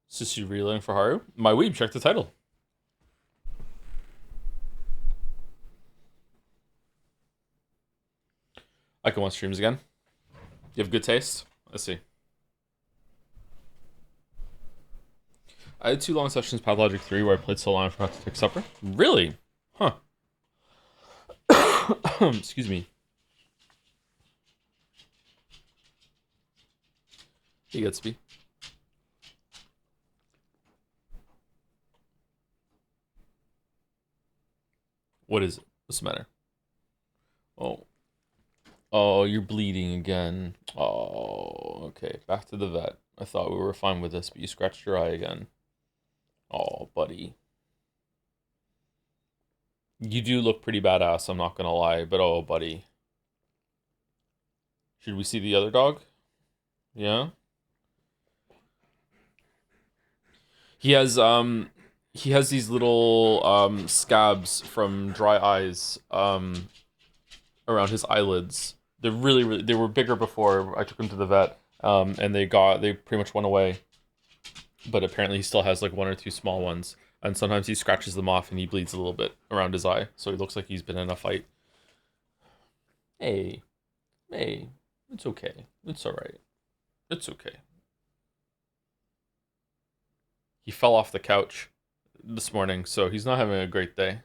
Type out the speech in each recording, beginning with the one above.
Sushi relaying for Haru. My weeb, check the title. I can watch streams again. You have good taste? Let's see. I had 2 long sessions Pathologic 3 where I played so long I forgot to take supper. Really? Huh. Excuse me. Hey, Gatsby. What is it? What's the matter? Oh. Oh, you're bleeding again. Oh, okay. Back to the vet. I thought we were fine with this, but you scratched your eye again. Oh, buddy. You do look pretty badass, I'm not gonna lie, but oh, buddy. Should we see the other dog? Yeah? He has these little scabs from dry eyes around his eyelids. They're really they were bigger before I took him to the vet. And they pretty much went away. But apparently he still has like 1 or 2 small ones. And sometimes he scratches them off and he bleeds a little bit around his eye. So he looks like he's been in a fight. Hey. Hey. It's okay. It's alright. It's okay. He fell off the couch this morning, so he's not having a great day.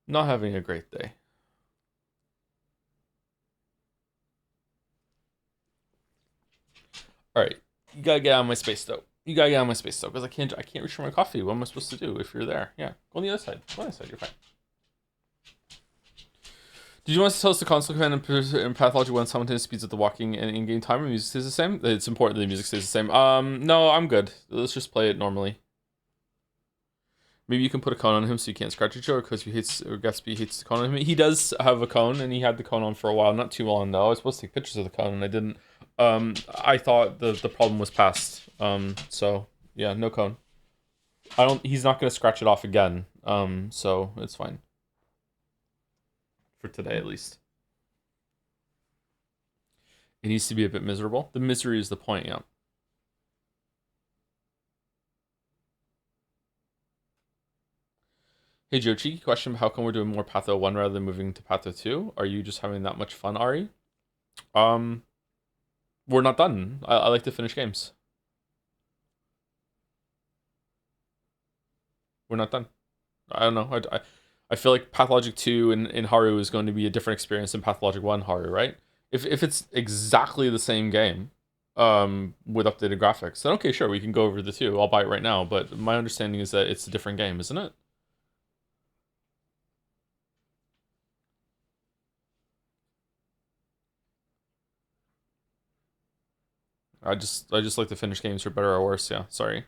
Not having a great day. Alright. You gotta get out of my space though. You gotta get out of my space though, because I can't reach for my coffee. What am I supposed to do if you're there? Yeah. Go on the other side. Go on the other side, you're fine. Did you want to tell us the console command in Pathology 1 simultaneous speeds at the walking and in-game time and music stays the same? It's important that the music stays the same. No, I'm good. Let's just play it normally. Maybe you can put a cone on him so you can't scratch each other because Gatsby hates the cone on him. He does have a cone and he had the cone on for a while. Not too long though. I was supposed to take pictures of the cone and I didn't. I thought the problem was past. So yeah, no cone. He's not gonna scratch it off again. So it's fine. For today at least. It needs to be a bit miserable. The misery is the point, yeah. Hey Joe, cheeky question, how come we're doing more Patho 1 rather than moving to Patho 2? Are you just having that much fun, Ari? We're not done. I like to finish games. We're not done. I don't know. I feel like Pathologic 2 in Haru is going to be a different experience than Pathologic 1 Haru, right? If it's exactly the same game, with updated graphics, then okay, sure, we can go over the 2. I'll buy it right now, but my understanding is that it's a different game, isn't it? I just like to finish games for better or worse, yeah. Sorry.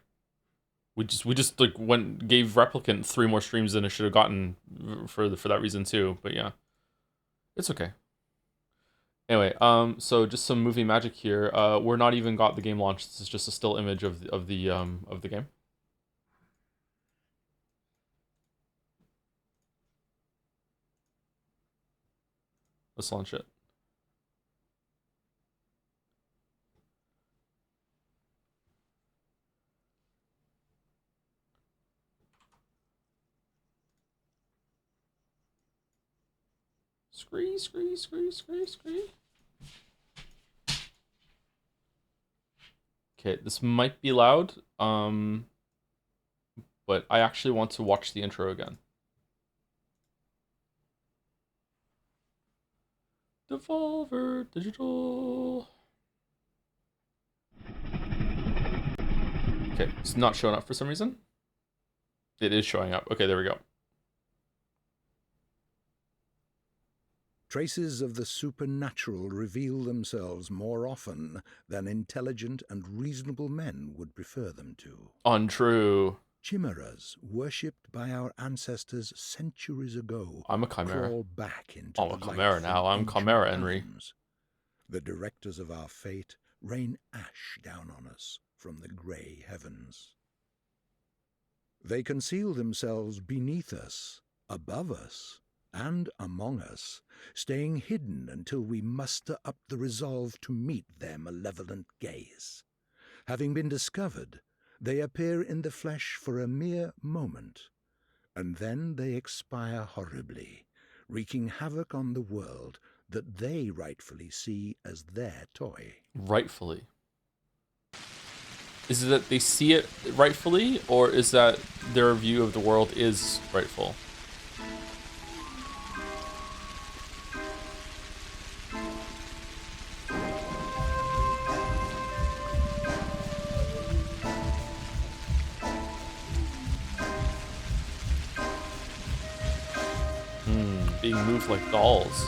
We just like gave Replicant 3 more streams than it should have gotten for that reason too, but yeah. It's okay. Anyway, so just some movie magic here. We're not even got the game launched. This is just a still image of the game. Let's launch it. Scree. Okay, this might be loud, but I actually want to watch the intro again. Devolver Digital. Okay, it's not showing up for some reason. It is showing up. Okay, there we go. Traces of the supernatural reveal themselves more often than intelligent and reasonable men would prefer them to. Untrue. Chimeras, worshipped by our ancestors centuries ago, I'm a chimera. crawl back into I'm a chimera now. I'm ancient Chimera Henry. realms. The directors of our fate rain ash down on us from the grey heavens. They conceal themselves beneath us, above us, and among us, staying hidden until we muster up the resolve to meet their malevolent gaze. Having been discovered, they appear in the flesh for a mere moment, and then they expire horribly, wreaking havoc on the world that they rightfully see as their toy. Rightfully. Is it that they see it rightfully, or is that their view of the world is rightful? Being moved like dolls.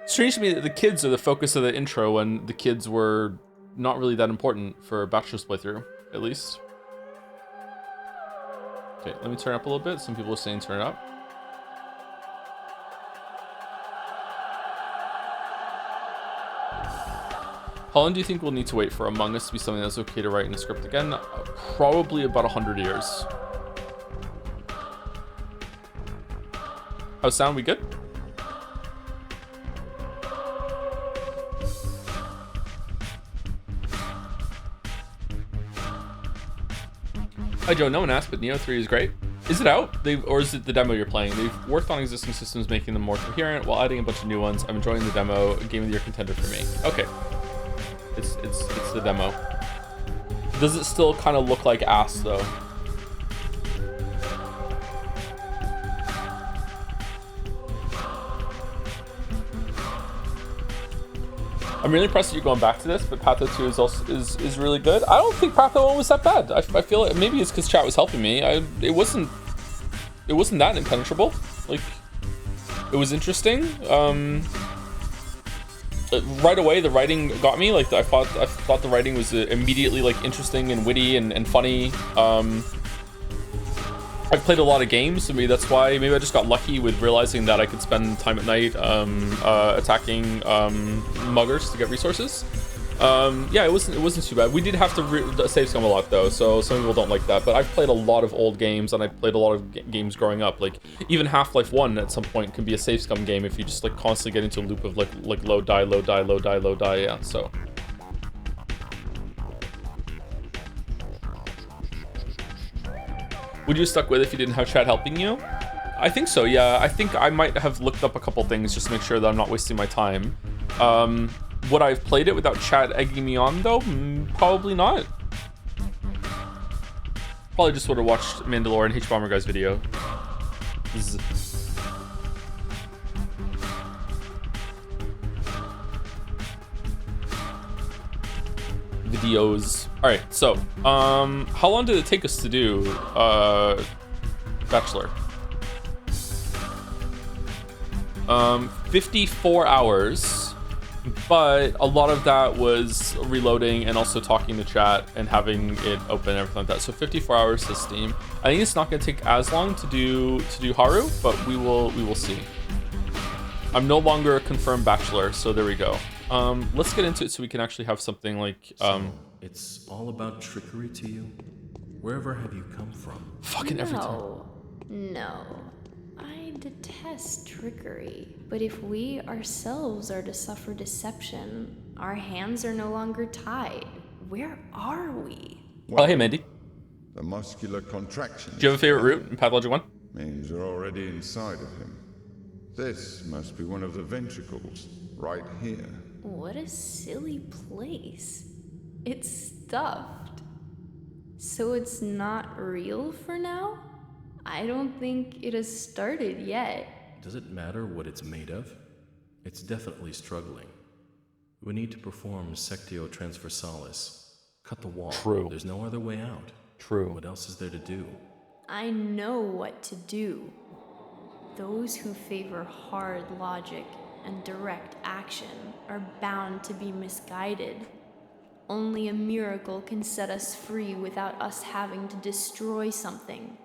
Strange to me that the kids are the focus of the intro when the kids were not really that important for a Bachelor's playthrough, at least. Okay, let me turn up a little bit. Some people are saying turn it up. How long do you think we'll need to wait for Among Us to be something that's okay to write in a script again? Probably about 100 years. How's sound? We good? Hi Joe, no one asked, but Neo 3 is great. Is it out? Or is it the demo you're playing? They've worked on existing systems, making them more coherent while adding a bunch of new ones. I'm enjoying the demo. A game of the year contender for me. Okay. It's the demo. Does it still kind of look like ass though? I'm really impressed that you're going back to this, but Patho 2 is also is really good. I don't think Patho 1 was that bad. I feel like maybe it's because chat was helping me. It wasn't that impenetrable. Like, it was interesting. Right away the writing got me. Like, I thought the writing was immediately like interesting and witty and funny. I've played a lot of games, so maybe that's why. Maybe I just got lucky with realizing that I could spend time at night attacking muggers to get resources. Yeah, it wasn't too bad. We did have to save scum a lot though, so some people don't like that. But I've played a lot of old games, and I played a lot of games growing up. Like even Half-Life 1 at some point can be a save scum game if you just like constantly get into a loop of like load die, load die, load die, load die. Yeah, so. Would you have stuck with it if you didn't have chat helping you? I think so, yeah. I think I might have looked up a couple things just to make sure that I'm not wasting my time. Would I have played it without chat egging me on, though? Probably not. Probably just would have watched Mandalorian H-Bomber Guy's video. Videos. Alright, so, how long did it take us to do, Bachelor? 54 hours, but a lot of that was reloading and also talking to chat and having it open and everything like that. So 54 hours to Steam. I think it's not going to take as long to do Haru, but we will see. I'm no longer a confirmed Bachelor, so there we go. Let's get into it so we can actually have something like So it's all about trickery to you? Wherever have you come from? fucking every time. No. I detest trickery. But if we ourselves are to suffer deception, our hands are no longer tied. Where are we? Oh, hey, Mandy. The muscular contraction. Do you have a favorite route in Pathologic 1? Means you're already inside of him. This must be one of the ventricles, right here. What a silly place. It's stuffed. So it's not real for now? I don't think it has started yet. Does it matter what it's made of? It's definitely struggling. We need to perform Sectio Transversalis. Cut the wall. True. There's no other way out. True. What else is there to do? I know what to do. Those who favor hard logic and direct action are bound to be misguided. Only a miracle can set us free without us having to destroy something.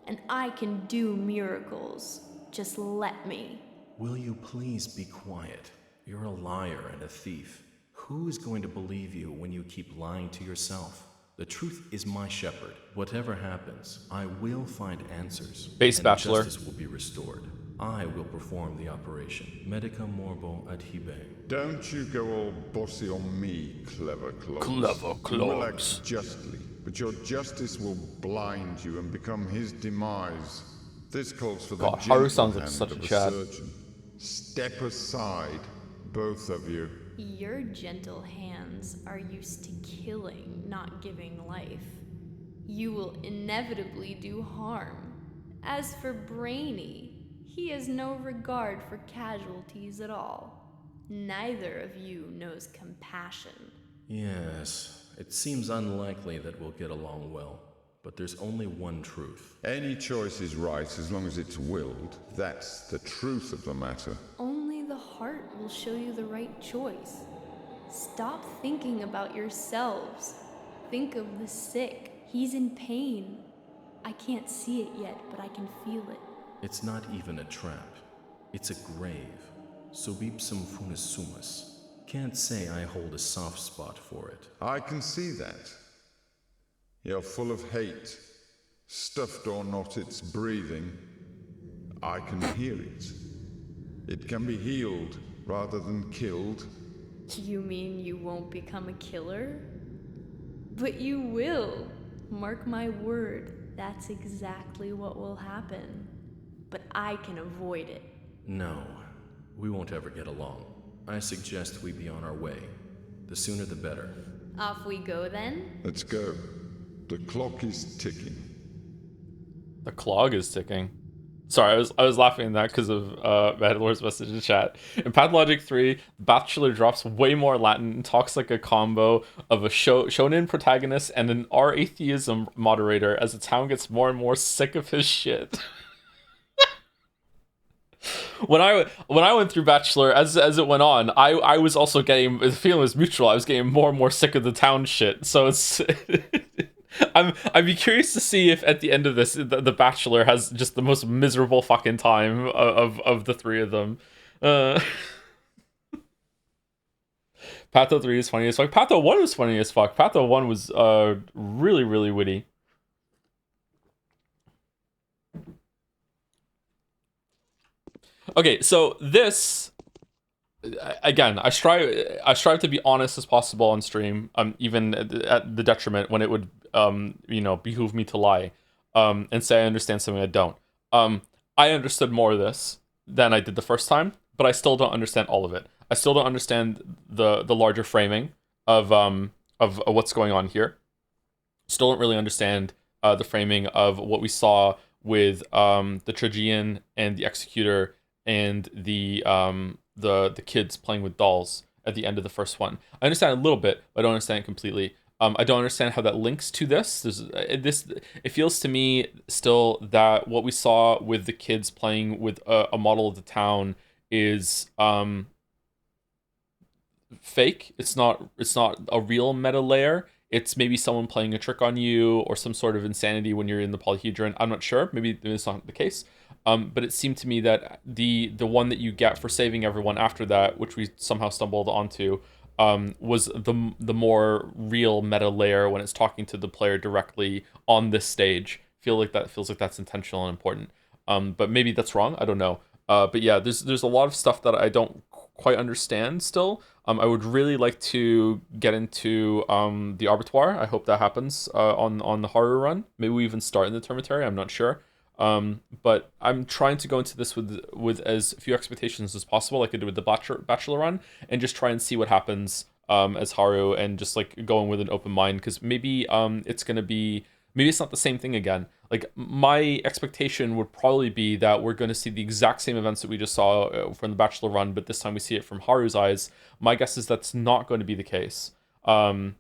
And I can do miracles. Just let me. Will you please be quiet? You're a liar and a thief. Who is going to believe you when you keep lying to yourself? The truth is my shepherd. Whatever happens, I will find answers. Base and Bachelor. Justice will be restored. I will perform the operation. Medica morbo adhibe. Don't you go all bossy on me, clever clogs. Clever You will clogs. act justly, but your justice will blind you and become his demise. This calls for the God, Haru gentle sounds like hand such a of Chad. surgeon. Step aside, both of you. Your gentle hands are used to killing, not giving life. You will inevitably do harm. As for Brainy, he has no regard for casualties at all. Neither of you knows compassion. Yes, it seems unlikely that we'll get along well. But there's only one truth. Any choice is right as long as it's willed. That's the truth of the matter. Only the heart will show you the right choice. Stop thinking about yourselves. Think of the sick. He's in pain. I can't see it yet, but I can feel it. It's not even a trap. It's a grave. Subipsum funis sumus. Can't say I hold a soft spot for it. I can see that. You're full of hate. Stuffed or not, it's breathing. I can hear it. It can be healed rather than killed. You mean you won't become a killer? But you will. Mark my word, that's exactly what will happen. But I can avoid it. No, we won't ever get along. I suggest we be on our way. The sooner the better. Off we go then? Let's go. The clock is ticking. The clog is ticking. Sorry, I was laughing at that because of Madlor's message in chat. In Pathologic 3, Bachelor drops way more Latin and talks like a combo of a shonen protagonist and an R-atheism moderator as the town gets more and more sick of his shit. When I went through Bachelor, as it went on, I was also getting, the feeling was mutual. I was getting more and more sick of the town shit. So it's I'd be curious to see if at the end of this, the Bachelor has just the most miserable fucking time of the three of them. Patho 3 is funny as fuck. Patho 1 was funny as fuck. Patho 1 was really, really witty. Okay, so this, again, I strive to be honest as possible on stream, even at the detriment when it would behoove me to lie, and say I understand something I don't. I understood more of this than I did the first time, but I still don't understand all of it. I still don't understand the larger framing of what's going on here. Still don't really understand the framing of what we saw with the Tragian and the Executor and the kids playing with dolls at the end of the first one. I understand a little bit, but I don't understand it completely. I don't understand how that links to this. It feels to me still that what we saw with the kids playing with a model of the town is fake. It's not a real meta layer. It's maybe someone playing a trick on you or some sort of insanity when you're in the polyhedron. I'm not sure. Maybe it's not the case. But it seemed to me that the one that you get for saving everyone after that, which we somehow stumbled onto, was the more real meta layer when it's talking to the player directly on this stage. Feels like that's intentional and important. But maybe that's wrong. I don't know. But yeah, there's a lot of stuff that I don't quite understand still. I would really like to get into the Arbitoire. I hope that happens on the Haru run. Maybe we even start in the Termitary. I'm not sure. But I'm trying to go into this with as few expectations as possible, like I did with the Bachelor run, and just try and see what happens as Haru, and just like going with an open mind, because maybe it's not the same thing again. Like, my expectation would probably be that we're going to see the exact same events that we just saw from the Bachelor run, but this time we see it from Haru's eyes. My guess is that's not going to be the case. But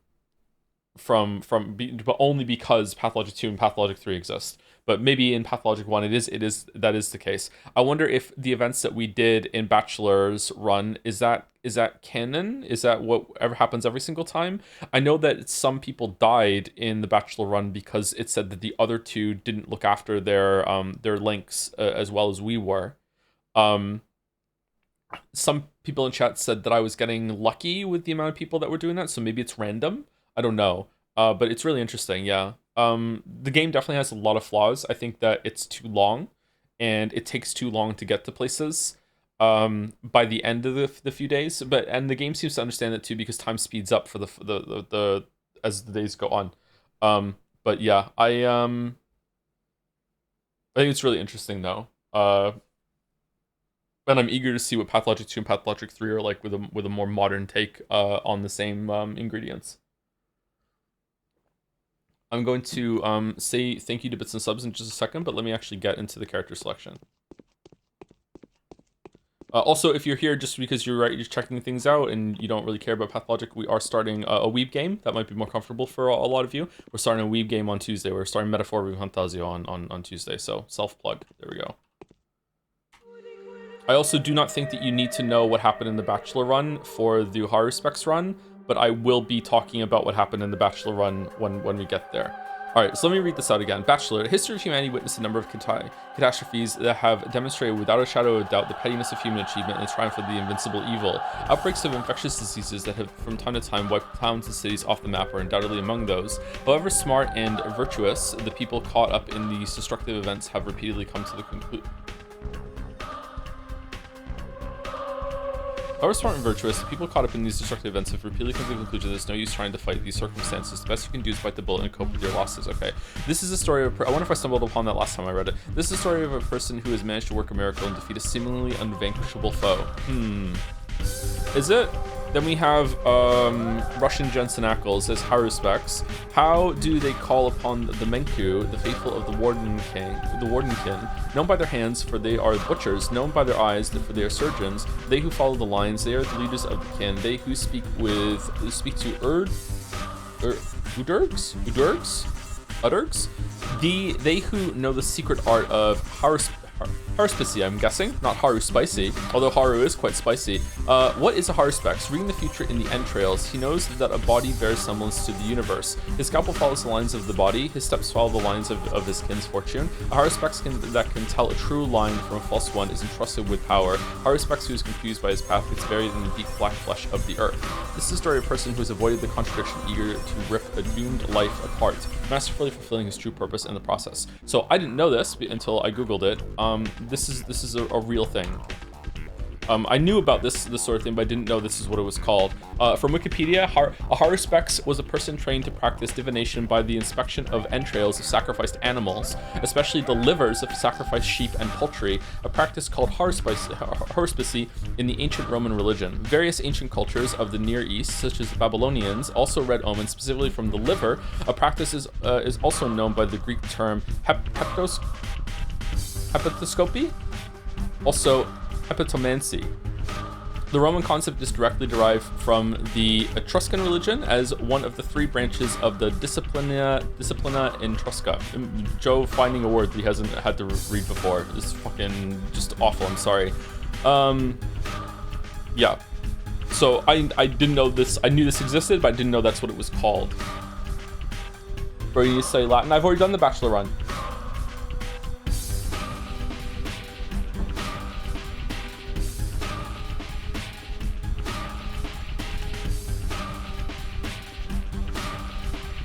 only because Pathologic 2 and Pathologic 3 exist. But maybe in Pathologic 1 that is the case. I wonder if the events that we did in Bachelor's run is that canon? Is that whatever happens every single time? I know that some people died in the Bachelor run because it said that the other two didn't look after their links as well as we were. Some people in chat said that I was getting lucky with the amount of people that were doing that, so maybe it's random. I don't know. But it's really interesting, yeah. The game definitely has a lot of flaws. I think that it's too long, and it takes too long to get to places by the end of the few days. And the game seems to understand that too, because time speeds up for the as the days go on. But yeah, I think it's really interesting though. And I'm eager to see what Pathologic 2 and Pathologic 3 are like with a more modern take on the same ingredients. I'm going to say thank you to Bits and Subs in just a second, but let me actually get into the character selection. Also, if you're here just because you're checking things out and you don't really care about Pathologic, we are starting a Weeb game. That might be more comfortable for a lot of you. We're starting a Weeb game on Tuesday. We're starting Metaphor with Fantasio on Tuesday, so self-plug. There we go. I also do not think that you need to know what happened in the Bachelor run for the Haruspex run, but I will be talking about what happened in the Bachelor run when we get there. Alright, so let me read this out again. Bachelor, the history of humanity witnessed a number of catastrophes that have demonstrated without a shadow of doubt the pettiness of human achievement and the triumph of the invincible evil. Outbreaks of infectious diseases that have from time to time wiped towns and cities off the map are undoubtedly among those. However smart and virtuous, the people caught up in these destructive events have repeatedly come to the conclusion. However smart and virtuous, the people caught up in these destructive events have repeatedly come to the conclusion there's no use trying to fight these circumstances. The best you can do is bite the bullet and cope with your losses. Okay, this is a story of I wonder if I stumbled upon that last time I read it. This is a story of a person who has managed to work a miracle and defeat a seemingly unvanquishable foe. Is it? Then we have Russian Jensen Ackles as Haruspex. How do they call upon the Menku, the faithful of the Wardenkin, known by their hands, for they are butchers, known by their eyes, for they are surgeons, they who follow the lines, they are the leaders of the kin, they who speak to Udurgs, they who know the secret art of Haruspicy, I'm guessing, not Haru Spicy, although Haru is quite spicy. What is a Haruspex? Reading the future in the entrails, he knows that a body bears semblance to the universe. His scalpel follows the lines of the body, his steps follow the lines of his kin's fortune. A Haruspex that can tell a true line from a false one is entrusted with power. Haruspex who is confused by his path gets buried in the deep black flesh of the earth. This is the story of a person who has avoided the contradiction, eager to rip a doomed life apart, masterfully fulfilling his true purpose in the process. So I didn't know this until I googled it. This is a real thing. I knew about this sort of thing, but I didn't know this is what it was called. From Wikipedia, a Haruspex was a person trained to practice divination by the inspection of entrails of sacrificed animals, especially the livers of sacrificed sheep and poultry, a practice called Haruspicy in the ancient Roman religion. Various ancient cultures of the Near East, such as the Babylonians, also read omens specifically from the liver. A practice is also known by the Greek term hepatoscopy, also hepatomancy. The Roman concept is directly derived from the Etruscan religion as one of the three branches of the Disciplina Etrusca. Joe finding a word that he hasn't had to read before is fucking just awful, I'm sorry. Yeah. So I didn't know this, I knew this existed, but I didn't know that's what it was called. Bro, you need to study Latin. I've already done the Bachelor run.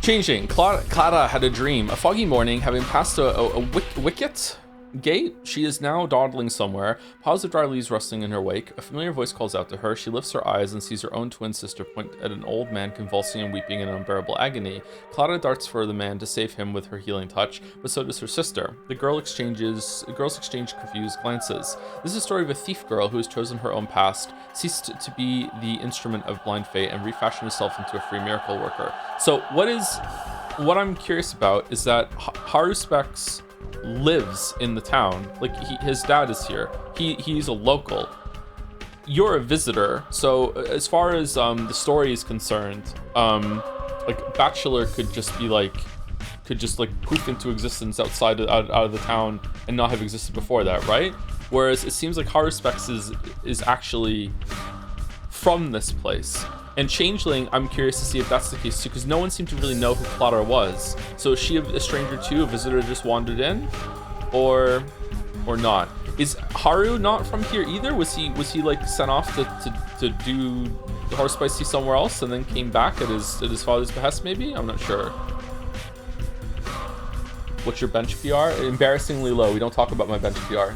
Changing. Clara had a dream. A foggy morning, having passed a wicket gate, she is now dawdling somewhere. Piles of dry leaves rustling in her wake. A familiar voice calls out to her. She lifts her eyes and sees her own twin sister point at an old man convulsing and weeping in unbearable agony. Clara darts for the man to save him with her healing touch, but so does her sister. The girls exchange confused glances. This is a story of a thief girl who has chosen her own past, ceased to be the instrument of blind fate, and refashioned herself into a free miracle worker. So what is what I'm curious about is that Haruspex lives in the town. Like, his dad is here. He's a local. You're a visitor, so as far as the story is concerned, like Bachelor could just poof into existence out of the town and not have existed before that, right? Whereas it seems like Haruspex is actually from this place. And Changeling, I'm curious to see if that's the case too, because no one seemed to really know who Clara was. So is she a stranger too, a visitor just wandered in, or not? Is Haru not from here either? Was he like sent off to do the Haruspex somewhere else and then came back at his father's behest? Maybe, I'm not sure. What's your bench PR? Embarrassingly low. We don't talk about my bench PR.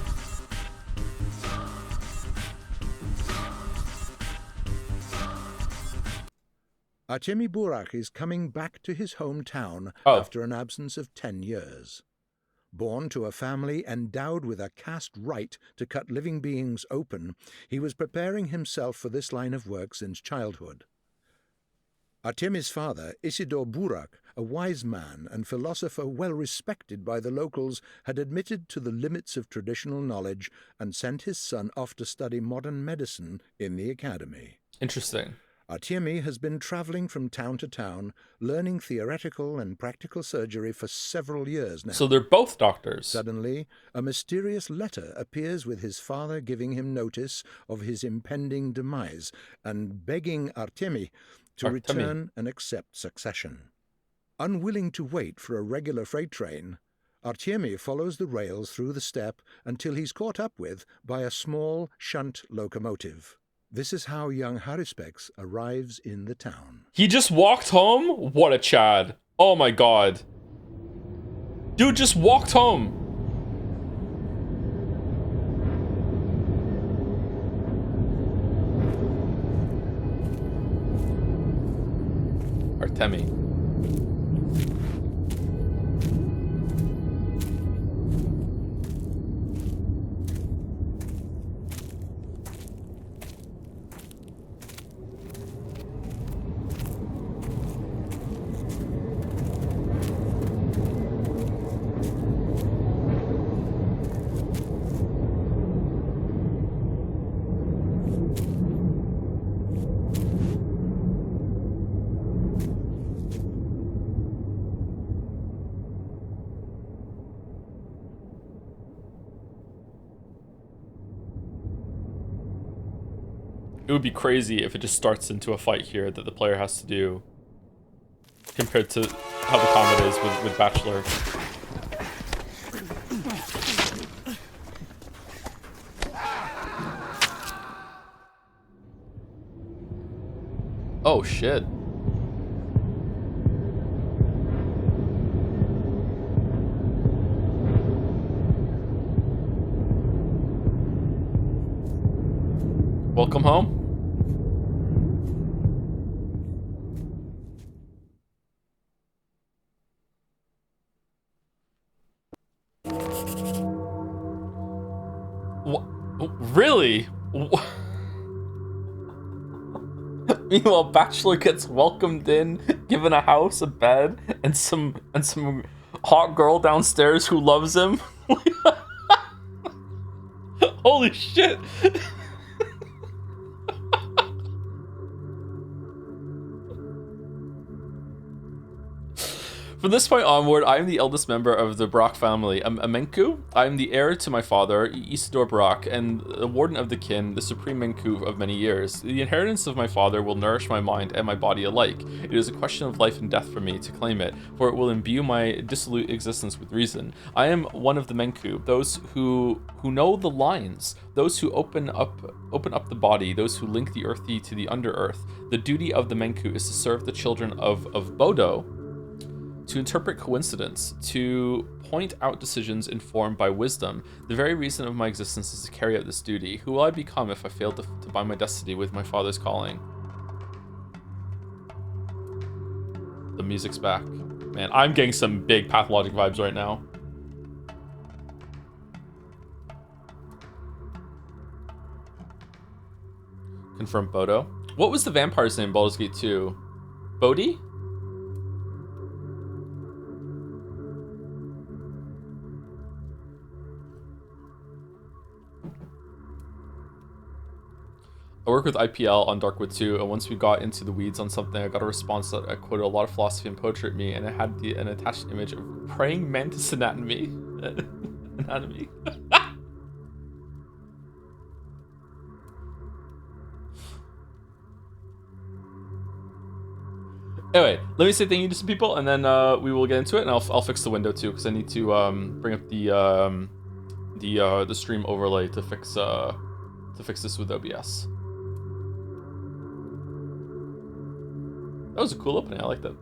Artemi Burak is coming back to his hometown after an absence of 10 years. Born to a family endowed with a caste right to cut living beings open, he was preparing himself for this line of work since childhood. Artemi's father, Isidore Burak, a wise man and philosopher well respected by the locals, had admitted to the limits of traditional knowledge and sent his son off to study modern medicine in the academy. Interesting. Artemi has been traveling from town to town, learning theoretical and practical surgery for several years now. So they're both doctors. Suddenly, a mysterious letter appears with his father giving him notice of his impending demise and begging Artemi to return and accept succession. Unwilling to wait for a regular freight train, Artemi follows the rails through the steppe until he's caught up with by a small shunt locomotive. This is how young Haruspex arrives in the town. He just walked home? What a Chad. Oh my god. Dude just walked home. Artemi. It would be crazy if it just starts into a fight here that the player has to do compared to how the combat is with Bachelor. Oh shit. Welcome home. What? Really? Meanwhile, Bachelor gets welcomed in, given a house, a bed, and some hot girl downstairs who loves him. Holy shit. From this point onward, I am the eldest member of the Brock family, a Menku. I am the heir to my father, Isidore Brock, and the warden of the kin, the supreme Menku of many years. The inheritance of my father will nourish my mind and my body alike. It is a question of life and death for me to claim it, for it will imbue my dissolute existence with reason. I am one of the Menku, those who know the lines, those who open up the body, those who link the earthy to the under-earth. The duty of the Menku is to serve the children of Bodo, to interpret coincidence, to point out decisions informed by wisdom. The very reason of my existence is to carry out this duty. Who will I become if I fail to bind my destiny with my father's calling? The music's back. Man, I'm getting some big Pathologic vibes right now. Confirm Bodo. What was the vampire's name in Baldur's Gate 2? Bodhi? work with IPL on Darkwood 2, and once we got into the weeds on something, I got a response that I quoted a lot of philosophy and poetry at me, and it had an attached image of praying mantis anatomy. Anatomy. Anyway, let me say thank you to some people, and then we will get into it, and I'll fix the window too, because I need to bring up the stream overlay to fix this with OBS. That was a cool opening. I like that.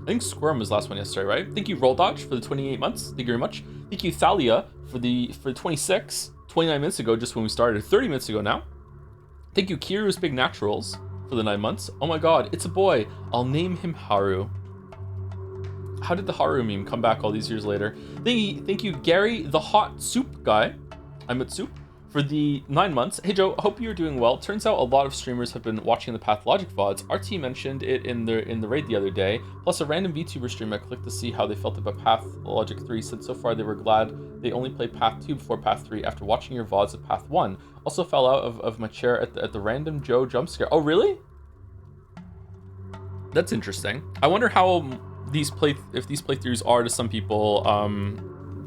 I think Squirm was the last one yesterday, right? Thank you, Roll Dodge, for the 28 months. Thank you very much. Thank you, Thalia, for 26, 29 minutes ago, just when we started, 30 minutes ago now. Thank you, Kiru's Big Naturals, for the 9 months. Oh my god, it's a boy. I'll name him Haru. How did the Haru meme come back all these years later? Thank you, Gary, the hot soup guy. I'm at soup. For the 9 months. Hey Joe, hope you're doing well. Turns out a lot of streamers have been watching the Pathologic VODs. RT mentioned it in the raid the other day. Plus a random VTuber stream I clicked to see how they felt about Pathologic 3 said so far they were glad they only played Path 2 before Path 3 after watching your VODs of Path 1. Also fell out of my chair at the random Joe jump scare. Oh really? That's interesting. I wonder how if these playthroughs are to some people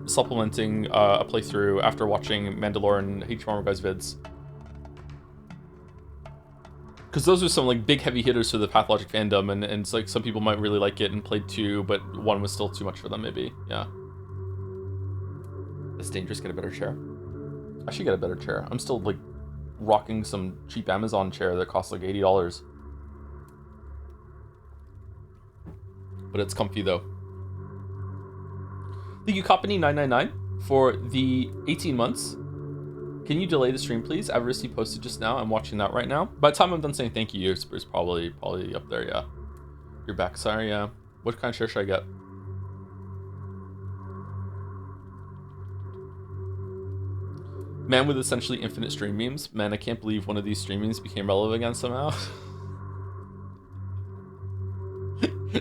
supplementing a playthrough after watching Mandalorian H Farmer guys vids, because those are some like big heavy hitters for the Pathologic fandom, and it's like some people might really like it and played 2, but 1 was still too much for them maybe. Yeah, it's dangerous. Get a better chair. I should get a better chair. I'm still like rocking some cheap Amazon chair that costs like $80, but it's comfy though. Thank you, Company999, for the 18 months. Can you delay the stream, please? Avarice posted just now. I'm watching that right now. By the time I'm done saying thank you, it's probably up there, yeah. You're back, sorry, yeah. What kind of share should I get? Man with essentially infinite stream memes. Man, I can't believe one of these stream memes became relevant again somehow.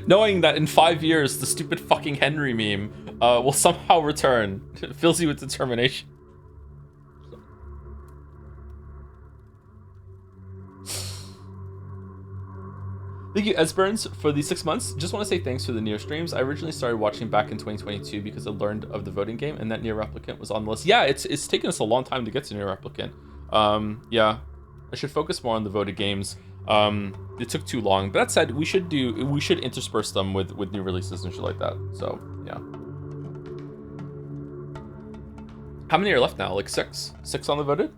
Knowing that in 5 years, the stupid fucking Henry meme will somehow return. It fills you with determination. Thank you, Esburns, for the 6 months. Just want to say thanks for the Nier streams. I originally started watching back in 2022 because I learned of the voting game, and that Nier Replicant was on the list. Yeah, it's taken us a long time to get to Nier Replicant. Yeah, I should focus more on the voted games. It took too long, but that said, we should intersperse them with new releases and shit like that. So yeah. How many are left now? Like 6 on the voted.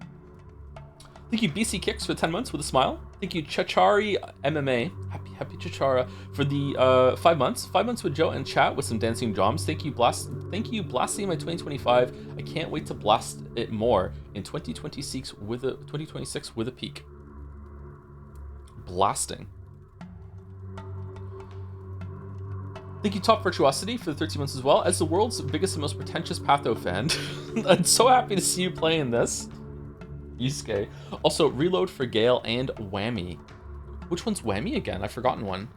Thank you, BC Kicks, for 10 months with a smile. Thank you, Chachari MMA. Happy Chachara for the 5 months. 5 months with Joe and chat with some dancing joms. Thank you, Blasting my 2025. I can't wait to blast it more in 2026 with a peak. Blasting. Thank you, Top Virtuosity, for the 13 months as well. As the world's biggest and most pretentious Patho fan, I'm so happy to see you playing this. Yusuke. Also, Reload for Gale and Whammy. Which one's Whammy again? I've forgotten one.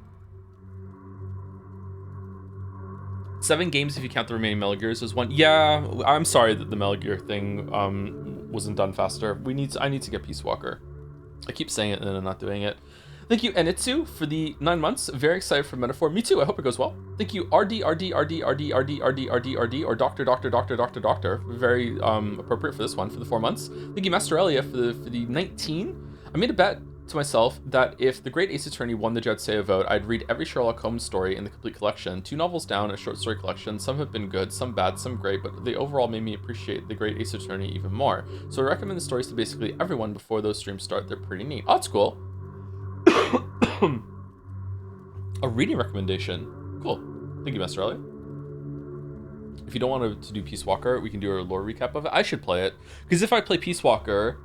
7 games if you count the remaining Metal Gears as 1. Yeah, I'm sorry that the Metal Gear thing wasn't done faster. I need to get Peace Walker. I keep saying it and then I'm not doing it. Thank you, Enitsu, for the 9 months. Very excited for Metaphor. Me too. I hope it goes well. Thank you, RD, or Doctor. Very appropriate for this one, for the 4 months. Thank you, Master Elia, for the 19. I made a bet to myself that if the Great Ace Attorney won the Judge Seiya vote, I'd read every Sherlock Holmes story in the complete collection. 2 novels down, a short story collection. Some have been good, some bad, some great, but they overall made me appreciate the Great Ace Attorney even more. So I recommend the stories to basically everyone before those streams start. They're pretty neat. Oh, that's cool. A reading recommendation. Cool. Thank you, Master Elliot. If you don't want to do Peace Walker, we can do a lore recap of it. I should play it, because if I play Peace Walker,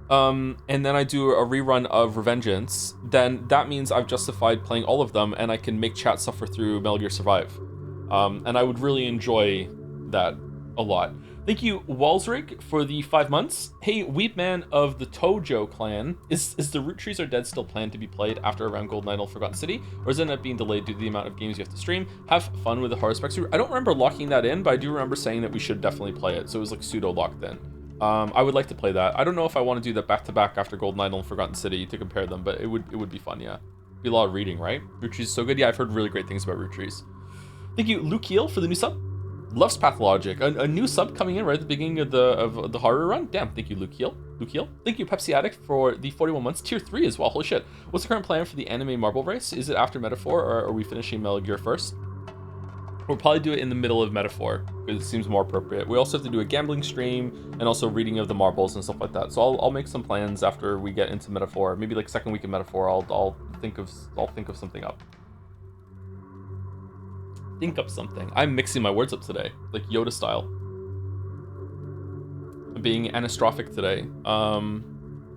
and then I do a rerun of Revengeance, then that means I've justified playing all of them, and I can make chat suffer through Metal Gear Survive. And I would really enjoy that a lot. Thank you, Walsrig, for the 5 months. Hey, Weepman of the Tojo clan, is the Root Trees Are Dead still planned to be played after around Golden Idol Forgotten City, or is it not being delayed due to the amount of games you have to stream? Have fun with the Haruspex. I don't remember locking that in, but I do remember saying that we should definitely play it, so it was like pseudo locked in. I would like to play that. I don't know if I want to do that back to back after Golden Idol and Forgotten City to compare them, but it would be fun, yeah. Be a lot of reading, right? Root Trees is so good. Yeah, I've heard really great things about Root Trees. Thank you, Luke Heel, for the new sub. Loves Pathologic. A new sub coming in right at the beginning of the Haru run. Damn, thank you, Luke Heel. Thank you, Pepsi Addict, for the 41 months. Tier 3 as well. Holy shit. What's the current plan for the anime marble race? Is it after Metaphor, or are we finishing Metal Gear first? We'll probably do it in the middle of Metaphor, because it seems more appropriate. We also have to do a gambling stream, and also reading of the marbles and stuff like that. So I'll make some plans after we get into Metaphor. Maybe like second week of Metaphor, I'll think of something up. Think up something. I'm mixing my words up today, like Yoda style. I'm being anastrophic today. I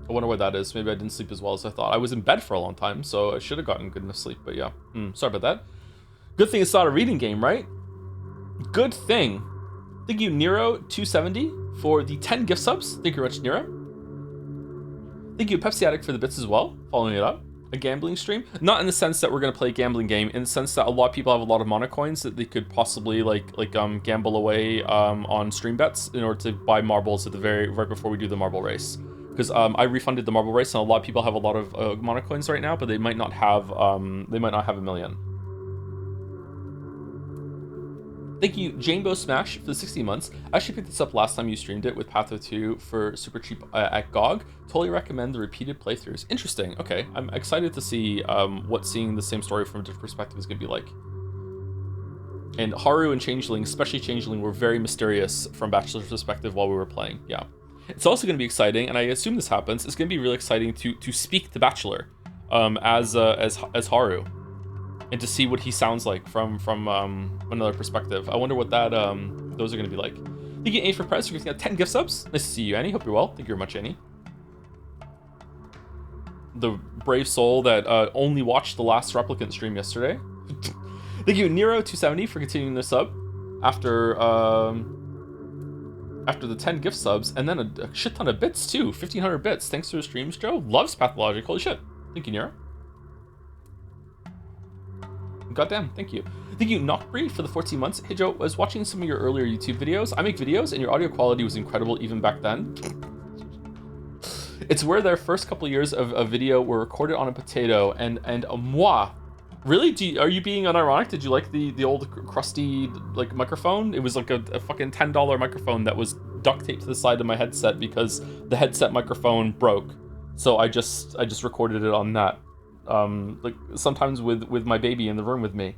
wonder what that is. Maybe I didn't sleep as well as I thought. I was in bed for a long time, so I should have gotten good enough sleep, but yeah. Sorry about that. Good thing it's not a reading game, right? Good thing. Thank you, Nero270, for the 10 gift subs. Thank you very much, Nero. Thank you, Pepsi Addict, for the bits as well, following it up. A gambling stream, not in the sense that we're going to play a gambling game, in the sense that a lot of people have a lot of mono coins that they could possibly gamble away on stream bets in order to buy marbles at the right before we do the marble race, because I refunded the marble race and a lot of people have a lot of mono coins right now, but they might not have a million. Thank you, Janebo Smash, for the 60 months. I actually picked this up last time you streamed it with Patho 2 for super cheap at GOG. Totally recommend the repeated playthroughs. Interesting. Okay, I'm excited to see what seeing the same story from a different perspective is going to be like. And Haru and Changeling, especially Changeling, were very mysterious from Bachelor's perspective while we were playing. Yeah. It's also going to be exciting, and I assume this happens, it's going to be really exciting to speak to Bachelor as Haru. And to see what he sounds like from another perspective. I wonder what that those are going to be like. Thank you, Annie, for press. You're going to get 10 gift subs. Nice to see you, Annie. Hope you're well. Thank you very much, Annie. The brave soul that only watched the last Replicant stream yesterday. Thank you, Nero270, for continuing the sub after the 10 gift subs, and then a shit ton of bits too. 1,500 bits. Thanks for the streams, Joe. Loves Pathologic. Holy shit. Thank you, Nero. Goddamn, thank you. Thank you, Knockbree, for the 14 months. Hey Joe, I was watching some of your earlier YouTube videos. I make videos, and your audio quality was incredible even back then. It's where their first couple of years of a video were recorded on a potato, and moi. Really? Are you being unironic? Did you like the old crusty microphone? It was like a fucking $10 microphone that was duct taped to the side of my headset because the headset microphone broke. So I just recorded it on that. Sometimes with my baby in the room with me.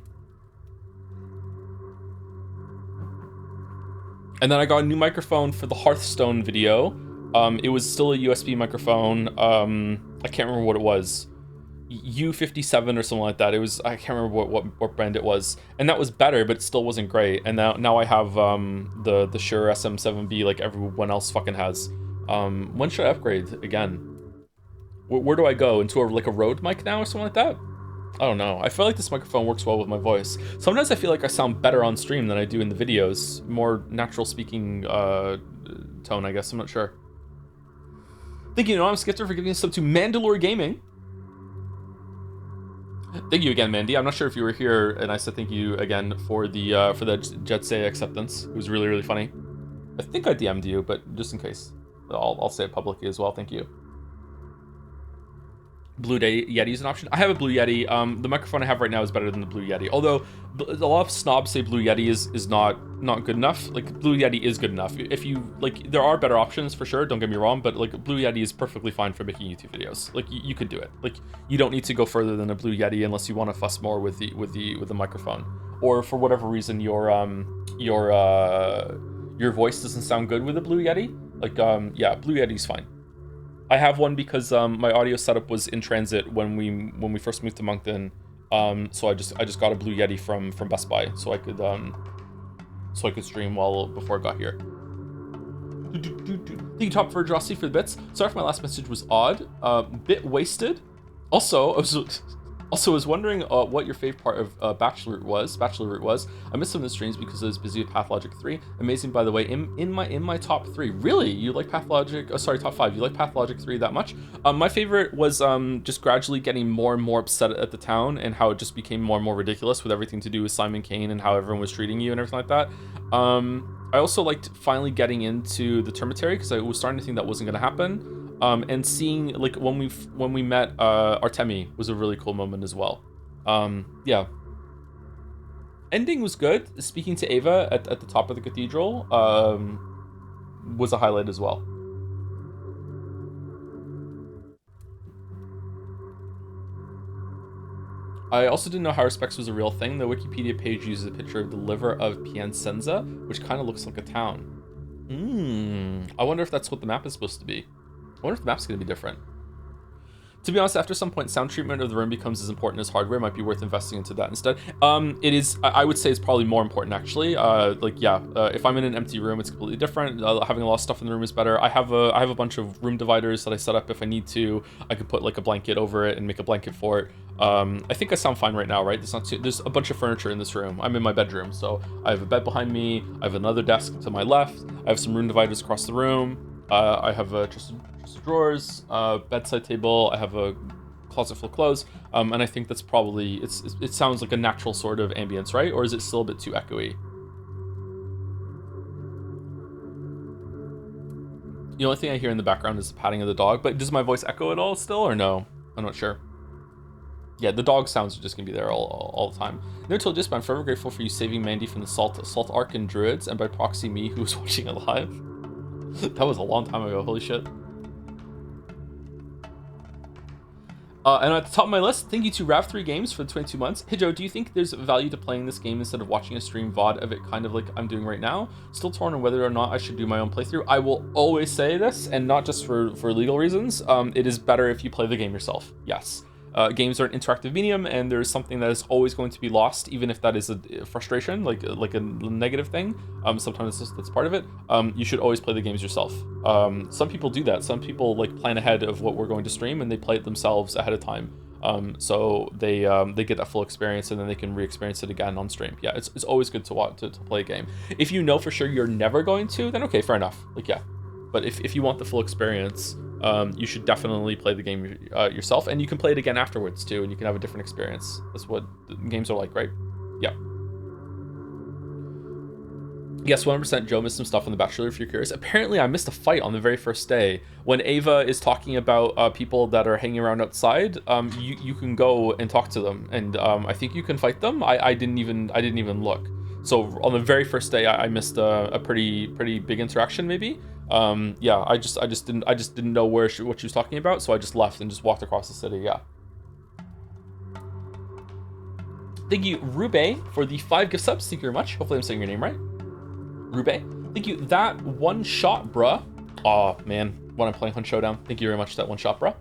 And then I got a new microphone for the Hearthstone video. It was still a USB microphone. I can't remember what it was. U57 or something like that. It was, I can't remember what brand it was. And that was better, but it still wasn't great. And now I have the Shure SM7B like everyone else fucking has. When should I upgrade again? Where do I go? Into a Rode mic now or something like that? I don't know. I feel like this microphone works well with my voice. Sometimes I feel like I sound better on stream than I do in the videos. More natural speaking tone, I guess. I'm not sure. Thank you, I'm Skipper, for giving us sub to Mandalore Gaming. Thank you again, Mandy. I'm not sure if you were here, and I said thank you again for the Jetsay acceptance. It was really, really funny. I think I DM'd you, but just in case, I'll say it publicly as well. Thank you. Blue Yeti is an option. I have a Blue Yeti. The microphone I have right now is better than the Blue Yeti. Although a lot of snobs say Blue Yeti is not good enough. Blue Yeti is good enough. If you there are better options for sure. Don't get me wrong, but Blue Yeti is perfectly fine for making YouTube videos. You could do it. You don't need to go further than a Blue Yeti unless you want to fuss more with the microphone, or for whatever reason your voice doesn't sound good with a Blue Yeti. Yeah, Blue Yeti's fine. I have one because my audio setup was in transit when we first moved to Moncton, so I just got a Blue Yeti from Best Buy so I could stream before I got here. Thank you, Top Virtuosity, for the bits. Sorry if my last message was odd. Bit wasted. Also, Also, I was wondering what your favorite part of Bachelorette was. I missed some of the streams because I was busy with Pathologic 3. Amazing, by the way. In my top 3, really, you like Pathologic? Oh, sorry, top 5. You like Pathologic 3 that much? My favorite was just gradually getting more and more upset at the town and how it just became more and more ridiculous with everything to do with Simon Kane and how everyone was treating you and everything like that. I also liked finally getting into the Termitary because I was starting to think that wasn't going to happen. And seeing like when we met Artemi was a really cool moment as well. Yeah. Ending was good. Speaking to Ava at the top of the cathedral was a highlight as well. I also didn't know Haruspex was a real thing. The Wikipedia page uses a picture of the liver of Piacenza, which kind of looks like a town. I wonder if that's what the map is supposed to be. I wonder if the map's going to be different. To be honest, after some point, sound treatment of the room becomes as important as hardware. It might be worth investing into that instead. It is. I would say it's probably more important actually. If I'm in an empty room, it's completely different. Having a lot of stuff in the room is better. I have a bunch of room dividers that I set up if I need to. I could put like a blanket over it and make a blanket for it. I think I sound fine right now, right? There's a bunch of furniture in this room. I'm in my bedroom, so I have a bed behind me. I have another desk to my left. I have some room dividers across the room. I have just drawers, bedside table. I have a closet full of clothes, and I think that's probably it sounds like a natural sort of ambience, right? Or is it still a bit too echoey? The only thing I hear in the background is the patting of the dog, but does my voice echo at all still, or no? I'm not sure. Yeah, the dog sounds are just gonna be there all the time. Never told this, but I'm forever grateful for you saving Mandy from the Salt Ark and Druids, and by proxy me, who was watching it live. That was a long time ago, holy shit. And at the top of my list, thank you to Rav3 Games for the 22 months. Hey Joe, do you think there's value to playing this game instead of watching a stream VOD of it, kind of like I'm doing right now? Still torn on whether or not I should do my own playthrough. I will always say this, and not just for legal reasons. It is better if you play the game yourself. Yes. Games are an interactive medium, and there's something that is always going to be lost, even if that is a frustration, like a negative thing. Sometimes that's part of it. You should always play the games yourself. Some people do that. Some people like plan ahead of what we're going to stream, and they play it themselves ahead of time. So they get that full experience, and then they can re-experience it again on stream. Yeah, it's always good to play a game. If you know for sure you're never going to, then okay, fair enough. Like yeah, but if you want the full experience, you should definitely play the game yourself, and you can play it again afterwards too, and you can have a different experience. That's what games are like, right? Yeah. Yes, 100% Joe missed some stuff on The Bachelor, if you're curious. Apparently, I missed a fight on the very first day. When Ava is talking about people that are hanging around outside, you can go and talk to them, and I think you can fight them. I didn't even look. So on the very first day, I missed a pretty big interaction, maybe. Yeah, I just didn't know what she was talking about, so I just left and just walked across the city. Yeah. Thank you, Rube, for the 5 gift subs. Thank you very much. Hopefully I'm saying your name right. Rube. Thank you. That one shot, bruh. Oh man, when I'm playing Hunt Showdown. Thank you very much. That one shot, bruh.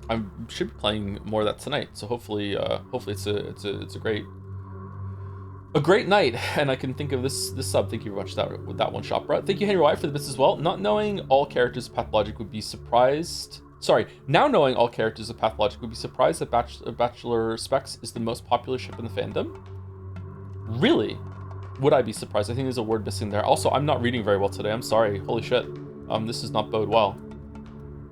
I should be playing more of that tonight, so hopefully it's a great night, and I can think of this sub. Thank you very much with that one shot, bruh. Thank you, Henry White, for the bits as well. Not knowing all characters of Pathologic would be surprised. Sorry, now knowing all characters of Pathologic would be surprised that Bachelor Specs is the most popular ship in the fandom. Really? Would I be surprised? I think there's a word missing there. Also, I'm not reading very well today. I'm sorry. Holy shit. This does not bode well.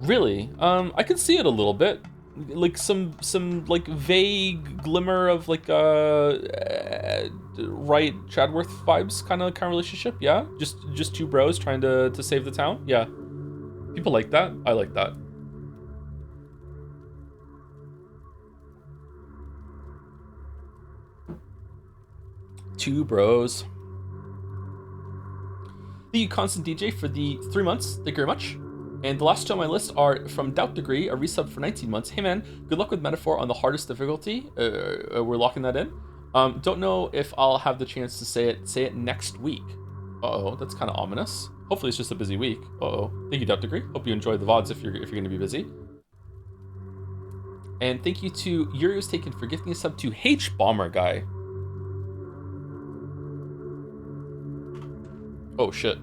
Really? I can see it a little bit. Like some like vague glimmer of like right Chadworth vibes kind of relationship. Yeah, just two bros trying to save the town. Yeah, people like that. I like that. Two bros. Thank you, Constant DJ, for the 3 months. Thank you very much. And the last two on my list are from Doubt Degree, a resub for 19 months. Hey man, good luck with Metaphor on the hardest difficulty. We're locking that in. Don't know if I'll have the chance to say it next week. Uh-oh, that's kind of ominous. Hopefully it's just a busy week. Uh-oh. Thank you, Doubt Degree. Hope you enjoy the VODs if you're going to be busy. And thank you to Yuri's Taken for gifting a sub to H Bomber Guy. Oh shit.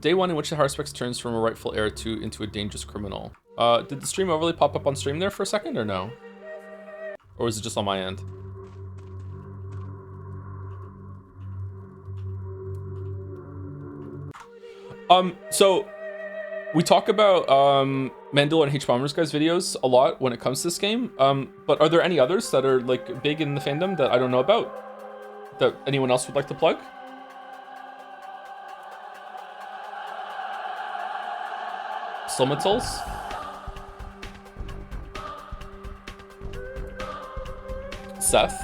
Day one in which the Haruspex turns from a rightful heir into a dangerous criminal. Did the stream overlay pop up on stream there for a second or no? Or was it just on my end? So we talk about Mandel and H-Bombers guys videos a lot when it comes to this game. But are there any others that are like big in the fandom that I don't know about? That anyone else would like to plug? Slomatals? Seth?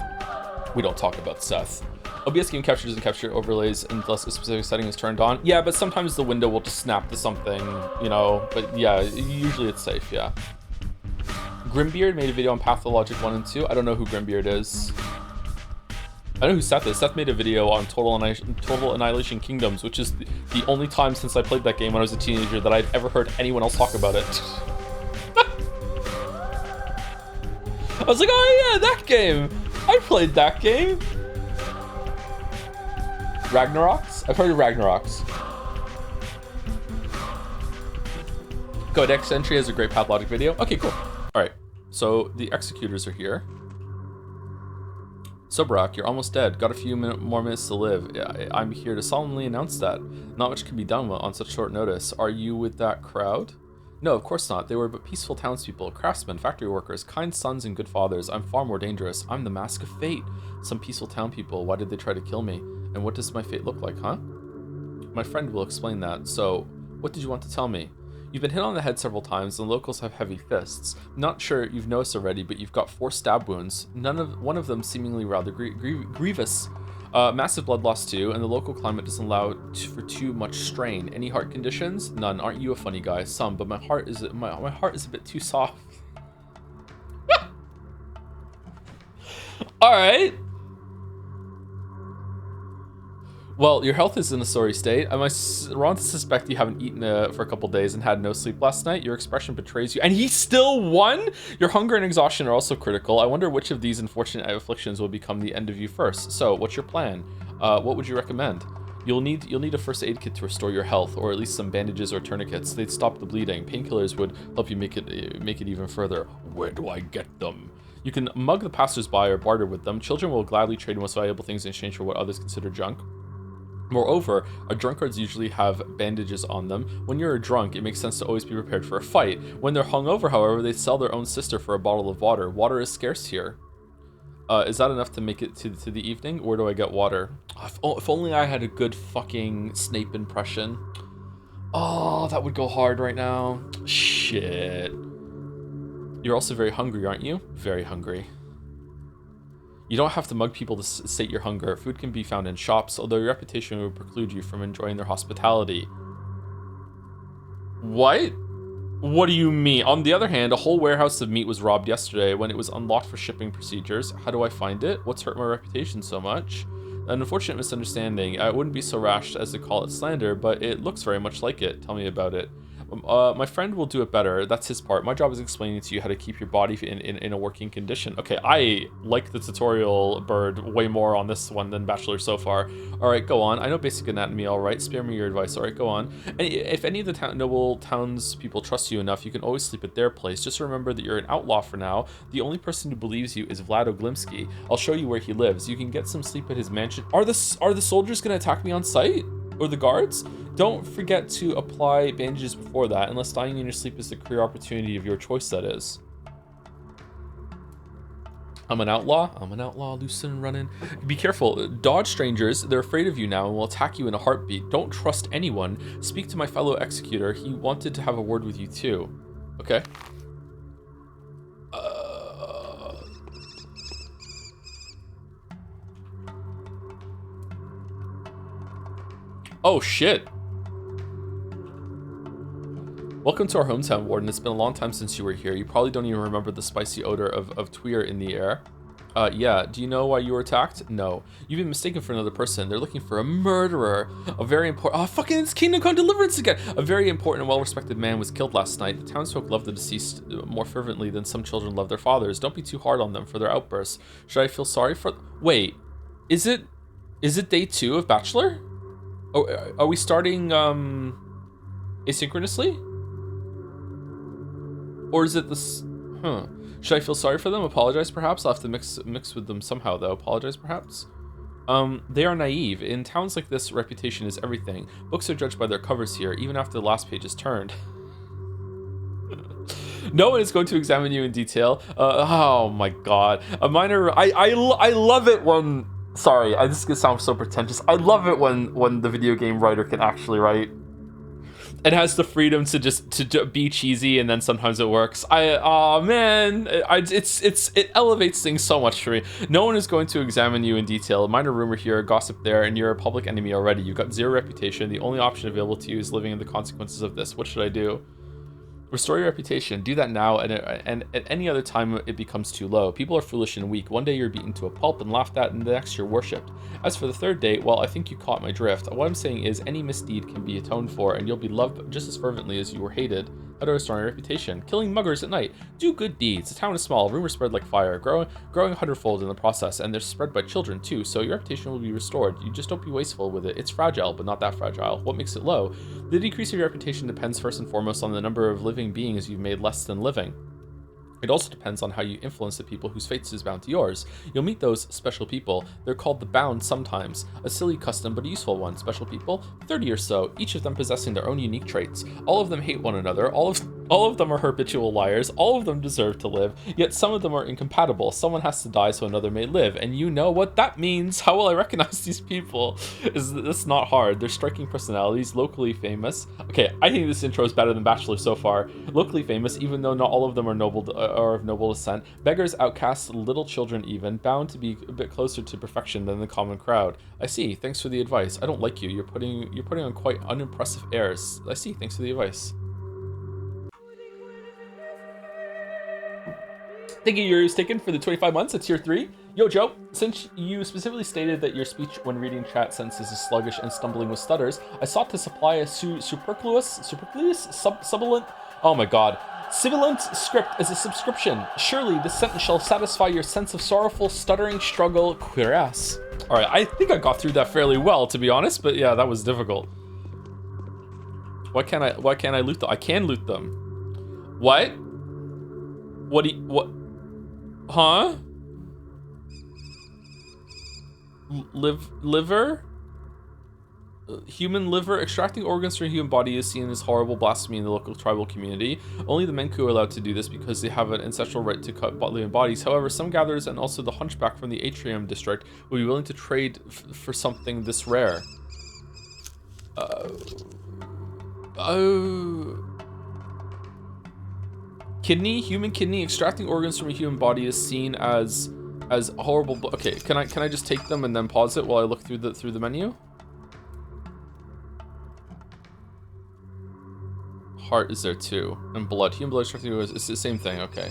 We don't talk about Seth. OBS game capture doesn't capture overlays unless a specific setting is turned on. Yeah, but sometimes the window will just snap to something, you know, but yeah, usually it's safe, yeah. Grimbeard made a video on Pathologic 1 and 2. I don't know who Grimbeard is. I know who Seth is. Seth made a video on Total Annihilation Kingdoms, which is the only time since I played that game when I was a teenager that I've ever heard anyone else talk about it. I was like, oh yeah, that game! I played that game! Ragnaroks? I've heard of Ragnaroks. Codex Entry has a great Pathologic video. Okay, cool. Alright, so the executors are here. So Brock, you're almost dead. Got a few more minutes to live. I'm here to solemnly announce that. Not much can be done on such short notice. Are you with that crowd? No, of course not. They were but peaceful townspeople, craftsmen, factory workers, kind sons and good fathers. I'm far more dangerous. I'm the mask of fate. Some peaceful town people. Why did they try to kill me? And what does my fate look like, huh? My friend will explain that. So, what did you want to tell me? You've been hit on the head several times, and locals have heavy fists. Not sure you've noticed already, but you've got 4 stab wounds. One of them seemingly rather grievous. Massive blood loss too, and the local climate doesn't allow for too much strain. Any heart conditions? None. Aren't you a funny guy? Some, but my heart is a bit too soft. All right. Well, your health is in a sorry state. Am I wrong to suspect you haven't eaten for a couple days and had no sleep last night? Your expression betrays you. And he still won? Your hunger and exhaustion are also critical. I wonder which of these unfortunate afflictions will become the end of you first. So, what's your plan? What would you recommend? You'll need a first aid kit to restore your health, or at least some bandages or tourniquets. They'd stop the bleeding. Painkillers would help you make it even further. Where do I get them? You can mug the passersby or barter with them. Children will gladly trade most valuable things in exchange for what others consider junk. Moreover, our drunkards usually have bandages on them. When you're a drunk, it makes sense to always be prepared for a fight. When they're hungover, however, they sell their own sister for a bottle of water. Water is scarce here. Is that enough to make it to the evening? Where do I get water? If only I had a good fucking Snape impression. Oh, that would go hard right now. Shit. You're also very hungry, aren't you? Very hungry. You don't have to mug people to sate your hunger. Food can be found in shops, although your reputation will preclude you from enjoying their hospitality. What? What do you mean? On the other hand, a whole warehouse of meat was robbed yesterday when it was unlocked for shipping procedures. How do I find it? What's hurt my reputation so much? An unfortunate misunderstanding. I wouldn't be so rash as to call it slander, but it looks very much like it. Tell me about it. My friend will do it better. That's his part. My job is explaining to you how to keep your body in a working condition. Okay, I like the tutorial bird way more on this one than Bachelor so far. All right, go on. I know basic anatomy, all right. Spare me your advice. All right, go on. And if any of the noble townspeople trust you enough, you can always sleep at their place. Just remember that you're an outlaw for now. The only person who believes you is Vlad Oglimsky. I'll show you where he lives. You can get some sleep at his mansion. Are the soldiers going to attack me on sight? Or the guards? Don't forget to apply bandages before that, unless dying in your sleep is the career opportunity of your choice, that is. I'm an outlaw, loose and running. Be careful, dodge strangers, they're afraid of you now and will attack you in a heartbeat. Don't trust anyone. Speak to my fellow executor, he wanted to have a word with you too. Okay. Oh shit. Welcome to our hometown, Warden. It's been a long time since you were here. You probably don't even remember the spicy odor of Tweer in the air. Yeah. Do you know why you were attacked? No. You've been mistaken for another person. They're looking for a murderer. A very important... Oh, fucking it's Kingdom Come Deliverance again! A very important and well-respected man was killed last night. The townsfolk love the deceased more fervently than some children love their fathers. Don't be too hard on them for their outbursts. Should I feel sorry for... Wait. Is it day 2 of Bachelor? Are we starting asynchronously? Or is it this? Huh. Should I feel sorry for them? Apologize, perhaps? I'll have to mix with them somehow, though. Apologize, perhaps? They are naive. In towns like this, reputation is everything. Books are judged by their covers here, even after the last page is turned. No one is going to examine you in detail. Oh my god. A minor... I love it when... Sorry, this is gonna sound so pretentious. I love it when the video game writer can actually write. It has the freedom to just be cheesy, and then sometimes it works. Oh man, it elevates things so much for me. No one is going to examine you in detail. A minor rumor here, gossip there, and you're a public enemy already. You've got zero reputation. The only option available to you is living in the consequences of this. What should I do? Restore your reputation. Do that now, and at any other time it becomes too low. People are foolish and weak. One day you're beaten to a pulp and laughed at, and the next you're worshipped. As for the third day, well, I think you caught my drift. What I'm saying is any misdeed can be atoned for, and you'll be loved just as fervently as you were hated. How to restore your reputation? Killing muggers at night. Do good deeds. The town is small. Rumors spread like fire, growing 100-fold in the process, and they're spread by children too. So your reputation will be restored. You just don't be wasteful with it. It's fragile, but not that fragile. What makes it low? The decrease of your reputation depends first and foremost on the number of living beings you've made less than living. It also depends on how you influence the people whose fate is bound to yours. You'll meet those special people. They're called the bound sometimes. A silly custom, but a useful one. Special people? 30 or so, each of them possessing their own unique traits. All of them hate one another. All of them are habitual liars. All of them deserve to live. Yet some of them are incompatible. Someone has to die so another may live. And you know what that means. How will I recognize these people? It's not hard. They're striking personalities, locally famous. Okay, I think this intro is better than Bachelor so far. Locally famous, even though not all of them are are of noble descent. Beggars, outcasts, little children even, bound to be a bit closer to perfection than the common crowd. I see. Thanks for the advice. I don't like you. You're putting on quite unimpressive airs. I see. Thanks for the advice. Thank you, Yuru's taken for the 25 months at tier 3. Yo, Joe, since you specifically stated that your speech when reading chat sentences is sluggish and stumbling with stutters, I sought to supply a superfluous, sibilant, oh my god, sibilant script as a subscription. Surely this sentence shall satisfy your sense of sorrowful, stuttering struggle, cuirass. Alright, I think I got through that fairly well, to be honest, but yeah, that was difficult. Why can't I loot them? I can loot them. What? What? Huh? Liver? Human liver? Extracting organs from a human body is seen as horrible blasphemy in the local tribal community. Only the Menku are allowed to do this because they have an ancestral right to cut living bodies. However, some gatherers and also the hunchback from the Atrium district would be willing to trade for something this rare. Kidney, human kidney. Extracting organs from a human body is seen as horrible. Okay, can I just take them and then pause it while I look through the menu? Heart is there too, and blood. Human blood extracting organs. It's the same thing. Okay.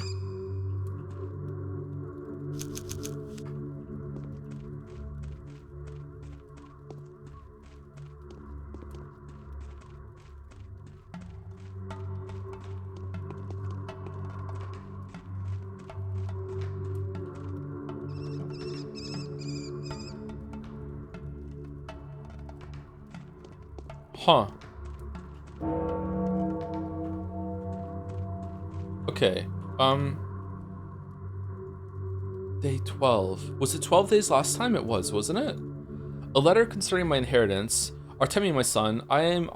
Huh. Okay. Day 12. Was it 12 days last time? It was, wasn't it? A letter concerning my inheritance. Artemi, my son, I am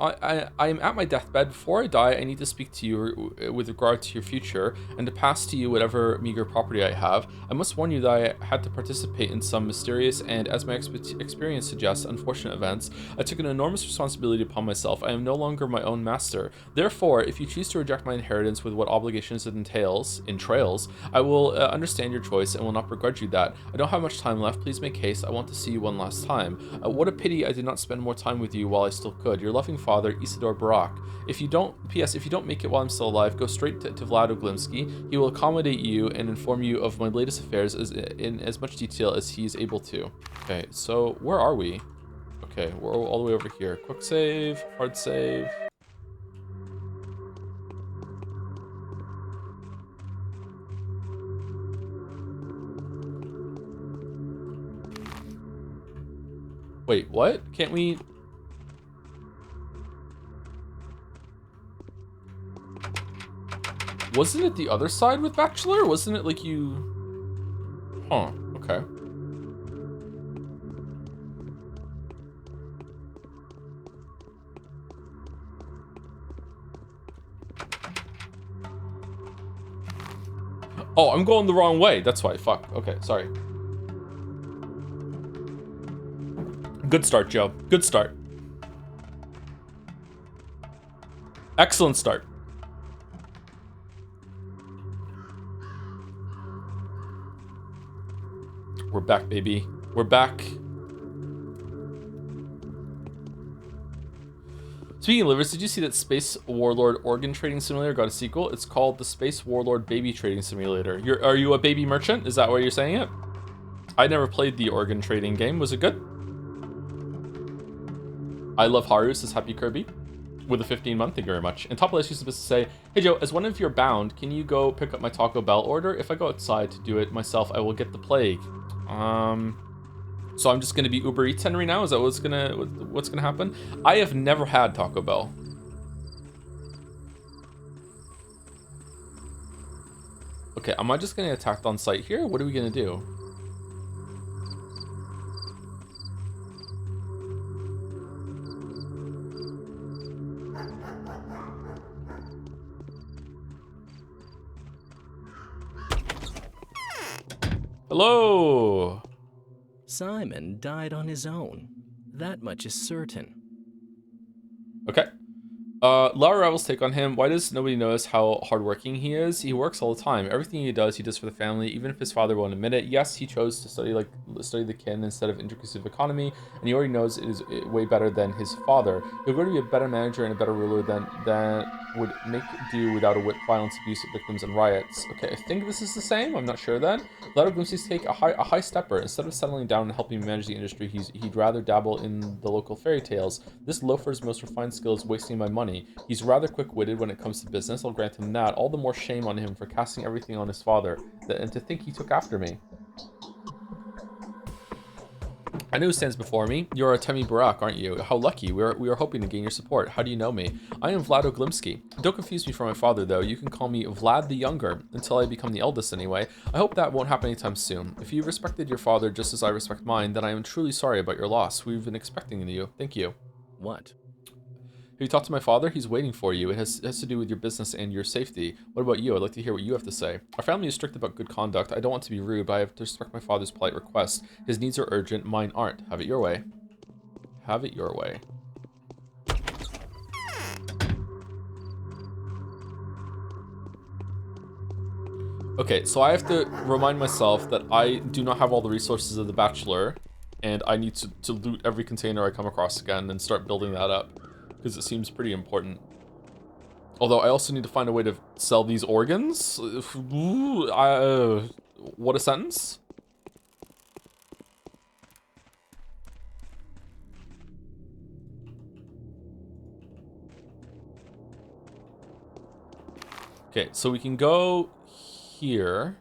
at my deathbed. Before I die, I need to speak to you with regard to your future and to pass to you whatever meager property I have. I must warn you that I had to participate in some mysterious and, as my experience suggests, unfortunate events. I took an enormous responsibility upon myself. I am no longer my own master. Therefore, if you choose to reject my inheritance with what obligations it entails, I will understand your choice and will not begrudge you that. I don't have much time left. Please make haste. I want to see you one last time. What a pity I did not spend more time with you while I still could. Your loving father, Isidore Barak. If you don't make it while I'm still alive, go straight to Vlad Oglimsky. He will accommodate you and inform you of my latest affairs in as much detail as he is able to. Okay, so where are we? Okay, we're all the way over here. Quick save, hard save. Wait, what? Can't we? Wasn't it the other side with Bachelor? Wasn't it like you... Huh, okay. Oh, I'm going the wrong way. That's why. Fuck. Okay, sorry. Good start, Joe. Good start. Excellent start. We're back, baby. We're back. Speaking of livers, did you see that Space Warlord Organ Trading Simulator got a sequel? It's called the Space Warlord Baby Trading Simulator. Are you a baby merchant? Is that why you're saying it? I never played the organ trading game. Was it good? I love Haru, says Happy Kirby. With a 15-month, thank you very much. And Top List used to say, hey Joe, as one of your bound, can you go pick up my Taco Bell order? If I go outside to do it myself, I will get the plague. So I'm just gonna be Uber Eats Henry now? Is that what's gonna happen? I have never had Taco Bell. Okay, am I just gonna get attacked on sight here? What are we gonna do? Hello! Simon died on his own. That much is certain. Okay. Laura Rebel's take on him. Why does nobody notice how hardworking he is? He works all the time. Everything he does for the family, even if his father won't admit it. Yes, he chose to study the kin instead of intricacies of economy, and he already knows it is way better than his father. He'll go to be a better manager and a better ruler than would make do without a whip, violence, abuse, victims, and riots. Okay, I think this is the same. I'm not sure then. Laura Glimpses take a high stepper. Instead of settling down and helping manage the industry, he'd rather dabble in the local fairy tales. This loafer's most refined skill is wasting my money. He's rather quick-witted when it comes to business, I'll grant him that. All the more shame on him for casting everything on his father, and to think he took after me. I know who stands before me. You're Artemi Barak, aren't you? How lucky. We are hoping to gain your support. How do you know me? I am Vlad Oglimsky. Don't confuse me for my father, though. You can call me Vlad the Younger, until I become the eldest anyway. I hope that won't happen anytime soon. If you respected your father just as I respect mine, then I am truly sorry about your loss. We've been expecting you. Thank you. What? Have you talked to my father? He's waiting for you. It has to do with your business and your safety. What about you? I'd like to hear what you have to say. Our family is strict about good conduct. I don't want to be rude, but I have to respect my father's polite request. His needs are urgent, mine aren't. Have it your way. Have it your way. Okay, so I have to remind myself that I do not have all the resources of the Bachelor, and I need to loot every container I come across again and start building that up. Because it seems pretty important. Although I also need to find a way to sell these organs. What a sentence. Okay, so we can go here.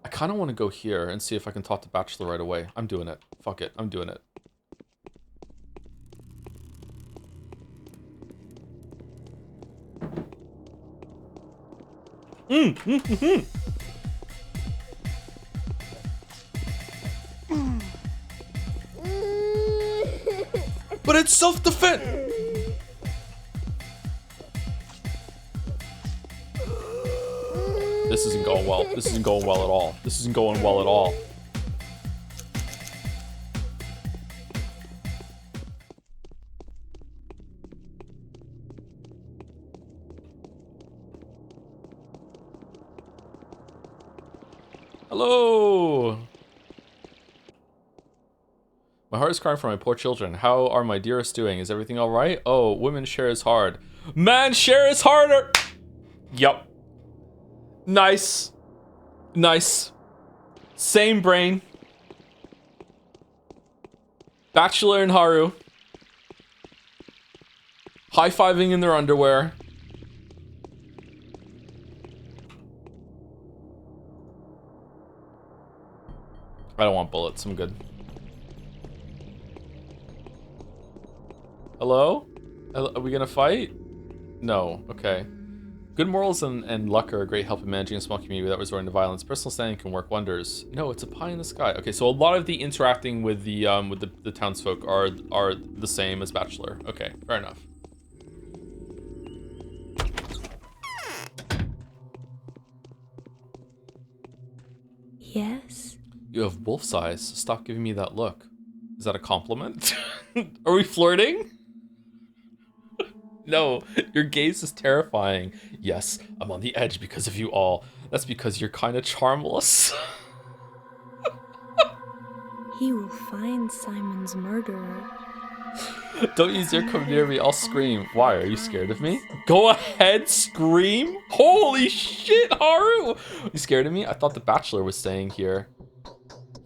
I kind of want to go here and see if I can talk to Bachelor right away. I'm doing it. Fuck it. I'm doing it. But it's self-defense. This isn't going well. This isn't going well at all. This isn't going well at all. Hello! My heart is crying for my poor children. How are my dearest doing? Is everything alright? Oh, women share is hard. Man, share is harder! Yup. Nice. Nice. Same brain. Bachelor and Haru. High-fiving in their underwear. I don't want bullets, I'm good. Hello? Are we gonna fight? No, okay. Good morals and luck are a great help in managing a small community without resorting to violence. Personal standing can work wonders. No, it's a pie in the sky. Okay, so a lot of the interacting with the townsfolk are the same as Bachelor. Okay, fair enough. Yes? You have wolf's eyes. Stop giving me that look. Is that a compliment? Are we flirting? No, your gaze is terrifying. Yes, I'm on the edge because of you all. That's because you're kind of charmless. He will find Simon's murderer. Don't use your come near me, I'll scream. Why, are you scared of me? Go ahead, scream? Holy shit, Haru! You scared of me? I thought the Bachelor was staying here.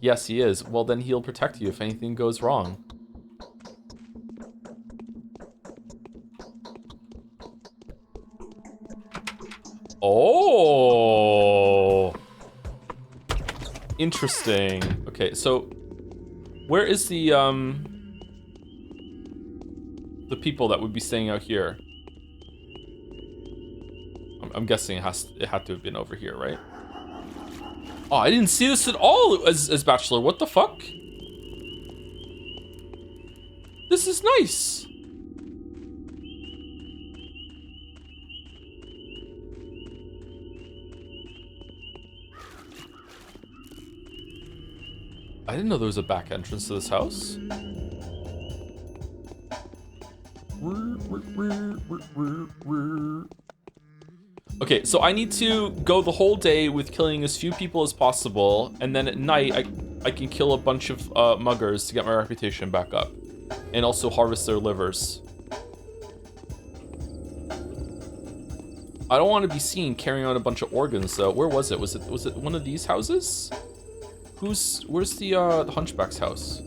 Yes, he is. Well, then he'll protect you if anything goes wrong. Oh! Interesting. Okay, so where is the people that would be staying out here? I'm guessing it had to have been over here, right? Oh, I didn't see this at all as Bachelor. What the fuck? This is nice. I didn't know there was a back entrance to this house. Okay, so I need to go the whole day with killing as few people as possible, and then at night I can kill a bunch of muggers to get my reputation back up, and also harvest their livers. I don't want to be seen carrying on a bunch of organs though. Where was it? Was it one of these houses? Where's the Hunchback's house?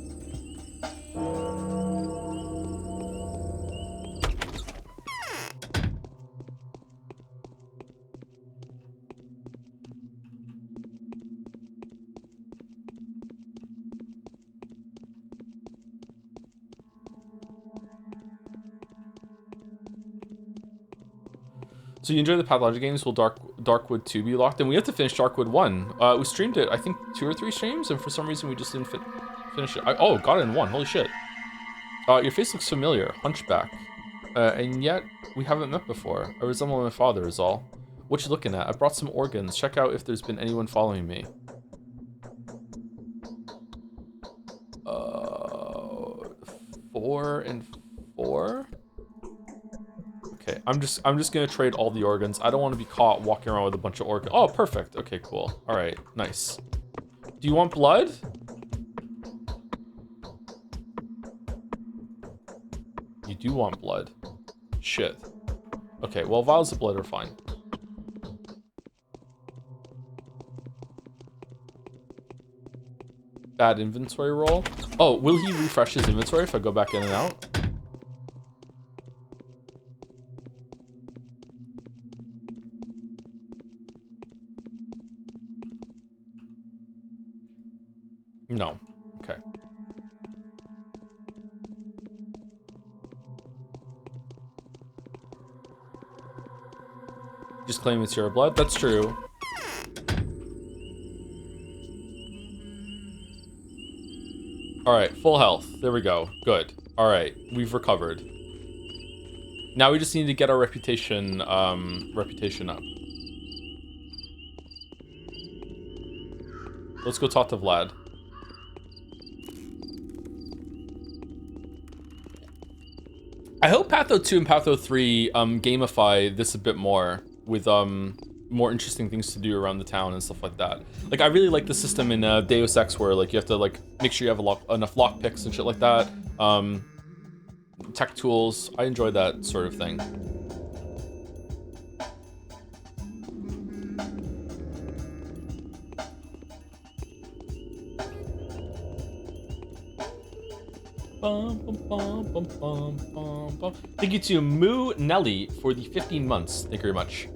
So you enjoy the Pathologic games? Will Darkwood 2 be locked? And we have to finish Darkwood 1. We streamed it, I think, 2 or 3 streams, and for some reason we just didn't finish it. Oh, got it in 1. Holy shit. Your face looks familiar. Hunchback. And yet, we haven't met before. I resemble my father is all. What you looking at? I brought some organs. Check out if there's been anyone following me. 4 and 4? Okay, I'm just gonna trade all the organs. I don't want to be caught walking around with a bunch of organs. Oh, perfect. Okay, cool. All right, nice. Do you want blood? You do want blood. Shit. Okay, well, vials of blood are fine. Bad inventory roll. Oh, will he refresh his inventory if I go back in and out? No. Okay. Just claim it's your blood? That's true. Alright, full health. There we go. Good. Alright, we've recovered. Now we just need to get our reputation up. Let's go talk to Vlad. I hope Patho 2 and Patho 3 gamify this a bit more with more interesting things to do around the town and stuff like that. Like, I really like the system in Deus Ex where like you have to like make sure you have enough lockpicks and shit like that. Tech tools. I enjoy that sort of thing. Thank you to Moo Nelly for the 15 months. Thank you very much.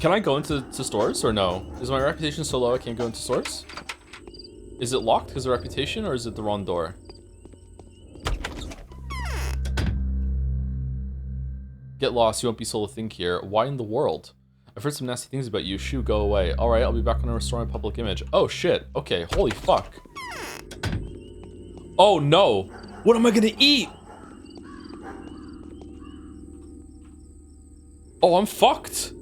Can I go into stores or no? Is my reputation so low I can't go into stores? Is it locked because of reputation or is it the wrong door? Get lost, you won't be sold a thing here. Why in the world? I've heard some nasty things about you. Shoo, go away. Alright, I'll be back when I restore my public image. Oh shit, okay, holy fuck. Oh no! What am I gonna eat? Oh, I'm fucked.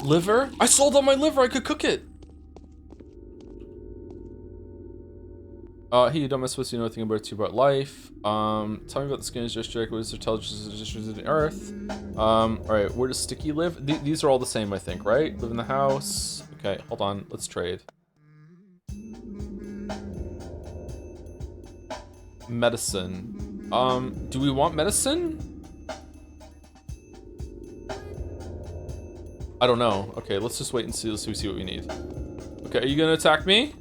Liver? I sold all my liver, I could cook it. Hey, you don't mess with you know anything about life. Tell me about the skin district. What is their intelligence district in the earth? Alright, where does Sticky live? These are all the same, I think, right? Live in the house. Okay, hold on, let's trade. Medicine. Do we want medicine? I don't know. Okay, let's just wait and see. Let's see what we need. Okay, are you gonna attack me?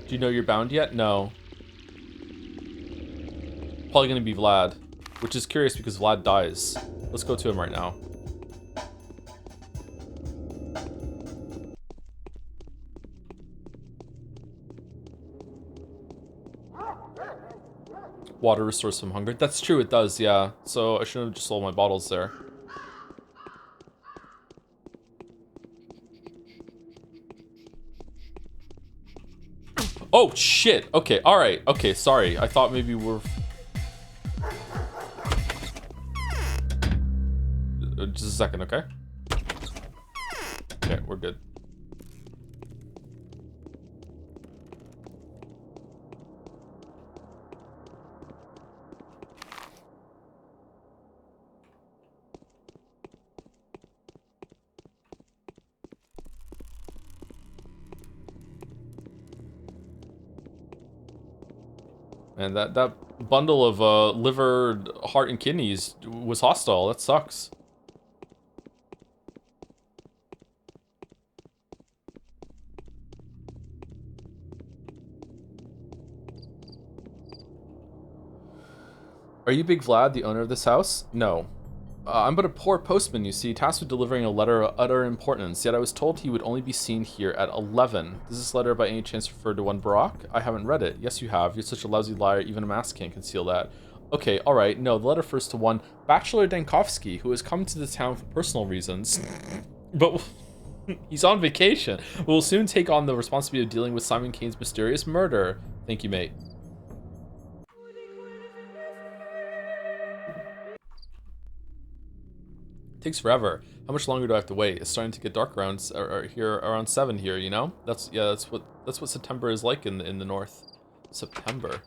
Do you know you're bound yet? No. Probably gonna be Vlad, which is curious because Vlad dies. Let's go to him right now. Water restores some hunger. That's true, it does, yeah. So I shouldn't have just sold my bottles there. Oh, shit. Okay, alright. Okay, sorry. I thought maybe we're... Just a second, okay? Okay, we're good. And that bundle of liver, heart, and kidneys was hostile. That sucks. Are you Big Vlad, the owner of this house? No. I'm but a poor postman, you see, tasked with delivering a letter of utter importance, yet I was told he would only be seen here at 11. Does this letter by any chance refer to one Barak? I haven't read it. Yes, you have. You're such a lousy liar, even a mask can't conceal that. Okay, alright, no, the letter refers to one Bachelor Dankovsky, who has come to the town for personal reasons. But he's on vacation. We'll soon take on the responsibility of dealing with Simon Kane's mysterious murder. Thank you, mate. Takes forever. How much longer do I have to wait? It's starting to get dark around here around 7 here, you know? That's what September is like in the north. September.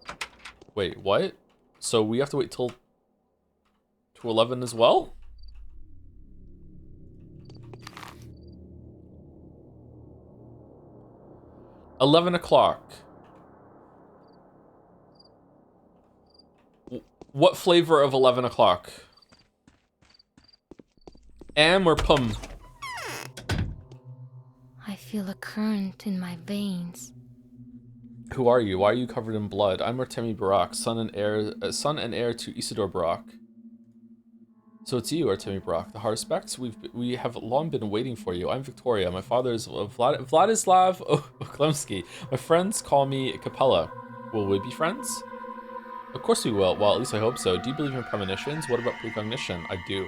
Wait, what? So we have to wait till to 11 as well? $11 o'clock. What flavor of 11 o'clock? Am or pum? I feel a current in my veins. Who are you? Why are you covered in blood? I'm Artemi Barak, son and heir to Isidore Barak. So it's you, Artemi Barak, the Haruspex. We have long been waiting for you. I'm Victoria. My father is Vladislav Oklemsky. My friends call me Capella. Will we be friends? Of course we will. Well, at least I hope so. Do you believe in premonitions? What about precognition? I do.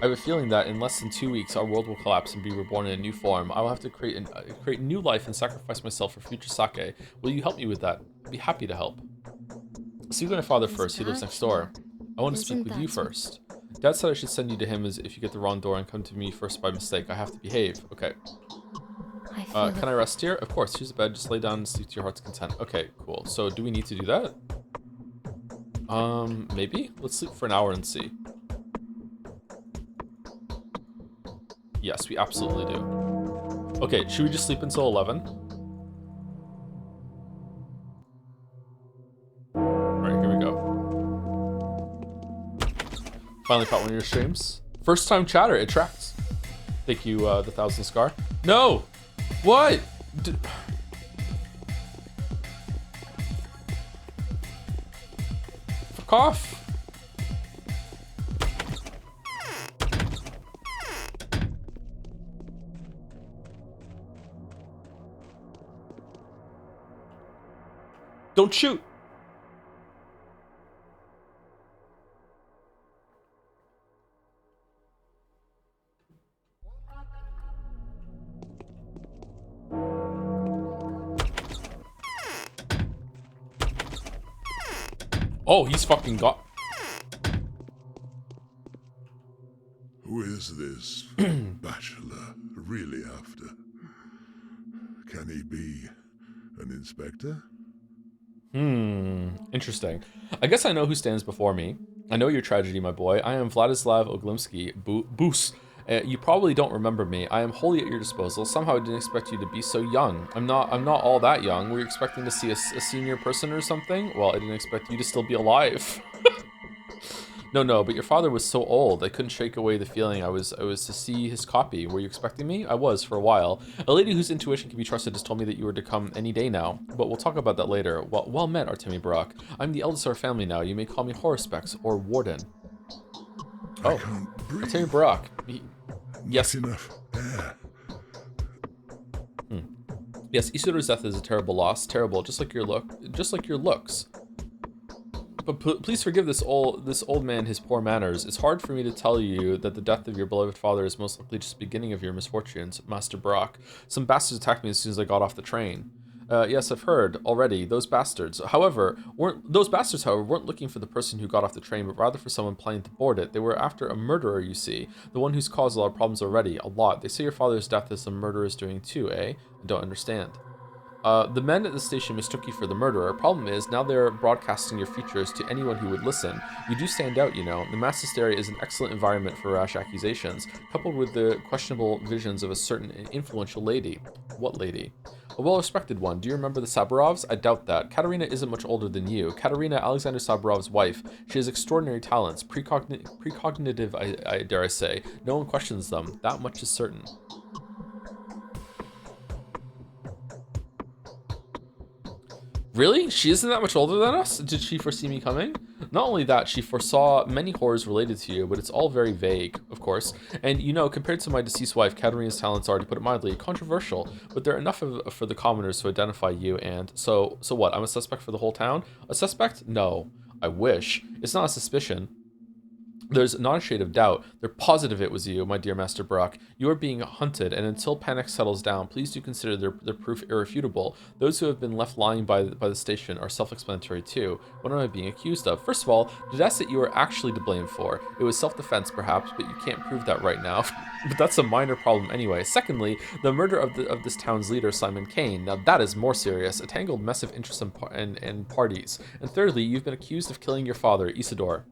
I have a feeling that in less than 2 weeks, our world will collapse and be reborn in a new form. I will have to create new life and sacrifice myself for future sake. Will you help me with that? I'd be happy to help. Speak with my father first. He lives next door. I want to speak with you first. Dad said I should send you to him as if you get the wrong door and come to me first by mistake. I have to behave. Okay. Can I rest here? Of course. Here's a bed. Just lay down and sleep to your heart's content. Okay, cool. So do we need to do that? Maybe? Let's sleep for an hour and see. Yes, we absolutely do. Okay, should we just sleep until 11? Alright, here we go. Finally caught one of your streams. First time chatter, it tracks. Thank you, the 1,000 Scar. No! What? Fuck off. Don't shoot. Oh, he's fucking got... Who is this bachelor really after? Can he be an inspector? Interesting. I guess I know who stands before me. I know your tragedy, my boy. I am Vladislav Oglimsky, Boos. You probably don't remember me. I am wholly at your disposal. Somehow I didn't expect you to be so young. I'm not all that young. Were you expecting to see a senior person or something? Well, I didn't expect you to still be alive. No, but your father was so old. I couldn't shake away the feeling I was to see his copy. Were you expecting me? I was, for a while. A lady whose intuition can be trusted just told me that you were to come any day now. But we'll talk about that later. Well met, Artemi Barak. I'm the eldest of our family now. You may call me Haruspex, or Warden. I can't breathe. Artemi Barak. Yes. Not enough air. Yes, Ishido's death is a terrible loss. Terrible, just like your looks. But please forgive this old man his poor manners. It's hard for me to tell you that the death of your beloved father is most likely just the beginning of your misfortunes, Master Brock. Some bastards attacked me as soon as I got off the train. Yes, I've heard already. Those bastards, however, weren't looking for the person who got off the train, but rather for someone planning to board it. They were after a murderer, you see. The one who's caused a lot of problems already. A lot. They say your father's death is the murderer's doing too, eh? I don't understand. The men at the station mistook you for the murderer. Problem is, now they're broadcasting your features to anyone who would listen. You do stand out, you know. The mass hysteria is an excellent environment for rash accusations, coupled with the questionable visions of a certain influential lady. What lady? A well-respected one. Do you remember the Saburovs? I doubt that. Katerina isn't much older than you. Katerina, Alexander Saburov's wife. She has extraordinary talents, precognitive, I dare I say. No one questions them. That much is certain. Really? She isn't that much older than us? Did she foresee me coming? Not only that, she foresaw many horrors related to you, but it's all very vague, of course. And you know, compared to my deceased wife, Katerina's talents are, to put it mildly, controversial. But they're enough for the commoners to identify you and... So what? I'm a suspect for the whole town? A suspect? No. I wish. It's not a suspicion. There's not a shade of doubt. They're positive it was you, my dear Master Brock. You are being hunted, and until panic settles down, please do consider their proof irrefutable. Those who have been left lying by the station are self-explanatory too. What am I being accused of? First of all, the deaths that you are actually to blame for. It was self-defense, perhaps, but you can't prove that right now. But that's a minor problem anyway. Secondly, the murder of this town's leader, Simon Kane. Now that is more serious. A tangled mess of interests and parties. And thirdly, you've been accused of killing your father, Isidore.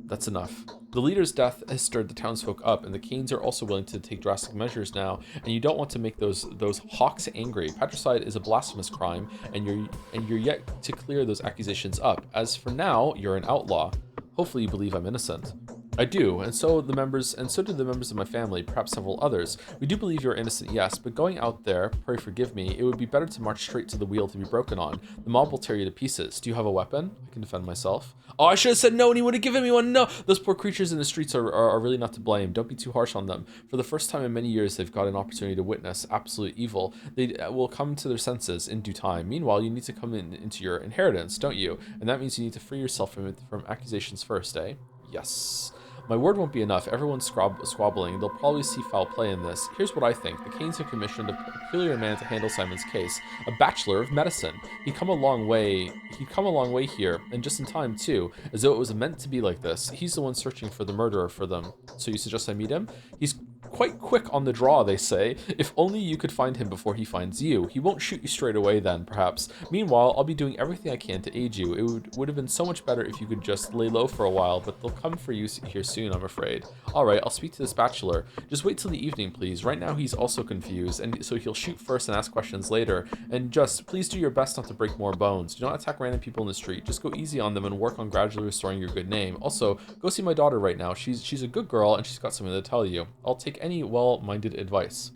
That's enough. The leader's death has stirred the townsfolk up, and the Canes are also willing to take drastic measures now, and you don't want to make those hawks angry. Patricide is a blasphemous crime, and you're yet to clear those accusations up. As for now, you're an outlaw. Hopefully you believe I'm innocent. I do, and so do the members of my family, perhaps several others. We do believe you're innocent, yes, but going out there, pray forgive me, it would be better to march straight to the wheel to be broken on. The mob will tear you to pieces. Do you have a weapon? I can defend myself. Oh, I should have said no, and he would have given me one. No, those poor creatures in the streets are really not to blame. Don't be too harsh on them. For the first time in many years, they've got an opportunity to witness absolute evil. They will come to their senses in due time. Meanwhile, you need to come into your inheritance, don't you? And that means you need to free yourself from accusations first, eh? Yes. My word won't be enough. Everyone's squabbling. They'll probably see foul play in this. Here's what I think. The Canes have commissioned a peculiar man to handle Simon's case. A bachelor of medicine. He'd come a long way here, and just in time, too, as though it was meant to be like this. He's the one searching for the murderer for them. So you suggest I meet him? He's quite quick on the draw, they say. If only you could find him before he finds you. He won't shoot you straight away then, perhaps. Meanwhile, I'll be doing everything I can to aid you. It would have been so much better if you could just lay low for a while, but they'll come for you here soon, I'm afraid. Alright, I'll speak to this bachelor. Just wait till the evening, please. Right now he's also confused, and so he'll shoot first and ask questions later. And just, please do your best not to break more bones. Do not attack random people in the street. Just go easy on them and work on gradually restoring your good name. Also, go see my daughter right now. She's a good girl, and she's got something to tell you. I'll take any well-minded advice.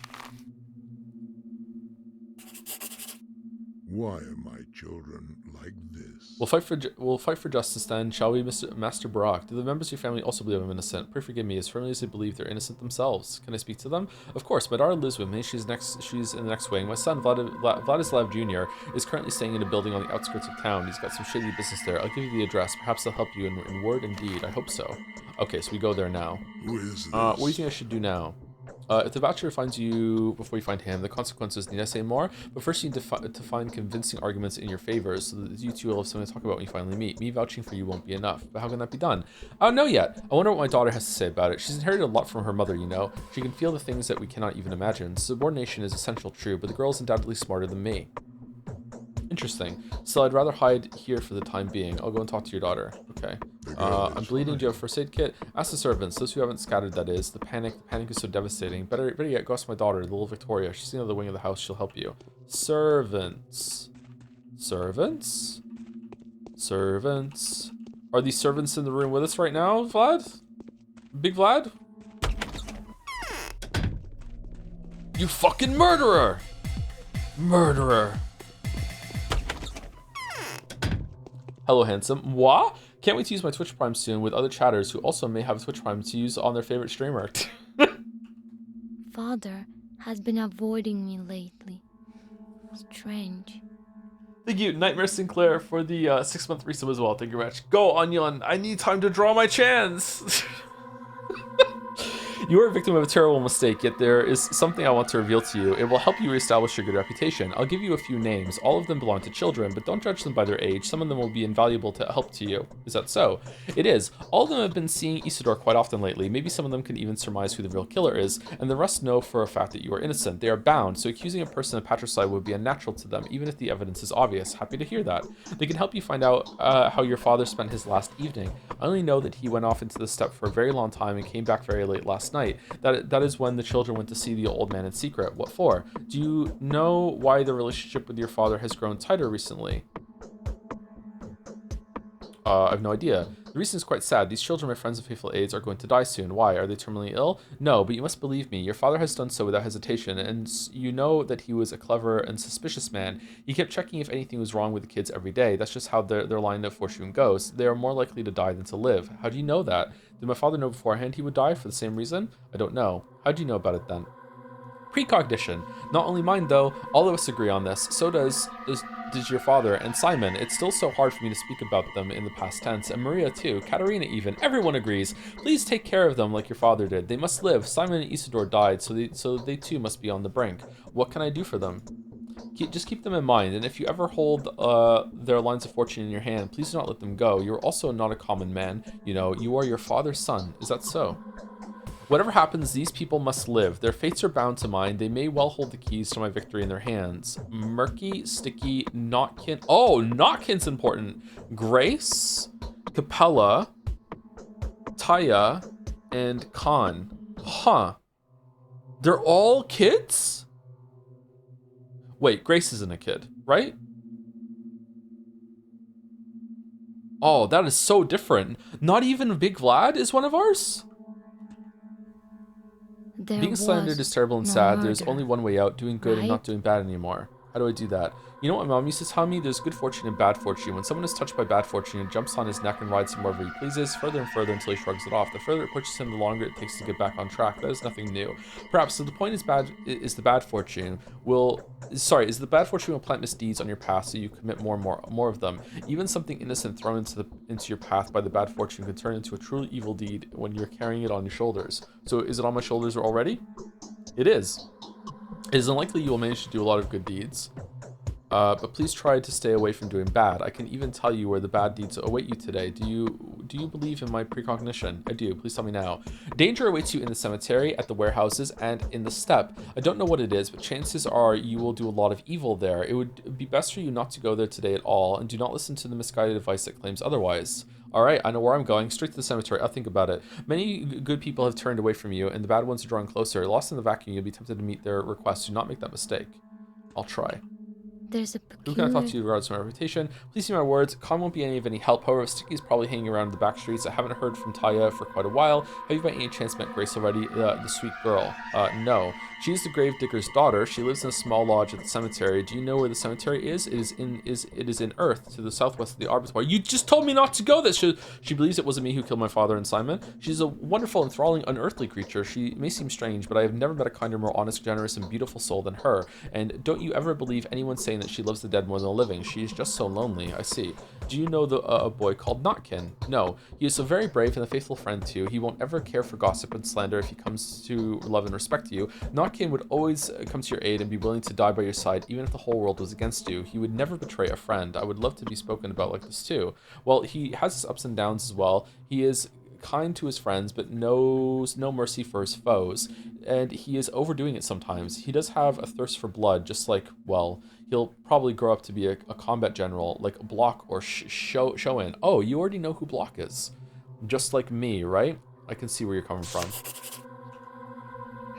Why are my children like this? We'll fight for justice then, shall we, Master Barak? Do the members of your family also believe I'm innocent? Pray forgive me as firmly as they believe they're innocent themselves. Can I speak to them? Of course. My daughter lives with me. She's in the next wing. My son Vladislav Jr. is currently staying in a building on the outskirts of town. He's got some shady business there. I'll give you the address. Perhaps they'll help you in word and deed. I hope so. Okay, so we go there now. Who is this? What do you think I should do now? If the bachelor finds you before you find him, the consequences, need I say more? But first you need to find convincing arguments in your favor so that you two will have something to talk about when you finally meet. Me vouching for you won't be enough. But how can that be done? I don't know yet. I wonder what my daughter has to say about it. She's inherited a lot from her mother, you know. She can feel the things that we cannot even imagine. Subordination is essential, true, but the girl is undoubtedly smarter than me. Interesting. Still, I'd rather hide here for the time being. I'll go and talk to your daughter. Okay. I'm bleeding. Do you have a first aid kit? Ask the servants. Those who haven't scattered, that is. The panic is so devastating. Better yet, go ask my daughter, little Victoria. She's in the other wing of the house. She'll help you. Servants. Servants? Servants. Are these servants in the room with us right now, Vlad? Big Vlad? You fucking murderer! Murderer. Hello, handsome. What? Can't wait to use my Twitch Prime soon with other chatters who also may have Twitch Prime to use on their favorite streamer. Father has been avoiding me lately. Strange. Thank you, Nightmare Sinclair, for the 6-month resub as well. Thank you very much. Go, Onion. I need time to draw my chance. You are a victim of a terrible mistake, yet there is something I want to reveal to you. It will help you reestablish your good reputation. I'll give you a few names. All of them belong to children, but don't judge them by their age. Some of them will be invaluable to help to you. Is that so? It is. All of them have been seeing Isidore quite often lately. Maybe some of them can even surmise who the real killer is, and the rest know for a fact that you are innocent. They are bound, so accusing a person of patricide would be unnatural to them, even if the evidence is obvious. Happy to hear that. They can help you find out how your father spent his last evening. I only know that he went off into the steppe for a very long time and came back very late last night. That is when the children went to see the old man in secret. What for? Do you know why the relationship with your father has grown tighter recently? I have no idea. The reason is quite sad. These children, my friends of faithful aides, are going to die soon. Why? Are they terminally ill? No, but you must believe me. Your father has done so without hesitation, and you know that he was a clever and suspicious man. He kept checking if anything was wrong with the kids every day. That's just how their line of fortune goes. They are more likely to die than to live. How do you know that? Did my father know beforehand he would die for the same reason? I don't know. How do you know about it then? Precognition. Not only mine, though. All of us agree on this. So does your father and Simon. It's still so hard for me to speak about them in the past tense. And Maria, too. Katerina, even. Everyone agrees. Please take care of them like your father did. They must live. Simon and Isidore died, so they too must be on the brink. What can I do for them? Just keep them in mind, and if you ever hold their lines of fortune in your hand, please do not let them go. You're also not a common man. You know, you are your father's son. Is that so? Whatever happens, these people must live. Their fates are bound to mine. They may well hold the keys to my victory in their hands. Murky, Sticky, Notkin. Oh, Notkin's important. Grace, Capella, Taya, and Khan. Huh. They're all kids? Wait, Grace isn't a kid, right? Oh, that is so different. Not even Big Vlad is one of ours? Being slandered is terrible and sad. There's only one way out, doing good and not doing bad anymore. How do I do that? You know what my mom used to tell me? There's good fortune and bad fortune. When someone is touched by bad fortune, it jumps on his neck and rides him wherever he pleases, further and further until he shrugs it off. The further it pushes him, the longer it takes to get back on track. That is nothing new. Perhaps, so the point is the bad fortune will plant misdeeds on your path so you commit more of them. Even something innocent thrown into your path by the bad fortune can turn into a truly evil deed when you're carrying it on your shoulders. So is it on my shoulders already? It is. It is unlikely you will manage to do a lot of good deeds. But please try to stay away from doing bad. I can even tell you where the bad deeds await you today. Do Do you believe in my precognition? I do. Please tell me now. Danger awaits you in the cemetery, at the warehouses, and in the steppe. I don't know what it is, but chances are you will do a lot of evil there. It would be best for you not to go there today at all, and do not listen to the misguided advice that claims otherwise. Alright, I know where I'm going. Straight to the cemetery. I'll think about it. Many good people have turned away from you, and the bad ones are drawing closer. Lost in the vacuum, you'll be tempted to meet their requests. Do not make that mistake. I'll try. There's a Who can I talk peculiar... to you regards to my reputation? Please see my words. Con won't be any of any help. However, Sticky's probably hanging around the back streets. I haven't heard from Taya for quite a while. Have you by any chance met Grace already? The sweet girl. No. She's the gravedigger's daughter. She lives in a small lodge at the cemetery. Do you know where the cemetery is? It is in Earth, to the southwest of the Arbiter. You just told me not to go there. She believes it wasn't me who killed my father and Simon. She's a wonderful, enthralling, unearthly creature. She may seem strange, but I have never met a kinder, more honest, generous, and beautiful soul than her. And don't you ever believe anyone saying that she loves the dead more than the living. She is just so lonely. I see. Do you know a boy called Notkin? No. He is so very brave and a faithful friend too. He won't ever care for gossip and slander if he comes to love and respect you. Notkin would always come to your aid and be willing to die by your side, even if the whole world was against you. He would never betray a friend. I would love to be spoken about like this too. Well, he has his ups and downs as well. He is kind to his friends, but knows no mercy for his foes, and he is overdoing it sometimes. He does have a thirst for blood, just like, well, he'll probably grow up to be a combat general, like Block or Shoin. Oh, you already know who Block is. Just like me, right? I can see where you're coming from.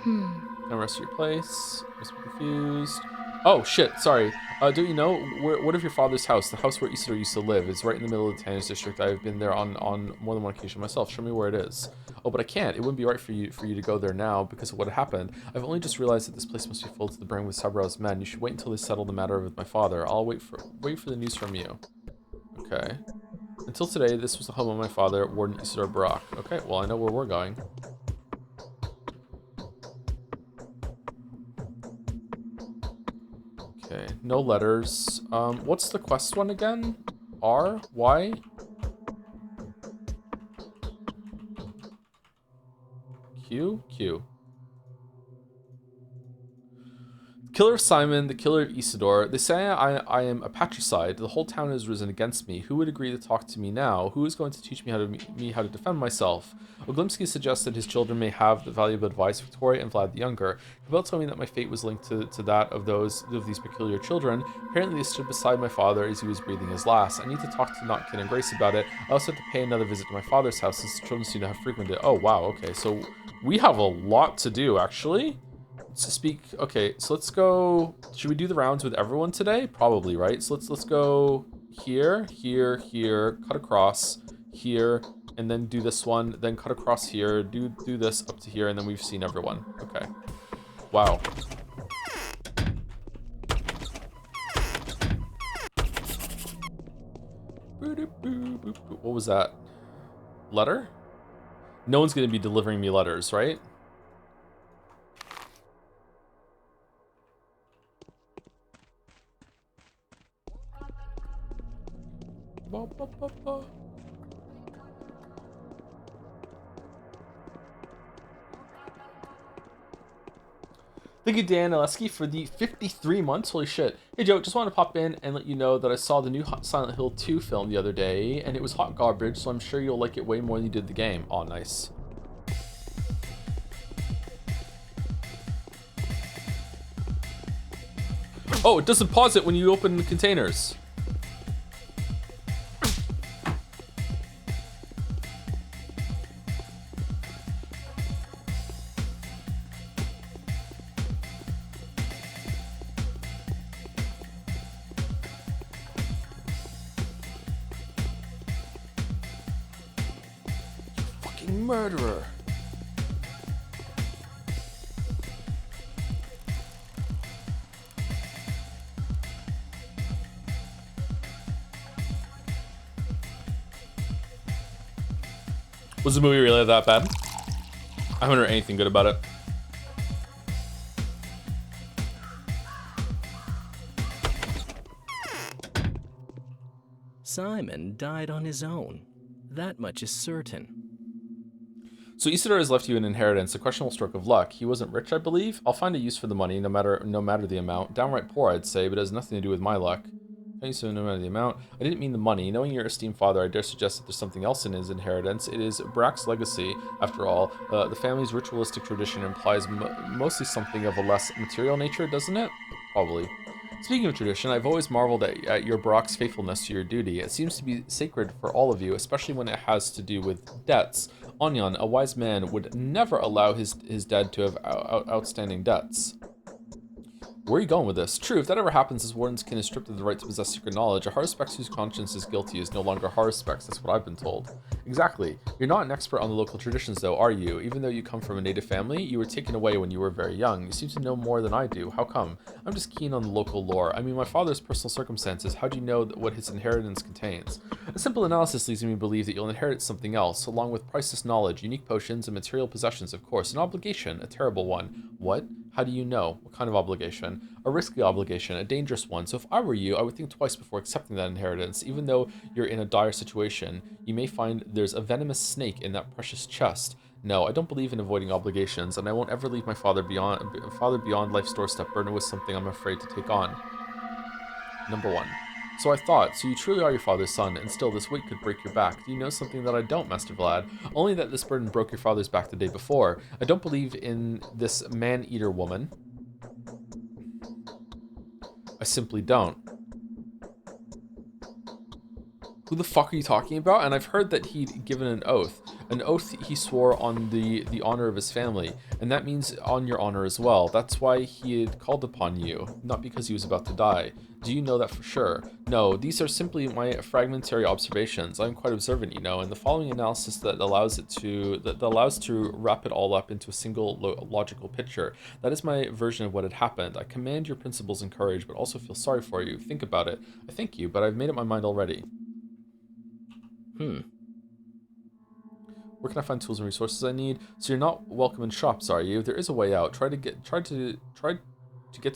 Can I rest your place? Must be confused. Oh, shit, sorry. Don't you know, what of your father's house? The house where Isidore used to live. It's right in the middle of the Tanners district. I've been there on more than one occasion myself. Show me where it is. Oh, but I can't. It wouldn't be right for you to go there now because of what happened. I've only just realized that this place must be full to the brim with Sabrow's men. You should wait until they settle the matter with my father. I'll wait for the news from you. Okay. Until today, this was the home of my father, Warden Isidore Brock. Okay, well, I know where we're going. Okay, no letters. What's the quest one again? R? Y? Q? Q. Killer of Simon, the killer of Isidore. They say I am a patricide. The whole town has risen against me. Who would agree to talk to me now? Who is going to teach me how to defend myself? Oglimsky suggested his children may have the valuable advice, Victoria and Vlad the Younger. Cabell told me that my fate was linked to that of these peculiar children. Apparently they stood beside my father as he was breathing his last. I need to talk to Notkin and Grace about it. I also have to pay another visit to my father's house since the children seem to have frequented it. Oh wow, okay, so we have a lot to do actually. Okay, so let's go. Should we do the rounds with everyone today? Probably, right? So let's go here, here, here, cut across here, and then do this one, then cut across here, do this up to here, and then we've seen everyone. Okay. Wow. What was that? Letter? No one's gonna be delivering me letters, right? Thank you, Dan Oleski, for the 53 months. Holy shit. Hey, Joe, just wanted to pop in and let you know that I saw the new Silent Hill 2 film the other day, and it was hot garbage, so I'm sure you'll like it way more than you did the game. Aw, nice. Oh, it doesn't pause it when you open the containers. Murderer. Was the movie really that bad? I haven't heard anything good about it. Simon died on his own. That much is certain. So Isidore has left you an inheritance, a questionable stroke of luck. He wasn't rich, I believe. I'll find a use for the money, no matter the amount. Downright poor, I'd say, but it has nothing to do with my luck. Thanks to no matter the amount. I didn't mean the money. Knowing your esteemed father, I dare suggest that there's something else in his inheritance. It is Brack's legacy, after all. The family's ritualistic tradition implies mostly something of a less material nature, doesn't it? Probably. Speaking of tradition, I've always marveled at your Brock's faithfulness to your duty. It seems to be sacred for all of you, especially when it has to do with debts. Onyon, a wise man, would never allow his dad to have outstanding debts. Where are you going with this? True, if that ever happens, his wardenkin is stripped of the right to possess secret knowledge. A Haruspex whose conscience is guilty is no longer Haruspex. That's what I've been told. Exactly. You're not an expert on the local traditions, though, are you? Even though you come from a native family, you were taken away when you were very young. You seem to know more than I do. How come? I'm just keen on the local lore. I mean, my father's personal circumstances. How do you know what his inheritance contains? A simple analysis leads me to believe that you'll inherit something else, along with priceless knowledge, unique potions, and material possessions, of course. An obligation, a terrible one. What? How do you know? What kind of obligation? A risky obligation, a dangerous one. So if I were you, I would think twice before accepting that inheritance. Even though you're in a dire situation, you may find there's a venomous snake in that precious chest. No, I don't believe in avoiding obligations, and I won't ever leave my father beyond life's doorstep burdened with something I'm afraid to take on. Number 1. So I thought, so you truly are your father's son, and still this weight could break your back. Do you know something that I don't, Master Vlad? Only that this burden broke your father's back the day before. I don't believe in this man-eater woman. I simply don't. Who the fuck are you talking about? And I've heard that he'd given an oath he swore on the honor of his family, and that means on your honor as well. That's why he had called upon you, not because he was about to die. Do you know that for sure? No, these are simply my fragmentary observations. I'm quite observant, you know, and the following analysis that allows to wrap it all up into a single logical picture. That is my version of what had happened. I commend your principles and courage, but also feel sorry for you. Think about it. I thank you, but I've made up my mind already. Where can I find tools and resources I need? So you're not welcome in shops, are you? There is a way out. Try to get to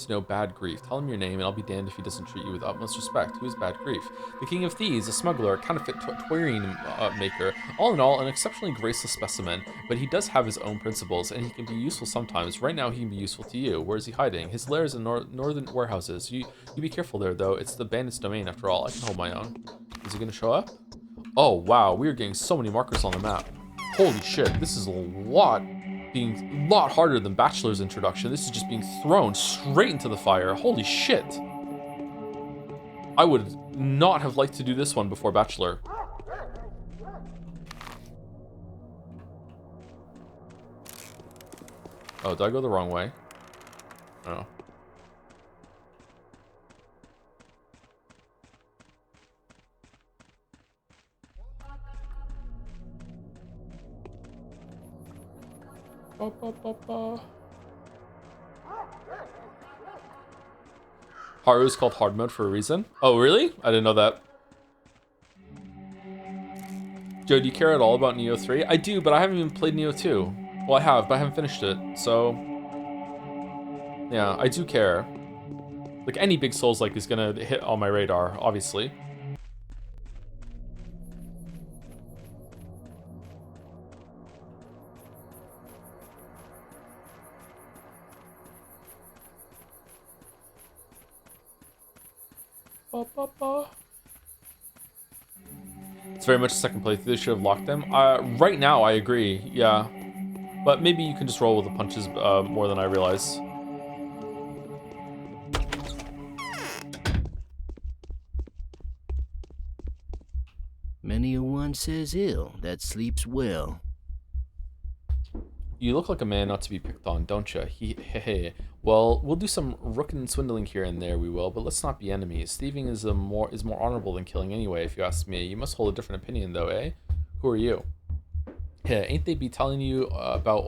know Bad Grief. Tell him your name, and I'll be damned if he doesn't treat you with utmost respect. Who is Bad Grief? The King of Thieves, a smuggler, a counterfeit toying maker. All in all, an exceptionally graceless specimen, but he does have his own principles, and he can be useful sometimes. Right now, he can be useful to you. Where is he hiding? His lair is in northern warehouses. You be careful there, though. It's the bandit's domain, after all. I can hold my own. Is he going to show up? Oh, wow. We are getting so many markers on the map. Holy shit, this is a lot harder than Bachelor's introduction. This is just being thrown straight into the fire. Holy shit. I would not have liked to do this one before Bachelor. Oh, did I go the wrong way? Oh. Haru is called hard mode for a reason. Oh, really? I didn't know that. Joe, do you care at all about Neo 3? I do, but I haven't even played Neo 2. Well, I have, but I haven't finished it. So, yeah, I do care. Like, any big Souls-like is gonna hit on my radar, obviously. It's very much a second playthrough. They should have locked them. Right now, I agree. Yeah, but maybe you can just roll with the punches more than I realize. Many a one says ill that sleeps well. You look like a man not to be picked on, don't you? Well, we'll do some rooking and swindling here and there, we will, but let's not be enemies. Thieving is more honorable than killing anyway, if you ask me. You must hold a different opinion, though, eh? Who are you? Yeah, ain't they be telling you about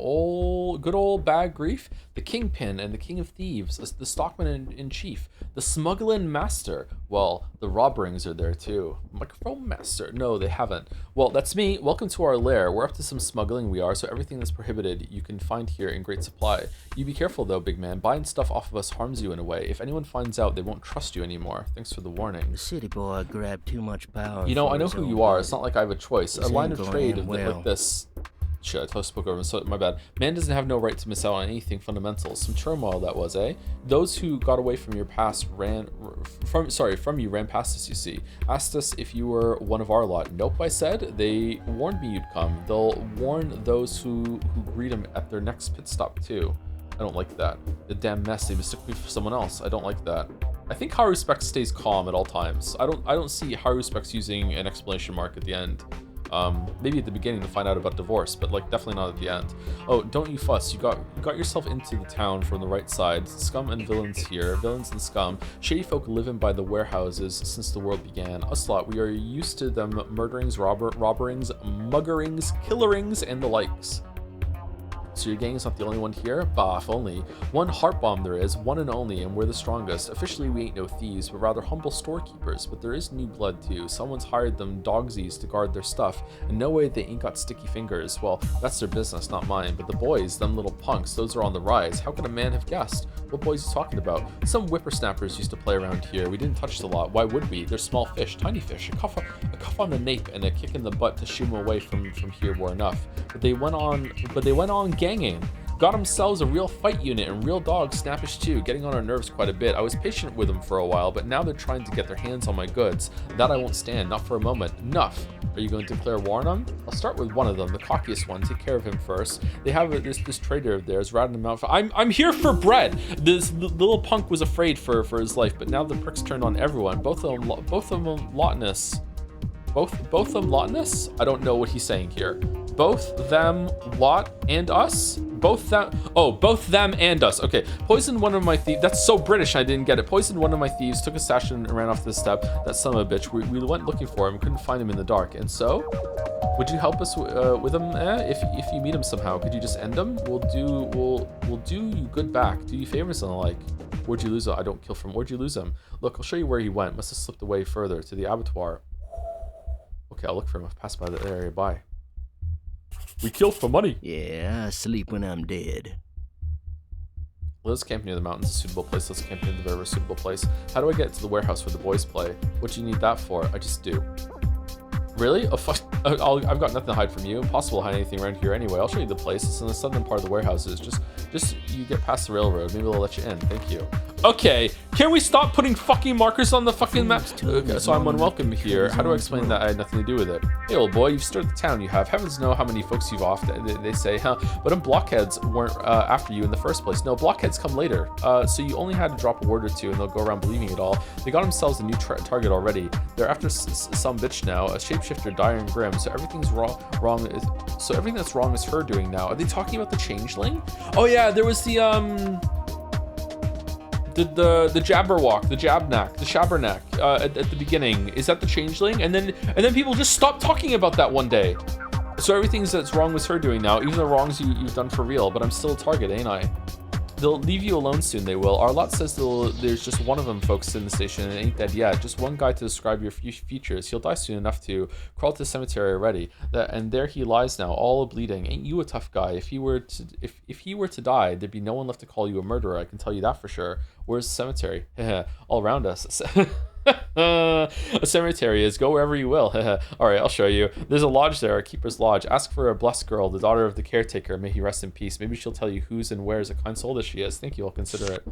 good old Bad Grief? The Kingpin and the King of Thieves, the Stockman in Chief, the Smuggling Master. Well, the Robberings are there too. Microphone Master. No, they haven't. Well, that's me. Welcome to our lair. We're up to some smuggling we are, so everything that's prohibited you can find here in great supply. You be careful though, big man. Buying stuff off of us harms you in a way. If anyone finds out, they won't trust you anymore. Thanks for the warning. The city boy grabbed too much power. You know, I know who you are. It's not like I have a choice. A line of trade like this Shit, I totally spoke over him, so my bad. Man doesn't have no right to miss out on anything fundamental. Some turmoil that was, eh? Those who got away from your past from you ran past us, you see. Asked us if you were one of our lot. Nope, I said. They warned me you'd come. They'll warn those who greet them at their next pit stop, too. I don't like that. The damn mess, they mistook me for someone else. I don't like that. I think Haruspex stays calm at all times. I don't see Haruspex using an exclamation mark at the end. Maybe at the beginning to find out about divorce, but like definitely not at the end. Oh, don't you fuss. You got yourself into the town from the right side. Scum and villains here. Villains and scum. Shady folk living by the warehouses since the world began. Us lot, we are used to them murderings, robberings, muggerings, killerings, and the likes. So your gang is not the only one here? Bah, if only. One heart bomb there is, one and only, and we're the strongest. Officially, we ain't no thieves, but rather humble storekeepers. But there is new blood too. Someone's hired them dogsies to guard their stuff, and no way they ain't got sticky fingers. Well, that's their business, not mine. But the boys, them little punks, those are on the rise. How could a man have guessed? What boys are you talking about? Some whippersnappers used to play around here. We didn't touch the lot. Why would we? They're small fish, tiny fish. A cuff on the nape and a kick in the butt to shoo them away from here were enough. But they went on ganging. Got themselves a real fight unit and real dogs, snappish too, getting on our nerves quite a bit. I was patient with them for a while, but now they're trying to get their hands on my goods. That I won't stand, not for a moment. Enough. Are you going to declare war on them? I'll start with one of them, the cockiest one. Take care of him first. They have this trader of theirs ratting him out. I'm here for bread. This little punk was afraid for his life, but now the pricks turned on everyone. Both of them lotinous. Both of them lotinous? I don't know what he's saying here. Both them lot and us? Both them and us. Okay, poisoned one of my thieves. That's so British, I didn't get it. Poisoned one of my thieves, took a stash and ran off the step. That son of a bitch. We went looking for him, couldn't find him in the dark. And so, would you help us with him? If you meet him somehow, could you just end him? We'll do you good back. Do you favors and the like. Where'd you lose him? I don't kill from. Where'd you lose him? Look, I'll show you where he went. Must have slipped away further to the abattoir. Okay, I'll look for him. I've passed by the area. Bye. We kill for money. Yeah, I sleep when I'm dead. Let's camp near the mountains, a suitable place. Let's camp near the very suitable place. How do I get to the warehouse where the boys play? What do you need that for? I just do. Really? Oh, fuck. I've got nothing to hide from you. Impossible to hide anything around here anyway. I'll show you the place. It's in the southern part of the warehouses. Just you get past the railroad. Maybe they'll let you in. Thank you. Okay, can we stop putting fucking markers on the fucking map? Okay, so I'm unwelcome here. How do I explain that I had nothing to do with it? Hey, old boy, you've stirred the town. You have. Heavens know how many folks you've off. They say, huh? But them blockheads weren't after you in the first place. No, blockheads come later. So you only had to drop a word or two, and they'll go around believing it all. They got themselves a new target already. They're after some bitch now, a shapeshifter, dire and grim. So everything's wrong. So everything that's wrong is her doing now. Are they talking about the changeling? Oh yeah, there was the Jabberwock, the Jabnack, the Shabbernack at the beginning. Is that the changeling? And then people just stopped talking about that one day. So everything that's wrong was her doing now, even the wrongs you've done for real. But I'm still a target, ain't I? They'll leave you alone soon, they will. Our lot says there's just one of them folks in the station and it ain't dead yet. Just one guy to describe your features. He'll die soon enough to crawl to the cemetery already. And there he lies now, all bleeding. Ain't you a tough guy? If he were to die, there'd be no one left to call you a murderer, I can tell you that for sure. Where's the cemetery? All around us. A cemetery is. Go wherever you will. Alright, I'll show you. There's a lodge there, a keeper's lodge. Ask for a blessed girl, the daughter of the caretaker. May he rest in peace. Maybe she'll tell you whose and where's a kind soul that she is. Thank you, I'll consider it.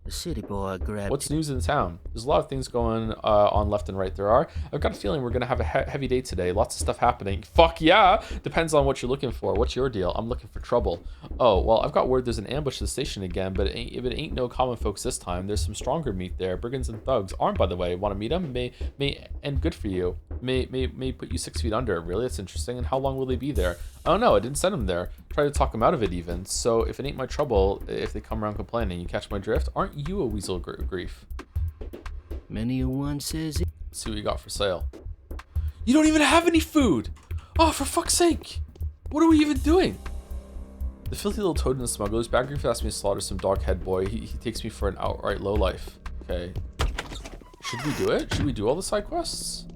The city boy grabbed... What's news in town? There's a lot of things going on left and right. There are. I've got a feeling we're going to have a heavy day today. Lots of stuff happening. Fuck yeah! Depends on what you're looking for. What's your deal? I'm looking for trouble. Oh, well, I've got word there's an ambush at the station again, but if it ain't no common folks this time, there's some stronger meat there. Brigands and thugs. Armed, by the way. Want to meet them? May end good for you. May put you 6 feet under. Really? That's interesting. And how long will they be there? I don't know. I didn't send them there. Try to talk them out of it even. So if it ain't my trouble, if they come around complaining, you catch my drift? Aren't you a weasel grief? Many a one says it. Let's see what you got for sale. You don't even have any food! Oh, for fuck's sake! What are we even doing? The filthy little toad in the smuggler's bag grief asked me to slaughter some dog head boy. He takes me for an outright lowlife. Okay. Should we do it? Should we do all the side quests?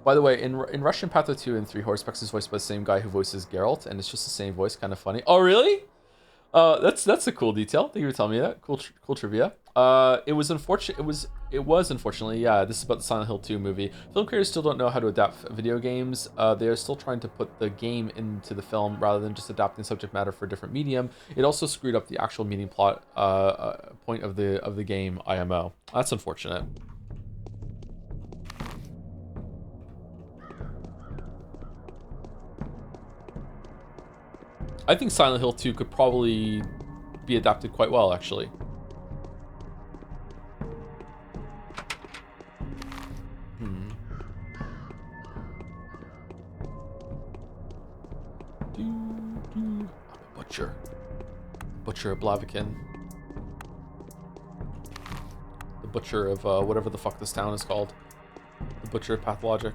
By the way, in Russian Patho 2 and 3, Haruspex is voiced by the same guy who voices Geralt, and it's just the same voice, kind of funny. Oh, really? That's a cool detail. Thank you for telling me that. Cool trivia. It was unfortunate. It was unfortunately, yeah. This is about the Silent Hill 2 movie. Film creators still don't know how to adapt video games. They are still trying to put the game into the film rather than just adapting subject matter for a different medium. It also screwed up the actual meaning plot point of the game IMO. That's unfortunate. I think Silent Hill 2 could probably be adapted quite well, actually. I'm a butcher. Butcher of Blaviken. The butcher of whatever the fuck this town is called. The butcher of Pathologic.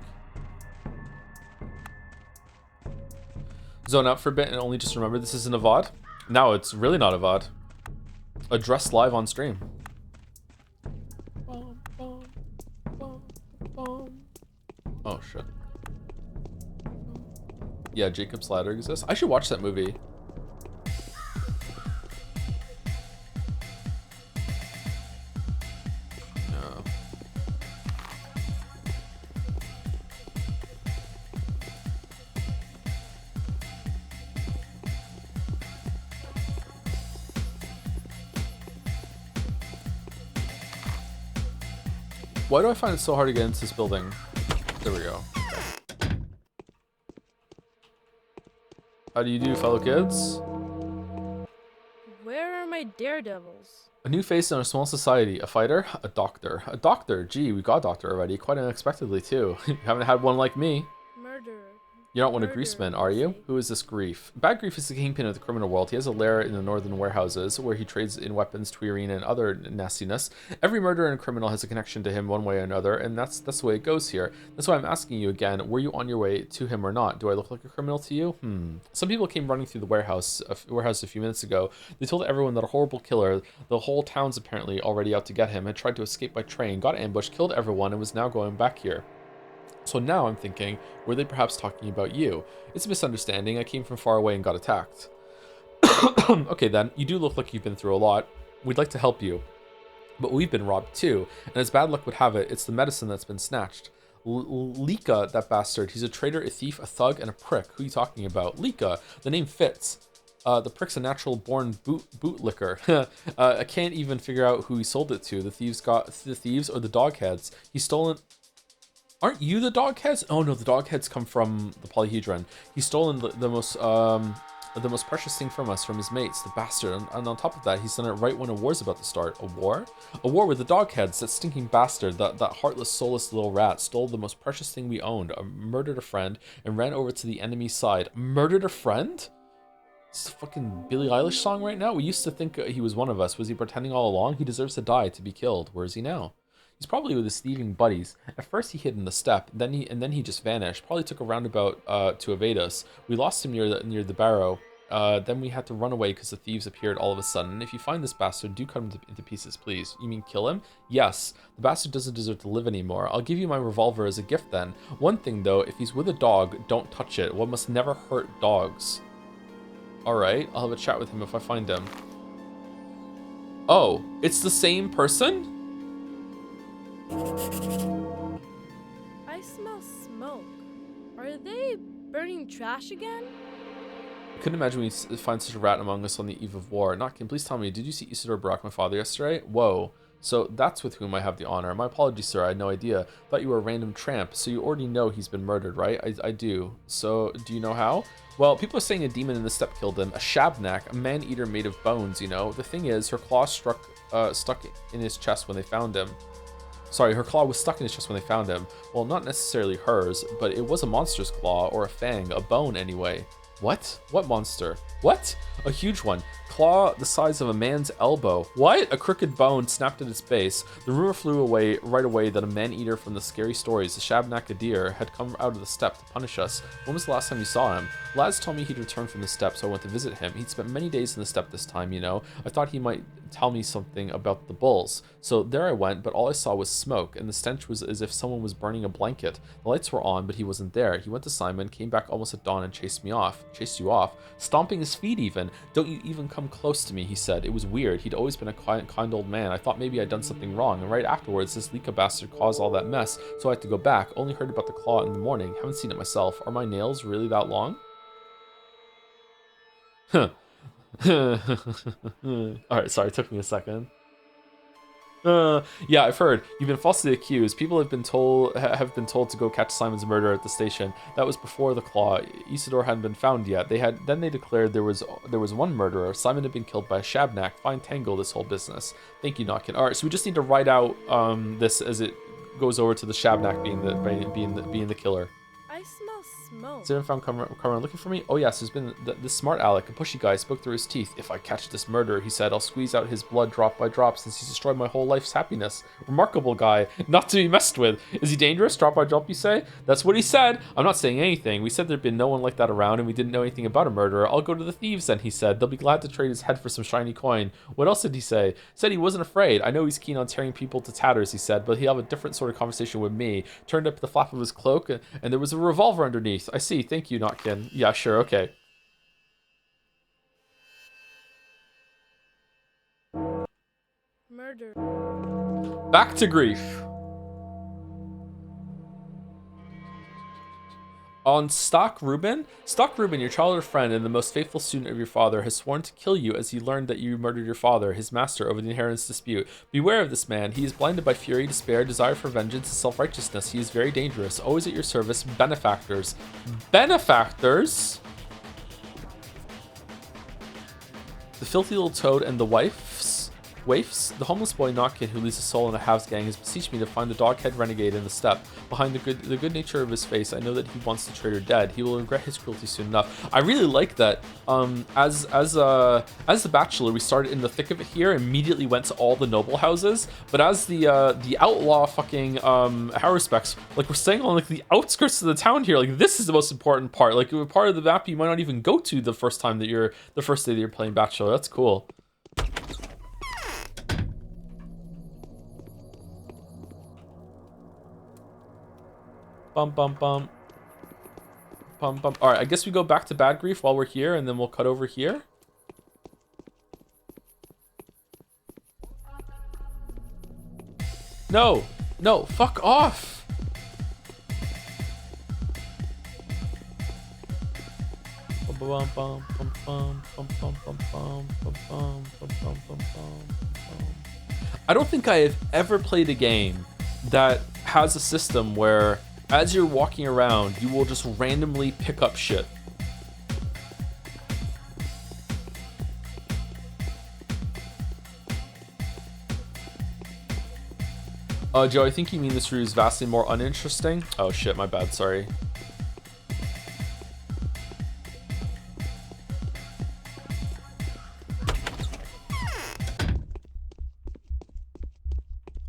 Zone out for a bit and only just remember this isn't a VOD. No, it's really not a VOD. Addressed live on stream. Oh shit. Yeah, Jacob's Ladder exists. I should watch that movie. No. Why do I find it so hard to get into this building? There we go. How do you do, fellow kids? Where are my daredevils? A new face in our small society. A fighter? A doctor. A doctor? Gee, we got a doctor already. Quite unexpectedly, too. You haven't had one like me. Murderer. You're not one of Greaseman, are you? Who is this Grief? Bad Grief is the kingpin of the criminal world. He has a lair in the northern warehouses where he trades in weapons, tuerine, and other nastiness. Every murderer and criminal has a connection to him one way or another, and that's the way it goes here. That's why I'm asking you again, were you on your way to him or not? Do I look like a criminal to you? Some people came running through the warehouse a few minutes ago. They told everyone that a horrible killer, the whole town's apparently already out to get him, had tried to escape by train, got ambushed, killed everyone, and was now going back here. So now I'm thinking, were they perhaps talking about you? It's a misunderstanding. I came from far away and got attacked. Okay then, you do look like you've been through a lot. We'd like to help you. But we've been robbed too, and as bad luck would have it, it's the medicine that's been snatched. Lika, that bastard, he's a traitor, a thief, a thug, and a prick. Who are you talking about? Lika, the name fits. The prick's a natural-born bootlicker. I can't even figure out who he sold it to. The thieves or the dogheads. He's stolen... Aren't you the dogheads? Oh no, the dogheads come from the polyhedron. He's stolen the most precious thing from us, from his mates, the bastard. And on top of that, he's done it right when a war's about to start. A war? A war with the dogheads, that stinking bastard, that heartless, soulless little rat, stole the most precious thing we owned, murdered a friend, and ran over to the enemy's side. Murdered a friend? This is a fucking Billie Eilish song right now? We used to think he was one of us. Was he pretending all along? He deserves to die, to be killed. Where is he now? He's probably with his thieving buddies. At first he hid in the step, then he just vanished. Probably took a roundabout to evade us. We lost him near the barrow. Then we had to run away because the thieves appeared all of a sudden. And if you find this bastard, do cut him into pieces, please. You mean kill him? Yes. The bastard doesn't deserve to live anymore. I'll give you my revolver as a gift then. One thing though, if he's with a dog, don't touch it. One must never hurt dogs. Alright, I'll have a chat with him if I find him. Oh, it's the same person? I smell smoke. Are they burning trash again? I couldn't imagine we find such a rat among us on the eve of war. Notkin, please tell me, did you see Isidore Brock, my father, yesterday? Whoa. So that's with whom I have the honor. My apologies, sir. I had no idea. Thought you were a random tramp. So you already know he's been murdered, right? I do. So do you know how? Well, people are saying a demon in the steppe killed him. A shabnak, a man-eater made of bones, you know. The thing is, her claw stuck in his chest when they found him. Sorry, her claw was stuck in his chest when they found him. Well, not necessarily hers, but it was a monster's claw, or a fang, a bone anyway. What? What monster? What? A huge one. Claw the size of a man's elbow. What? A crooked bone snapped at its base. The rumor flew away right away that a man-eater from the scary stories, the Shabnakadir, had come out of the steppe to punish us. When was the last time you saw him? Lads told me he'd returned from the steppe, so I went to visit him. He'd spent many days in the steppe this time, you know. I thought he might tell me something about the bulls. So there I went, but all I saw was smoke, and the stench was as if someone was burning a blanket. The lights were on, but he wasn't there. He went to Simon, came back almost at dawn, and chased you off, stomping his feet even. Don't you even come close to me, he said. It was weird. He'd always been a kind old man. I thought maybe I'd done something wrong, and right afterwards, this Lika bastard caused all that mess, so I had to go back. Only heard about the claw in the morning. Haven't seen it myself. Are my nails really that long? Huh. Alright, sorry, it took me a second. Yeah, I've heard. You've been falsely accused. People have been told to go catch Simon's murderer at the station. That was before the claw. Isidore hadn't been found yet. Then they declared there was one murderer. Simon had been killed by a shabnak. Fine tangle, this whole business. Thank you, Notkin. Alright, so we just need to write out this as it goes over to the shabnak being the killer. I smell smoke. Has anyone found come around looking for me? Oh yes, there's been this smart aleck, a pushy guy, spoke through his teeth. If I catch this murderer, he said, I'll squeeze out his blood drop by drop since he's destroyed my whole life's happiness. Remarkable guy, not to be messed with. Is he dangerous? Drop by drop, you say? That's what he said. I'm not saying anything. We said there'd been no one like that around and we didn't know anything about a murderer. I'll go to the thieves then, he said. They'll be glad to trade his head for some shiny coin. What else did he say? Said he wasn't afraid. I know he's keen on tearing people to tatters, he said, but he'll have a different sort of conversation with me. Turned up the flap of his cloak and there was a revolver underneath. I see. Thank you, Notkin. Yeah, sure, okay. Murder. Back to grief. On Stock Reuben, your childhood friend and the most faithful student of your father, has sworn to kill you as he learned that you murdered your father, his master, over the inheritance dispute. Beware of this man. He is blinded by fury, despair, desire for vengeance, and self-righteousness. He is very dangerous. Always at your service. Benefactors. Benefactors? The filthy little toad and the waifs, the homeless boy Notkin who leaves his soul in a halves gang has beseeched me to find the dog-head renegade in the steppe. Behind the good nature of his face, I know that he wants the traitor dead. He will regret his cruelty soon enough. I really like that. As the bachelor, we started in the thick of it here, immediately went to all the noble houses. But as the outlaw fucking Haruspex, like we're staying on like the outskirts of the town here. Like this is the most important part. Like part of the map you might not even go to the first day that you're playing bachelor. That's cool. Bum, bum, bum. Bum, bum. Alright, I guess we go back to Bad Grief while we're here, and then we'll cut over here. No! No, fuck off! I don't think I have ever played a game that has a system where as you're walking around, you will just randomly pick up shit. Joe, I think you mean this route is vastly more uninteresting. Oh shit, my bad, sorry.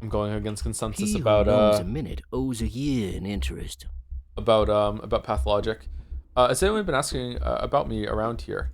I'm going against consensus He about who knows a minute owes a year in interest. About Pathologic. Has anyone been asking about me around here?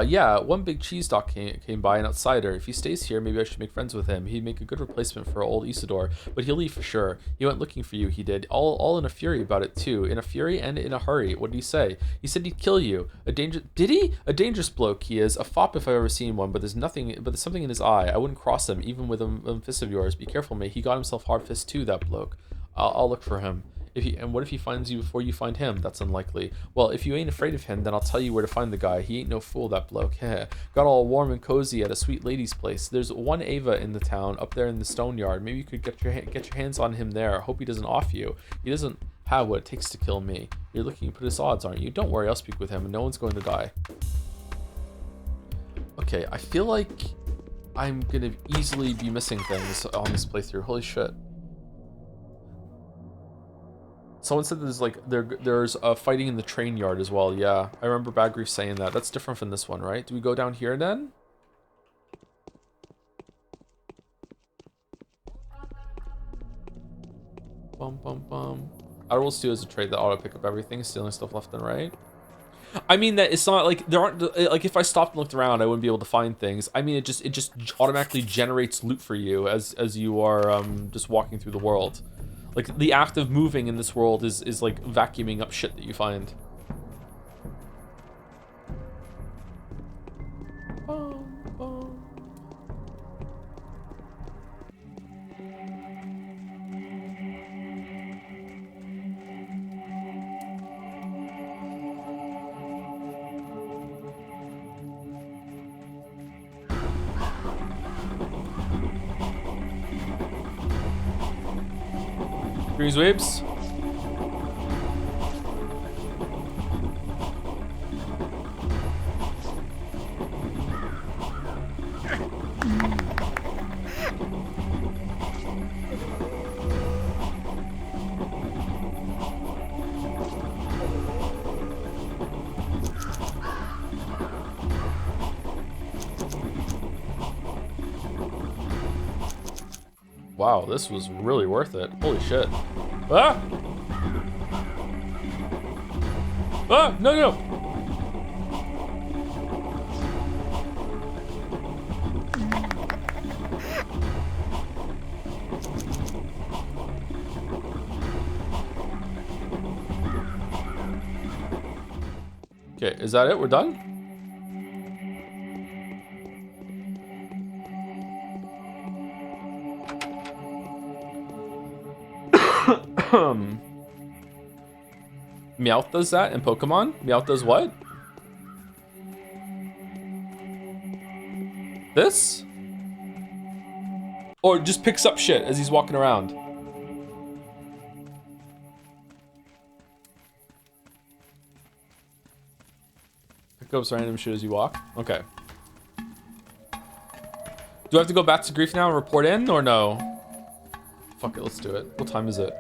Yeah, one big cheese doc came by, an outsider. If he stays here, maybe I should make friends with him. He'd make a good replacement for old Isidore, but he'll leave for sure. He went looking for you, he did. All in a fury about it, too. In a fury and in a hurry. What did he say? He said he'd kill you. Did he? A dangerous bloke, he is. A fop if I've ever seen one, but there's something in his eye. I wouldn't cross him, even with a fist of yours. Be careful, mate. He got himself hard fist too, that bloke. I'll look for him. And what if he finds you before you find him? That's unlikely. Well, if you ain't afraid of him, then I'll tell you where to find the guy. He ain't no fool, that bloke. Got all warm and cozy at a sweet lady's place. There's one Ava in the town, up there in the stone yard. Maybe you could get your hands on him there. Hope he doesn't off you. He doesn't have what it takes to kill me. You're looking to put his odds, aren't you? Don't worry, I'll speak with him, and no one's going to die. Okay, I feel like I'm gonna easily be missing things on this playthrough. Holy shit. Someone said there's fighting in the train yard as well. Yeah, I remember Bad Grief saying that. That's different from this one, right? Do we go down here then? Bum bum bum. Outer Worlds 2 is a trade that auto pick up everything, stealing stuff left and right. I mean that it's not like there aren't like if I stopped and looked around, I wouldn't be able to find things. I mean it just automatically generates loot for you as you are just walking through the world. Like the act of moving in this world is like vacuuming up shit that you find. Greens waves. Wow, this was really worth it. Holy shit. Ah! Ah! No, no! Okay, is that it? We're done? Meowth does that in Pokemon? Meowth does what? This? Or just picks up shit as he's walking around? Pick up random shit as you walk? Okay. Do I have to go back to Grief now and report in, or no? Fuck it, let's do it. What time is it?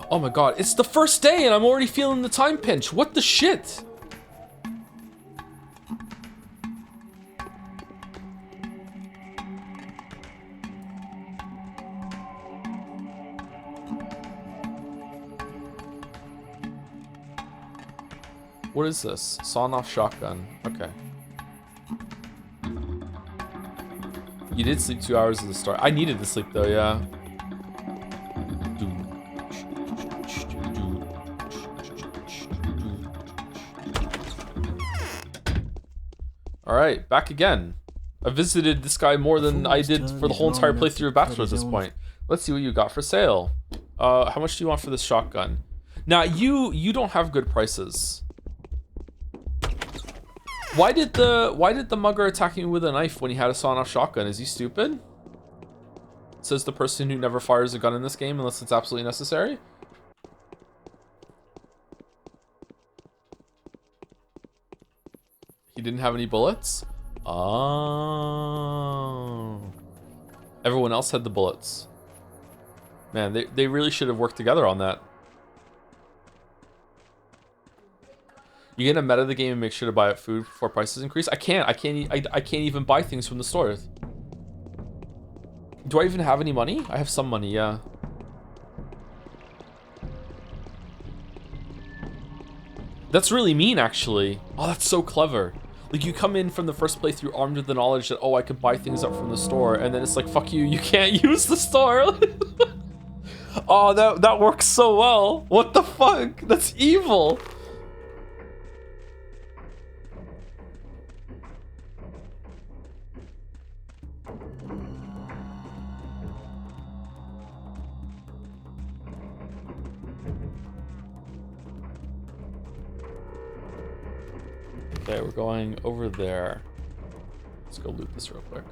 Oh my god, it's the first day and I'm already feeling the time pinch. What the shit? What is this? Sawn-off shotgun. Okay. You did sleep 2 hours at the start. I needed to sleep though, yeah. Alright, back again. I visited this guy more than I did for the whole entire playthrough of Bachelor at this point. Let's see what you got for sale. How much do you want for this shotgun? Now, you don't have good prices. Why did the mugger attack me with a knife when he had a sawn-off shotgun? Is he stupid? Says the person who never fires a gun in this game unless it's absolutely necessary. He didn't have any bullets? Oh. Everyone else had the bullets. Man, they really should have worked together on that. You gonna meta the game and make sure to buy up food before prices increase? I can't even buy things from the store. Do I even have any money? I have some money, yeah. That's really mean, actually. Oh, that's so clever. Like, you come in from the first playthrough armed with the knowledge that, oh, I could buy things up from the store, and then it's like, fuck you, you can't use the store. Oh, that works so well. What the fuck? That's evil. Okay, we're going over there. Let's go loot this real quick.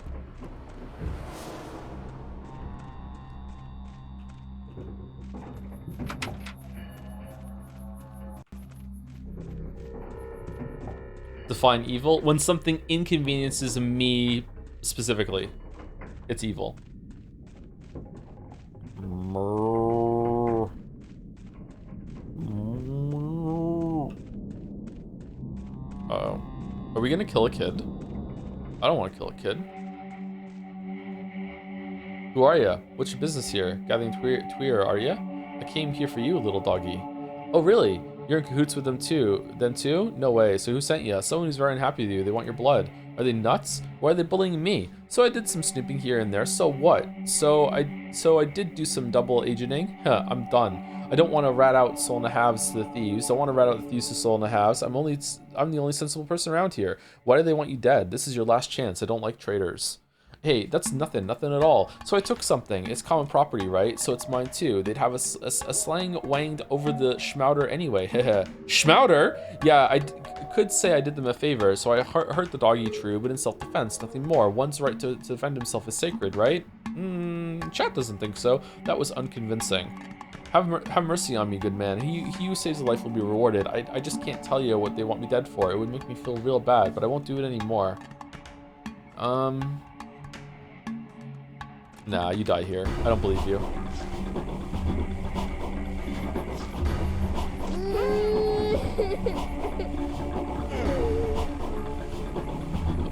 Define evil. When something inconveniences me specifically, it's evil. Uh-oh. Are we gonna kill a kid? I don't want to kill a kid. Who are ya? What's your business here? Gathering Tweer, are ya? I came here for you, little doggy. Oh, really? You're in cahoots with them too. Them too? No way. So who sent you? Someone who's very unhappy with you. They want your blood. Are they nuts? Why are they bullying me? So I did some snooping here and there. So what? So I did do some double agenting. Huh, I'm done. I don't want to rat out soul and a halves to the thieves. I want to rat out the thieves to soul and a halves. I'm the only sensible person around here. Why do they want you dead? This is your last chance. I don't like traitors. Hey, that's nothing at all. So I took something. It's common property, right? So it's mine too. They'd have a slang wanged over the schmouder anyway. Schmouder? Yeah, I could say I did them a favor, so I hurt the doggy true, but in self-defense, nothing more. One's right to defend himself is sacred, right? Chat doesn't think so. That was unconvincing. Have mercy on me, good man. He who saves a life will be rewarded. I just can't tell you what they want me dead for. It would make me feel real bad, but I won't do it anymore. Nah, you die here. I don't believe you.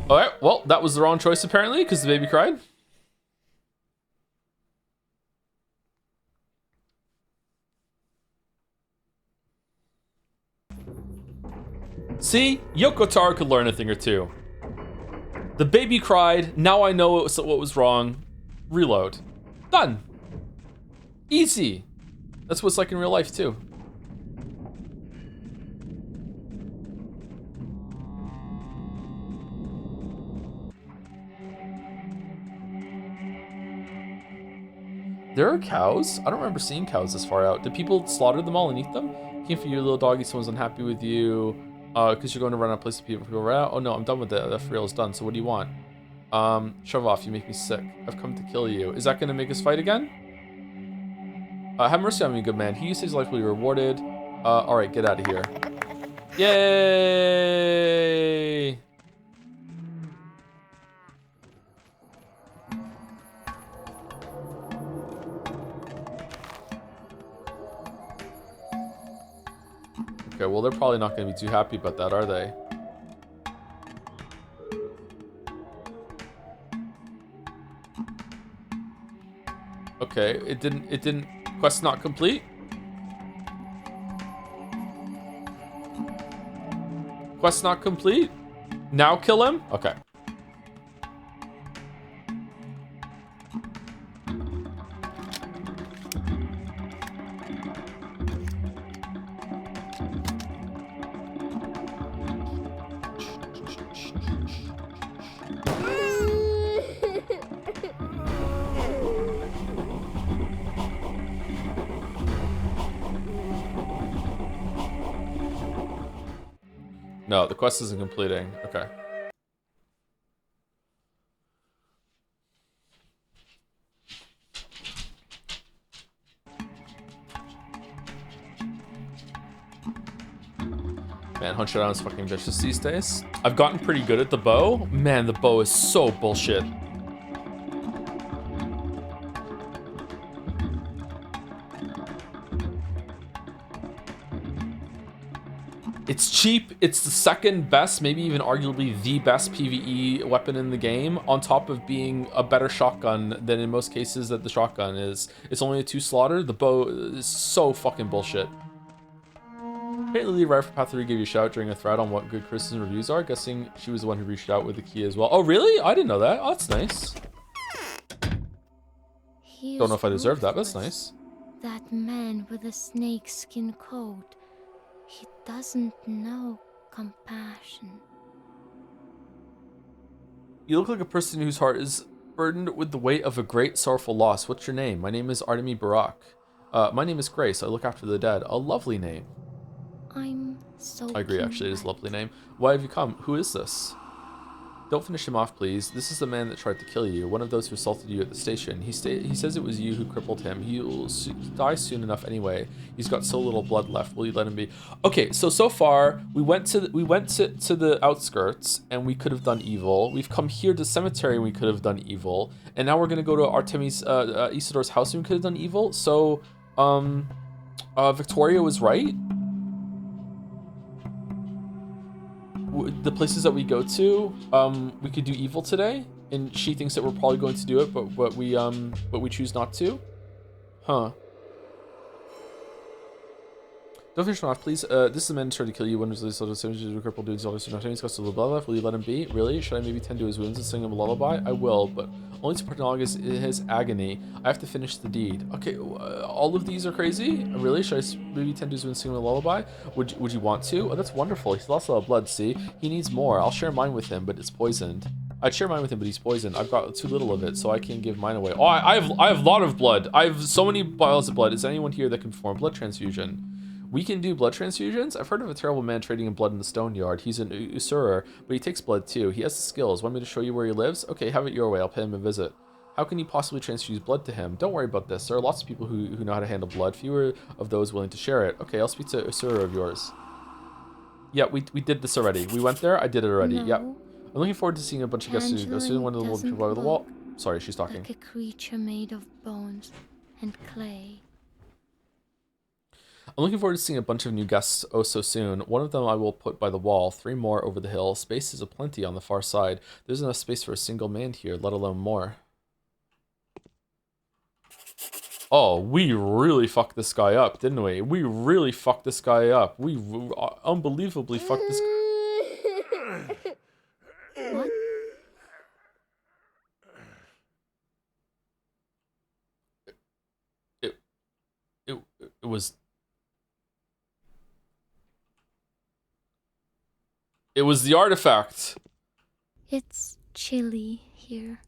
Alright, well, that was the wrong choice apparently, because the baby cried. See? Yoko Taro could learn a thing or two. The baby cried. Now I know what was wrong. Reload. Done. Easy. That's what it's like in real life too. There are cows? I don't remember seeing cows this far out. Did people slaughter them all and eat them? Came for your little doggy, someone's unhappy with you. Because you're going to run out of place of people right out. Oh no, I'm done with that. That for real is done. So what do you want? Shove off, you make me sick. I've come to kill you. Is that gonna make us fight again? Have mercy on me, good man. He who saves life will be rewarded. Alright, get out of here. Yay! Okay, well, they're probably not gonna be too happy about that, are they? Okay, it didn't, quest not complete? Quest not complete? Now kill him? Okay. No, the quest isn't completing. Okay. Man, Hunch Down is fucking vicious these days. I've gotten pretty good at the bow. Man, the bow is so bullshit. It's cheap. It's the second best, maybe even arguably the best PvE weapon in the game, on top of being a better shotgun than in most cases that the shotgun is. It's only a 2 slaughter. The bow is so fucking bullshit. Apparently, the writer for Pathologic gave you a shout during a thread on what good criticism reviews are. Guessing she was the one who reached out with the key as well. Oh, really? I didn't know that. Oh, that's nice. Don't know if I deserve that, but that's nice. That man with a snakeskin coat. He doesn't know compassion. You look like a person whose heart is burdened with the weight of a great sorrowful loss. What's your name? My name is Artemi Barak. My name is Grace. I look after the dead. A lovely name. I'm so I agree, actually. It is a lovely name. Why have you come? Who is this? Don't finish him off, please. This is the man that tried to kill you. One of those who assaulted you at the station. He says it was you who crippled him. He'll die soon enough anyway. He's got so little blood left. Will you let him be? Okay, so far we went to the outskirts and we could have done evil. We've come here to the cemetery and we could have done evil. And now we're gonna go to Artemi's Isidor's house and we could have done evil. So Victoria was right. The places that we go to, we could do evil today, and she thinks that we're probably going to do it, but we choose not to. Huh. Don't finish him off, please. This is a man trying to kill you. When there's these little synergies to cripple dudes, all this nothing. He's got a little blood left. Will you let him be? Really? Should I maybe tend to his wounds and sing him a lullaby? I will, but only to prolong his agony. I have to finish the deed. Okay, all of these are crazy? Really? Should I maybe tend to his wounds and sing him a lullaby? Would you want to? Oh, that's wonderful. He's lost a lot of blood, see? He needs more. I'll share mine with him, but it's poisoned. I'd share mine with him, but he's poisoned. I've got too little of it, so I can't give mine away. Oh, I have a lot of blood. I have so many vials of blood. Is there anyone here that can perform blood transfusion? We can do blood transfusions? I've heard of a terrible man trading in blood in the stone yard. He's an usurer, but he takes blood too. He has the skills. Want me to show you where he lives? Okay, have it your way. I'll pay him a visit. How can you possibly transfuse blood to him? Don't worry about this. There are lots of people who know how to handle blood. Fewer of those willing to share it. Okay, I'll speak to a usurer of yours. Yeah, we did this already. We went there. I did it already. No, Yep. I'm looking forward to seeing a bunch of guests soon. Go soon. One of them will doesn't provide the wall. look Sorry, she's talking. like a creature made of bones and clay. I'm looking forward to seeing a bunch of new guests oh so soon. One of them I will put by the wall, 3 more over the hill. Space is aplenty on the far side. There's enough space for a single man here, let alone more. Oh, we really fucked this guy up, didn't we? We really fucked this guy up. We unbelievably fucked this guy. What? It was... It was the artifact. It's chilly here.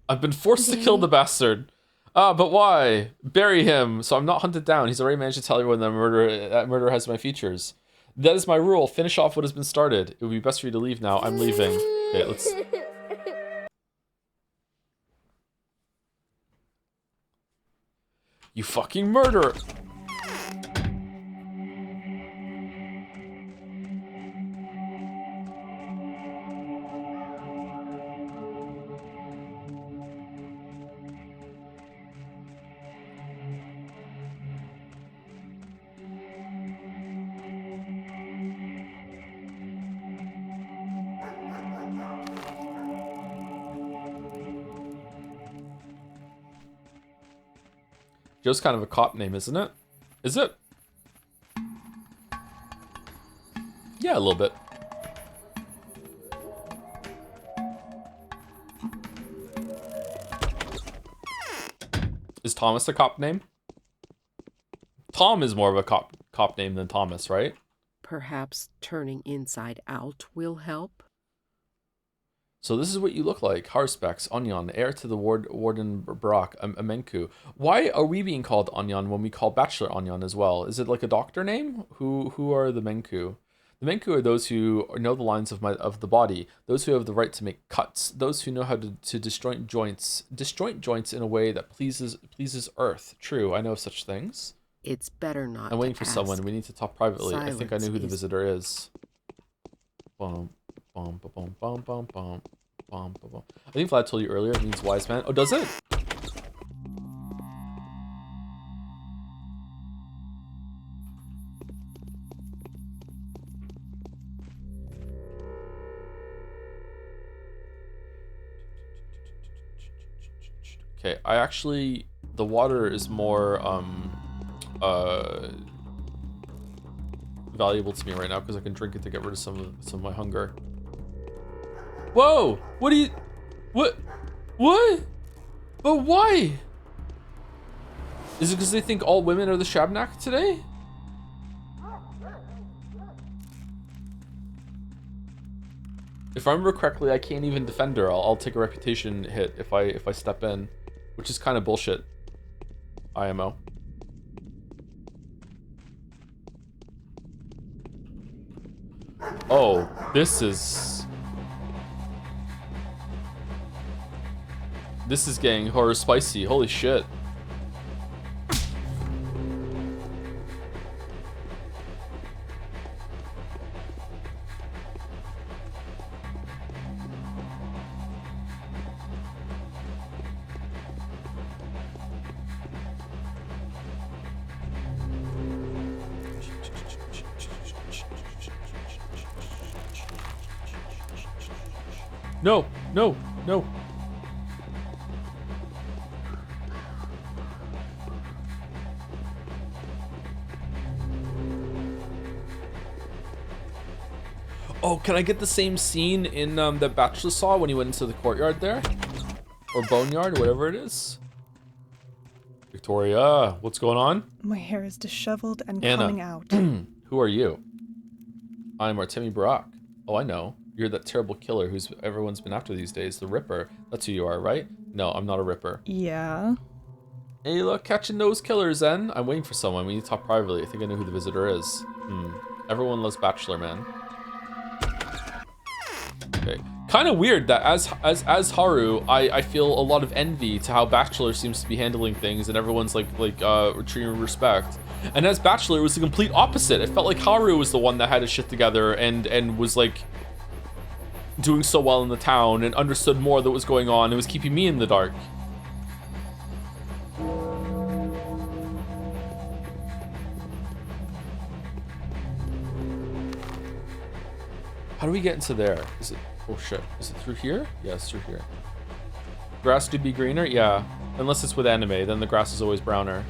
I've been forced to kill the bastard. Ah, but why? Bury him, so I'm not hunted down. He's already managed to tell everyone that murder has my features. That is my rule. Finish off what has been started. It would be best for you to leave now. I'm leaving. Okay, let's... You fucking murderer! Joe's kind of a cop name, isn't it? Is it? Yeah, a little bit. Is Thomas a cop name? Tom is more of a cop name than Thomas, right? Perhaps turning inside out will help? So this is what you look like. Haruspex, Onion, heir to the Warden Brock, a Menku. Why are we being called Onion when we call Bachelor Onion as well? Is it like a doctor name? Who are the Menku? The Menku are those who know the lines of the body, those who have the right to make cuts, those who know how to disjoint joints in a way that pleases Earth. True, I know of such things. It's better not. I'm waiting for someone. We need to talk privately. I think I know who the visitor is. Boom. Bum, bum, bum, bum, bum, bum, bum. I think Vlad told you earlier it means wise man. Oh, does it? Okay, the water is more valuable to me right now because I can drink it to get rid of some of my hunger. Whoa! What? What? But why? Is it because they think all women are the Shabnak today? If I remember correctly, I can't even defend her. I'll take a reputation hit if I step in, which is kind of bullshit. IMO. Oh, this is getting horror spicy. Holy shit. No, no, no. Oh, can I get the same scene in that Bachelor saw when he went into the courtyard there? Or boneyard, whatever it is? Victoria, what's going on? My hair is disheveled and Anna. coming out. Who are you? I'm Artemi Barak. Oh, I know. You're that terrible killer who's everyone's been after these days. The Ripper. That's who you are, right? No, I'm not a Ripper. Yeah. Hey, look, catching those killers, then. I'm waiting for someone. We need to talk privately. I think I know who the visitor is. Everyone loves Bachelor, man. Okay. Kind of weird that as Haru, I feel a lot of envy to how Bachelor seems to be handling things, and everyone's like treating respect. And as Bachelor, it was the complete opposite. It felt like Haru was the one that had his shit together and was like doing so well in the town and understood more that was going on and was keeping me in the dark. How do we get into there? Is it, oh shit, is it through here? Yeah, it's through here. Grass do be greener? Yeah, unless it's with anime, then the grass is always browner.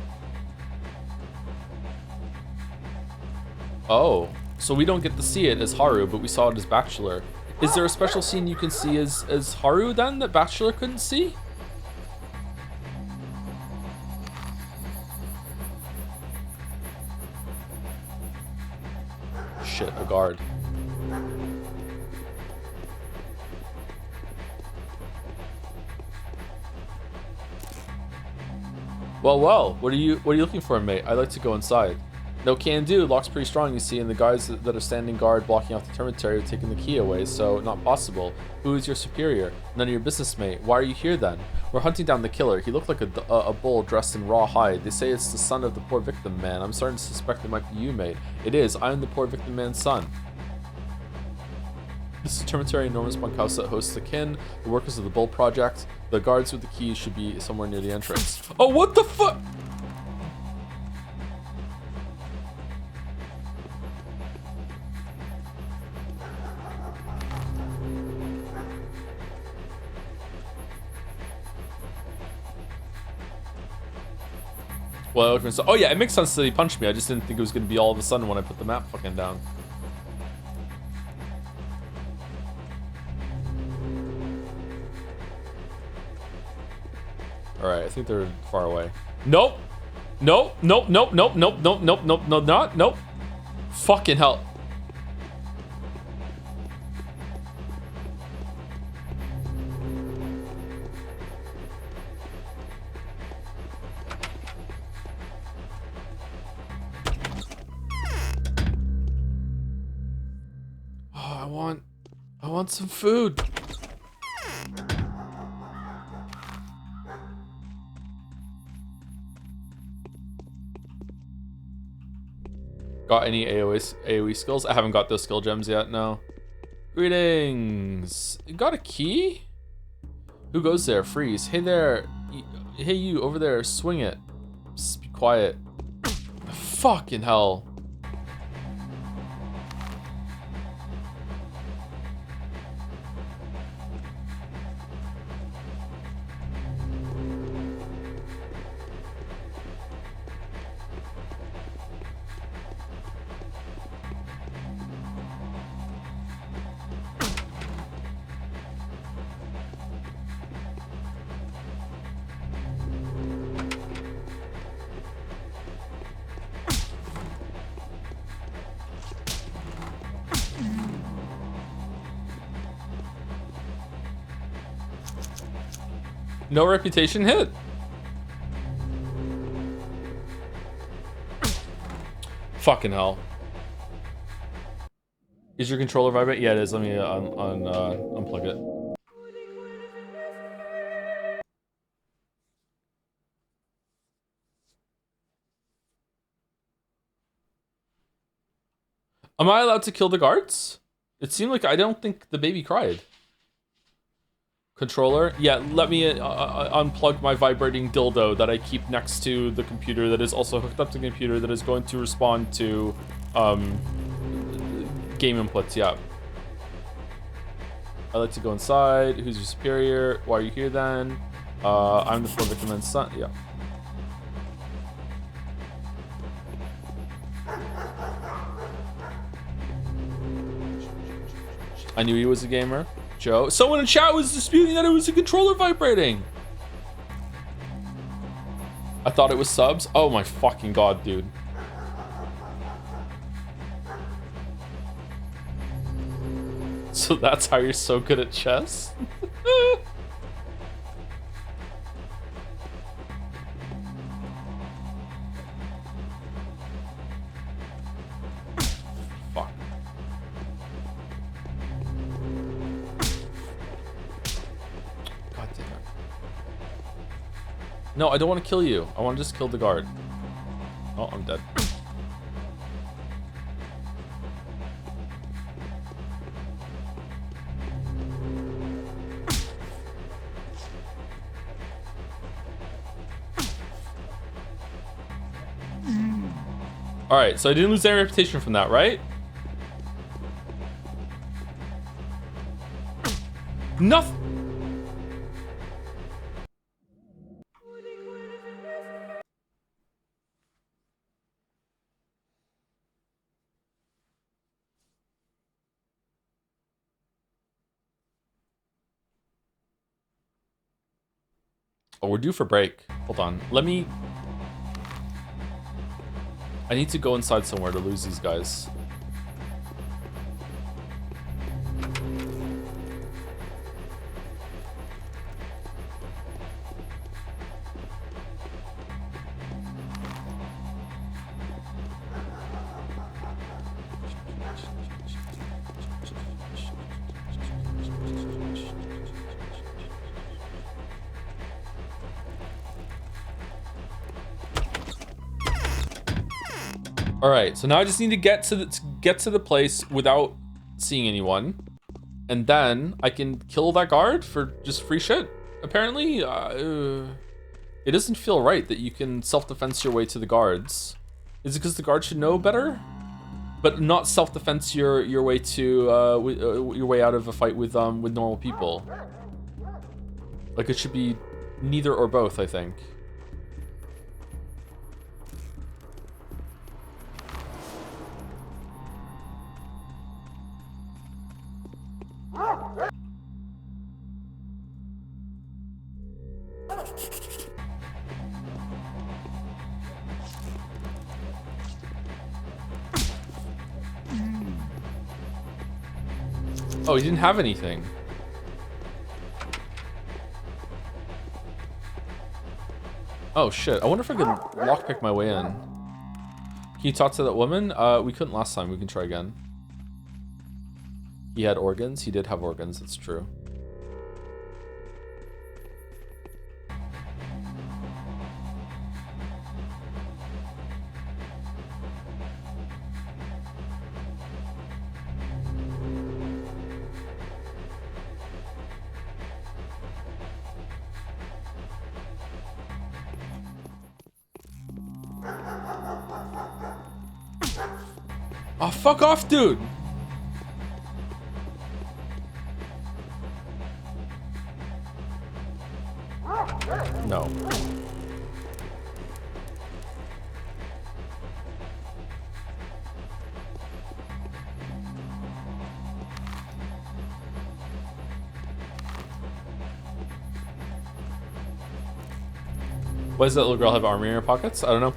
Oh, so we don't get to see it as Haru, but we saw it as Bachelor. Is there a special scene you can see as Haru then that Bachelor couldn't see? Shit, a guard. Well, what are you looking for, mate? I'd like to go inside. No can do, lock's pretty strong, you see, and the guys that are standing guard blocking off the termitary have taken the key away, so not possible. Who is your superior? None of your business, mate. Why are you here then? We're hunting down the killer. He looked like a bull dressed in raw hide. They say it's the son of the poor victim man. I'm starting to suspect it might be you, mate. It is. I'm the poor victim man's son. This is a termitary enormous bunkhouse that hosts the kin, the workers of the Bull Project. The guards with the keys should be somewhere near the entrance. Oh, what the fuck? Well, oh yeah, it makes sense that he punched me. I just didn't think it was going to be all of a sudden when I put the map fucking down. Alright, I think they're far away. Nope! Nope, nope, nope, nope, nope, nope, nope, nope, nope, not, nope. Fucking hell. Oh, I want some food. Got any AoE skills? I haven't got those skill gems yet, no. Greetings. You got a key? Who goes there? Freeze. Hey there. Hey you, over there. Swing it. Just be quiet. Fucking hell. No reputation hit. Fucking hell. Is your controller vibrate? Yeah, it is. Let me unplug it. Am I allowed to kill the guards? It seemed like I don't think the baby cried. Controller? Yeah, let me unplug my vibrating dildo that I keep next to the computer that is also hooked up to the computer that is going to respond to game inputs, yeah. I like to go inside. Who's your superior? Why are you here then? I'm the poor victim and son, yeah. I knew he was a gamer. Joe. Someone in chat was disputing that it was a controller vibrating. I thought it was subs. Oh my fucking god, dude. So that's how you're so good at chess? Fuck. God damn it. No, I don't want to kill you. I want to just kill the guard. Oh, I'm dead. All right, so I didn't lose any reputation from that, right? Nothing. Oh, we're due for break. Hold on. I need to go inside somewhere to lose these guys. All right, so now I just need to get to the place without seeing anyone, and then I can kill that guard for just free shit. Apparently, it doesn't feel right that you can self-defense your way to the guards. Is it because the guards should know better, but not self-defense your way to your way out of a fight with normal people? Like it should be neither or both, I think. Oh, he didn't have anything. Oh shit, I wonder if I can lockpick my way in. Can you talk to that woman? We couldn't last time, we can try again. He had organs? He did have organs, that's true. Oh, fuck off, dude! No. Why does that little girl have armor in her pockets? I don't know.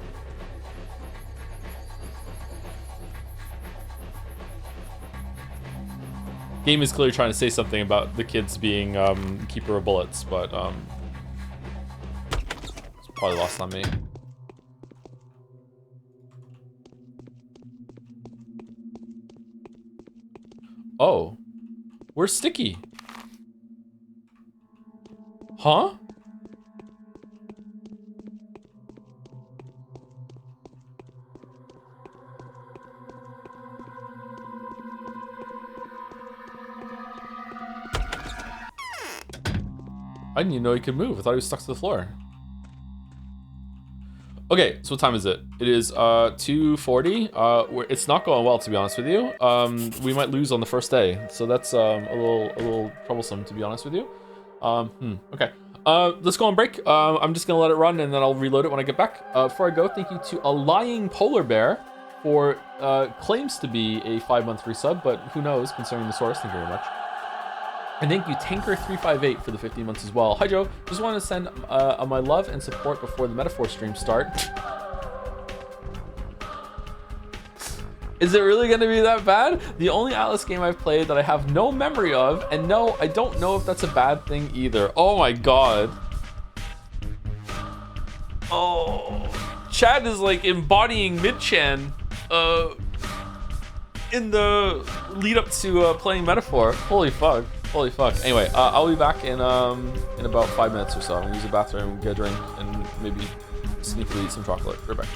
Game is clearly trying to say something about the kids being keeper of bullets, but it's probably lost on me. Oh, where's Sticky? Huh? I didn't even know he could move. I thought he was stuck to the floor. Okay, so what time is it? It is 2:40. It's not going well, to be honest with you. We might lose on the first day, so that's a little troublesome, to be honest with you. Okay. Let's go on break. I'm just gonna let it run, and then I'll reload it when I get back. Before I go, thank you to a lying polar bear for claims to be a 5-month resub, but who knows concerning the source. Thank you very much. And thank you, Tanker358, for the 15 months as well. Hi, Joe. Just want to send my love and support before the Metaphor stream start. Is it really going to be that bad? The only Atlas game I've played that I have no memory of, and no, I don't know if that's a bad thing either. Oh my god. Oh, Chad is like embodying Mid-Chan in the lead up to playing Metaphor. Holy fuck. Holy fuck. Anyway, I'll be back in about 5 minutes or so. I'm gonna use the bathroom, get a drink, and maybe sneakily eat some chocolate. Right back.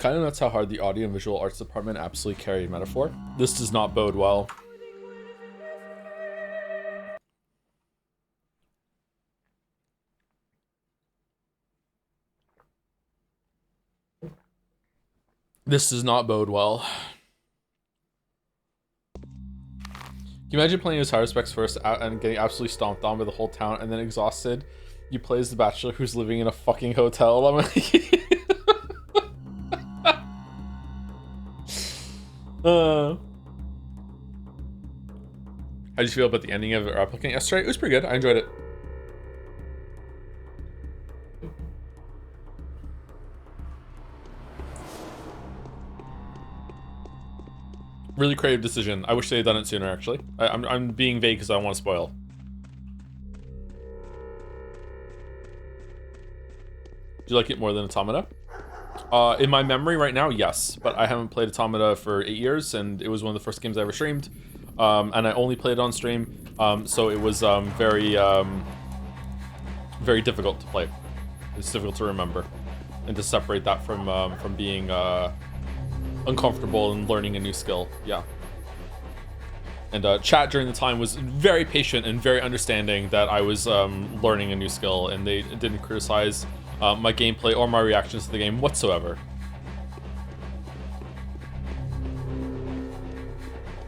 kind of nuts how hard the audio and visual arts department absolutely carry metaphor. This does not bode well. This does not bode well. Can you imagine playing as Haruspex first and getting absolutely stomped on by the whole town, and then exhausted, you play as the bachelor who's living in a fucking hotel? I'm like, how did you feel about the ending of Replicant yesterday? It was pretty good. I enjoyed it. Really creative decision. I wish they had done it sooner, actually. I'm being vague because I don't want to spoil. Do you like it more than Automata? In my memory right now, yes. But I haven't played Automata for 8 years, and it was one of the first games I ever streamed. And I only played it on stream, so it was very difficult to play. It's difficult to remember, and to separate that from being uncomfortable and learning a new skill. Yeah. And chat during the time was very patient and very understanding that I was learning a new skill, and they didn't criticize my gameplay or my reactions to the game whatsoever.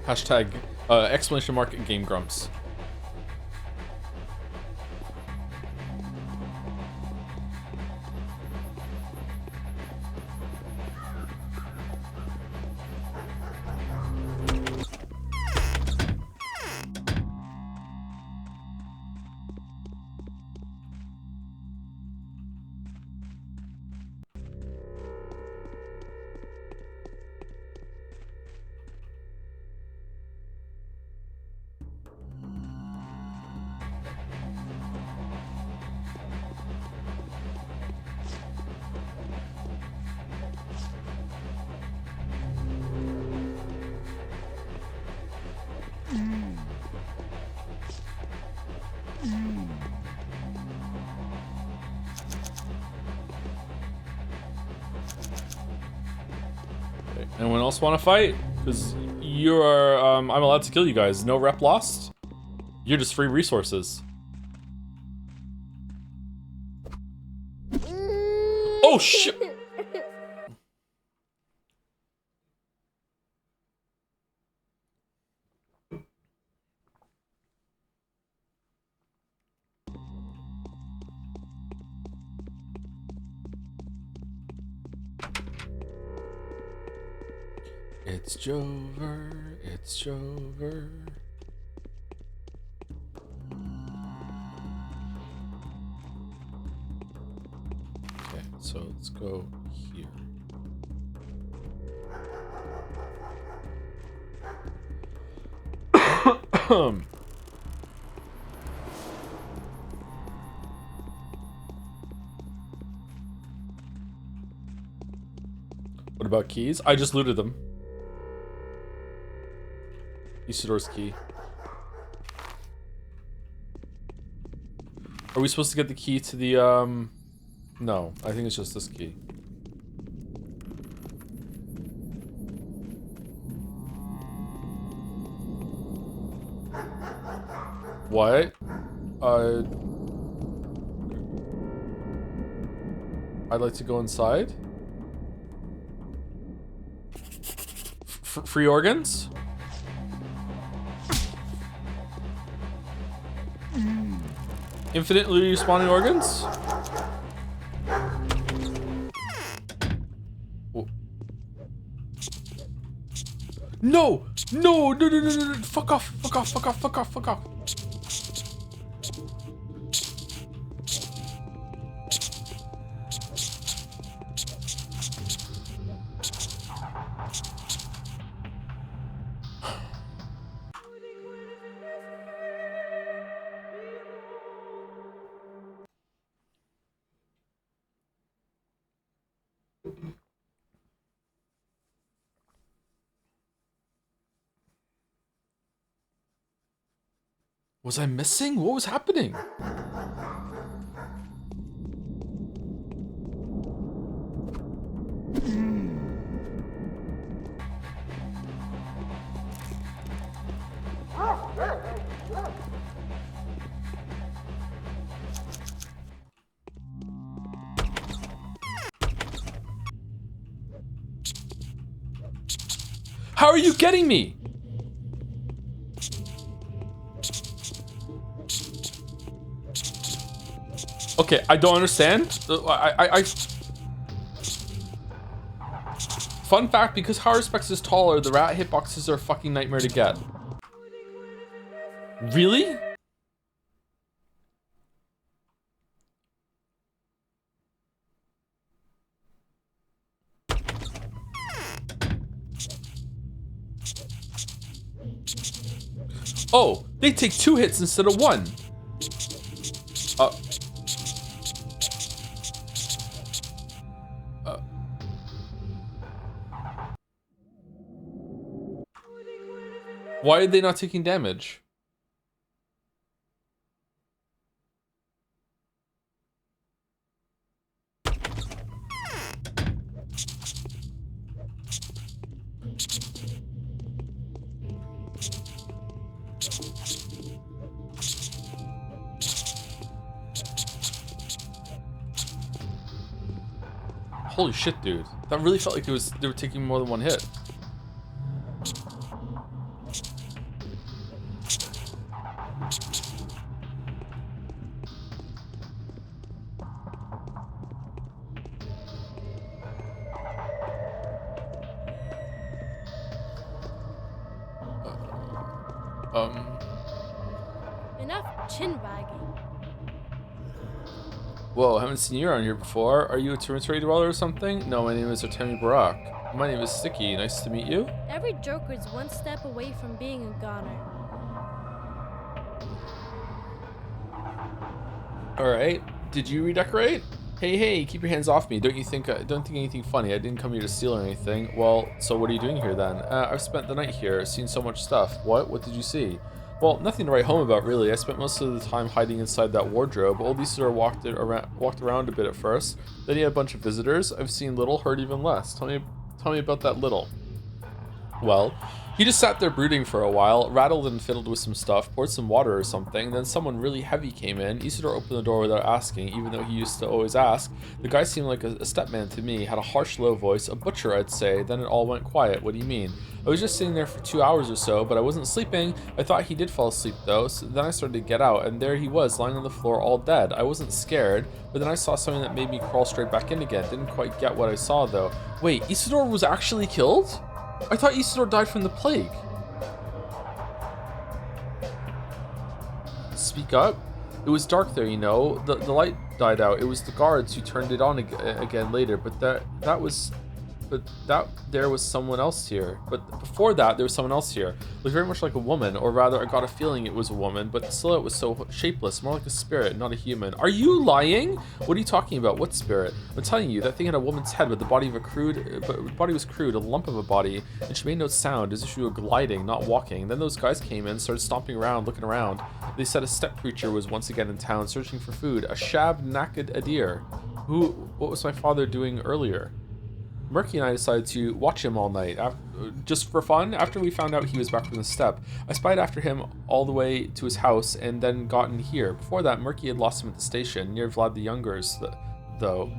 Hashtag exclamation mark game grumps. Anyone else want to fight? Because you're, I'm allowed to kill you guys. No rep lost. You're just free resources. Oh shit! It's Jover, it's Jover. Okay, so let's go here. What about keys? I just looted them. Isidore's key. Are we supposed to get the key to the, No, I think it's just this key. What? I'd like to go inside. Free organs? Infinitely respawning organs? Whoa. No! No! No, no, no, no, no! Fuck off! Fuck off! Fuck off! Fuck off! Fuck off! Was I missing? What was happening? How are you getting me? Okay, I don't understand. Fun fact, because Haruspex is taller, the rat hitboxes are a fucking nightmare to get. Really? Oh, they take 2 hits instead of 1. Why are they not taking damage? Holy shit, dude. That really felt like they were taking more than 1 hit. Enough chin wagging. Whoa, haven't seen you around here before. Are you a territory dweller or something? No, my name is Artemi Barak. My name is Sticky. Nice to meet you. Every Joker's one step away from being a goner. Alright. Did you redecorate? Hey, keep your hands off me. Don't think anything funny. I didn't come here to steal or anything. Well, so what are you doing here then? I've spent the night here, seen so much stuff. What did you see? Well, nothing to write home about, really. I spent most of the time hiding inside that wardrobe. Old Isidore walked around a bit at first. Then he had a bunch of visitors. I've seen little, heard even less. Tell me about that little. Well, he just sat there brooding for a while, rattled and fiddled with some stuff, poured some water or something, then someone really heavy came in. Isidore opened the door without asking, even though he used to always ask. The guy seemed like a stepman to me, had a harsh, low voice, a butcher, I'd say. Then it all went quiet. What do you mean? I was just sitting there for 2 hours or so, but I wasn't sleeping. I thought he did fall asleep though, so then I started to get out, and there he was, lying on the floor all dead. I wasn't scared, but then I saw something that made me crawl straight back in again. Didn't quite get what I saw though. Wait, Isidore was actually killed? I thought Isidore died from the plague. Speak up. It was dark there, you know. The light died out. It was the guards who turned it on again later, but there was someone else here. But before that, there was someone else here. It looked very much like a woman, or rather, I got a feeling it was a woman, but the silhouette was so shapeless, more like a spirit, not a human. Are you lying? What are you talking about? What spirit? I'm telling you, that thing had a woman's head, but the body was crude, a lump of a body, and she made no sound, as if she were gliding, not walking. Then those guys came in, started stomping around, looking around. They said a steppe preacher was once again in town, searching for food. A shab-naked Adir. What was my father doing earlier? Murky and I decided to watch him all night, just for fun. After we found out he was back from the steppe, I spied after him all the way to his house and then got in here. Before that, Murky had lost him at the station, near Vlad the Younger's, though.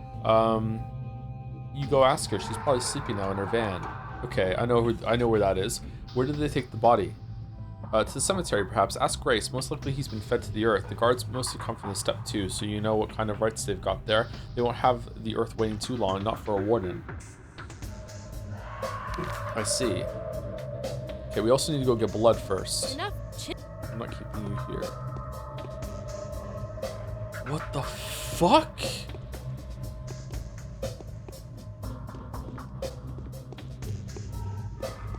You go ask her. She's probably sleeping now in her van. Okay, I know where that is. Where did they take the body? To the cemetery, perhaps. Ask Grace. Most likely he's been fed to the earth. The guards mostly come from the steppe too, so you know what kind of rights they've got there. They won't have the earth waiting too long, not for a warden. I see. Okay, we also need to go get blood first. I'm not keeping you here. What the fuck?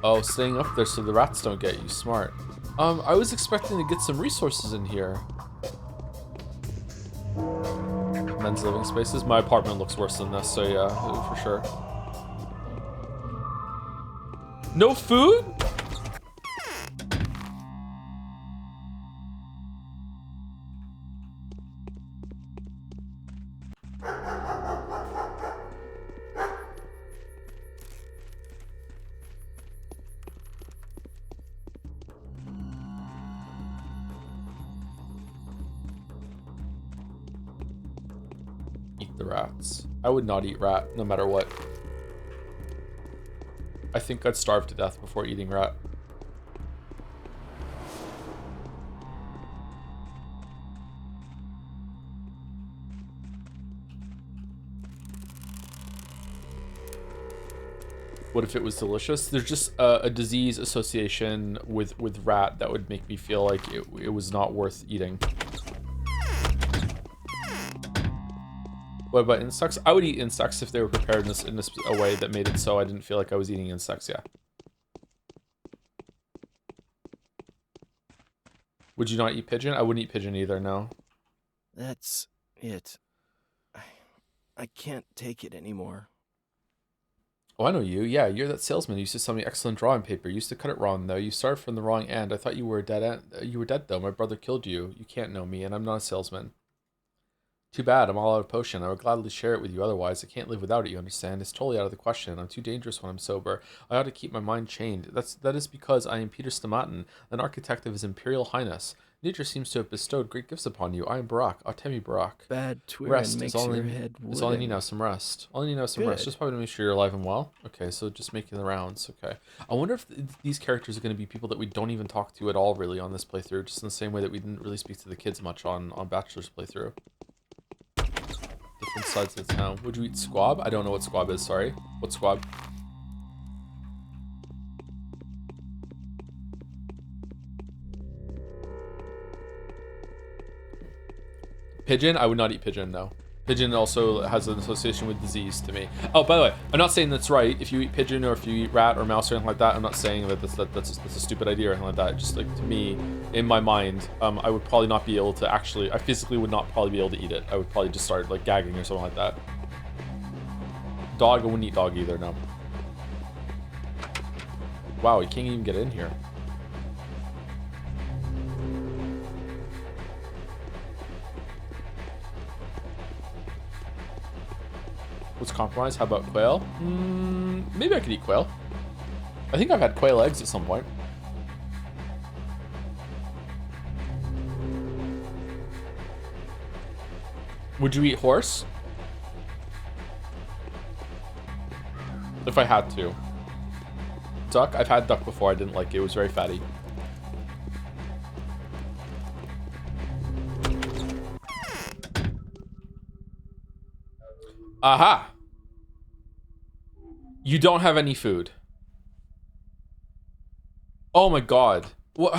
Oh, staying up there so the rats don't get you. Smart. I was expecting to get some resources in here. Men's living spaces. My apartment looks worse than this, so yeah, for sure. No food? Eat the rats. I would not eat rat, no matter what. I think I'd starve to death before eating rat. What if it was delicious? There's just a disease association with rat that would make me feel like it was not worth eating. What about insects? I would eat insects if they were prepared in this a way that made it so I didn't feel like I was eating insects, yeah. Would you not eat pigeon? I wouldn't eat pigeon either, no. That's it. I can't take it anymore. Oh, I know you. Yeah, you're that salesman who used to sell me excellent drawing paper. You used to cut it wrong, though. You started from the wrong end. I thought you were dead. You were dead, though. My brother killed you. You can't know me, and I'm not a salesman. Too bad. I'm all out of potion. I would gladly share it with you. Otherwise, I can't live without it. You understand? It's totally out of the question. I'm too dangerous when I'm sober. I ought to keep my mind chained. That is because I am Peter Stamatin, an architect of His Imperial Highness. Nature seems to have bestowed great gifts upon you. I am Barak, Artemi Barak. Bad Twirin Rest makes is all your I head is all I need wooden. now. Some rest. All I need now is some rest. Good. Just probably to make sure you're alive and well. Okay, so just making the rounds. Okay. I wonder if these characters are going to be people that we don't even talk to at all, really, on this playthrough. Just in the same way that we didn't really speak to the kids much on Bachelor's playthrough. Different sides of the town. Would you eat squab? I don't know what squab is. Sorry. What's squab? Pigeon? I would not eat pigeon, no. Pigeon also has an association with disease to me. Oh, by the way, I'm not saying that's right. If you eat pigeon or if you eat rat or mouse or anything like that, I'm not saying that that's a stupid idea or anything like that. Just like to me, in my mind, I would probably not be able to actually, I physically would not probably be able to eat it. I would probably just start like gagging or something like that. Dog, I wouldn't eat dog either, no. Wow, you can't even get in here. What's compromise? How about quail? Maybe I could eat quail. I think I've had quail eggs at some point. Would you eat horse? If I had to. Duck? I've had duck before. I didn't like it. It was very fatty. Aha! You don't have any food. Oh my god. What?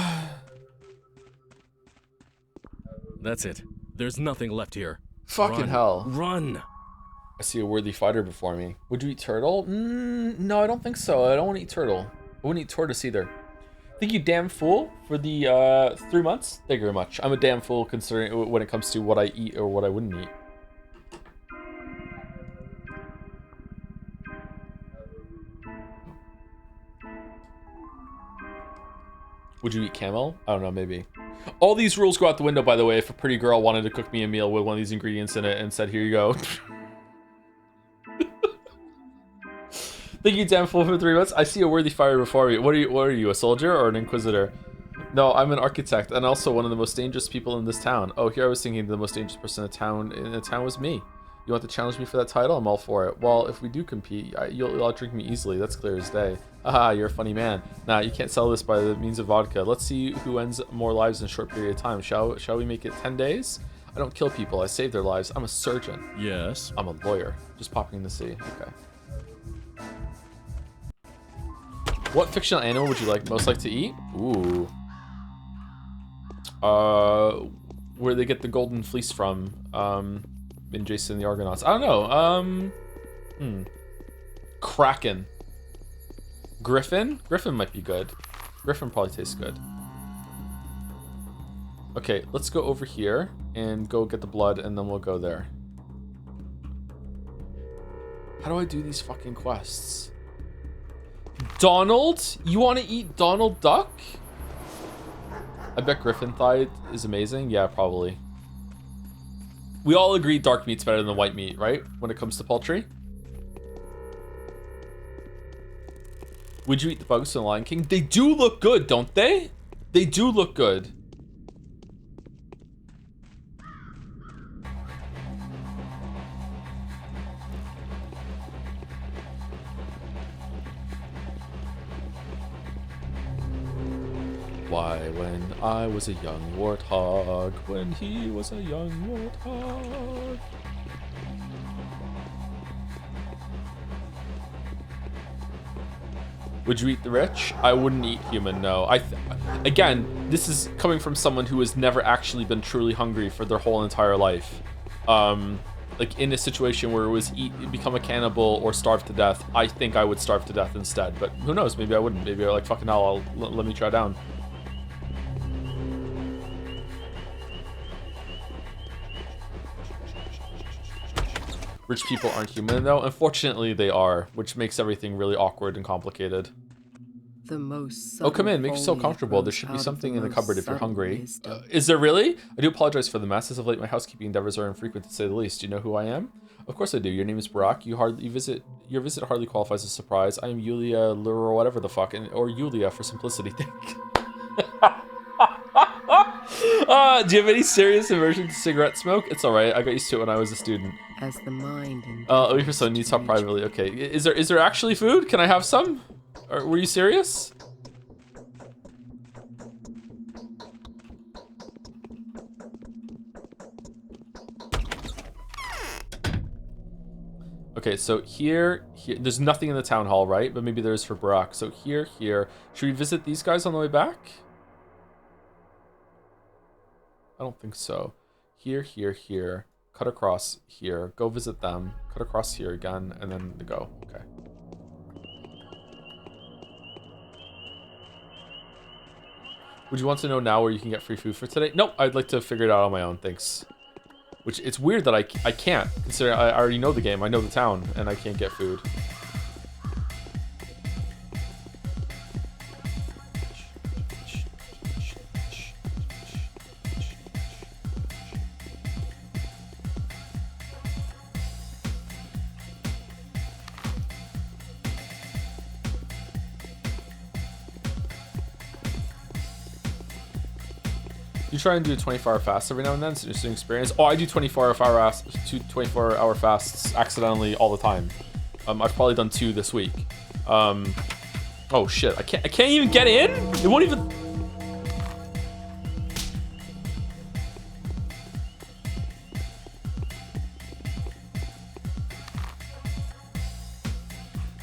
That's it. There's nothing left here. Fucking Run. hell. Run! I see a worthy fighter before me. Would you eat turtle? No, I don't think so. I don't want to eat turtle. I wouldn't eat tortoise either. Thank you, damn fool, for the 3 months. Thank you very much. I'm a damn fool considering when it comes to what I eat or what I wouldn't eat. Would you eat camel? I don't know, maybe. All these rules go out the window, by the way, if a pretty girl wanted to cook me a meal with one of these ingredients in it and said, here you go. Thank you, damn fool, for 3 months. I see a worthy fighter before me. What are you, a soldier or an inquisitor? No, I'm an architect and also one of the most dangerous people in this town. Oh, here I was thinking the most dangerous person in the town was me. You want to challenge me for that title? I'm all for it. Well, if we do compete, you'll outdrink me easily. That's clear as day. Haha, you're a funny man. Nah, you can't sell this by the means of vodka. Let's see who ends more lives in a short period of time. Shall we make it 10 days? I don't kill people. I save their lives. I'm a surgeon. Yes. I'm a lawyer. Just popping in the sea. Okay. What fictional animal would you most like to eat? Ooh. Where they get the golden fleece from, in Jason and the Argonauts. I don't know. Kraken. Griffin? Griffin might be good. Griffin probably tastes good. Okay, let's go over here and go get the blood and then we'll go there. How do I do these fucking quests? Donald? You want to eat Donald Duck? I bet Griffin thigh is amazing. Yeah, probably. We all agree dark meat's better than white meat, right? When it comes to poultry. Would you eat the bugs in the Lion King? They do look good, don't they? They do look good. why when I was a young warthog, when he was a young warthog. Would you eat the rich? I wouldn't eat human, no. Again, this is coming from someone who has never actually been truly hungry for their whole entire life. Like in a situation where it was become a cannibal or starve to death, I think I would starve to death instead. But who knows? Maybe I wouldn't. Maybe I'm like, fucking hell, let me try down. Rich people aren't human, though. Unfortunately, they are, which makes everything really awkward and complicated. The most Oh, come in. Make yourself comfortable. There should be something in the cupboard if you're hungry. Is there really? I do apologize for the mess. As of late, my housekeeping endeavors are infrequent, to say the least. Do you know who I am? Of course I do. Your name is Barack. Your visit hardly qualifies as a surprise. I am Yulia or whatever the fuck, or Yulia for simplicity. Do you have any serious aversion to cigarette smoke? It's alright. I got used to it when I was a student. As the mind oh, your son needs help privately. Okay. Is there actually food? Can I have some? Or were you serious? Okay, so here, there's nothing in the town hall, right? But maybe there is for Barack. So here. Should we visit these guys on the way back? I don't think so. Here. Cut across here. Go visit them. Cut across here again, and then go. Okay. Would you want to know now where you can get free food for today? Nope, I'd like to figure it out on my own, thanks. Which, it's weird that I can't, considering I already know the game, I know the town, and I can't get food. You try and do a 24-hour fast every now and then. It's an interesting experience. Oh, I do 24-hour fasts accidentally all the time. I've probably done 2 this week. Oh shit! I can't even get in. It won't even.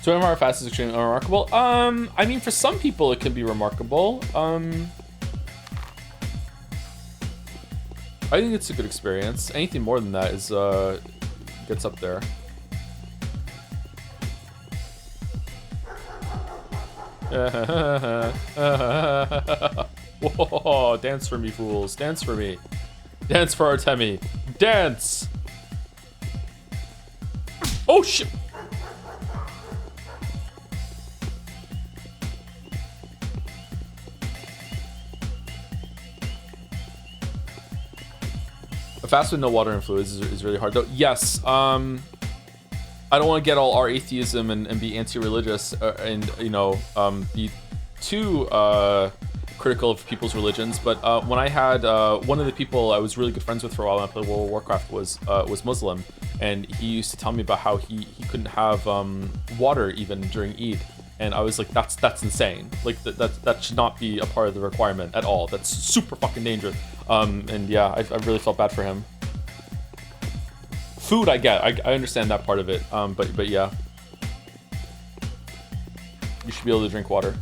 So 24-hour fast is extremely unremarkable. I mean, for some people it can be remarkable. I think it's a good experience. Anything more than that is gets up there. Whoa, dance for me, fools. Dance for me. Dance for Artemi. Dance! Oh, shit! A fast with no water and fluids is really hard, though. Yes, I don't want to get all our atheism and be anti-religious and, you know, be too critical of people's religions. But when I had one of the people I was really good friends with for a while when I played World of Warcraft was Muslim, and he used to tell me about how he couldn't have water even during Eid. And I was like, that's insane. Like that should not be a part of the requirement at all. That's super fucking dangerous. And yeah, I really felt bad for him. Food, I get. I understand that part of it. But yeah, you should be able to drink water.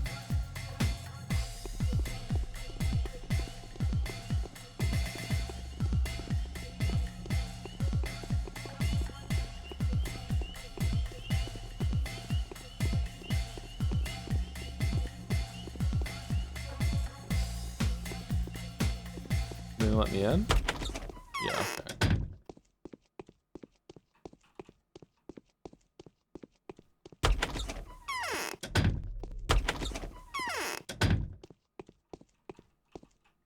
Let me in? Yeah, okay.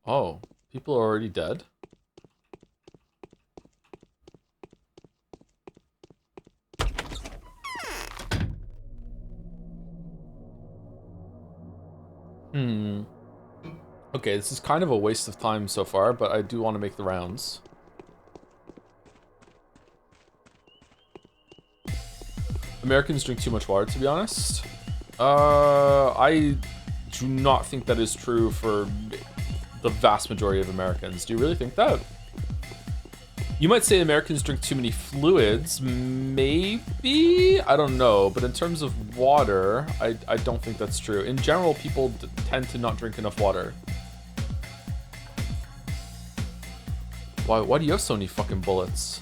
Oh, people are already dead? Okay, this is kind of a waste of time so far, but I do want to make the rounds. Americans drink too much water, to be honest. I do not think that is true for the vast majority of Americans. Do you really think that? You might say Americans drink too many fluids. Maybe? I don't know. But in terms of water, I don't think that's true. In general, people tend to not drink enough water. Why do you have so many fucking bullets?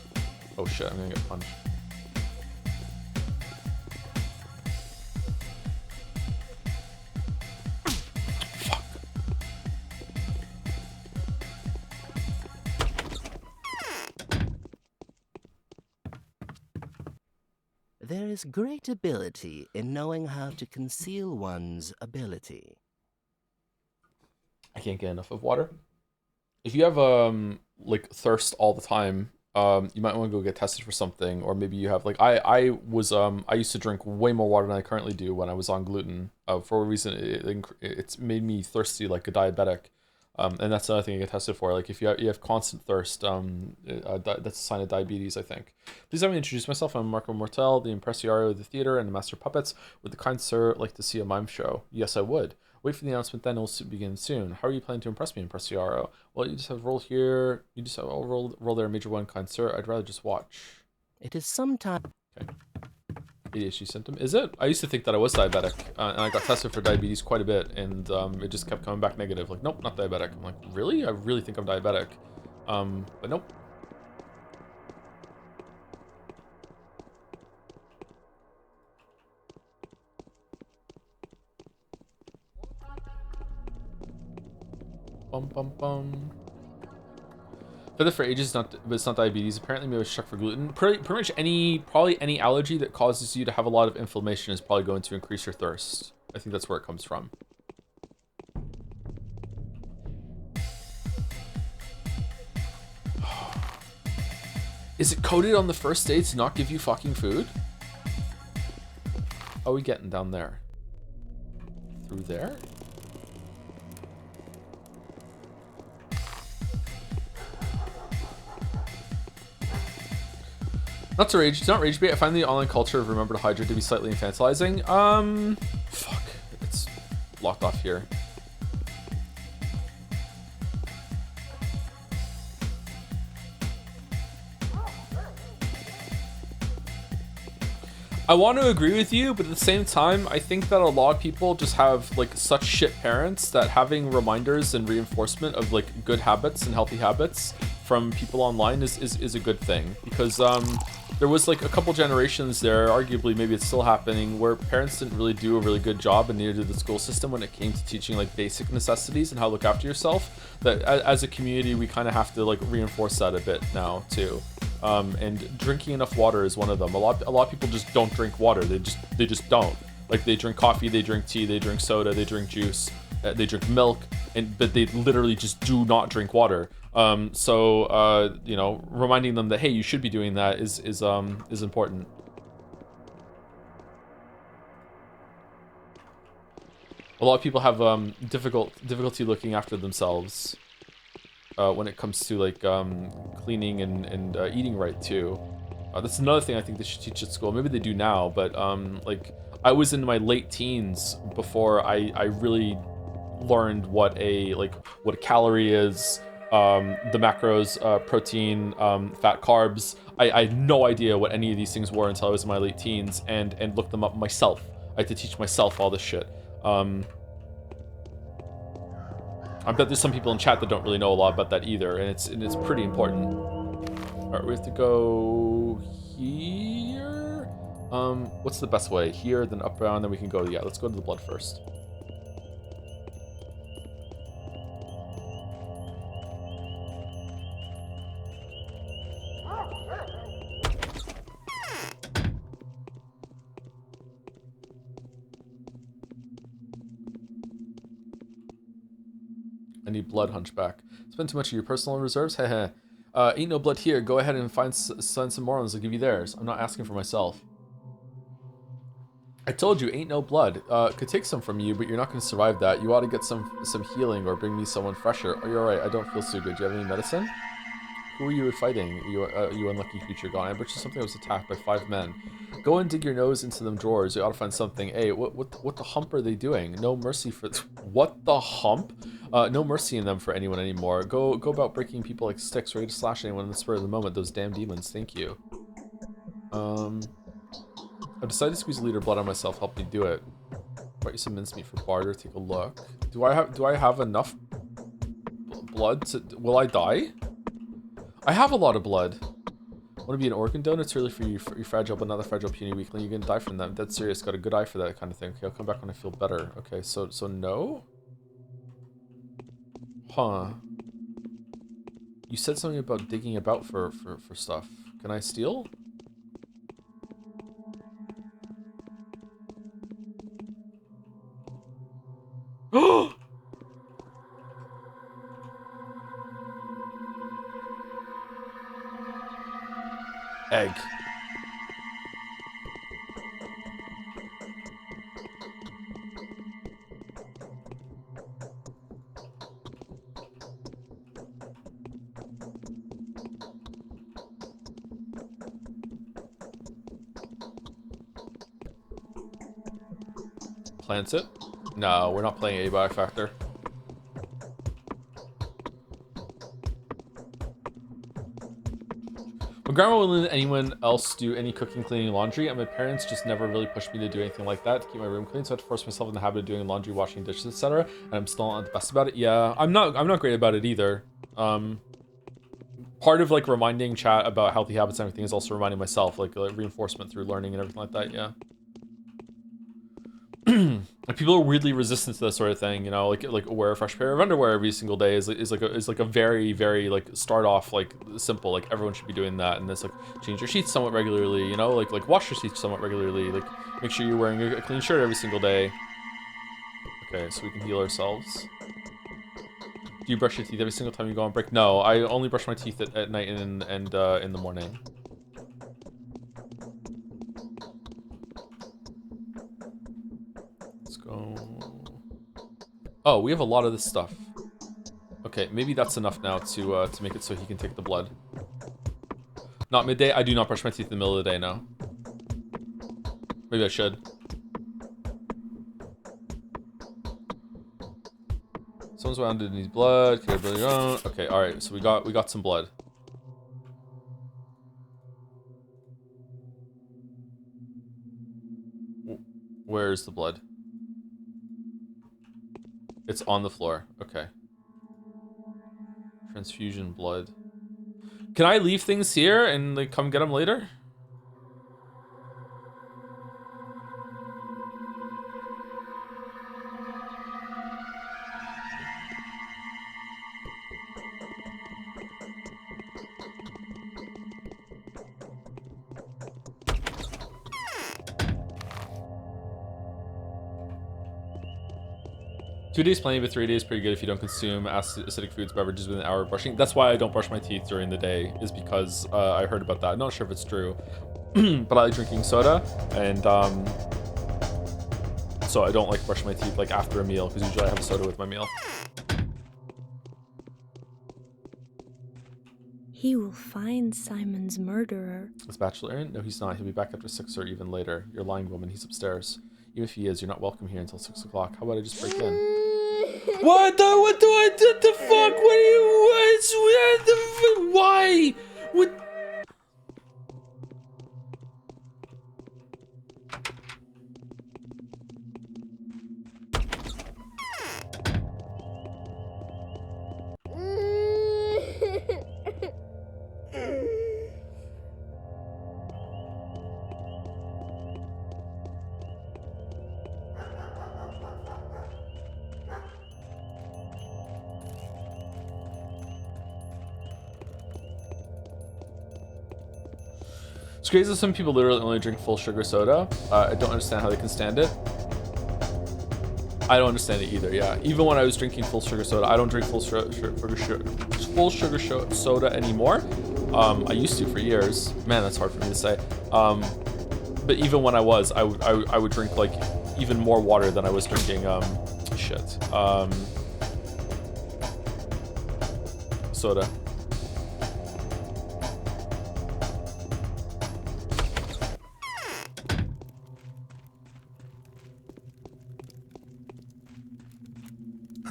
Oh shit, I'm gonna get punched. Fuck. There is great ability in knowing how to conceal one's ability. I can't get enough of water. If you have like thirst all the time, you might want to go get tested for something, or maybe you have like I used to drink way more water than I currently do when I was on gluten. For a reason, it's made me thirsty like a diabetic, and that's another thing I get tested for. Like if you have constant thirst, that's a sign of diabetes, I think. Please let me introduce myself. I'm Marco Mortel, the impresario of the theater and the master of puppets. Would the kind sir like to see a mime show? Yes, I would. Wait for the announcement, then it will begin soon. How are you planning to impress me, Impressiaro? Well, you just have roll here. You just have roll there, Major 1, kind sir. I'd rather just watch. It is sometime. Okay. ADHD symptom. Is it? I used to think that I was diabetic, and I got tested for diabetes quite a bit, and it just kept coming back negative. Like, nope, not diabetic. I'm like, really? I really think I'm diabetic. But nope. Bum bum bum. Feather for ages, but it's not diabetes. Apparently, maybe it's check for gluten. Pretty much probably any allergy that causes you to have a lot of inflammation is probably going to increase your thirst. I think that's where it comes from. Is it coded on the first day to not give you fucking food? How are we getting down there? Through there? Not to rage, not rage bait. I find the online culture of remember to hydrate to be slightly infantilizing. Fuck, it's locked off here. I want to agree with you, but at the same time, I think that a lot of people just have like such shit parents that having reminders and reinforcement of like good habits and healthy habits from people online is a good thing, because there was like a couple generations there, arguably maybe it's still happening, where parents didn't really do a really good job, and neither did the school system, when it came to teaching like basic necessities and how to look after yourself. That as a community, we kind of have to like reinforce that a bit now too. And drinking enough water is one of them. A lot of people just don't drink water. They just don't. Like they drink coffee, they drink tea, they drink soda, they drink juice, they drink milk, but they literally just do not drink water. So you know, reminding them that hey, you should be doing that is important. A lot of people have difficulty looking after themselves when it comes to like cleaning and eating right too. That's another thing I think they should teach at school. Maybe they do now, but like I was in my late teens before I really learned what a calorie is, the macros, protein, fat, carbs. I had no idea what any of these things were until I was in my late teens and looked them up myself. I had to teach myself all this shit. I bet there's some people in chat that don't really know a lot about that either, and it's pretty important. All right, we have to go here. What's the best way? Here, then up, around, then we can go. Yeah, let's go to the blood first. I need blood, Hunchback. Spend too much of your personal reserves? Heh. Ain't no blood here. Go ahead and find some morons. I'll give you theirs. I'm not asking for myself. I told you, ain't no blood. Could take some from you, but you're not going to survive that. You ought to get some healing or bring me someone fresher. Oh, you're alright. I don't feel so good. Do you have any medicine? Who are you fighting? You unlucky creature gone. I bet you something. I was attacked by 5 men. Go and dig your nose into them drawers. You ought to find something. Hey, what the hump are they doing? No mercy for what the hump? No mercy in them for anyone anymore. Go about breaking people like sticks, ready to slash anyone in the spur of the moment. Those damn demons. Thank you. I've decided to squeeze a liter of blood on myself. Help me do it. Brought you some mincemeat for barter. Take a look. Do I have enough blood to? Will I die? I have a lot of blood. Want to be an organ donor? It's really for you, fragile but not a fragile puny weakling. You're gonna die from them. Dead serious. Got a good eye for that kind of thing. Okay, I'll come back when I feel better. Okay, so no? Huh. You said something about digging about for stuff. Can I steal? Oh! Egg. Plants it? No, we're not playing A-Buy Factor. My grandma wouldn't let anyone else do any cooking, cleaning, laundry, and my parents just never really pushed me to do anything like that to keep my room clean, so I had to force myself in the habit of doing laundry, washing dishes, etc. And I'm still not the best about it. Yeah, I'm not great about it either. Part of like reminding chat about healthy habits and everything is also reminding myself, like reinforcement through learning and everything like that. Yeah. And people are weirdly resistant to this sort of thing, you know, like wear a fresh pair of underwear every single day is like a very, very like start off like simple, like everyone should be doing that. And it's like change your sheets somewhat regularly, you know, like wash your sheets somewhat regularly, like make sure you're wearing a clean shirt every single day. Okay, so we can heal ourselves. Do you brush your teeth every single time you go on break? No, I only brush my teeth at night and in the morning. Let's go. Oh, we have a lot of this stuff. Okay, maybe that's enough now to make it so he can take the blood. Not midday. I do not brush my teeth in the middle of the day now. Maybe I should. Someone's wounded and needs blood. Okay, all right. So we got some blood. Where's the blood? It's on the floor. Okay. Transfusion blood. Can I leave things here and like come get them later? Two days plenty, but 3 days pretty good if you don't consume acidic foods, beverages within an hour of brushing. That's why I don't brush my teeth during the day, is because I heard about that. I'm not sure if it's true, but I like drinking soda, and so I don't like brush my teeth like after a meal, because usually I have a soda with my meal. He will find Simon's murderer. Is Bachelor in? No, he's not. He'll be back after 6 or even later. You're lying, woman. He's upstairs. Even if he is, you're not welcome here until 6 o'clock. How about I just break in? What do I do? The fuck? What do you? Why? What? It's crazy that some people literally only drink full sugar soda. I don't understand how they can stand it. I don't understand it either, yeah. Even when I was drinking full sugar soda, I don't drink full sugar soda anymore. I used to for years. Man, that's hard for me to say. But even when I was, I would drink like even more water than I was drinking, soda.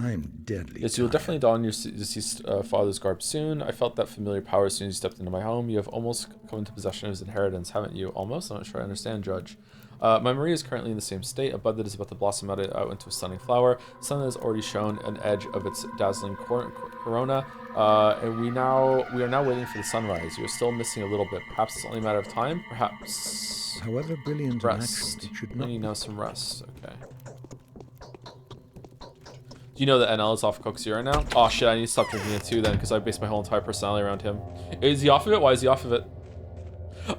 I'm deadly Yes, you'll tired. definitely don your deceased father's garb soon. I felt that familiar power as soon as you stepped into my home. You have almost come into possession of his inheritance, haven't you? Almost? I'm not sure I understand, Judge. My Maria is currently in the same state. A bud that is about to blossom out into a stunning flower. The sun has already shown an edge of its dazzling corona. And we are now waiting for the sunrise. You're still missing a little bit. Perhaps it's only a matter of time. Perhaps... However brilliant an action, Rest. it should I not need be. now some rest. Okay. Do you know that NL is off Coke Zero now? Oh shit, I need to stop drinking it too then, because I base my whole entire personality around him. Is he off of it? Why is he off of it?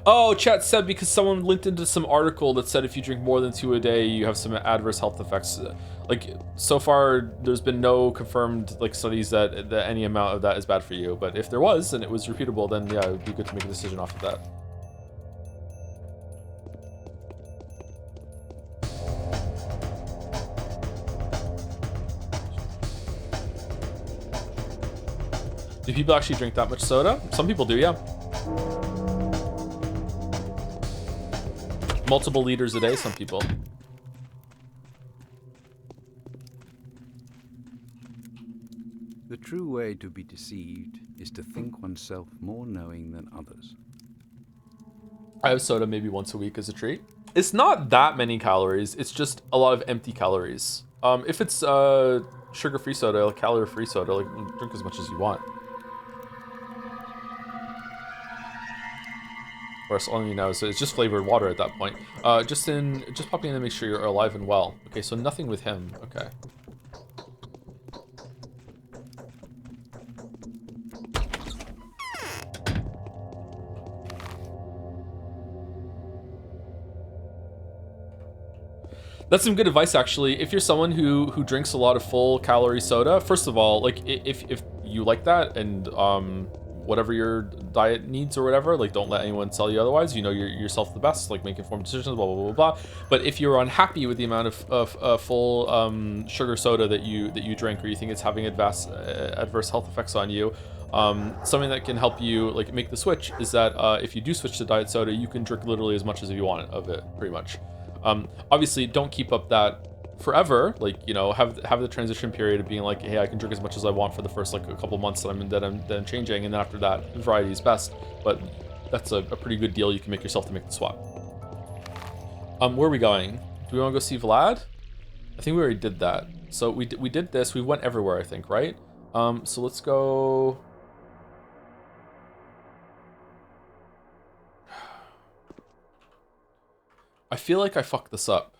Oh, chat said because someone linked into some article that said if you drink more than 2 a day, you have some adverse health effects. Like, so far, there's been no confirmed like studies that any amount of that is bad for you. But if there was, and it was repeatable, then yeah, it would be good to make a decision off of that. Do people actually drink that much soda? Some people do, yeah. Multiple liters a day, some people. The true way to be deceived is to think oneself more knowing than others. I have soda maybe once a week as a treat. It's not that many calories. It's just a lot of empty calories. If it's sugar-free soda, like calorie-free soda, like drink as much as you want. Or else all you know, so it's just flavored water at that point. Just popping in to make sure you're alive and well. Okay, so nothing with him. Okay. That's some good advice, actually. If you're someone who drinks a lot of full calorie soda, first of all, like if you like that and whatever your diet needs or whatever, like don't let anyone tell you otherwise. You know yourself the best, like make informed decisions, blah blah blah blah. But if you're unhappy with the amount of full sugar soda that you drink, or you think it's having adverse health effects on you, something that can help you like make the switch is that if you do switch to diet soda, you can drink literally as much as you want of it, pretty much. Obviously, don't keep up that forever. Like, you know, have the transition period of being like, hey, I can drink as much as I want for the first like a couple months that I'm changing, and then after that, variety is best. But that's a pretty good deal you can make yourself to make the swap. Where are we going? Do we want to go see Vlad? I think we already did that. So we did this. We went everywhere, I think, right? So let's go. I feel like I fucked this up.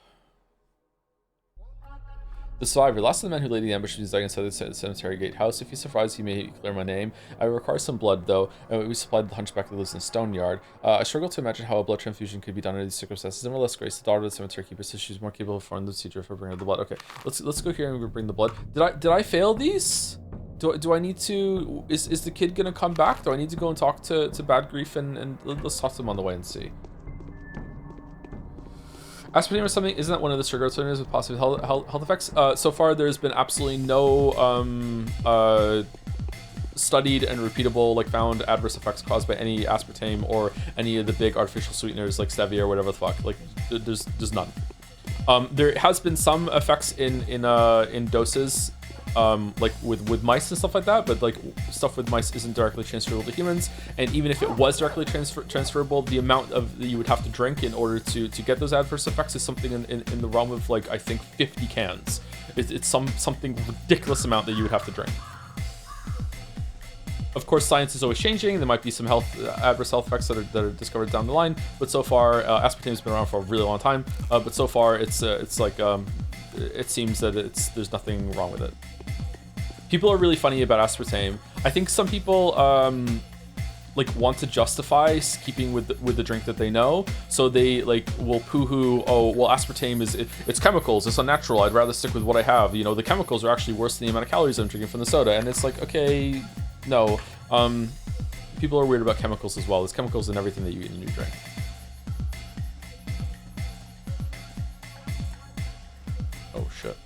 The survivor. Last of the men who laid the ambush is dying inside the cemetery gatehouse. If he's surprised, he may clear my name. I require some blood, though. We supplied the hunchback that lives in the stone yard. I struggle to imagine how a blood transfusion could be done under these circumstances. Nevertheless, Grace, the daughter of the cemetery keeper, says she's more capable of performing the procedure for bringing her the blood. Okay, let's go here and bring the blood. Did I fail these? Do I need to? Is the kid gonna come back? Do I need to go and talk to Bad Grief and let's talk to them on the way and see. Aspartame or something, isn't that one of the sugar alternatives with positive health effects? So far, there's been absolutely no studied and repeatable, like found adverse effects caused by any aspartame or any of the big artificial sweeteners like stevia or whatever the fuck. Like, there's none. There has been some effects in doses, like with mice and stuff like that, but like stuff with mice isn't directly transferable to humans, and even if it was directly transferable, the amount of that you would have to drink in order to get those adverse effects is something in the realm of like I think 50 cans. It's something ridiculous amount that you would have to drink. Of course, science is always changing. There might be some adverse health effects that are discovered down the line, but so far aspartame has been around for a really long time, but so far it's like it seems that there's nothing wrong with it. People are really funny about aspartame. I think some people like want to justify keeping with the drink that they know, so they like will poo-hoo, oh well, aspartame it's chemicals, it's unnatural, I'd rather stick with what I have. You know, the chemicals are actually worse than the amount of calories I'm drinking from the soda, and it's like, okay, no. People are weird about chemicals as well. There's chemicals in everything that you eat and you drink. Oh shit.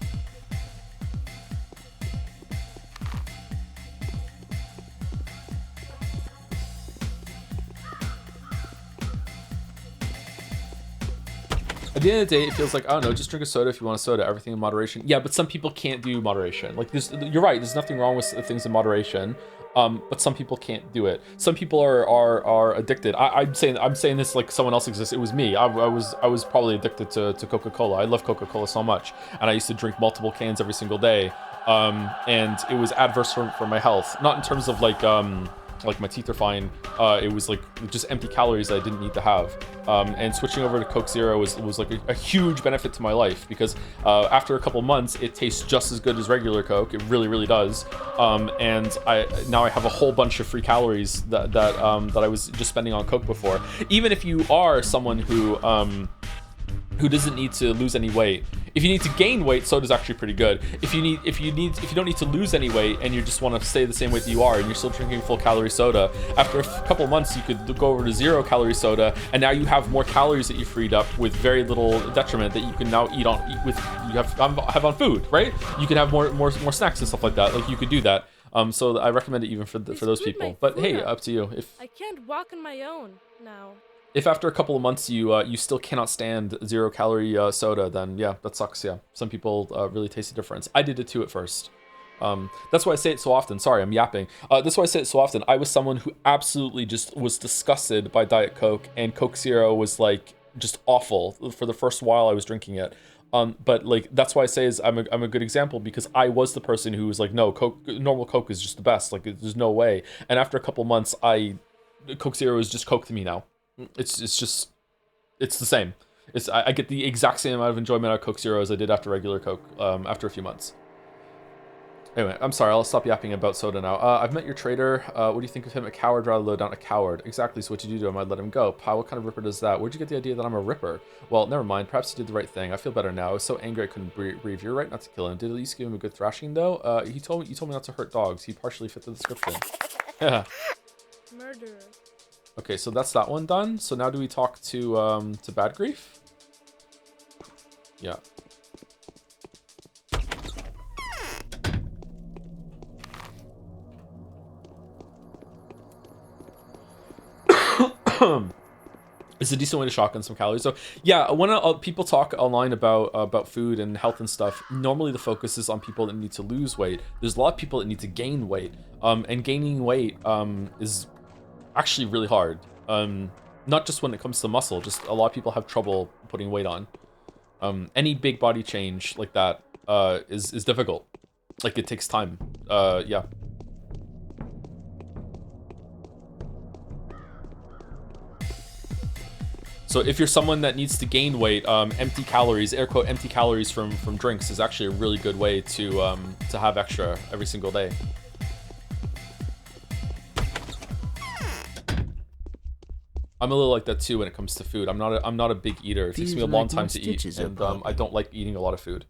At the end of the day, it feels like, I don't know, just drink a soda if you want a soda, everything in moderation. Yeah, but some people can't do moderation. Like, you're right, there's nothing wrong with things in moderation, but some people can't do it. Some people are addicted. I'm saying this like someone else exists. It was me. I was probably addicted to Coca-Cola. I love Coca-Cola so much, and I used to drink multiple cans every single day, and it was adverse for my health. Not in terms of like my teeth are fine. It was like just empty calories that I didn't need to have. And switching over to Coke Zero was like a huge benefit to my life, because after a couple months, it tastes just as good as regular Coke. It really, really does. And now I have a whole bunch of free calories that I was just spending on Coke before. Even if you are someone who doesn't need to lose any weight. If you need to gain weight, soda's actually pretty good. If you don't need to lose any weight and you just want to stay the same weight that you are and you're still drinking full calorie soda, after a couple months you could go over to 0 calorie soda, and now you have more calories that you freed up with very little detriment that you can now have on food, right? You can have more snacks and stuff like that. Like, you could do that. So I recommend it even for those people. But hey, up to you. If I can't walk on my own now. If after a couple of months you still cannot stand 0 calorie soda, then yeah, that sucks. Yeah, some people really taste the difference. I did it too at first. That's why I say it so often. Sorry, I'm yapping. That's why I say it so often. I was someone who absolutely just was disgusted by Diet Coke, and Coke Zero was like just awful for the first while I was drinking it. But like, that's why I say is I'm a good example, because I was the person who was like, no, normal Coke is just the best. Like, there's no way. And after a couple months, Coke Zero is just Coke to me now. It's the same. I get the exact same amount of enjoyment out of Coke Zero as I did after regular Coke after a few months. Anyway, I'm sorry, I'll stop yapping about soda now. I've met your trader. What do you think of him? A coward, rather low down? A coward. Exactly, so what you do to him? I'd let him go. Pal, what kind of ripper does that? Where'd you get the idea that I'm a ripper? Well, never mind, perhaps you did the right thing. I feel better now. I was so angry I couldn't breathe. You're right not to kill him. Did at least give him a good thrashing though? You told me not to hurt dogs. He partially fit the description. Yeah. Murderer. Okay, so that's that one done. So now do we talk to Bad Grief? Yeah. It's a decent way to shotgun some calories. So yeah, when people talk online about food and health and stuff, normally the focus is on people that need to lose weight. There's a lot of people that need to gain weight, and gaining weight is actually really hard. Not just when it comes to muscle, just a lot of people have trouble putting weight on. Any big body change like that is difficult. Like, it takes time. Yeah. So if you're someone that needs to gain weight, empty calories, air quote empty calories from drinks is actually a really good way to have extra every single day. I'm a little like that too when it comes to food. I'm not a big eater. It takes me a long time to eat, and I don't like eating a lot of food.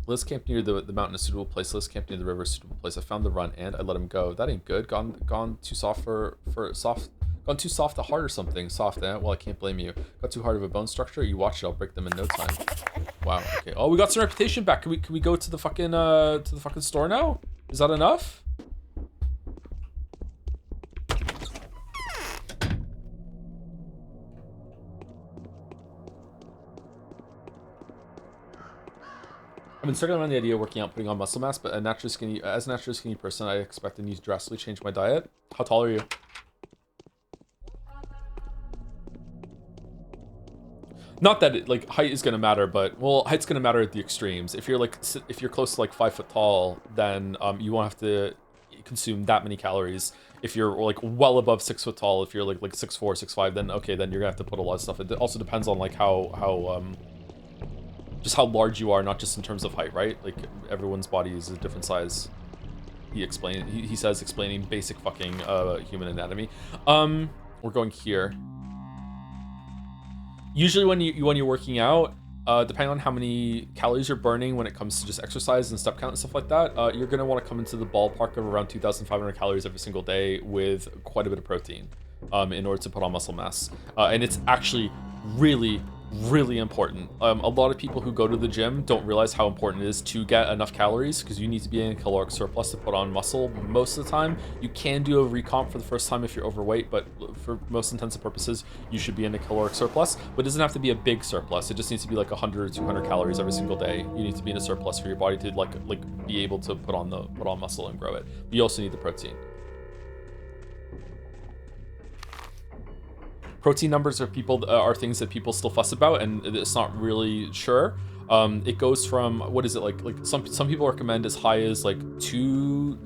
Let's camp near the mountain, a suitable place. Let's camp near the river, a suitable place. I found the run and I let him go. That ain't good. Gone too soft Gone too soft to hard or something. Soft, eh? Well, I can't blame you. Got too hard of a bone structure? You watch it, I'll break them in no time. Wow, okay. Oh, we got some reputation back. Can we go to the fucking store now? Is that enough? I've been circling around the idea of working out, putting on muscle mass, but as a naturally skinny person, I expect the need to drastically change my diet. How tall are you? Not that it, like, height is gonna matter, but well, height's gonna matter at the extremes. If you're close to like 5 foot tall, then you won't have to consume that many calories. If you're like well above 6 foot tall, if you're like 6'4", 6'5", then okay, then you're gonna have to put a lot of stuff. It also depends on like how just how large you are, not just in terms of height, right? Like, everyone's body is a different size. He says, explaining basic fucking human anatomy. We're going here. Usually when you're working out, depending on how many calories you're burning when it comes to just exercise and step count and stuff like that, you're gonna want to come into the ballpark of around 2,500 calories every single day with quite a bit of protein in order to put on muscle mass. And it's actually really, really important. A lot of people who go to the gym don't realize how important it is to get enough calories, because you need to be in a caloric surplus to put on muscle most of the time. You can do a recomp for the first time if you're overweight, but for most intents and purposes, you should be in a caloric surplus. But it doesn't have to be a big surplus. It just needs to be like 100 or 200 calories every single day. You need to be in a surplus for your body to like be able to put on muscle and grow it. But you also need the protein. Protein numbers are things that people still fuss about, and it's not really sure. It goes from, what is it, like some people recommend as high as like 2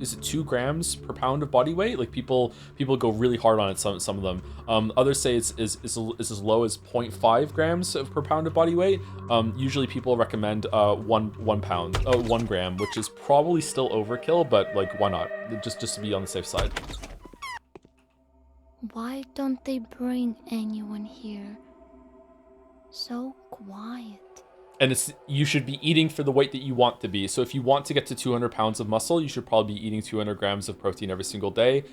grams per pound of body weight. Like people go really hard on it, some of them. Others say it's as low as 0.5 grams per pound of body weight. Usually people recommend 1 gram, which is probably still overkill, but like, why not, just to be on the safe side. Why don't they bring anyone here? So quiet. And you should be eating for the weight that you want to be. So if you want to get to 200 pounds of muscle, you should probably be eating 200 grams of protein every single day.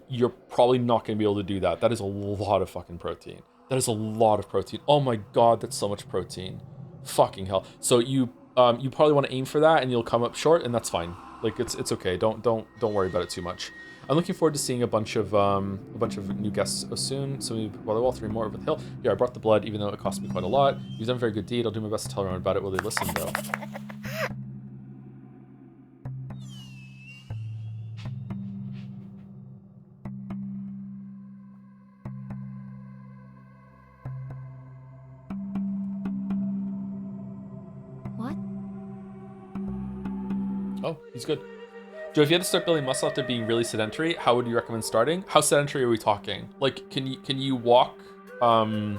You're probably not going to be able to do that. That is a lot of fucking protein. That is a lot of protein. Oh my god, that's so much protein. Fucking hell. So you probably want to aim for that, and you'll come up short, and that's fine. Like it's okay. Don't worry about it too much. I'm looking forward to seeing a bunch of new guests soon. So maybe while the wall 3 more over the hill. Here, I brought the blood, even though it cost me quite a lot. You've done a very good deed. I'll do my best to tell everyone about it. Will they listen, though? What? Oh, he's good. Joe, if you had to start building muscle after being really sedentary, how would you recommend starting? How sedentary are we talking? Like, can you walk? Can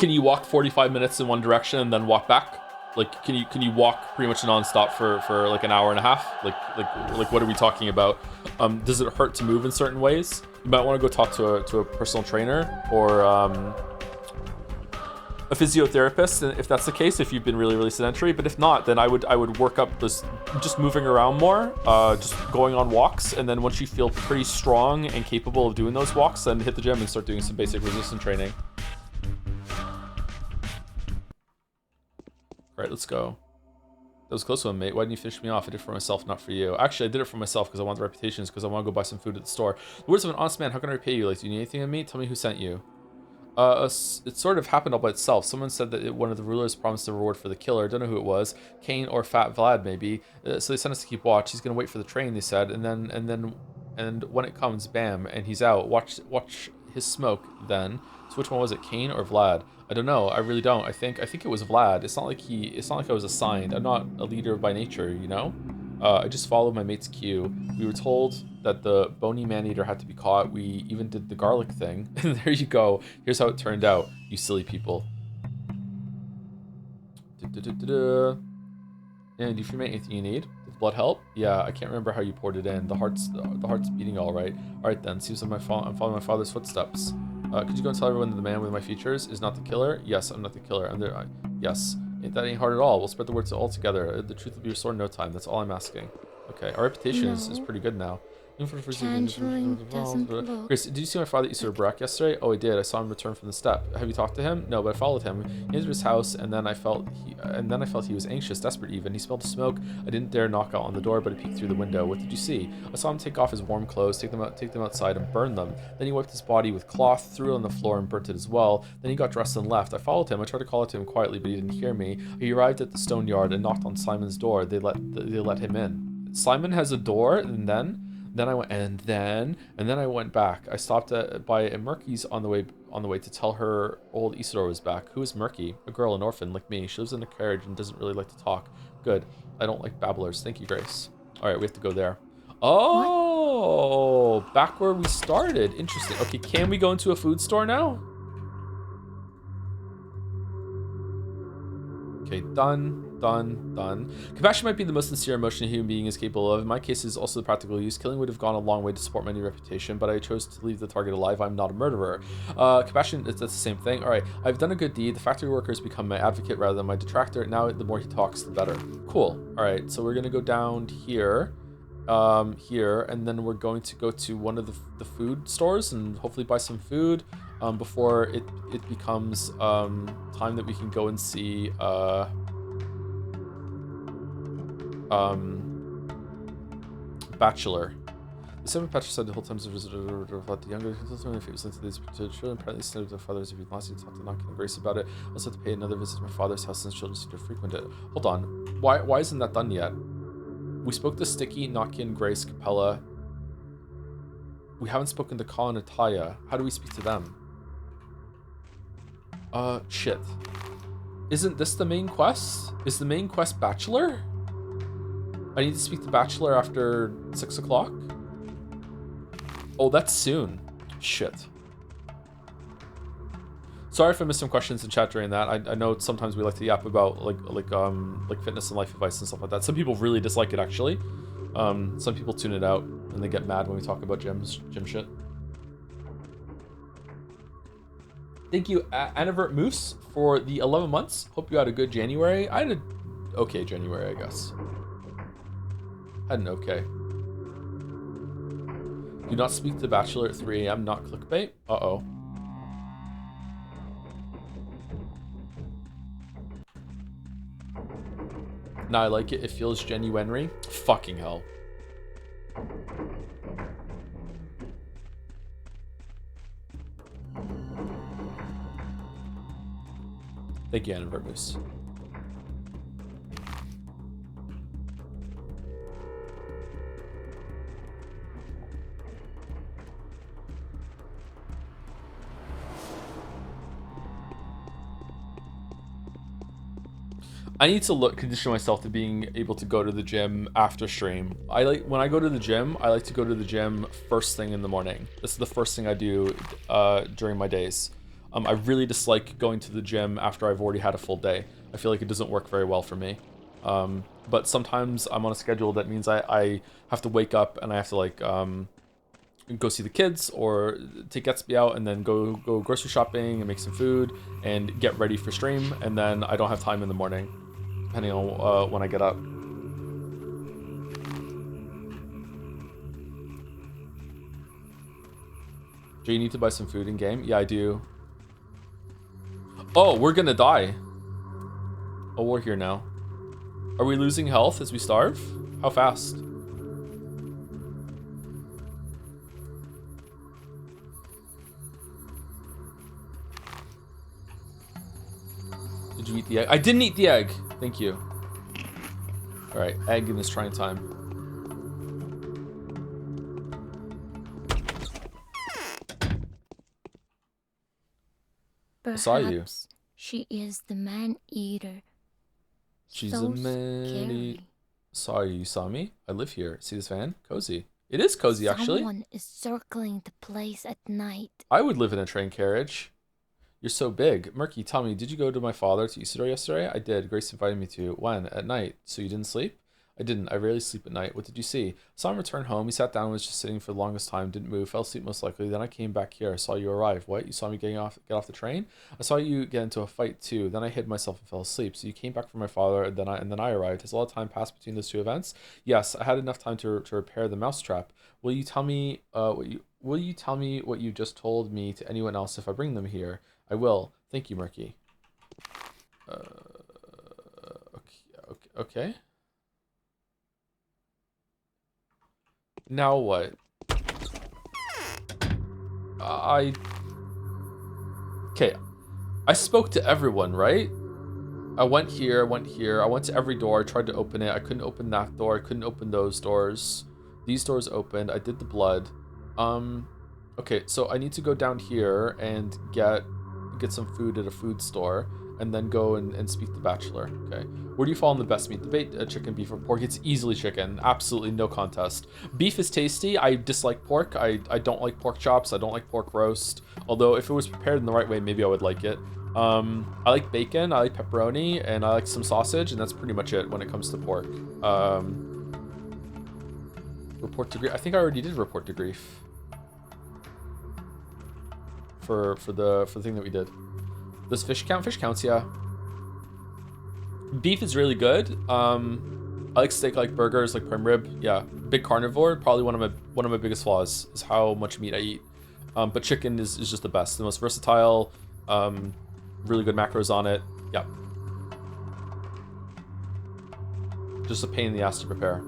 you walk 45 minutes in one direction and then walk back? Like, can you walk pretty much nonstop for like an hour and a half? Like what are we talking about? Does it hurt to move in certain ways? You might want to go talk to a personal trainer or a physiotherapist, if that's the case, if you've been really, really sedentary. But if not, then I would work up this, just moving around more, just going on walks, and then once you feel pretty strong and capable of doing those walks, then hit the gym and start doing some basic resistance training. All right, let's go. That was a close one, mate. Why didn't you finish me off? I did it for myself, not for you. Actually, I did it for myself because I want the reputations, because I want to go buy some food at the store. The words of an honest man, how can I repay you? Like, do you need anything of me? Tell me who sent you. It sort of happened all by itself. Someone said that one of the rulers promised a reward for the killer. Don't know who it was. Kane or Fat Vlad, maybe. So they sent us to keep watch. He's gonna wait for the train, they said, and when it comes, bam, and he's out. Watch his smoke then. So which one was it, Kane or Vlad? I don't know. I really don't. I think it was Vlad. It's not like I was assigned. I'm not a leader by nature, you know. I just followed my mate's cue. We were told that the bony man-eater had to be caught. We even did the garlic thing. And there you go. Here's how it turned out, you silly people. And if you made anything you need, did the blood help? Yeah, I can't remember how you poured it in. The heart's beating all right. All right then. Seems like I'm following my father's footsteps. Could you go and tell everyone that the man with my features is not the killer? Yes, I'm not the killer. I'm there. Yes. That ain't hard at all. We'll spread the word all together. The truth will be restored in no time. That's all I'm asking. Okay, our reputation is pretty good now. Changeling doesn't look. Chris, did you see my father eat Brack yesterday? Oh, I did. I saw him return from the step. Have you talked to him? No, but I followed him. He entered his house, and then I felt he was anxious, desperate even. He smelled smoke. I didn't dare knock out on the door, but I peeked through the window. What did you see? I saw him take off his warm clothes, take them outside, and burn them. Then he wiped his body with cloth, threw it on the floor, and burnt it as well. Then he got dressed and left. I followed him. I tried to call out to him quietly, but he didn't hear me. He arrived at the stone yard and knocked on Simon's door. They let him in. Simon has a door, and then I went back. I stopped by a Murky's on the way to tell her old Isidore was back. Who is Murky? A girl, an orphan like me. She lives in a carriage and doesn't really like to talk. Good. I don't like babblers. Thank you, Grace. All right, we have to go there. Oh, what? Back where we started. Interesting. Okay, can we go into a food store now? Okay, done. Compassion might be the most sincere emotion a human being is capable of. In my case, it is also the practical use. Killing would have gone a long way to support my new reputation, but I chose to leave the target alive. I'm not a murderer. Compassion, that's the same thing. All right, I've done a good deed. The factory worker has become my advocate rather than my detractor. Now, the more he talks, the better. Cool. All right, so we're gonna go down here, and then we're going to go to one of the food stores and hopefully buy some food. before it becomes time that we can go and see Bachelor. The same Patrick said the whole time about the younger children, if he was into these children, apparently said their fathers if he lost you talked to Knock and Grace about it. I also had to pay another visit to my father's house since children seem to frequent it. Hold on. Why isn't that done yet? We spoke to Sticky, Nokian, Grace, Capella. We haven't spoken to Colin and Taya. How do we speak to them? Shit. Isn't this the main quest? Is the main quest Bachelor? I need to speak to Bachelor after 6 o'clock? Oh, that's soon. Shit. Sorry if I missed some questions in chat during that. I know sometimes we like to yap about like fitness and life advice and stuff like that. Some people really dislike it actually. Some people tune it out and they get mad when we talk about gym shit. Thank you, Anivert Moose, for the 11 months. Hope you had a good January. I had a okay January, I guess. Had an okay. Do not speak to the Bachelor at 3 a.m. Not clickbait. Uh-oh. Nah, I like it. It feels genuine. Fucking hell. Thank you, Anivert Moose. I need to condition myself to being able to go to the gym after stream. When I go to the gym, I like to go to the gym first thing in the morning. This is the first thing I do during my days. I really dislike going to the gym after I've already had a full day. I feel like it doesn't work very well for me. But sometimes I'm on a schedule that means I have to wake up and I have to like go see the kids or take Gatsby out and then go grocery shopping and make some food and get ready for stream, and then I don't have time in the morning depending on when I get up. Do you need to buy some food in game? Yeah, I do. Oh, we're gonna die. Oh, we're here now. Are we losing health as we starve? How fast? Did you eat the egg? I didn't eat the egg. Thank you. All right, egg in this trying time. Perhaps I saw you. She is the man-eater. She's So a man. scary. Sorry, you saw me? I live here. See this van? Cozy. It is cozy, actually. Someone is circling the place at night. I would live in a train carriage. You're so big. Murky, tell me, did you go to my father to Isidore yesterday? I did. Grace invited me to. When? At night. So you didn't sleep? I didn't. I rarely sleep at night. What did you see? Saw him return home. He sat down and was just sitting for the longest time. Didn't move. Fell asleep most likely. Then I came back here. I saw you arrive. What? You saw me get off the train? I saw you get into a fight too. Then I hid myself and fell asleep. So you came back from my father and then I arrived. Has a lot of time passed between those two events? Yes, I had enough time to repair the mousetrap. Will you tell me Will you tell me what you just told me to anyone else if I bring them here? I will. Thank you, Murky. Okay. Now what? Okay. I spoke to everyone, right? I went here. I went to every door. I tried to open it. I couldn't open that door. I couldn't open those doors. These doors opened. I did the blood. Okay, so I need to go down here and get some food at a food store and then go and speak to the Bachelor. Okay. Where do you fall on the best meat debate? Chicken, beef, or pork? It's easily chicken. Absolutely no contest. Beef is tasty. I dislike pork. I don't like pork chops. I don't like pork roast. Although if it was prepared in the right way, maybe I would like it. I like bacon. I like pepperoni, and I like some sausage, and that's pretty much it when it comes to pork. Report to grief. I think I already did report to grief. For the thing that we did. Does fish count? Fish counts, yeah. Beef is really good. I like steak, I like burgers, like prime rib. Yeah, big carnivore. Probably one of my biggest flaws is how much meat I eat. But chicken is just the best, the most versatile. Really good macros on it. Yep. Just a pain in the ass to prepare.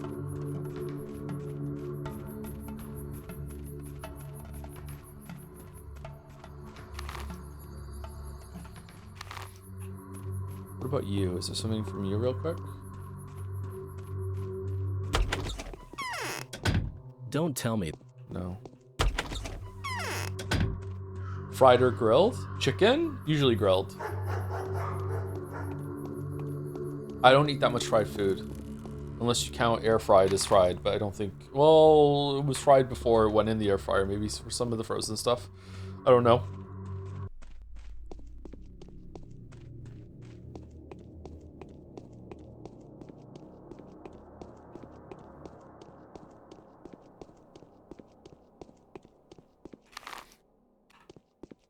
What about you? Is there something from you real quick? Don't tell me. No. Fried or grilled? Chicken? Usually grilled. I don't eat that much fried food. Unless you count air fried as fried, but I don't think... Well, it was fried before it went in the air fryer. Maybe for some of the frozen stuff. I don't know.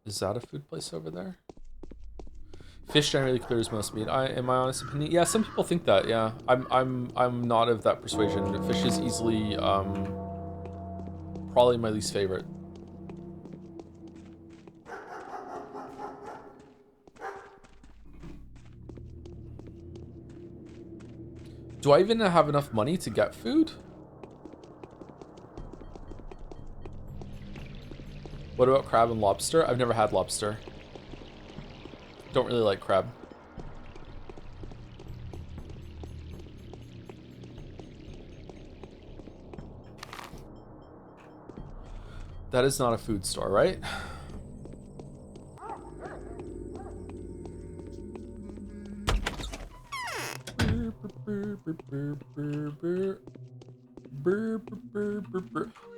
Is that a food place over there? Fish generally clears most meat. In my honest opinion, yeah, some people think that. Yeah, I'm not of that persuasion. Fish is easily probably my least favorite. Do I even have enough money to get food? What about crab and lobster? I've never had lobster. Don't really like crab. That is not a food store, right?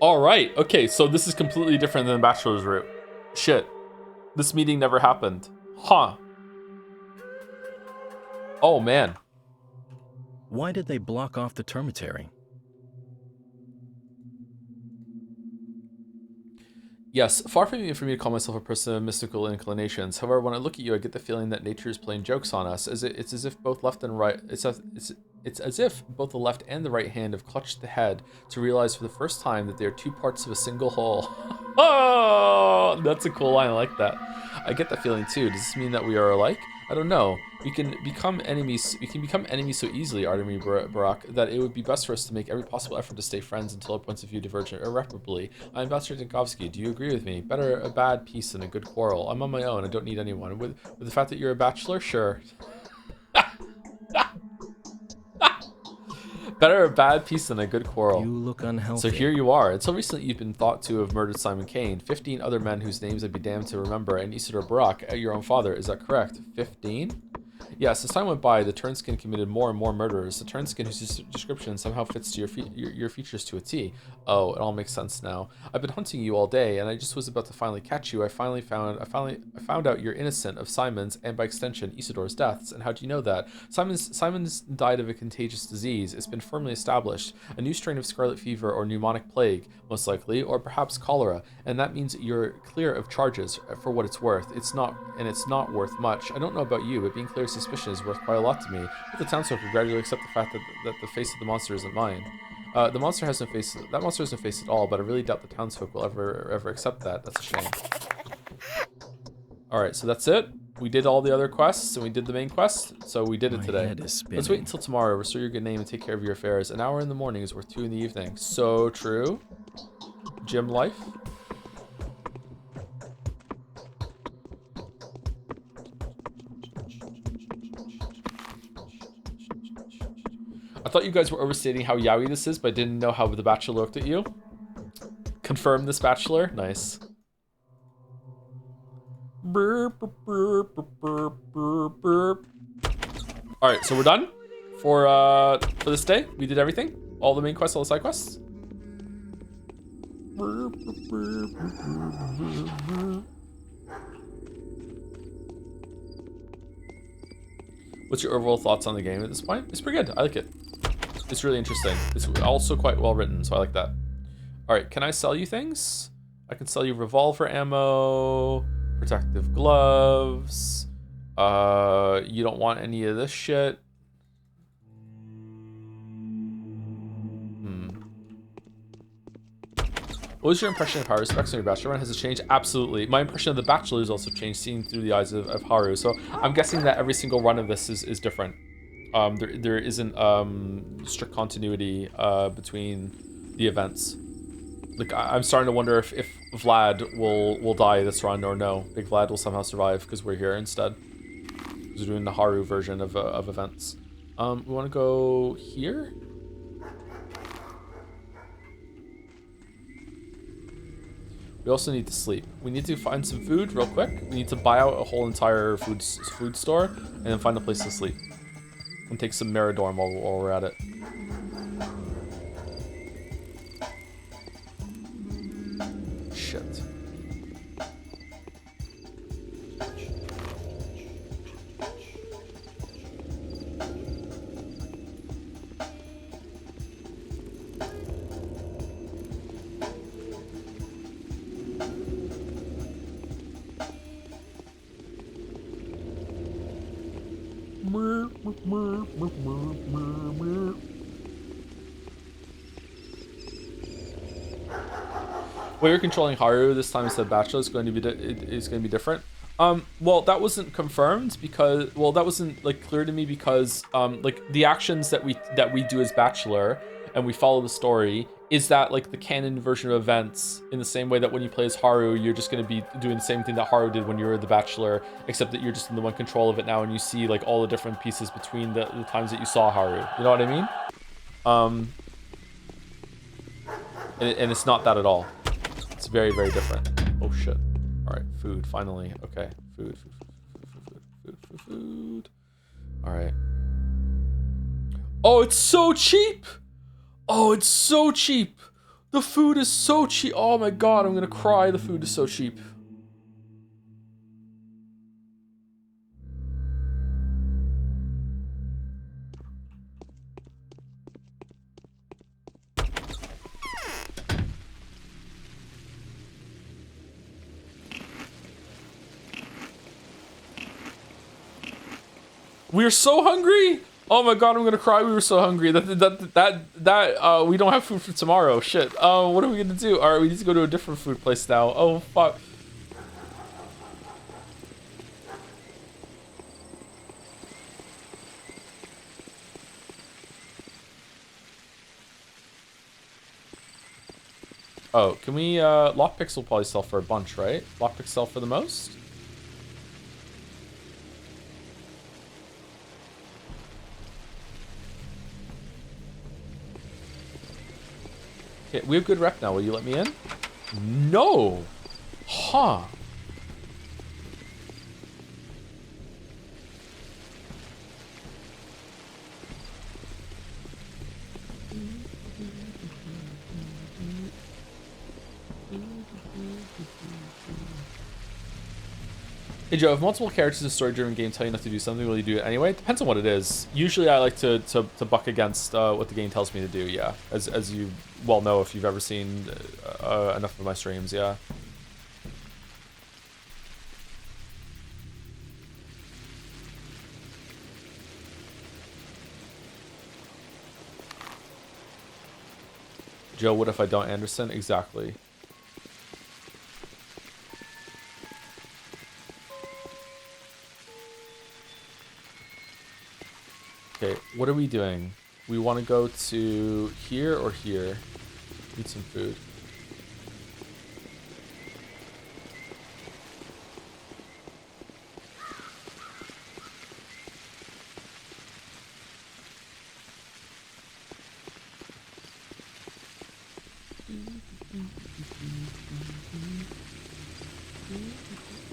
All right. Okay, so this is completely different than Bachelor's route. Shit. This meeting never happened. Huh. Oh, man. Why did they block off the termitary? Yes, far from it for me to call myself a person of mystical inclinations. However, when I look at you, I get the feeling that nature is playing jokes on us. It's as if both left and right. It's as if both the left and the right hand have clutched the head to realize for the first time that they are two parts of a single whole. Oh, that's a cool line. I like that. I get that feeling too. Does this mean that we are alike? I don't know. We can become enemies. We can become enemies so easily, Artemy Barak, that it would be best for us to make every possible effort to stay friends until our points of view diverge irreparably. I'm Ambassador Dinkovsky. Do you agree with me? Better a bad peace than a good quarrel. I'm on my own. I don't need anyone. With the fact that you're a bachelor, sure. Better a bad peace than a good quarrel. You look unhealthy. So here you are. Until recently, you've been thought to have murdered Simon Kane, 15 other men whose names I'd be damned to remember, and Isidore Barak, your own father. Is that correct? 15? Yes, as time went by, the Turnskin committed more and more murders. The Turnskin whose description somehow fits to your features to a T. Oh, it all makes sense now. I've been hunting you all day, and I just was about to finally catch you. I found out you're innocent of Simon's and by extension Isidore's deaths. And how do you know that? Simon's died of a contagious disease. It's been firmly established. A new strain of scarlet fever or pneumonic plague, most likely, or perhaps cholera. And that means you're clear of charges for what it's worth. It's not worth much. I don't know about you, but being clear of suspicion is worth quite a lot to me. But the townsfolk will gradually accept the fact that the face of the monster isn't mine. The monster has no face. That monster has no face at all. But I really doubt the townsfolk will ever accept that. That's a shame. All right, so that's it. We did all the other quests and we did the main quest, so we did it today. Let's wait until tomorrow. Restore your good name and take care of your affairs. An hour in the morning is worth 2 in the evening. So true. Gym life. I thought you guys were overstating how yaoi this is, but I didn't know how the Bachelor looked at you. Confirm this Bachelor. Nice. Alright, so we're done for this day. We did everything. All the main quests, all the side quests. What's your overall thoughts on the game at this point? It's pretty good. I like it. It's really interesting. It's also quite well written, so I like that. Alright, can I sell you things? I can sell you revolver ammo, protective gloves. You don't want any of this shit. What was your impression of Haruspex on your Bachelor run? Has it changed? Absolutely. My impression of the Bachelor has also changed, seeing through the eyes of Haru. So I'm guessing that every single run of this is different. There isn't strict continuity between the events. Like I'm starting to wonder if Vlad will die this run or no. Big Vlad will somehow survive because we're here instead. Because we're doing the Haru version of events. We want to go here. We also need to sleep. We need to find some food real quick. We need to buy out a whole entire food store and then find a place to sleep. And take some Meridorm while we're at it. Shit. Well, you're controlling Haru this time instead of Bachelor is going to be different. Well, that wasn't confirmed because that wasn't like clear to me because like the actions that we do as Bachelor and we follow the story is that like the canon version of events in the same way that when you play as Haru, you're just going to be doing the same thing that Haru did when you were the Bachelor, except that you're just in the one control of it now and you see like all the different pieces between the times that you saw Haru. You know what I mean? And it's not that at all. It's very, very different. Oh shit. Alright, food, finally. Okay, food. Alright. Oh, it's so cheap! Oh, it's so cheap! The food is so cheap! Oh my god, I'm gonna cry. The food is so cheap. We're so hungry. Oh my god, I'm gonna cry. We were so hungry. That we don't have food for tomorrow. Shit. What are we gonna do? All right, we need to go to a different food place now. Oh fuck. Oh, can we? Lockpicks will probably sell for a bunch, right? Lockpicks sell for the most. Okay, we have good rep now. Will you let me in? No. Huh. Hey Joe, if multiple characters in a story-driven game tell you not to do something, will you do it anyway? It depends on what it is. Usually I like to buck against what the game tells me to do, yeah. As you well know if you've ever seen enough of my streams, yeah. Joe, what if I don't Anderson? Exactly. Okay, what are we doing? We want to go to here or here? Eat some food.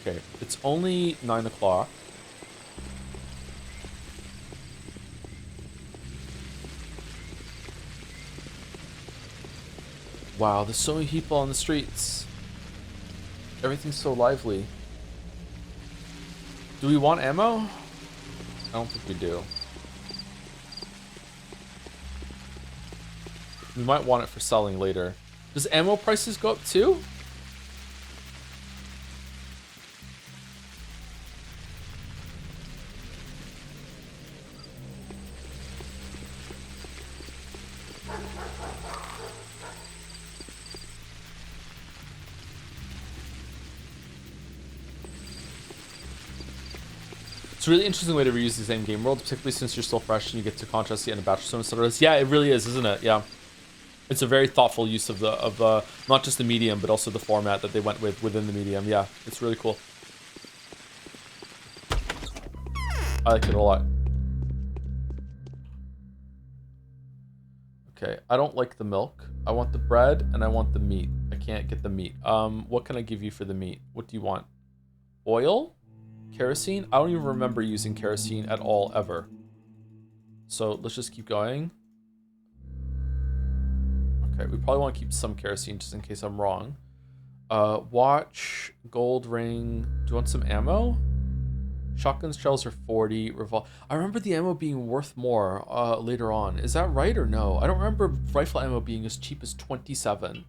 Okay, it's only 9 o'clock. Wow, there's so many people on the streets. Everything's so lively. Do we want ammo? I don't think we do. We might want it for selling later. Does ammo prices go up too? It's a really interesting way to reuse the same game world, particularly since you're still fresh and you get to contrast the end of Bachelor Stone. Yeah, it really is, isn't it? Yeah. It's a very thoughtful use of the not just the medium, but also the format that they went with within the medium. Yeah, it's really cool. I like it a lot. Okay, I don't like the milk. I want the bread and I want the meat. I can't get the meat. What can I give you for the meat? What do you want? Oil? Kerosene? I don't even remember using kerosene at all, ever. So let's just keep going. Okay, we probably want to keep some kerosene just in case I'm wrong. Watch, gold ring. Do you want some ammo? Shotgun shells are 40. I remember the ammo being worth more later on. Is that right or no? I don't remember rifle ammo being as cheap as 27.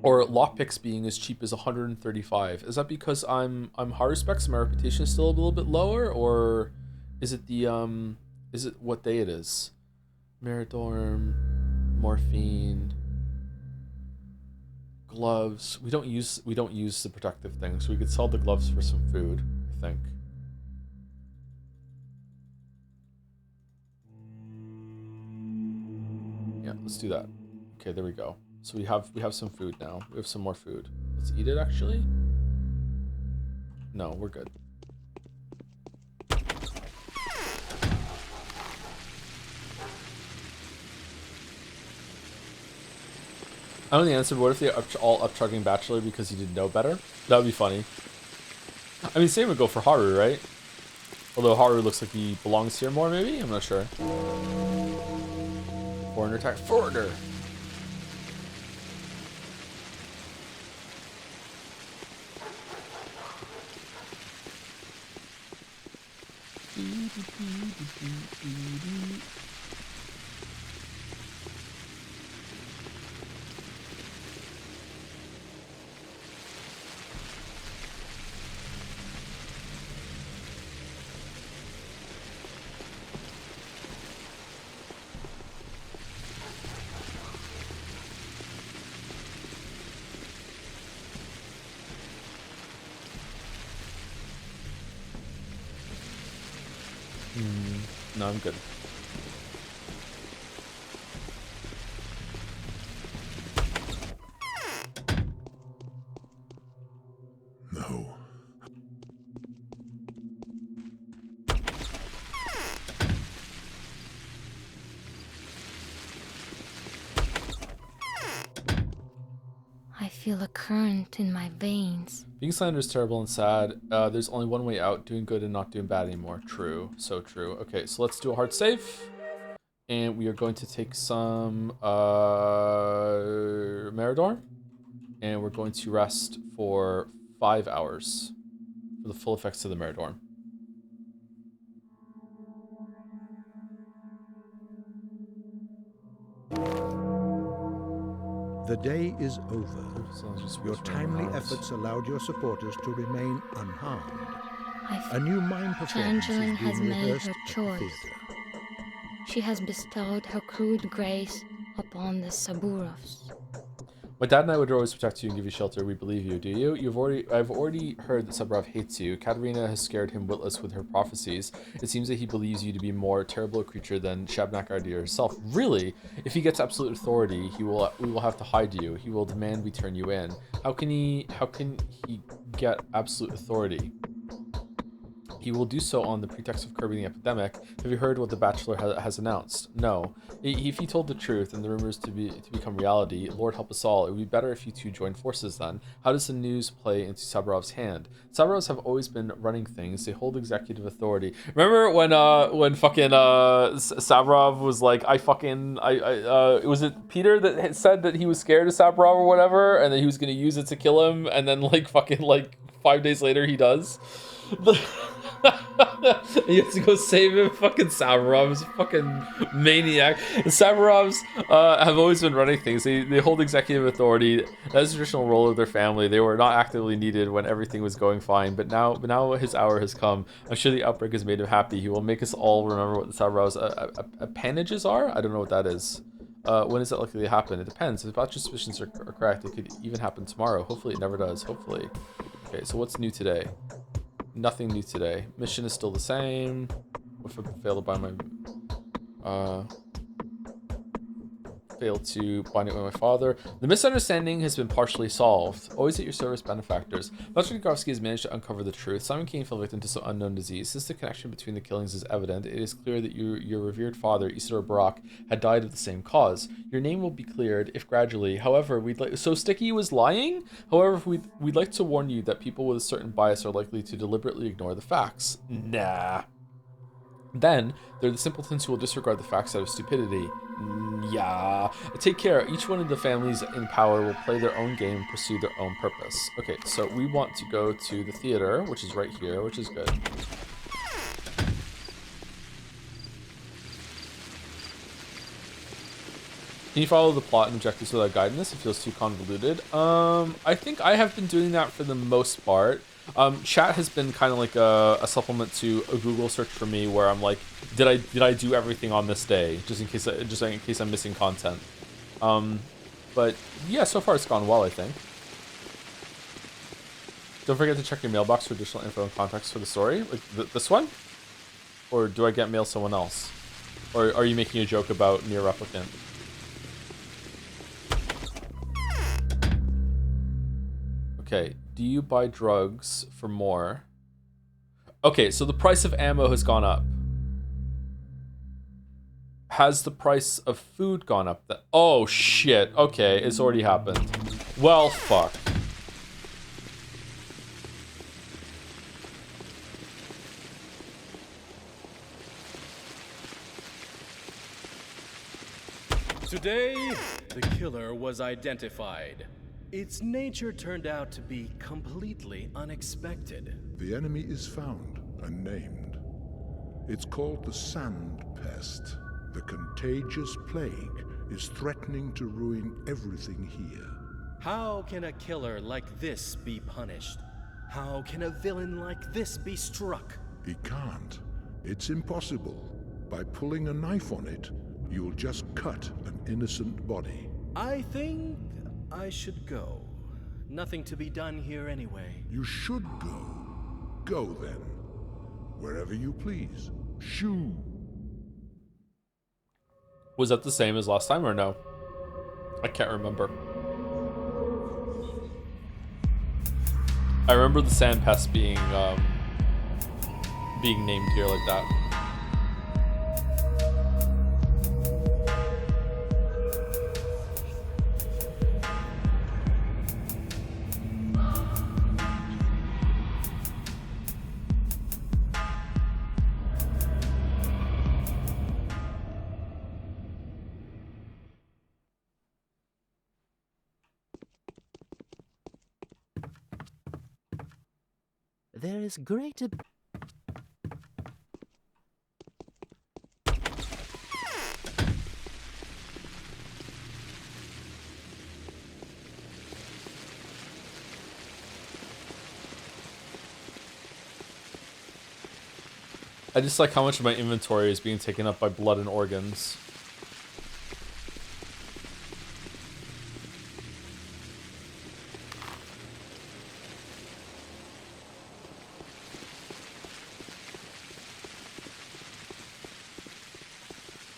Or lockpicks being as cheap as 135. Is that because I'm Haruspex and my reputation is still a little bit lower, or is it the is it what day it is? Meridorm, morphine, gloves. We don't use the protective things. So we could sell the gloves for some food, I think. Yeah, let's do that. Okay, there we go. So we have some food now. We have some more food. Let's eat it actually. No, we're good. I only answered, what if they all upcharging Bachelor because he didn't know better? That would be funny. I mean, same would go for Haru, right? Although Haru looks like he belongs here more, maybe? I'm not sure. Foreigner attack. Foreigner! No, I'm good. No. I feel a current in my veins. Being slender is terrible and sad. There's only one way out, doing good and not doing bad anymore. True. So true. Okay, so let's do a hard save. And we are going to take some Meridor. And we're going to rest for 5 hours for the full effects of the Meridor. The day is over. Your timely efforts allowed your supporters to remain unharmed. A new mime performance is Changeling has being made rehearsed her at the choice. theater. She has bestowed her crude grace upon the Saburovs. My dad and I would always protect you and give you shelter. We believe you. Do you? I've already heard that Saburov hates you. Katerina has scared him witless with her prophecies. It seems that he believes you to be more terrible a creature than Shabnak Ardir herself. Really? If he gets absolute authority, we will have to hide you. He will demand we turn you in. How can he get absolute authority? He will do so on the pretext of curbing the epidemic. Have you heard what the Bachelor has announced? No. If he told the truth and the rumors to become reality, Lord help us all, it would be better if you two joined forces then. How does the news play into Saburov's hand? Saburovs have always been running things. They hold executive authority. Remember when fucking Saburov was like, was it Peter that had said that he was scared of Saburov or whatever, and that he was gonna use it to kill him, and then like fucking like 5 days later he does? You have to go save him. Fucking Saburov's a fucking maniac. The Saburovs have always been running things. They hold executive authority. That's the traditional role of their family. They were not actively needed when everything was going fine, but now his hour has come. I'm sure the outbreak has made him happy. He will make us all remember what the Saburovs' appanages are. I don't know what that is. When is it likely to happen? It depends. If Botch's suspicions are correct, it could even happen tomorrow. Hopefully it never does. Hopefully. Okay, so what's new today? Nothing new today. Mission is still the same. What if I fail to buy my... failed to bind it with my father. The misunderstanding has been partially solved. Always at your service, benefactors. Dr. Grovsky has managed to uncover the truth. Simon Kane fell victim to some unknown disease. Since the connection between the killings is evident, it is clear that your revered father, Isidore Barak, had died of the same cause. Your name will be cleared, if gradually. However, so Sticky was lying? However, we'd like to warn you that people with a certain bias are likely to deliberately ignore the facts. Nah. Then, they're the simpletons who will disregard the facts out of stupidity. Yeah. Take care. Each one of the families in power will play their own game and pursue their own purpose. Okay, so we want to go to the theater, which is right here, which is good. Can you follow the plot and objectives without guidance? It feels too convoluted. I think I have been doing that for the most part. Chat has been kind of like a supplement to a Google search for me, where I'm like, did I do everything on this day, just in case I'm missing content. But yeah, so far it's gone well, I think. Don't forget to check your mailbox for additional info and context for the story. Like this one, or do I get mail someone else, or are you making a joke about Near Replicant? Okay, do you buy drugs for more? Okay, so the price of ammo has gone up. Has the price of food gone up? Oh shit, okay, it's already happened. Well, fuck. Today, the killer was identified. Its nature turned out to be completely unexpected. The enemy is found and named. It's called the Sand Pest. The contagious plague is threatening to ruin everything here. How can a killer like this be punished? How can a villain like this be struck? He can't. It's impossible. By pulling a knife on it, you'll just cut an innocent body. I think I should go. Nothing to be done here anyway. You should go. Go then. Wherever you please. Shoo. Was that the same as last time or no? I can't remember. I remember the sand pest being named here like that. There is great I just like how much of my inventory is being taken up by blood and organs.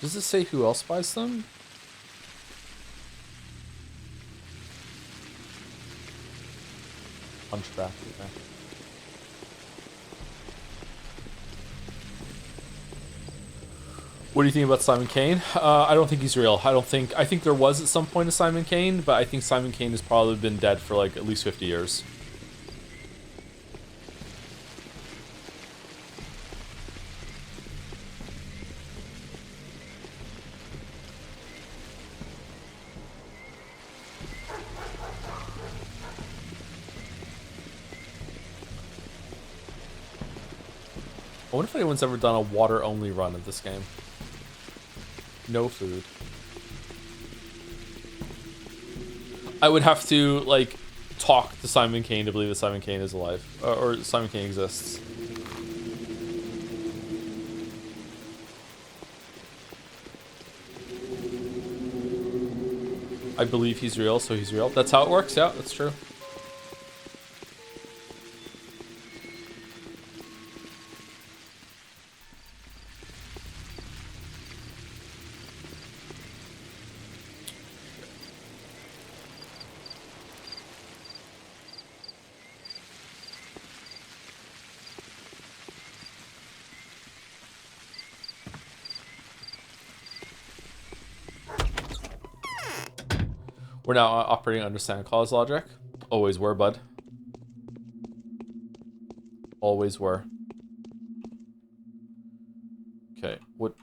Does it say who else buys them? Hunchback, okay. What do you think about Simon Kane? I don't think he's real. I think there was at some point a Simon Kane, but I think Simon Kane has probably been dead for like at least 50 years. I wonder if anyone's ever done a water-only run of this game. No food. I would have to, like, talk to Simon Kane to believe that Simon Kane is alive. Or Simon Kane exists. I believe he's real, so he's real. That's how it works. Yeah, that's true. We're now operating under Santa Claus logic. Always were, bud. Always were. Okay, what?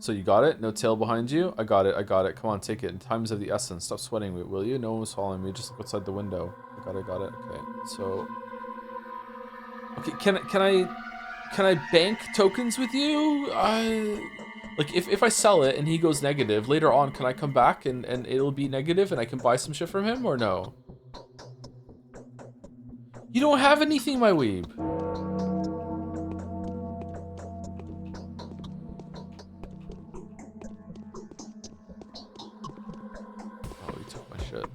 So you got it? No tail behind you? I got it, I got it. Come on, take it. In times of the essence. Stop sweating, will you? No one was following me. Just look outside the window. I got it, got it. Okay, so... Okay, can I bank tokens with you? Like, if I sell it and he goes negative, later on, can I come back and it'll be negative and I can buy some shit from him, or no? You don't have anything, my weeb. Oh, he took my shit.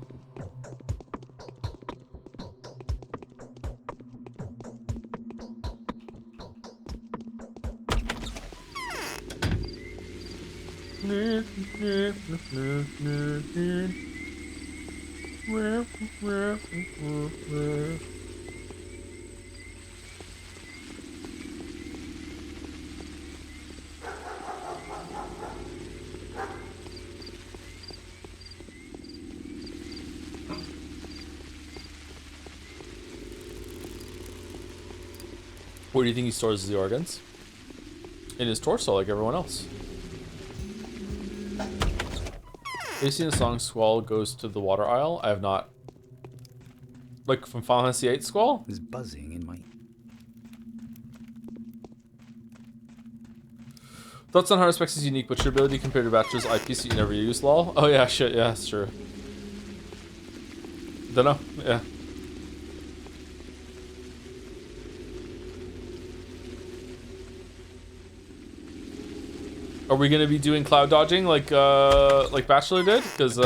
Where do you think he stores the organs? In his torso, like everyone else. Have you seen the song Squall Goes to the Water Isle? I have not. Like from Final Fantasy VIII Squall? There's buzzing in my... Thoughts on Haruspex is unique, but your ability compared to Bachelor's eyepiece that you never use, lol. Oh yeah, shit, yeah, that's true. Dunno, yeah. Are we gonna be doing cloud dodging like Bachelor did? Because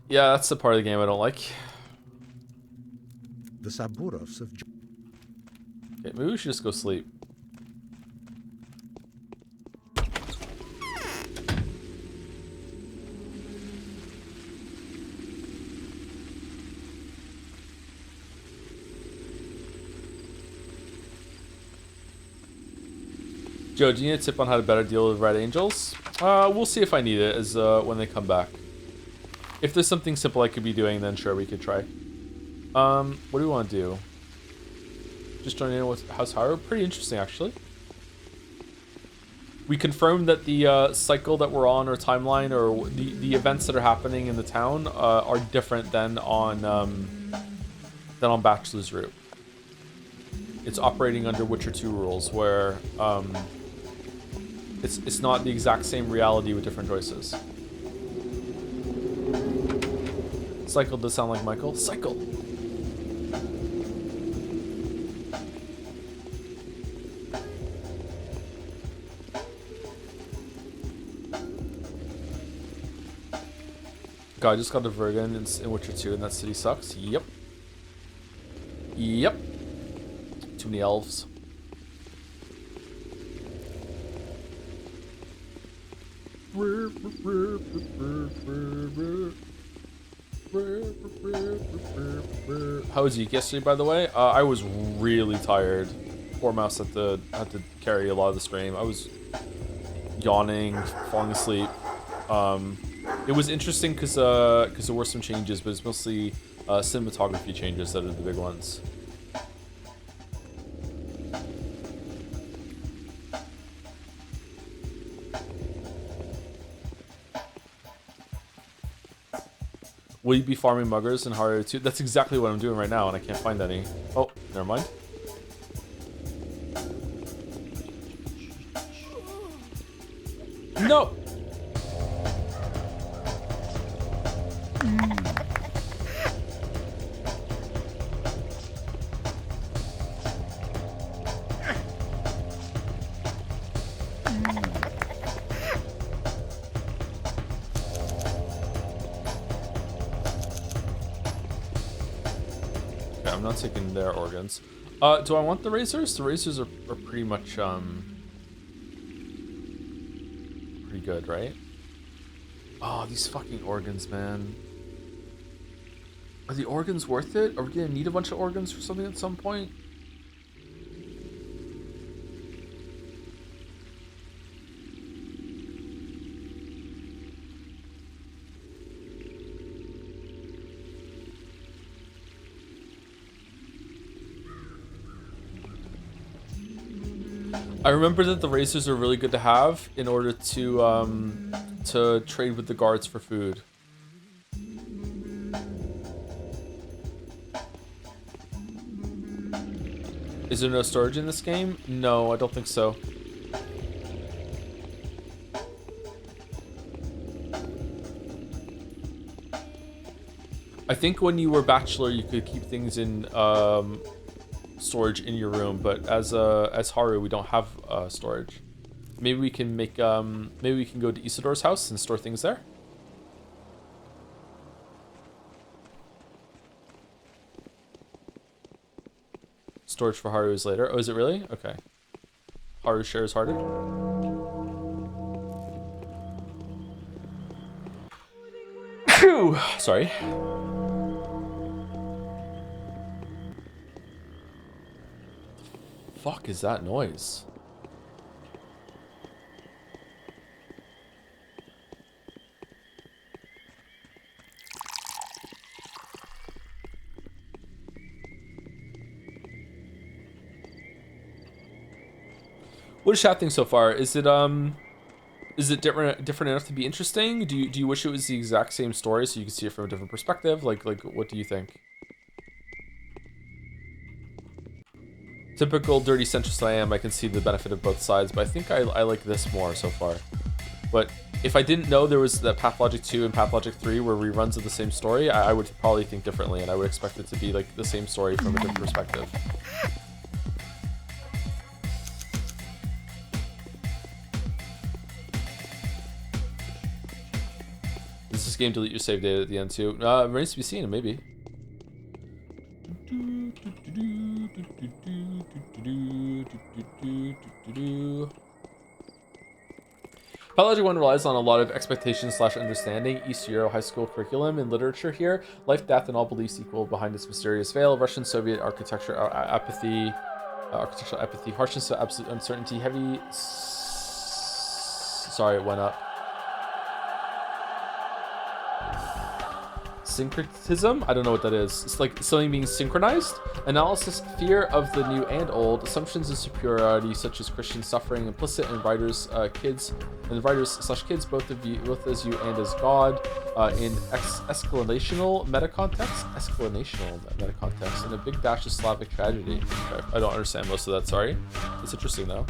yeah, that's the part of the game I don't like. The Saburovs of... Okay, maybe we should just go sleep. Joe, do you need a tip on how to better deal with Red Angels? We'll see if I need it as when they come back. If there's something simple I could be doing, then sure, we could try. What do we want to do? Just joining in with House Haru? Pretty interesting, actually. We confirmed that the cycle that we're on, or timeline, or the events that are happening in the town are different than on Bachelor's route. It's operating under Witcher 2 rules, where it's not the exact same reality with different choices. Cycle does sound like Michael. Cycle! God, I just got a Vergen in Witcher 2 and that city sucks. Yep. Yep. Too many elves. How was Zeke yesterday, by the way? I was really tired. Poor Mouse had to carry a lot of the stream. I was yawning, falling asleep. It was interesting because there were some changes, but it's mostly cinematography changes that are the big ones. Will you be farming muggers in Haru 2? That's exactly what I'm doing right now, and I can't find any. Oh, never mind. No! Okay, I'm not taking their organs. Do I want the razors? The razors are pretty much pretty good, right? Oh, these fucking organs, man. Are the organs worth it? Are we gonna need a bunch of organs for something at some point? I remember that the razors are really good to have in order to trade with the guards for food. Is there no storage in this game? No, I don't think so. I think when you were bachelor, you could keep things in storage in your room, but as Haru, we don't have storage. Maybe we can make maybe we can go to Isidore's house and store things there. Storage for Haru is later. Oh, is it really? Okay. Haru shares hearted. Phew! Sorry. Fuck is that noise? What is chat think so far? Is it different enough to be interesting? Do you wish it was the exact same story so you can see it from a different perspective? Like what do you think? Typical dirty centrist I am, I can see the benefit of both sides, but I think I like this more so far. But if I didn't know there was the Pathologic 2 and Pathologic 3 were reruns of the same story, I would probably think differently, and I would expect it to be like the same story from a different perspective. Does this game delete your save data at the end too? Remains to be seen, maybe. Pathologic 1 relies on a lot of expectation / understanding. East Euro high school curriculum and literature here. Life, death, and all beliefs equal behind this mysterious veil. Russian, Soviet architectural apathy, harshness to absolute uncertainty, heavy. Sorry, it went up. Syncretism? I don't know what that is. It's like something being synchronized. Analysis, fear of the new and old. Assumptions of superiority, such as Christian suffering, implicit in writers, kids, and writers / kids, both as you and as God, in exclamational meta context, and a big dash of Slavic tragedy. Okay, I don't understand most of that. Sorry. It's interesting though.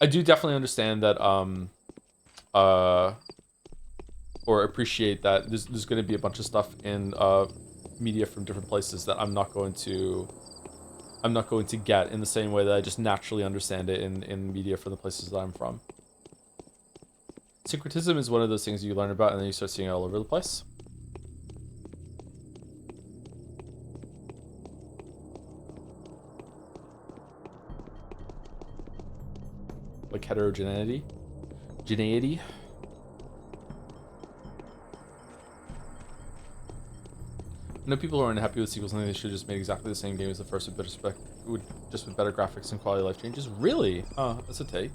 I do definitely understand that, or appreciate that there's going to be a bunch of stuff in media from different places that I'm not going to get in the same way that I just naturally understand it in media from the places that I'm from. Syncretism is one of those things you learn about and then you start seeing it all over the place. Like heterogeneity. I know people who aren't happy with sequels and think they should have just made exactly the same game as the first with just with better graphics and quality of life changes. Really? Oh, that's a take.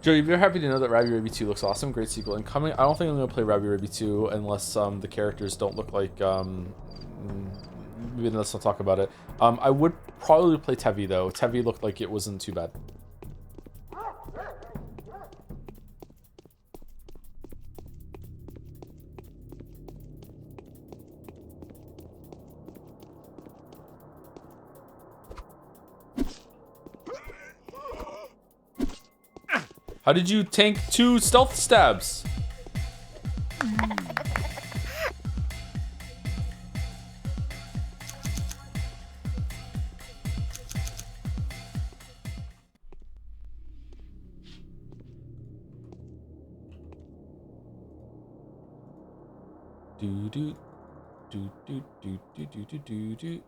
Joey, if you're happy to know that Rabby Rabby 2 looks awesome, great sequel incoming. I don't think I'm going to play Rabby Rabby 2 unless the characters don't look like... maybe let's not talk about it. I would probably play Tevi though. Tevi looked like it wasn't too bad. How did you tank 2 stealth stabs? Do do do do do do do do do do.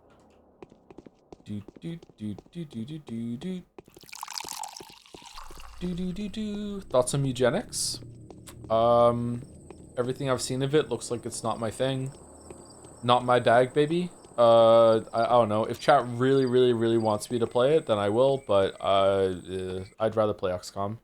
Do do do do do do do do. Do. Thoughts on eugenics? Everything I've seen of it looks like it's not my thing. Not my bag, baby. I don't know. If chat really wants me to play it, then I will, but I'd rather play XCOM.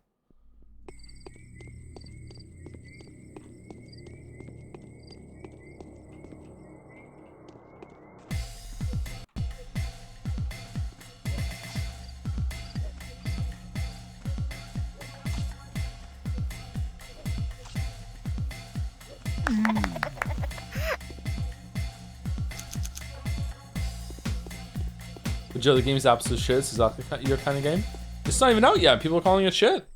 But Joe, the game's absolute shit. It's exactly your kind of game. It's not even out yet. People are calling it shit.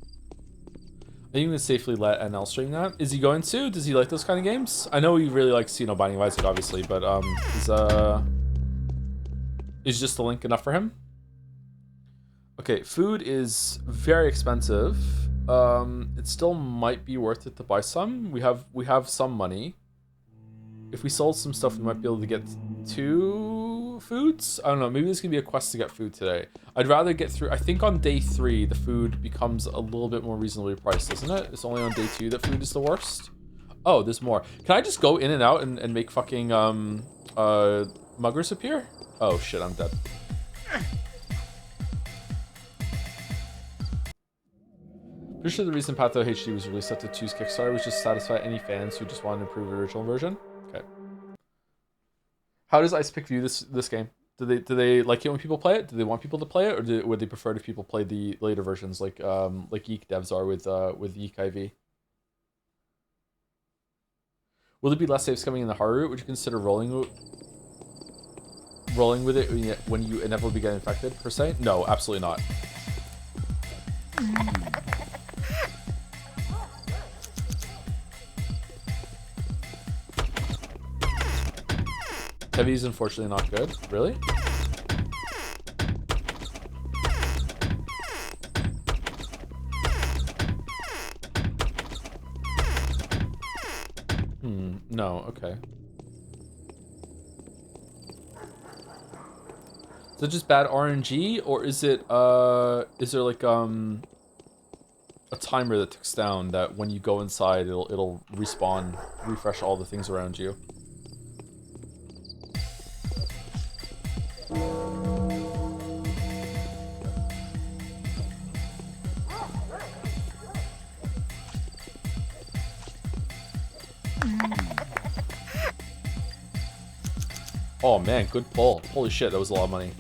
I think you can safely let NL stream that. Is he going to? Does he like those kind of games? I know he really likes, you know, Binding of Isaac, obviously, but is just the link enough for him? Okay, food is very expensive. It still might be worth it to buy some. We have some money. If we sold some stuff, we might be able to get 2 foods. I don't know. Maybe this can be a quest to get food today. I'd rather get through. I think on day 3, the food becomes a little bit more reasonably priced, isn't it? It's only on day 2 that food is the worst. Oh, there's more. Can I just go in and out and make fucking muggers appear? Oh shit, I'm dead. Pretty sure the reason Patho HD was released after 2's Kickstarter was just to satisfy any fans who just wanted to improve the original version. Okay. How does Icepick view this game? Do they like it when people play it? Do they want people to play it, or would they prefer if people play the later versions, like Yeek devs are with Yeek IV? Will there be less saves coming in the Haru route? Would you consider rolling with it when you inevitably get infected, per se? No, absolutely not. Heavy is unfortunately not good. Really? No, okay. Is it just bad RNG, or is it is there like a timer that ticks down that when you go inside it'll respawn, refresh all the things around you? Oh man, good pull. Holy shit, that was a lot of money.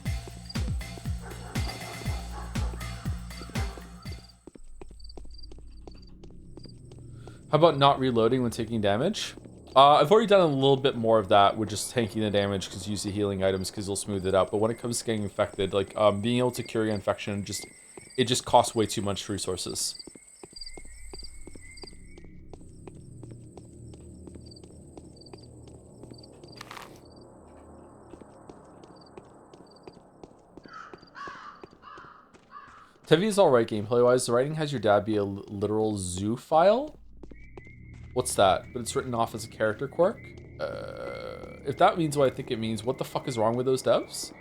How about not reloading when taking damage? I've already done a little bit more of that with just tanking the damage because use the healing items because they'll smooth it out. But when it comes to getting infected, like being able to cure your infection, it just costs way too much resources. Tevi is alright gameplay-wise. The writing has your dad be a literal zoophile? What's that? But it's written off as a character quirk? If that means what I think it means, what the fuck is wrong with those devs?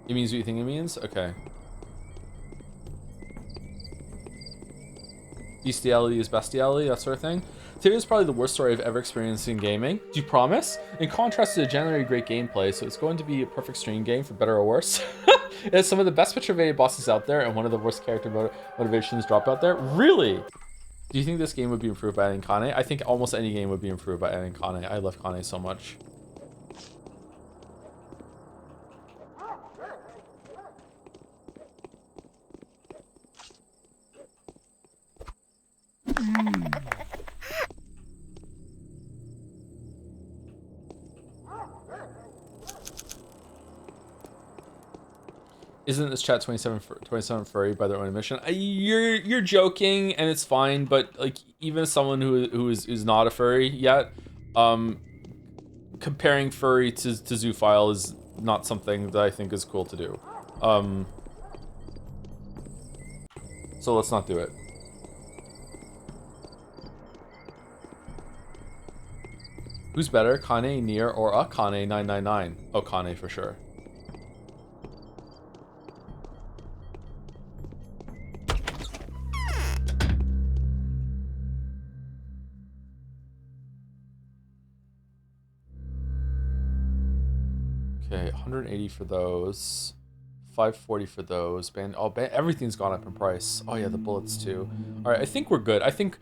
It means what you think it means? Okay. Bestiality is bestiality, that sort of thing. Today is probably the worst story I've ever experienced in gaming. Do you promise? In contrast to the generally great gameplay, so it's going to be a perfect stream game for better or worse. It has some of the best motivated bosses out there and one of the worst character motivations drop out there. Really? Do you think this game would be improved by adding Kane? I think almost any game would be improved by adding Kane. I love Kane so much. Isn't this chat 27 furry by their own admission? You're joking, and it's fine. But like, even as someone who is not a furry yet, comparing furry to zoophile is not something that I think is cool to do. So let's not do it. Who's better, Kane, Nier, or Akane 999? Oh, Kane for sure. Okay, 180 for those. 540 for those. Everything's gone up in price. Oh yeah, the bullets too. All right, I think we're good. I think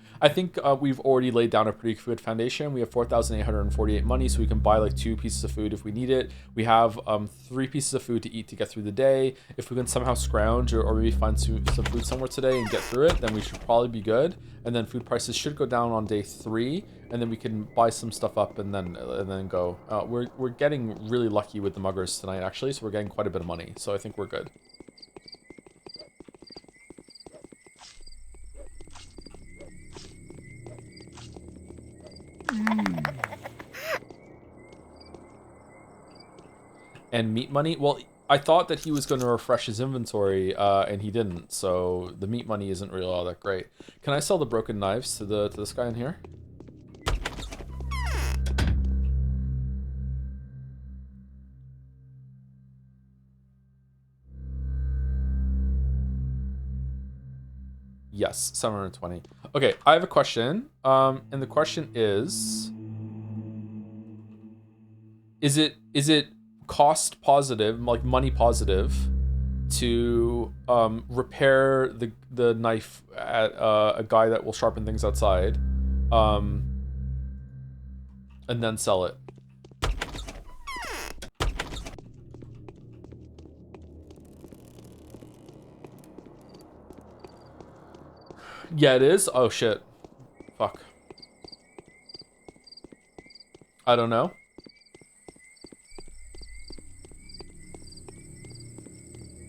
we've already laid down a pretty good foundation. We have 4,848 money, so we can buy like 2 pieces of food if we need it. We have 3 pieces of food to eat to get through the day. If we can somehow scrounge or maybe find some food somewhere today and get through it, then we should probably be good. And then food prices should go down on day 3, and then we can buy some stuff up and then go. We're getting really lucky with the muggers tonight actually, so we're getting quite a bit of money. So I think we're good. And meat money? Well, I thought that he was going to refresh his inventory, and he didn't. So the meat money isn't really all that great. Can I sell the broken knives to this guy in here? Yes, 720. Okay, I have a question. And the question is it cost positive, like money positive, to repair the knife at a guy that will sharpen things outside, and then sell it? Yeah, it is. Oh shit. Fuck. I don't know.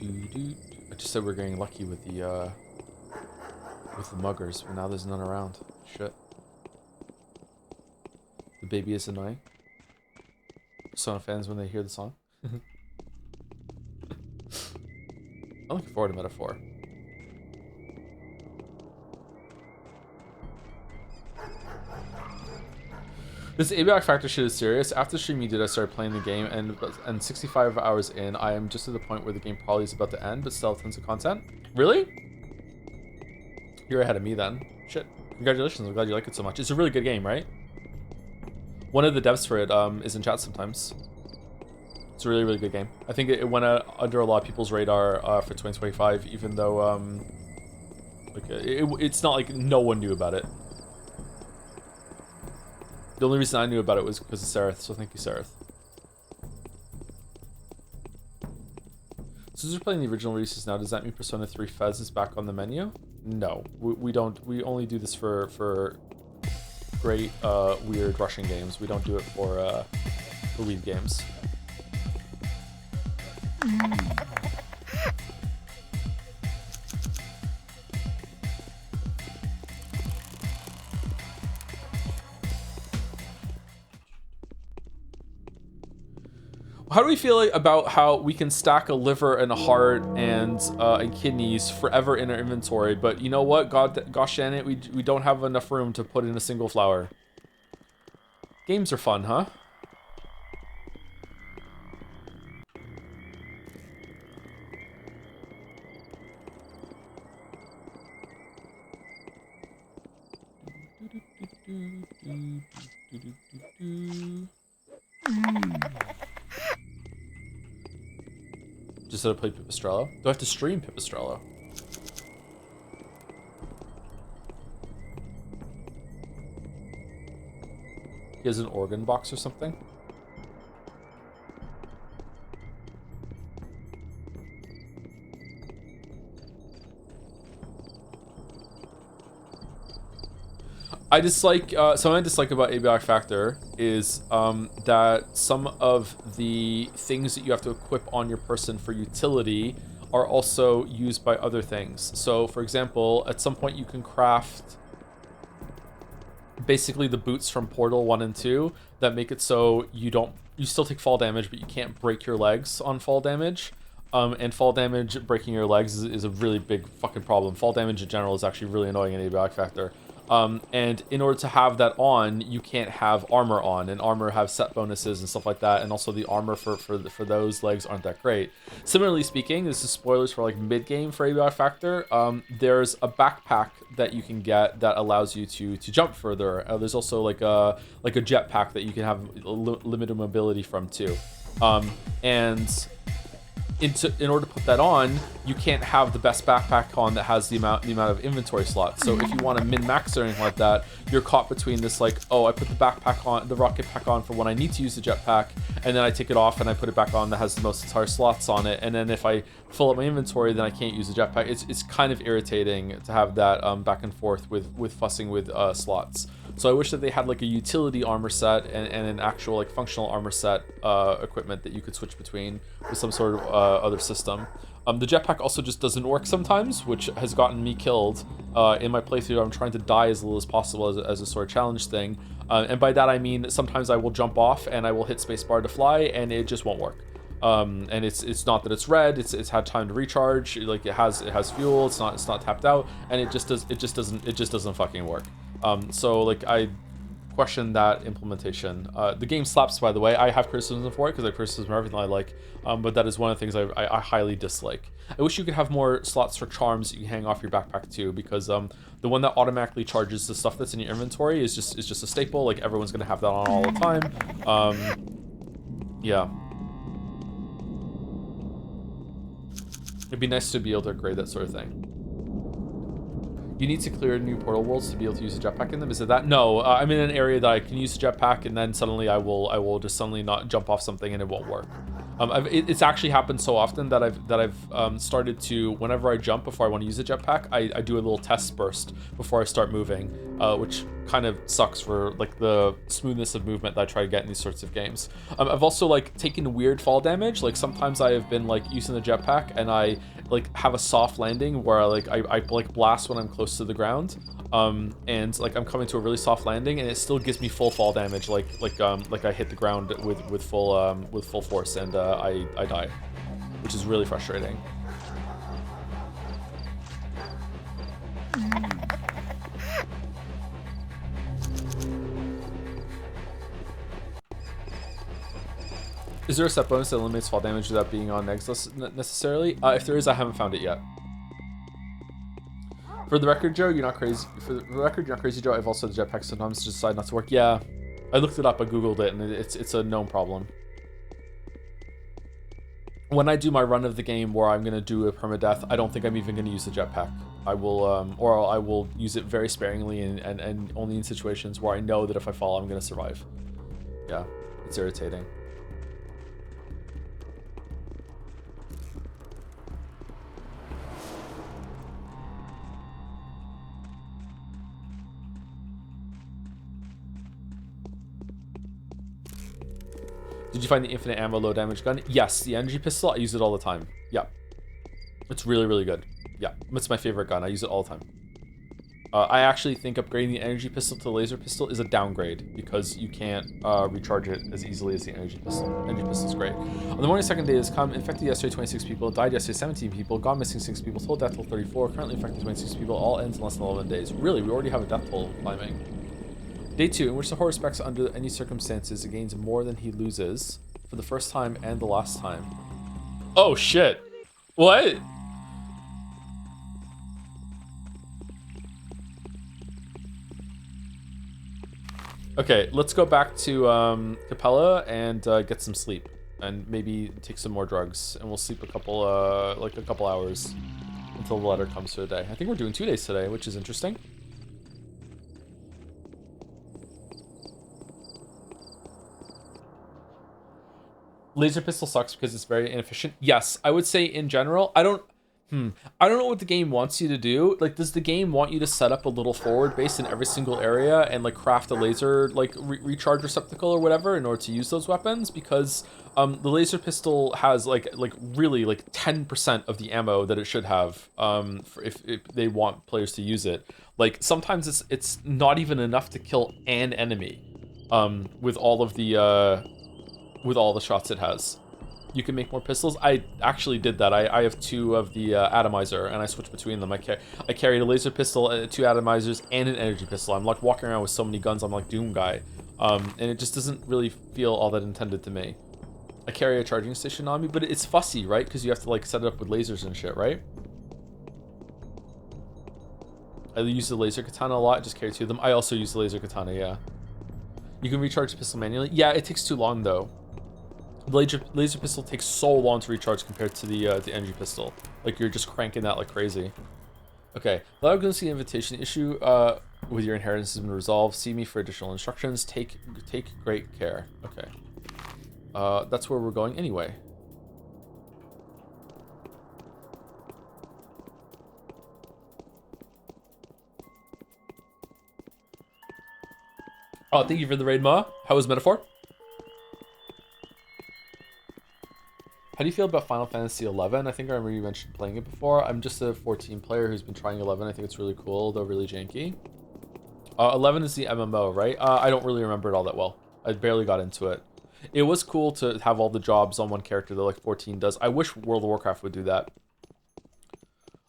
I just said we're getting lucky with the muggers, but now there's none around. Shit. The baby is annoying. Persona fans when they hear the song. I'm looking forward to Metaphor. This ABI factor shit is serious. After the stream you did, I started playing the game, and 65 hours in, I am just at the point where the game probably is about to end, but still have tons of content. Really? You're ahead of me then. Shit. Congratulations, I'm glad you like it so much. It's a really good game, right? One of the devs for it is in chat sometimes. It's a really, really good game. I think it went under a lot of people's radar for 2025, even though it's not like no one knew about it. The only reason I knew about it was because of Sareth, so thank you, Sareth. So you're playing the original releases now. Does that mean Persona 3 Fez is back on the menu? No, we don't. We only do this for great weird Russian games. We don't do it for weed games. How do we feel about how we can stack a liver and a heart and kidneys forever in our inventory, but you know what? Gosh damn it, we don't have enough room to put in a single flower. Games are fun, huh? Just so to play Pipistrello? Do I have to stream Pipistrello? He has an organ box or something? I dislike, something I dislike about ABI Factor is that some of the things that you have to equip on your person for utility are also used by other things. So, for example, at some point you can craft basically the boots from Portal 1 and 2 that make it so you still take fall damage, but you can't break your legs on fall damage. And fall damage breaking your legs is a really big fucking problem. Fall damage in general is actually really annoying in Abiotic Factor. And in order to have that on, you can't have armor on, and armor have set bonuses and stuff like that, and also the armor for those legs aren't that great. Similarly speaking, this is spoilers for like mid-game for Abiotic Factor, there's a backpack that you can get that allows you to jump further. There's also like a jetpack that you can have limited mobility from too. And in order to put that on, you can't have the best backpack on that has the amount of inventory slots. So if you want to min-max or anything like that, you're caught between this like, oh, I put the backpack on, the rocket pack on for when I need to use the jetpack, and then I take it off and I put it back on that has the most entire slots on it. And then if I fill up my inventory, then I can't use the jetpack. It's kind of irritating to have that back and forth with fussing with slots. So I wish that they had like a utility armor set and an actual like functional armor set equipment that you could switch between with some sort of other system. The jetpack also just doesn't work sometimes, which has gotten me killed in my playthrough. I'm trying to die as little as possible as a sort of challenge thing. And by that I mean sometimes I will jump off and I will hit spacebar to fly and it just won't work. And it's not that it's red, it's had time to recharge, like it has fuel, it's not tapped out, and it just doesn't fucking work. So like I question that implementation. The game slaps, by the way. I have criticism for it because I have criticism of everything I like, but that is one of the things I highly dislike. I wish you could have more slots for charms that you can hang off your backpack too, because the one that automatically charges the stuff that's in your inventory is just a staple. Like everyone's gonna have that on all the time. Yeah. It'd be nice to be able to upgrade that sort of thing. You need to clear new portal worlds to be able to use a jetpack in them. Is it that? No, I'm in an area that I can use a jetpack, and then suddenly I will just suddenly not jump off something and it won't work. It's actually happened so often that I've started to, whenever I jump before I want to use a jetpack, I do a little test burst before I start moving, which kind of sucks for like the smoothness of movement that I try to get in these sorts of games. I've also like taken weird fall damage. Like sometimes I have been like using the jetpack and I like have a soft landing where I like blast when I'm close to the ground, and like I'm coming to a really soft landing and it still gives me full fall damage, like I hit the ground with full force and I die, which is really frustrating. Is there a set bonus that eliminates fall damage without being on eggs necessarily? If there is, I haven't found it yet. For the record, Joe, you're not crazy. For the record, you're not crazy, Joe. I've also the jetpack sometimes just decide not to work. Yeah, I looked it up. I googled it, and it's a known problem. When I do my run of the game where I'm gonna do a permadeath, I don't think I'm even gonna use the jetpack. I will, or I will use it very sparingly and only in situations where I know that if I fall, I'm gonna survive. Yeah, it's irritating. Did you find the infinite ammo low damage gun? Yes, the energy pistol, I use it all the time. Yeah. It's really, really good. Yeah, it's my favorite gun. I use it all the time. I actually think upgrading the energy pistol to the laser pistol is a downgrade because you can't recharge it as easily as the energy pistol. Energy pistol is great. On the morning second day has come. Infected yesterday 26 people, died yesterday 17 people, gone missing 6 people, total death toll 34, currently infected 26 people, all ends in less than 11 days. Really, we already have a death toll climbing. Day 2, in which the Haruspex under any circumstances gains more than he loses for the first time and the last time. Oh shit! What? Okay, let's go back to Capella and get some sleep, and maybe take some more drugs, and we'll sleep a couple hours until the letter comes for the day. I think we're doing 2 days today, which is interesting. Laser pistol sucks because it's very inefficient. Yes, I would say in general, I don't... I don't know what the game wants you to do. Like, does the game want you to set up a little forward base in every single area and like craft a laser like recharge receptacle or whatever in order to use those weapons? Because the laser pistol has like really like 10% of the ammo that it should have if they want players to use it. Like sometimes it's not even enough to kill an enemy with all the shots it has. You can make more pistols. I actually did that. I have 2 of the atomizer, and I switch between them. I carried a laser pistol, 2 atomizers, and an energy pistol. I'm like walking around with so many guns. I'm like Doom guy, and it just doesn't really feel all that intended to me. I carry a charging station on me, but it's fussy, right? Because you have to like set it up with lasers and shit, right? I use the laser katana a lot. I just carry 2 of them. I also use the laser katana. Yeah. You can recharge the pistol manually. Yeah, it takes too long though. The laser pistol takes so long to recharge compared to the energy pistol. Like you're just cranking that like crazy. Okay, the Algonzi invitation issue with your inheritance has been resolved. See me for additional instructions. Take great care. Okay, that's where we're going anyway. Oh, thank you for the raid, Ma. How was Metaphor? How do you feel about Final Fantasy 11? I think I remember you mentioned playing it before. I'm just a 14 player who's been trying 11. I think it's really cool, though really janky. 11 is the MMO, right? I don't really remember it all that well. I barely got into it. It was cool to have all the jobs on one character that like 14 does. I wish World of Warcraft would do that.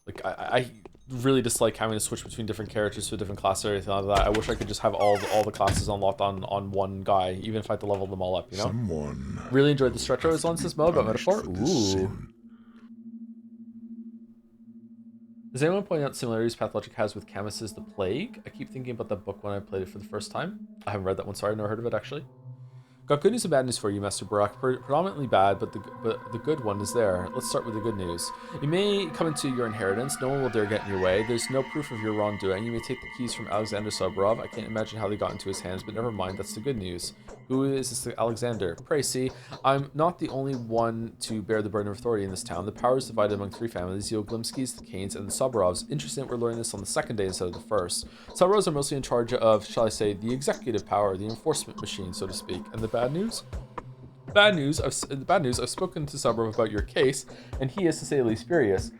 Like I really dislike having to switch between different characters to a different class or anything like that. I wish I could just have all the classes unlocked on one guy, even if I had to level them all up, you know? Someone really enjoyed the stretch I was on this mode about Metaphor. Ooh. Does anyone point out similarities Pathologic has with Camus's The Plague? I keep thinking about that book when I played it for the first time. I haven't read that one, sorry, never heard of it actually. Got good news and bad news for you, Master Barak. Predominantly bad, but the good one is there. Let's start with the good news. You may come into your inheritance. No one will dare get in your way. There's no proof of your wrongdoing. You may take the keys from Alexander Soborov. I can't imagine how they got into his hands, but never mind. That's the good news. Who is this Alexander? Pray see, I'm not the only one to bear the burden of authority in this town. The power is divided among 3 families, the Oglimskis, the Kanes, and the Soborovs. Interesting that we're learning this on the second day instead of the first. Soborovs are mostly in charge of, shall I say, the executive power, the enforcement machine, so to speak. And the bad news? Bad news, I've spoken to Soborov about your case, and he is, to say the least, furious.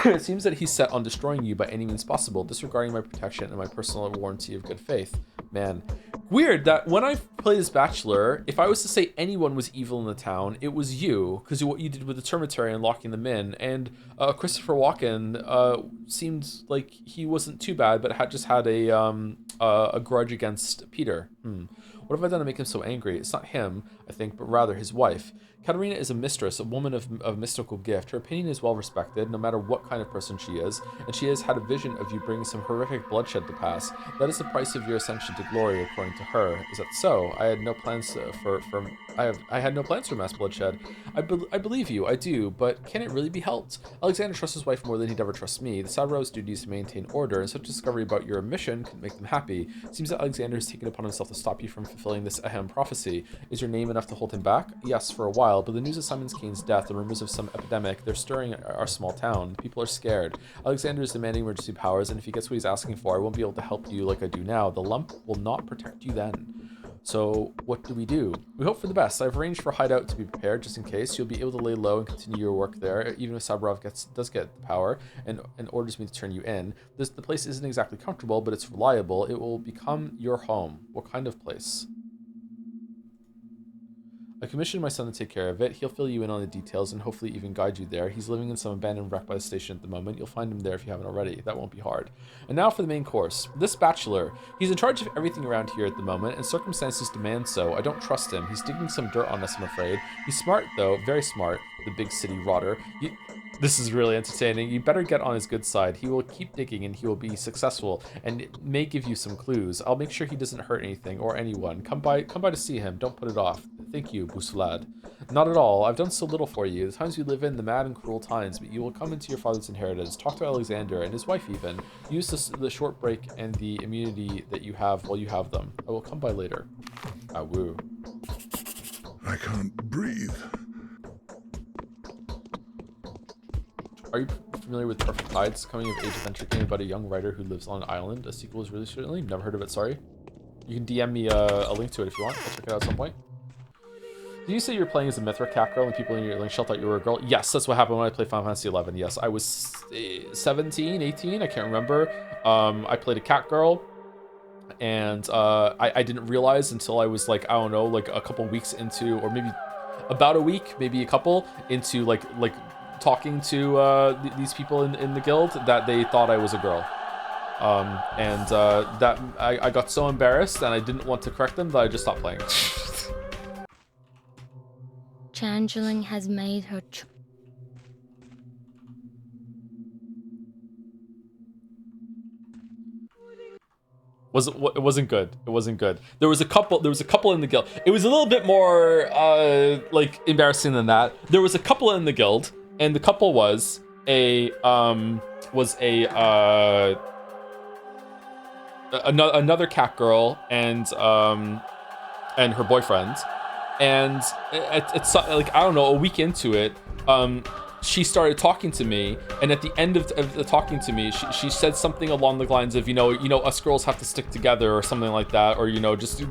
It seems that he's set on destroying you by any means possible, disregarding my protection and my personal warranty of good faith. Man, weird that when I played as Bachelor, if I was to say anyone was evil in the town, it was you, because of what you did with the Termitary and locking them in. And Christopher Walken seemed like he wasn't too bad, but just had a grudge against Peter. What have I done to make him so angry? It's not him, I think, but rather his wife. Katerina is a mistress, a woman of mystical gift. Her opinion is well respected, no matter what kind of person she is, and she has had a vision of you bringing some horrific bloodshed to pass. That is the price of your ascension to glory, according to her. Is that so? I had no plans I had no plans for mass bloodshed. I believe you, I do, but can it really be helped? Alexander trusts his wife more than he'd ever trust me. The Soborov's duty is to maintain order, and such discovery about your mission could make them happy. It seems that Alexander has taken upon himself to stop you from fulfilling this ahem prophecy. Is your name enough to hold him back? Yes, for a while, but the news of Simon Kane's death, the rumors of some epidemic, they're stirring our small town. People are scared. Alexander is demanding emergency powers, and if he gets what he's asking for, I won't be able to help you like I do now. The lump will not protect you then. So what do? We hope for the best. I've arranged for Hideout to be prepared just in case. You'll be able to lay low and continue your work there, even if Soborov does get the power and orders me to turn you in. The place isn't exactly comfortable, but it's reliable. It will become your home. What kind of place? I commissioned my son to take care of it. He'll fill you in on the details and hopefully even guide you there. He's living in some abandoned wreck by the station at the moment. You'll find him there if you haven't already. That won't be hard. And now for the main course. This Bachelor. He's in charge of everything around here at the moment, and circumstances demand so. I don't trust him. He's digging some dirt on us, I'm afraid. He's smart, though. Very smart. The big city rotter. This is really entertaining. You better get on his good side. He will keep digging and he will be successful and it may give you some clues. I'll make sure he doesn't hurt anything or anyone. Come by to see him. Don't put it off. Thank you, Buslad. Not at all. I've done so little for you. The times we live in, the mad and cruel times, but you will come into your father's inheritance. Talk to Alexander and his wife even. Use the short break and the immunity that you have while you have them. I will come by later. Ah, woo. I can't breathe. Are you familiar with Perfect Tides, coming of age adventure game about a young writer who lives on an island? A sequel is released recently. Never heard of it, sorry. You can DM me a link to it if you want. I'll check it out at some point. Did you say you were playing as a Mythra cat girl and people in your link shell thought you were a girl? Yes, that's what happened when I played Final Fantasy 11. Yes, I was 17, 18, I can't remember. I played a cat girl, and I didn't realize until I was like, I don't know, like a couple weeks into, or maybe about a week, maybe a couple into like talking to these people in the guild, that they thought I was a girl. That I got so embarrassed and I didn't want to correct them that I just stopped playing. Changeling has made her It wasn't good. It wasn't good. There was a couple in the guild. It was a little bit more like embarrassing than that. There was a couple in the guild, and the couple was another cat girl and her boyfriend. And it's like, I don't know, a week into it, she started talking to me, and at the end of the talking to me, she said something along the lines of, you know, us girls have to stick together or something like that, or, you know, just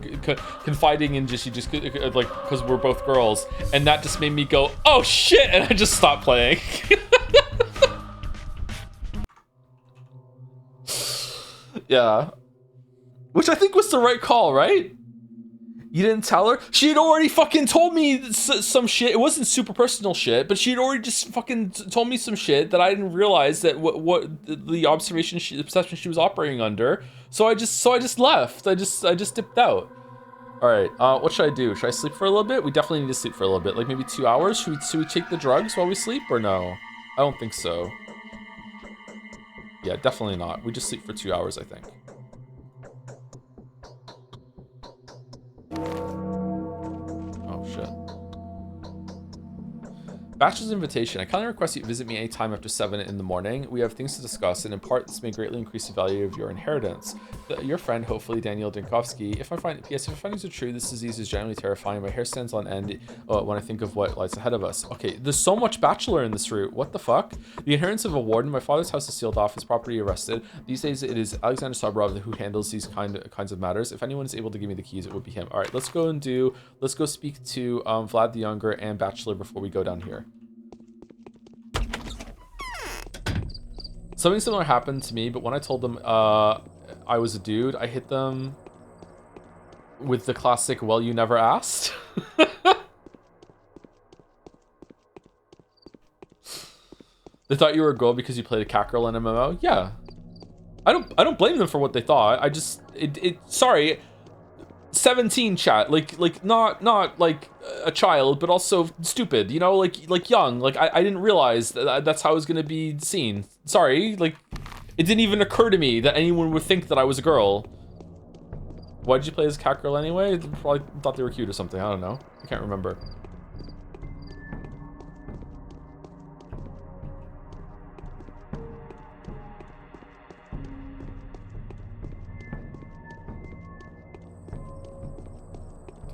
confiding in she just like, because we're both girls, and that just made me go, oh shit, and I just stopped playing. Yeah, which I think was the right call, right? You didn't tell her? She had already fucking told me some shit. It wasn't super personal shit, but she had already just fucking told me some shit that I didn't realize that what the perception she was operating under. So I just left. I just dipped out. All right. What should I do? Should I sleep for a little bit? We definitely need to sleep for a little bit, like maybe 2 hours. Should we take the drugs while we sleep or no? I don't think so. Yeah, definitely not. We just sleep for 2 hours, I think. Oh shit. Bachelor's invitation. I kindly request you visit me anytime after 7 in the morning. We have things to discuss, and in part, this may greatly increase the value of your inheritance. Your friend, hopefully, Daniel Dinkovsky. If my findings are true, this disease is generally terrifying. My hair stands on end when I think of what lies ahead of us. Okay, there's so much Bachelor in this route. What the fuck? The inheritance of a warden. My father's house is sealed off, his property arrested. These days, it is Alexander Sabrov who handles these kinds of matters. If anyone is able to give me the keys, it would be him. All right, let's go speak to Vlad the Younger and Bachelor before we go down here. Something similar happened to me, but when I told them I was a dude, I hit them with the classic, well, you never asked. They thought you were a girl because you played a cat girl in MMO? Yeah. I don't blame them for what they thought. I just sorry. 17 chat, like not like a child, but also stupid, you know, like young. Like I didn't realize that's how it was gonna be seen. Sorry, like it didn't even occur to me that anyone would think that I was a girl. Why did you play as a cat girl anyway? Probably thought they were cute or something. I don't know. I can't remember.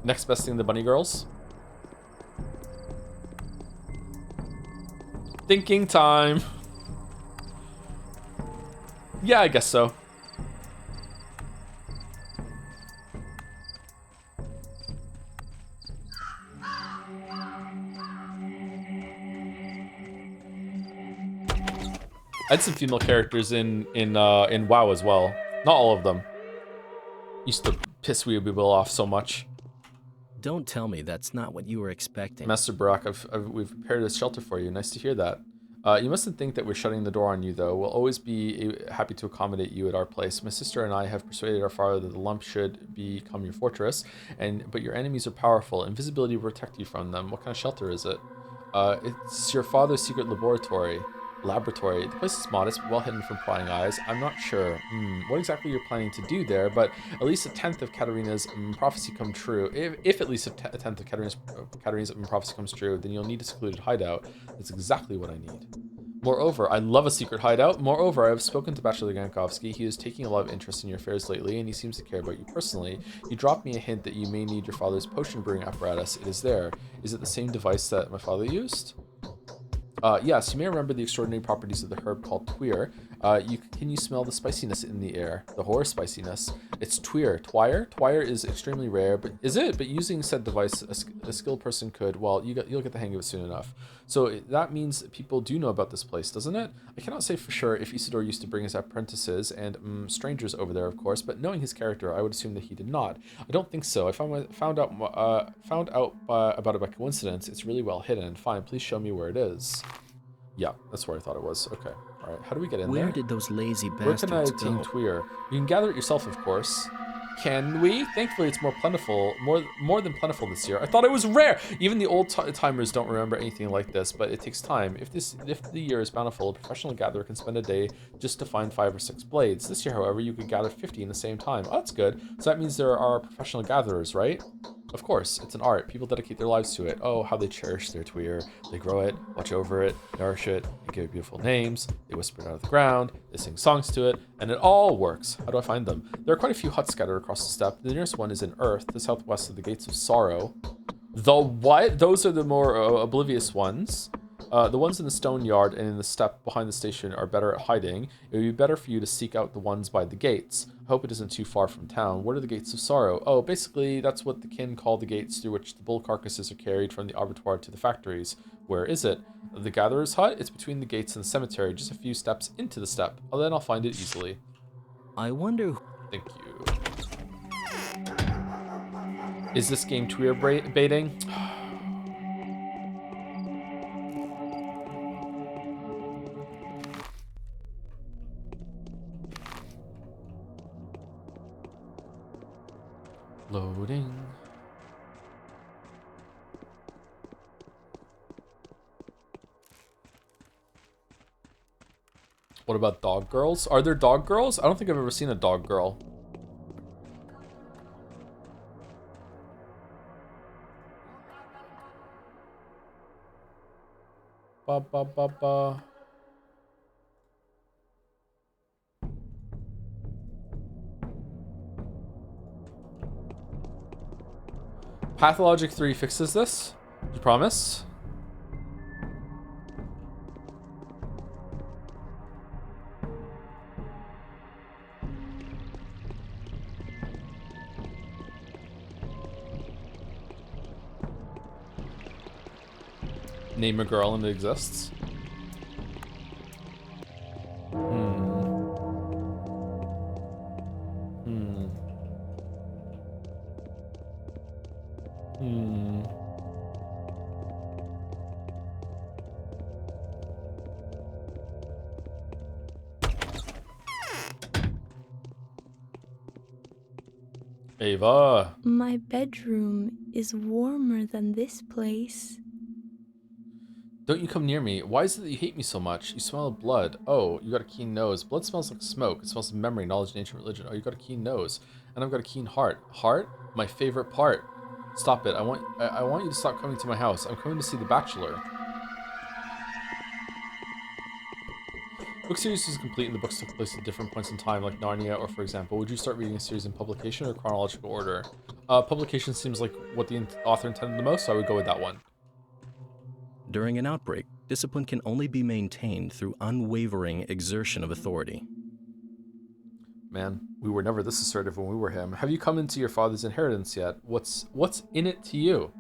Next best thing, the bunny girls. Thinking time. Yeah, I guess so. I had some female characters in WoW as well. Not all of them. Used to piss people off so much. Don't tell me that's not what you were expecting. Master Barak, we've prepared a shelter for you. Nice to hear that. You mustn't think that we're shutting the door on you, though. We'll always be happy to accommodate you at our place. My sister and I have persuaded our father that the lump should become your fortress, but your enemies are powerful. Invisibility will protect you from them. What kind of shelter is it? It's your father's secret laboratory. The place is modest, but well hidden from prying eyes. I'm not sure what exactly you're planning to do there, but at least a tenth of Katarina's prophecy come true. If at least a tenth of Katarina's prophecy comes true, then you'll need a secluded hideout. That's exactly what I need. Moreover, I love a secret hideout. Moreover, I have spoken to Bachelor Gankovsky. He is taking a lot of interest in your affairs lately, and he seems to care about you personally. He dropped me a hint that you may need your father's potion brewing apparatus. It is there. Is it the same device that my father used? Yes, you may remember the extraordinary properties of the herb called Twir. Can you smell the spiciness in the air? The horror spiciness. It's Twir. Twire is extremely rare, but is it? But using said device, a skilled person could. Well, you'll get the hang of it soon enough. So that means people do know about this place, doesn't it? I cannot say for sure if Isidore used to bring his apprentices and strangers over there, of course. But knowing his character, I would assume that he did not. I don't think so. I found out about it by coincidence. It's really well hidden. Fine, please show me where it is. Yeah, that's where I thought it was. Okay. All right. How do we get in there? Where did those lazy Where can I bastards obtain go? Twir? You can gather it yourself, of course. Can we? Thankfully, it's more plentiful, more than plentiful this year. I thought it was rare. Even the old timers don't remember anything like this, but it takes time. If the year is bountiful, a professional gatherer can spend a day just to find 5 or 6 blades. This year, however, you could gather 50 in the same time. Oh, that's good. So that means there are professional gatherers, right? Of course, it's an art. People dedicate their lives to it. Oh, how they cherish their Twir. They grow it, watch over it, nourish it, they give it beautiful names, they whisper it out of the ground, they sing songs to it, and it all works. How do I find them? There are quite a few huts scattered across the steppe. The nearest one is in Earth, the southwest of the Gates of Sorrow. The what? Those are the more oblivious ones. The ones in the stone yard and in the steppe behind the station are better at hiding. It would be better for you to seek out the ones by the gates. I hope it isn't too far from town. What are the Gates of Sorrow? Oh, basically, that's what the kin call the gates through which the bull carcasses are carried from the abattoir to the factories. Where is it? The Gatherer's Hut? It's between the gates and the cemetery, just a few steps into the steppe. Oh, then I'll find it easily. I wonder... Thank you. Is this game Twir baiting? Loading. What about dog girls? Are there dog girls? I don't think I've ever seen a dog girl. Ba ba ba ba. Pathologic 3 fixes this? You promise? Name a girl and it exists. Ava. My bedroom is warmer than this place. Don't you come near me. Why is it that you hate me so much? You smell of blood. Oh, you got a keen nose. Blood smells like smoke. It smells of memory, knowledge, and ancient religion. Oh, you got a keen nose. And I've got a keen heart. Heart? My favorite part. Stop it. I want you to stop coming to my house. I'm coming to see The Bachelor. Book series is complete and the books took place at different points in time, like Narnia, or for example, would you start reading a series in publication or chronological order? Publication seems like what the author intended the most, so I would go with that one. During an outbreak, discipline can only be maintained through unwavering exertion of authority. Man, we were never this assertive when we were him. Have you come into your father's inheritance yet? What's in it to you?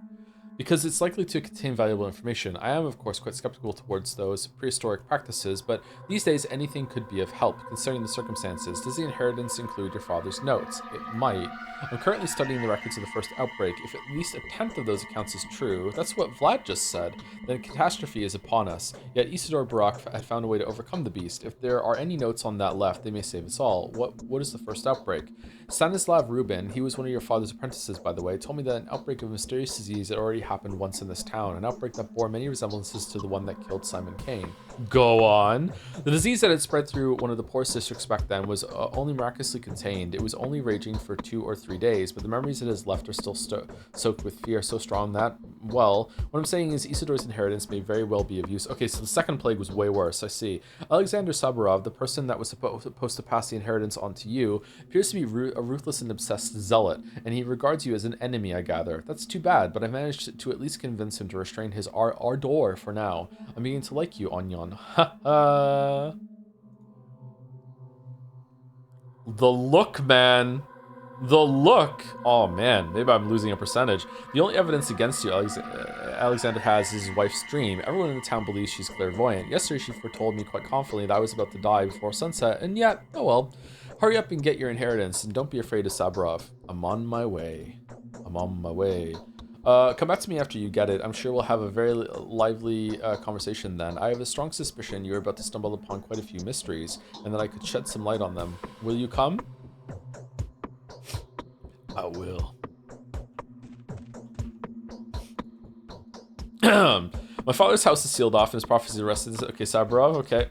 Because it's likely to contain valuable information. I am, of course, quite skeptical towards those prehistoric practices, but these days anything could be of help, considering the circumstances. Does the inheritance include your father's notes? It might. I'm currently studying the records of the first outbreak. If at least a tenth of those accounts is true, that's what Vlad just said, then catastrophe is upon us. Yet Isidore Barak had found a way to overcome the beast. If there are any notes on that left, they may save us all. What is the first outbreak? Stanislav Rubin, he was one of your father's apprentices, by the way, told me that an outbreak of a mysterious disease had already happened once in this town, an outbreak that bore many resemblances to the one that killed Simon Kane. Go on. The disease that had spread through one of the poorest districts back then was only miraculously contained. It was only raging for 2 or 3 days, but the memories it has left are still soaked with fear so strong that, well, what I'm saying is Isidore's inheritance may very well be of use. Okay, so the second plague was way worse, I see. Alexander Saburov, the person that was supposed to pass the inheritance on to you, appears to be a ruthless and obsessed zealot, and he regards you as an enemy, I gather. That's too bad, but I managed to at least convince him to restrain his ardor for now. I'm beginning to like you, Onion. Ha ha. The look, man. The look. Oh, man. Maybe I'm losing a percentage. The only evidence against you Alexander has is his wife's dream. Everyone in the town believes she's clairvoyant. Yesterday, she foretold me quite confidently that I was about to die before sunset, and yet, oh well. Hurry up and get your inheritance, and don't be afraid of Saburov. I'm on my way. I'm on my way. Come back to me after you get it. I'm sure we'll have a very lively conversation then. I have a strong suspicion you're about to stumble upon quite a few mysteries, and that I could shed some light on them. Will you come? I will. My father's house is sealed off and his prophecy arrested. Okay, Saburov, okay.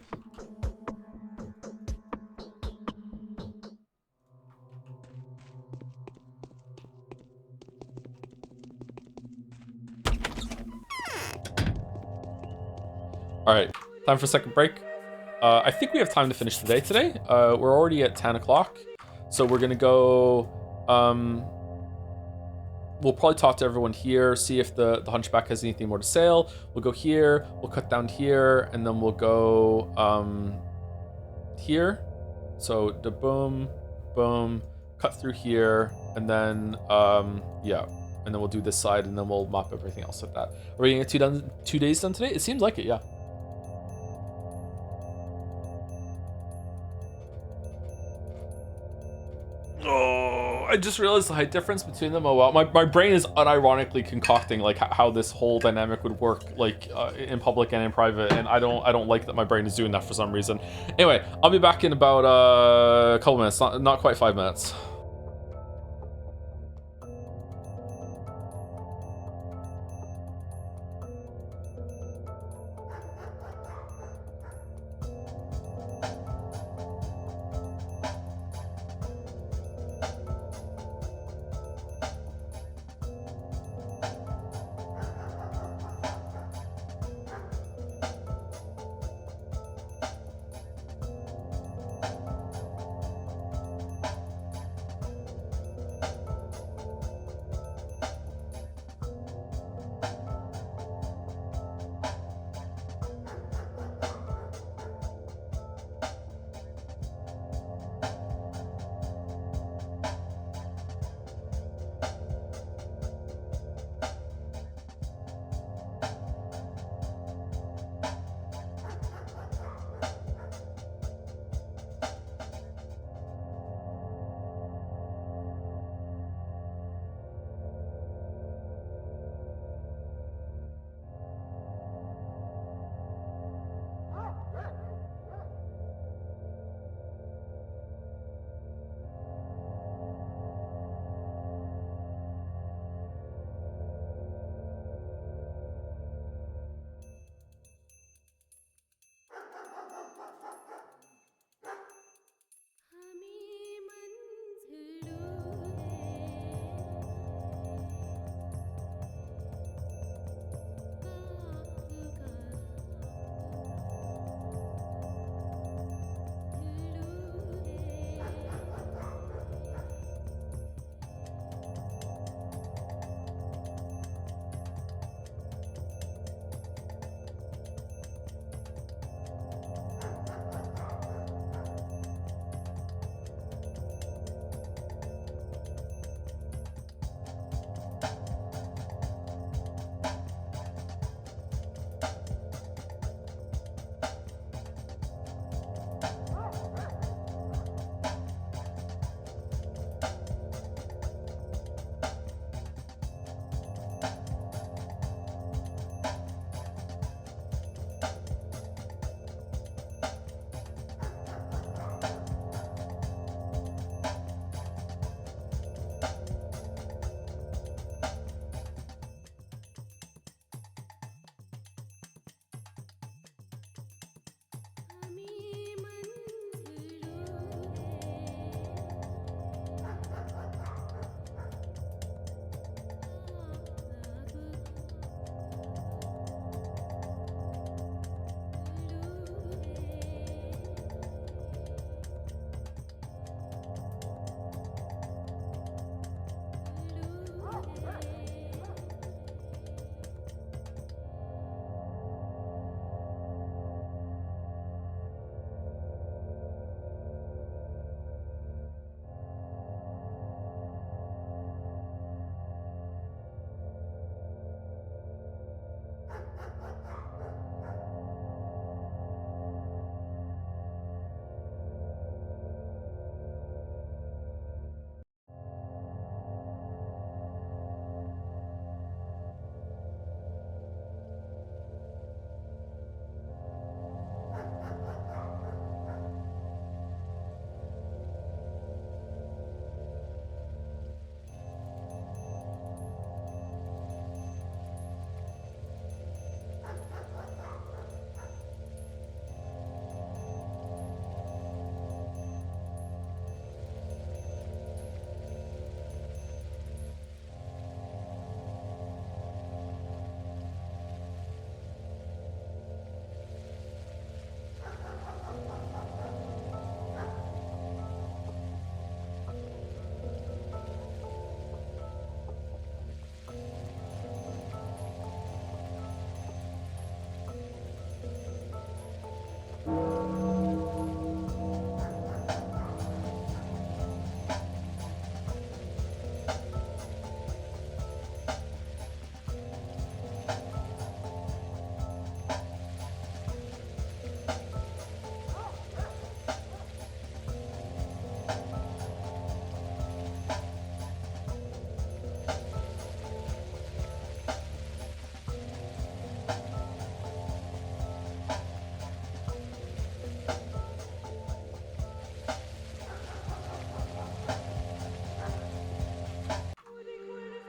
Alright, time for a second break. I think we have time to finish the day today. We're already at 10 o'clock. So we're gonna go... we'll probably talk to everyone here, see if the Hunchback has anything more to sell. We'll go here, we'll cut down here, and then we'll go here. So the boom, boom, cut through here, and then yeah. And then we'll do this side, and then we'll mop everything else with that. Are we gonna get 2 days done today? It seems like it, yeah. Oh, I just realized the height difference between them. Oh wow, my brain is unironically concocting like how this whole dynamic would work, like in public and in private, and I don't like that my brain is doing that for some reason. Anyway, I'll be back in about a couple minutes, not quite 5 minutes.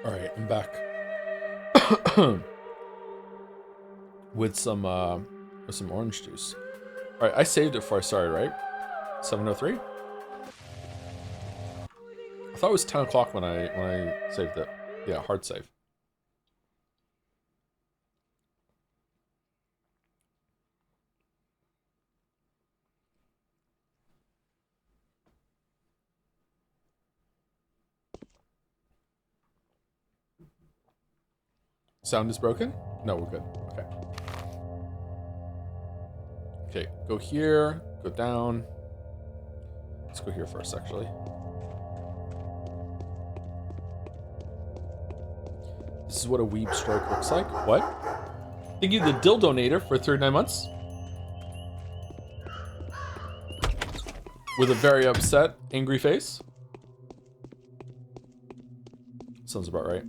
All right, I'm back with some orange juice. All right, I saved it before I started, right? 7:03. I thought it was 10 o'clock when I saved it. Yeah, hard save. Sound is broken? No, we're good. Okay. Okay, go here, go down. Let's go here first, actually. This is what a weeb stroke looks like. What? Thank you, the dildonator, for 39 months. With a very upset, angry face. Sounds about right.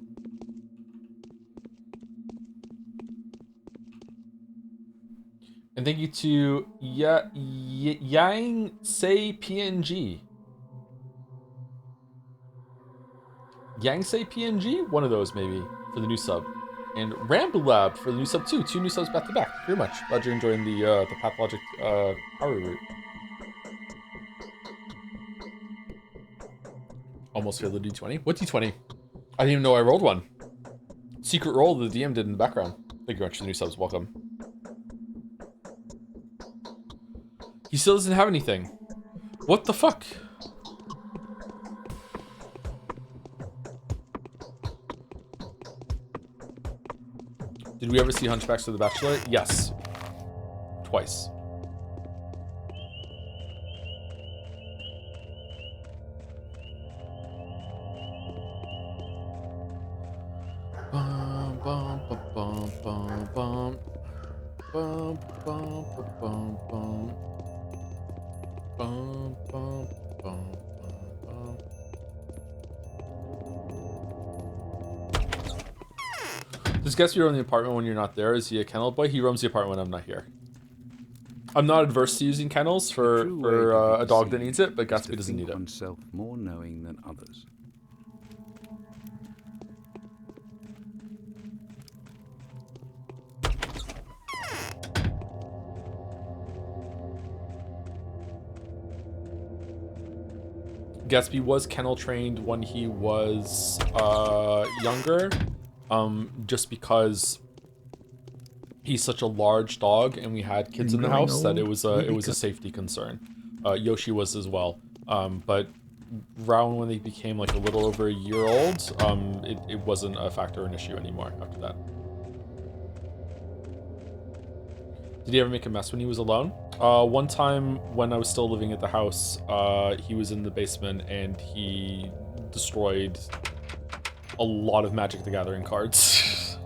And thank you to Yang Say PNG. Yang Say PNG? One of those, maybe, for the new sub. And Ramble Lab for the new sub, too. 2 new subs back to back. Very much. Glad you're enjoying the Pathologic Haru route. Almost failed the D20. What D20? I didn't even know I rolled one. Secret roll the DM did in the background. Thank you very much for the new subs. Welcome. He still doesn't have anything. What the fuck? Did we ever see Hunchbacks of the Bachelor? Yes. Twice. Bum, bum, bum, bum, bum, bum. Bum, bum, bum, bum, bum, bum, bum, bum. Does Gatsby roam the apartment when you're not there? Is he a kennel boy? He roams the apartment when I'm not here. I'm not adverse to using kennels for a dog that needs it, but Gatsby doesn't need it. Oneself more knowing than others. Gatsby was kennel trained when he was younger, just because he's such a large dog and we had kids in the house that it was a safety concern. Yoshi was as well, but around when they became like a little over a year old, it wasn't a factor or an issue anymore after that. Did he ever make a mess when he was alone? One time when I was still living at the house, he was in the basement and he destroyed a lot of Magic the Gathering cards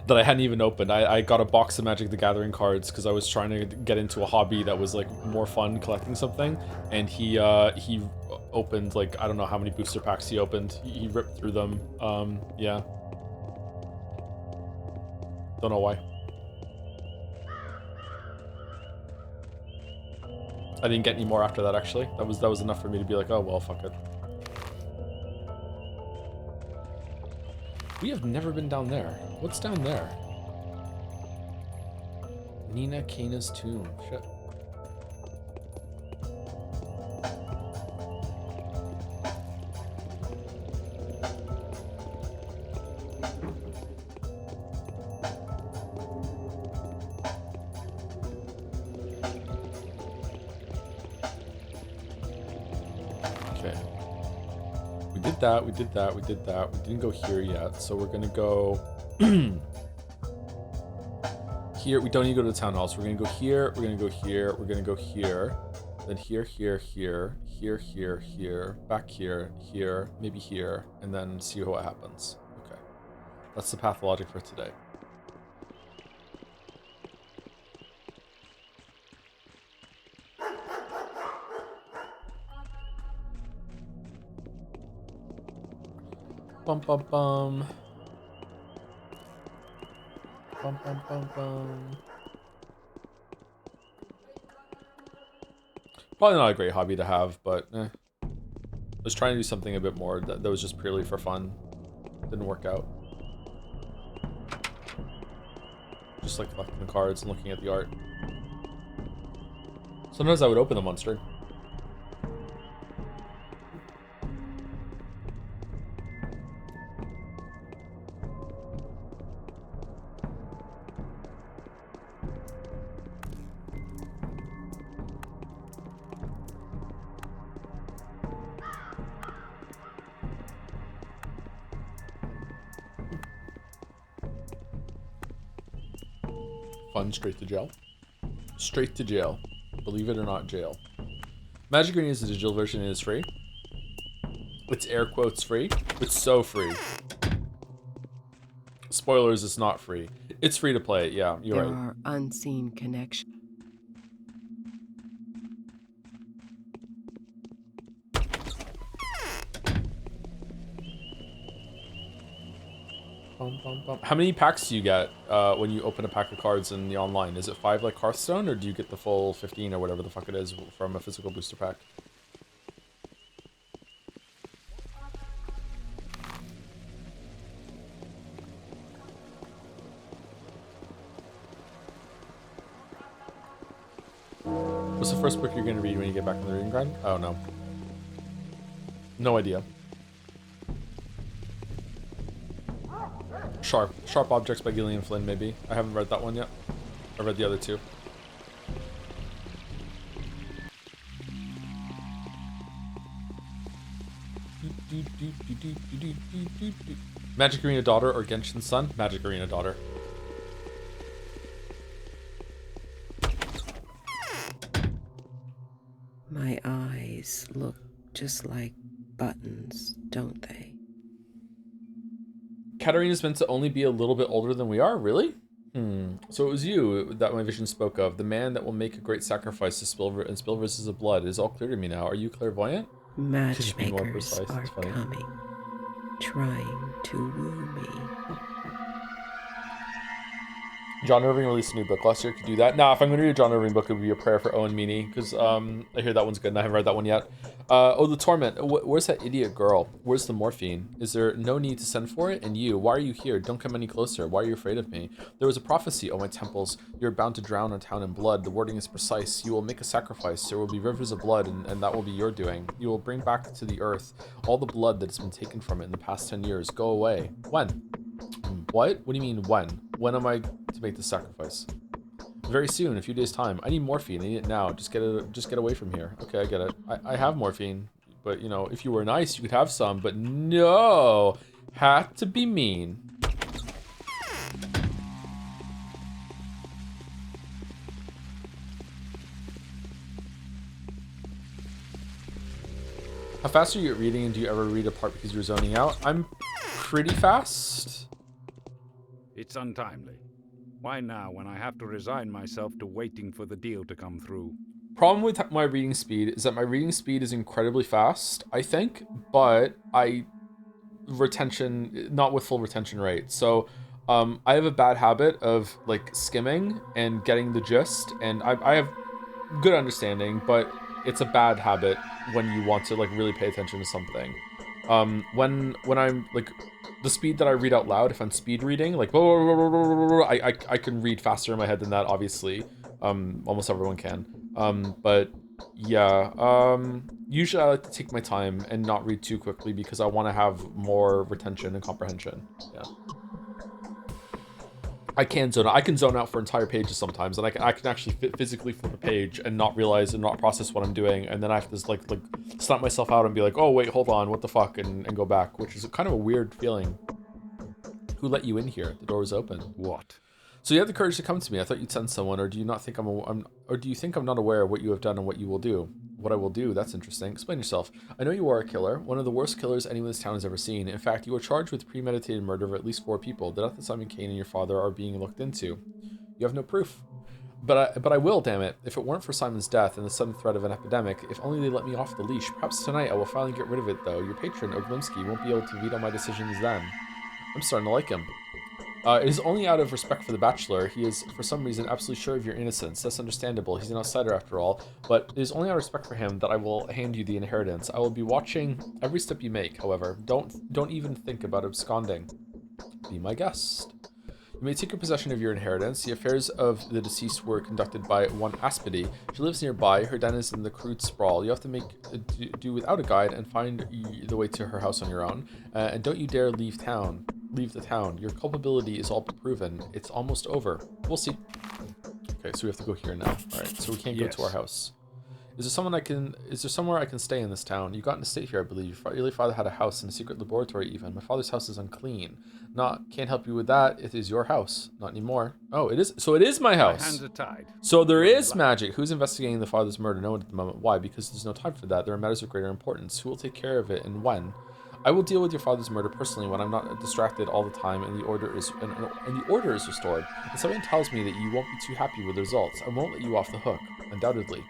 that I hadn't even opened. I got a box of Magic the Gathering cards because I was trying to get into a hobby that was like more fun collecting something, and he opened like I don't know how many booster packs he opened. He ripped through them. Yeah. Don't know why. I didn't get any more after that, actually. That was enough for me to be like, oh, well, fuck it. We have never been down there. What's down there? Nina Kana's tomb. Shit. We did that. We didn't go here yet, so we're gonna go here. We don't need to go to the town hall, so we're gonna go here, we're gonna go here, we're gonna go here, then here, back here, maybe here, and then see what happens. Okay. That's the Pathologic for today. Bum bum bum. Bum bum bum bum. Probably not a great hobby to have, but I was trying to do something a bit more that was just purely for fun. Didn't work out. Just like collecting the cards and looking at the art. Sometimes I would open them on stream. Fun, straight to jail. Straight to jail. Believe it or not, jail. Magic Arena is the digital version and it's free. It's air quotes free. It's so free. Spoilers, it's not free. It's free to play, yeah, you're right. There are unseen connections. How many packs do you get when you open a pack of cards in the online? Is it 5 like Hearthstone, or do you get the full 15 or whatever the fuck it is from a physical booster pack? What's the first book you're going to read when you get back in the reading grind? Oh, no. No idea. Sharp Objects by Gillian Flynn, maybe. I haven't read that one yet. I read the other two. Magic Arena Daughter or Genshin Sun? Magic Arena Daughter. My eyes look just like buttons, don't they? Katarina's meant to only be a little bit older than we are, really? So it was you that my vision spoke of, the man that will make a great sacrifice to Spilver's blood. It is all clear to me now. Are you clairvoyant? Matchmakers are coming, trying to woo me. John Irving released a new book last year. Could do that. Nah, if I'm going to read a John Irving book, it would be A Prayer for Owen Meany, because I hear that one's good, and I haven't read that one yet. Oh, The Torment. Where's that idiot girl? Where's the morphine? Is there no need to send for it? And you, why are you here? Don't come any closer. Why are you afraid of me? There was a prophecy, O my temples. You're bound to drown a town in blood. The wording is precise. You will make a sacrifice. There will be rivers of blood, and that will be your doing. You will bring back to the earth all the blood that has been taken from it in the past 10 years. Go away. When? What? What do you mean, when? When am I to make the sacrifice? Very soon, a few days' time. I need morphine. I need it now. Just get away from here. Okay, I get it. I have morphine, but you know, if you were nice, you could have some. But no, had to be mean. How fast are you at reading, and do you ever read a part because you're zoning out? I'm pretty fast. It's untimely. Why now, when I have to resign myself to waiting for the deal to come through? Problem with my reading speed is that my reading speed is incredibly fast, I think, but not with full retention rate. So I have a bad habit of like skimming and getting the gist, and I have good understanding, but it's a bad habit when you want to like really pay attention to something. When I'm like the speed that I read out loud, if I'm speed reading, like I can read faster in my head than that, obviously. Almost everyone can. But yeah, usually I like to take my time and not read too quickly because I want to have more retention and comprehension. Yeah. I can zone out for entire pages sometimes, and I can actually physically flip a page and not realize and not process what I'm doing, and then I have to like snap myself out and be like, oh wait, hold on, what the fuck, and go back, which is kind of a weird feeling. Who let you in here? The door was open. What? So you had the courage to come to me. I thought you'd send someone, or do you not think or do you think I'm not aware of what you have done and what you will do? What I will do? That's interesting. Explain yourself. I know you are a killer, one of the worst killers anyone in this town has ever seen. In fact, you are charged with premeditated murder of at least 4 people. The death of Simon Kane and your father are being looked into. You have no proof. But I will, damn it. If it weren't for Simon's death and the sudden threat of an epidemic, if only they let me off the leash. Perhaps tonight I will finally get rid of it, though. Your patron, Oglimsky, won't be able to veto my decisions then. I'm starting to like him. It is only out of respect for the bachelor. He is, for some reason, absolutely sure of your innocence. That's understandable. He's an outsider after all. But it is only out of respect for him that I will hand you the inheritance. I will be watching every step you make, however. Don't even think about absconding. Be my guest. You may take possession of your inheritance. The affairs of the deceased were conducted by one Aspedy. She lives nearby. Her den is in the crude sprawl. You have to do without a guide and find the way to her house on your own. And don't you dare leave the town. Your culpability is all proven. It's almost over. We'll see. Okay, so we have to go here now. All right, so we can't go to our house. Is there somewhere I can stay in this town? You got an estate here, I believe. Your late father had a house and a secret laboratory even. My father's house is unclean. Can't help you with that. It is your house. Not anymore. Oh, it is. So it is my house. My hands are tied. So there is magic. Who's investigating the father's murder? No one at the moment. Why? Because there's no time for that. There are matters of greater importance. Who will take care of it and when? I will deal with your father's murder personally when I'm not distracted all the time and the order is restored. And something tells me that you won't be too happy with the results. I won't let you off the hook. Undoubtedly.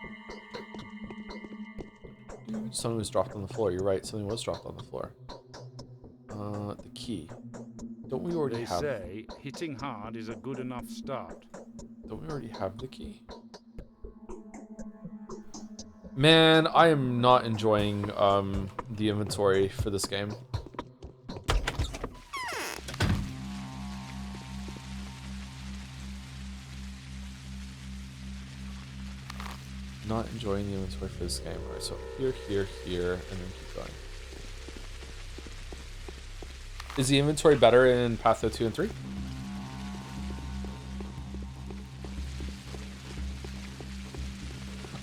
Something was dropped on the floor. You're right. Something was dropped on the floor. The key. Don't we already have... They say hitting hard is a good enough start. Don't we already have the key? Man, I am not enjoying the inventory for this game. Not enjoying the inventory for this game. Alright, so here, and then keep going. Is the inventory better in Patho 2 and 3?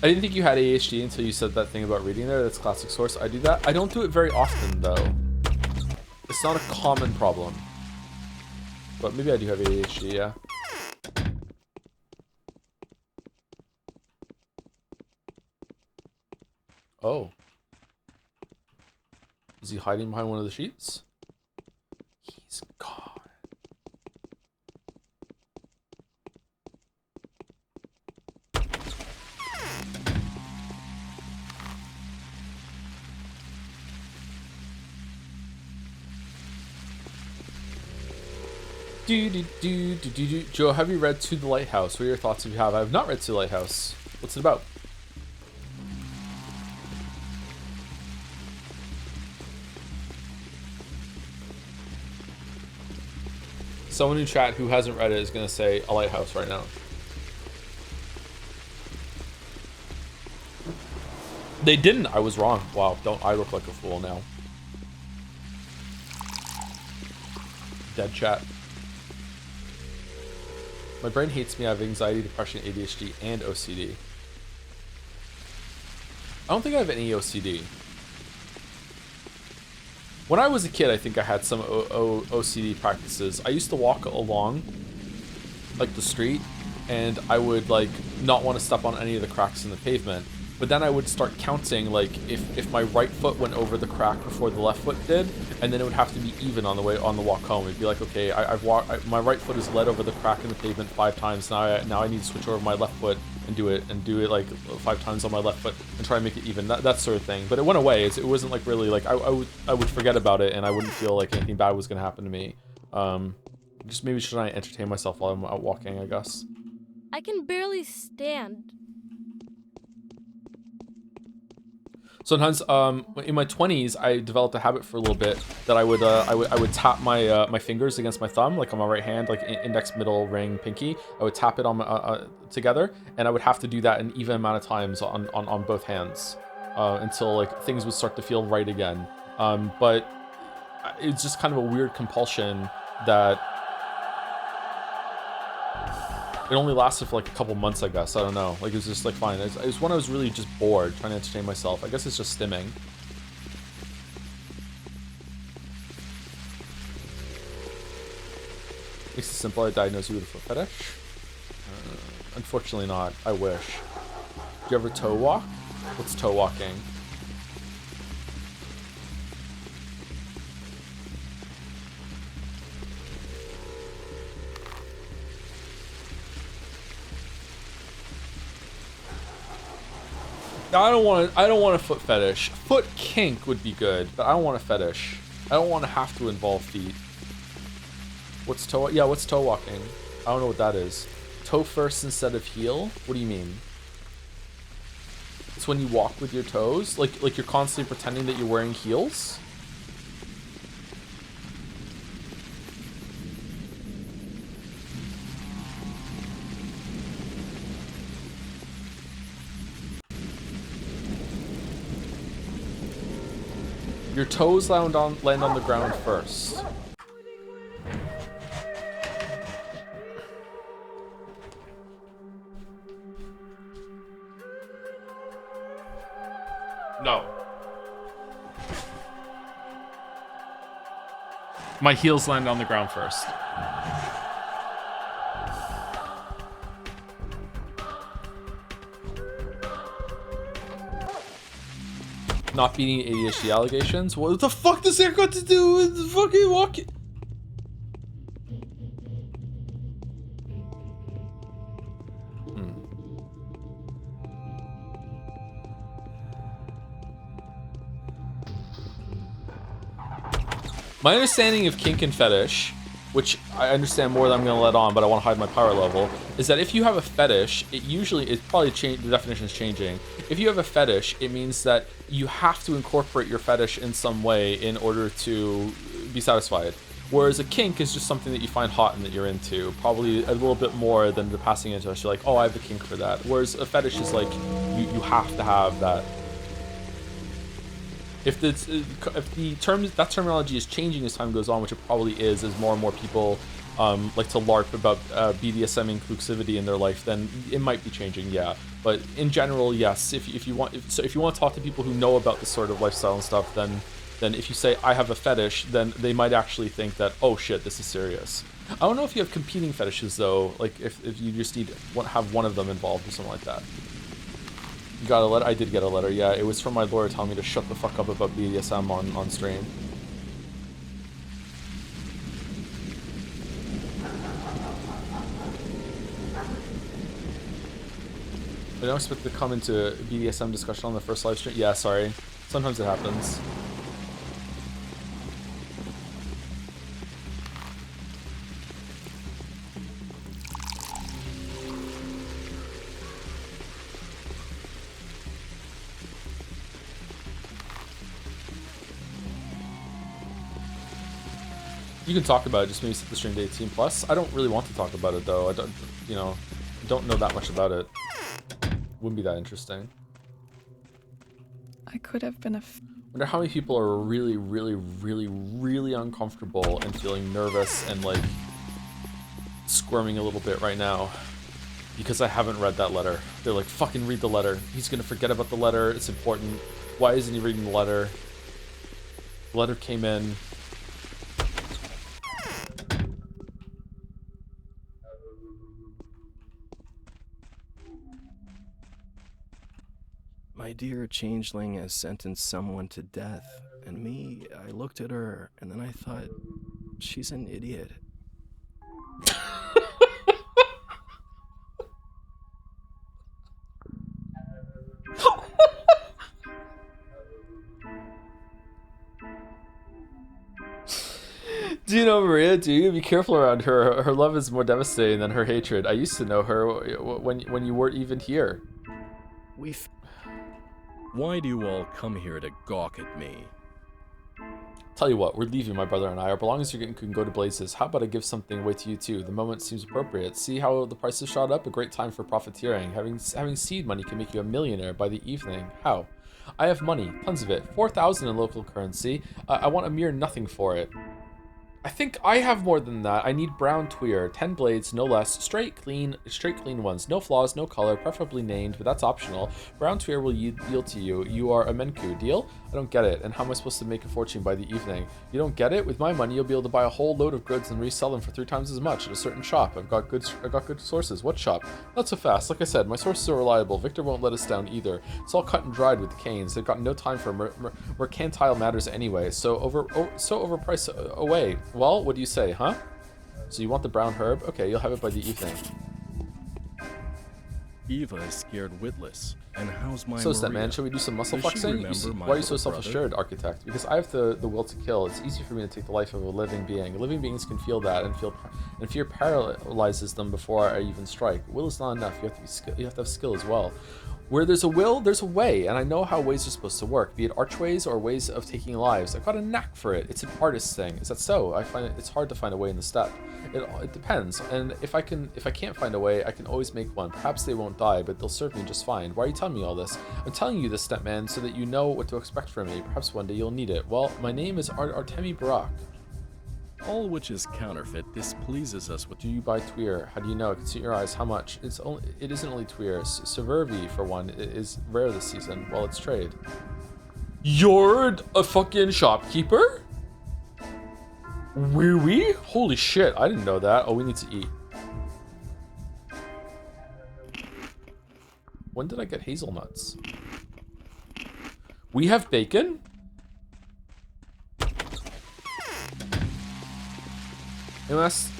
I didn't think you had ADHD until you said that thing about reading there. That's classic source. I do that. I don't do it very often, though. It's not a common problem. But maybe I do have ADHD, yeah. Oh. Is he hiding behind one of the sheets? He's gone. Joe, have you read To the Lighthouse? What are your thoughts if you have? I have not read To the Lighthouse. What's it about? Someone in chat who hasn't read it is going to say A Lighthouse right now. They didn't. I was wrong. Wow, don't I look like a fool now. Dead chat. My brain hates me. I have anxiety, depression, ADHD, and OCD. I don't think I have any OCD. When I was a kid, I think I had some OCD practices. I used to walk along, like, the street, and I would, like, not want to step on any of the cracks in the pavement. But then I would start counting, like, if my right foot went over the crack before the left foot did, and then it would have to be even on the walk home. It'd be like, okay, my right foot is led over the crack in the pavement 5 times. Now I need to switch over my left foot and do it like 5 times on my left foot and try and make it even. That sort of thing. But it went away. It wasn't like really like I would forget about it and I wouldn't feel like anything bad was gonna happen to me. Just maybe should I entertain myself while I'm out walking, I guess. I can barely stand. Sometimes, in my 20s, I developed a habit for a little bit that I would tap my fingers against my thumb, like on my right hand, like index, middle, ring, pinky. I would tap it on my, together, and I would have to do that an even amount of times on both hands until like things would start to feel right again. But it's just kind of a weird compulsion that it only lasted for like a couple months, I guess. I don't know. Like, it was just like fine. It was when I was really just bored, trying to entertain myself. I guess it's just stimming. Makes it simple. I diagnose you with a foot fetish. Unfortunately not. I wish. Do you ever toe walk? What's toe walking? I don't want a foot fetish. Foot kink would be good, but I don't want a fetish. I don't want to have to involve feet. What's toe? Yeah, what's toe walking? I don't know what that is. Toe first instead of heel? What do you mean? It's when you walk with your toes? Like you're constantly pretending that you're wearing heels? Your toes land on the ground first. No. My heels land on the ground first. Not beating ADHD allegations? What the fuck does that got to do with the fucking walking? My understanding of kink and fetish, which I understand more than I'm going to let on, but I want to hide my power level, is that if you have a fetish, it's probably the definition is changing. If you have a fetish, it means that you have to incorporate your fetish in some way in order to be satisfied. Whereas a kink is just something that you find hot and that you're into, probably a little bit more than the passing interest. You're like, oh, I have a kink for that. Whereas a fetish is like, you have to have that. If that terminology is changing as time goes on, which it probably is, as more and more people like to LARP about BDSM inclusivity in their life, then it might be changing, yeah. But in general, yes. If you want to talk to people who know about this sort of lifestyle and stuff, then if you say I have a fetish, then they might actually think that, oh shit, this is serious. I don't know if you have competing fetishes though, like if you just have one of them involved or something like that. You got a letter? I did get a letter, yeah. It was from my lawyer telling me to shut the fuck up about BDSM on stream. I don't expect to come into BDSM discussion on the first live stream. Yeah, sorry. Sometimes it happens. You can talk about it, just maybe set the stream to 18+. I don't really want to talk about it though. I don't know that much about it. Wouldn't be that interesting. I could have been Wonder how many people are really, really, really, really uncomfortable and feeling nervous and like squirming a little bit right now because I haven't read that letter. They're like, fucking read the letter. He's gonna forget about the letter. It's important. Why isn't he reading the letter? The letter came in. My dear changeling has sentenced someone to death, and me, I looked at her, and then I thought, she's an idiot. Do you know Maria? Do you be careful around her? Her love is more devastating than her hatred. I used to know her when you weren't even here. Why do you all come here to gawk at me? Tell you what, we're leaving, my brother and I. Our belongings can go to places. How about I give something away to you too? The moment seems appropriate. See how the prices shot up? A great time for profiteering. Having seed money can make you a millionaire by the evening. How? I have money, tons of it. 4,000 in local currency. I want a mere nothing for it. I think I have more than that. I need brown tweer, 10 blades, no less, straight clean ones, no flaws, no color, preferably named, but that's optional. Brown tweer will yield to you. You are a menku. Deal? I don't get it. And how am I supposed to make a fortune by the evening? You don't get it? With my money, you'll be able to buy a whole load of goods and resell them for 3 times as much at a certain shop. I've got good sources. What shop? Not so fast. Like I said, my sources are reliable. Victor won't let us down either. It's all cut and dried with the canes. They've got no time for mercantile matters anyway. So overpriced away. Well, what do you say, huh? So you want the brown herb? Okay, you'll have it by the evening. Eva is scared witless. And how's my So, Maria? Stepman, should we do some muscle Does she flexing? remember my Why are you so little brother? self-assured, Architect? Because I have the will to kill. It's easy for me to take the life of a living being. Living beings can feel that, and fear paralyzes them before I even strike. Will is not enough. You have to have skill as well. Where there's a will, there's a way, and I know how ways are supposed to work, be it archways or ways of taking lives. I've got a knack for it. It's an artist thing. Is that so? I find it's hard to find a way in the step. It depends, and if I can't find a way, I can always make one. Perhaps they won't die, but they'll serve me just fine. Why are you telling me all this? I'm telling you this, Stepman, so that you know what to expect from me. Perhaps one day you'll need it. Well, my name is Artemi Barak. All which is counterfeit displeases us with Do you buy Tweer? How do you know? I can see in your eyes how much. It isn't only Tweer. Severvi, for one, is rare this season. Well, it's trade. You're a fucking shopkeeper? Wee? Holy shit, I didn't know that. Oh, we need to eat. When did I get hazelnuts? We have bacon?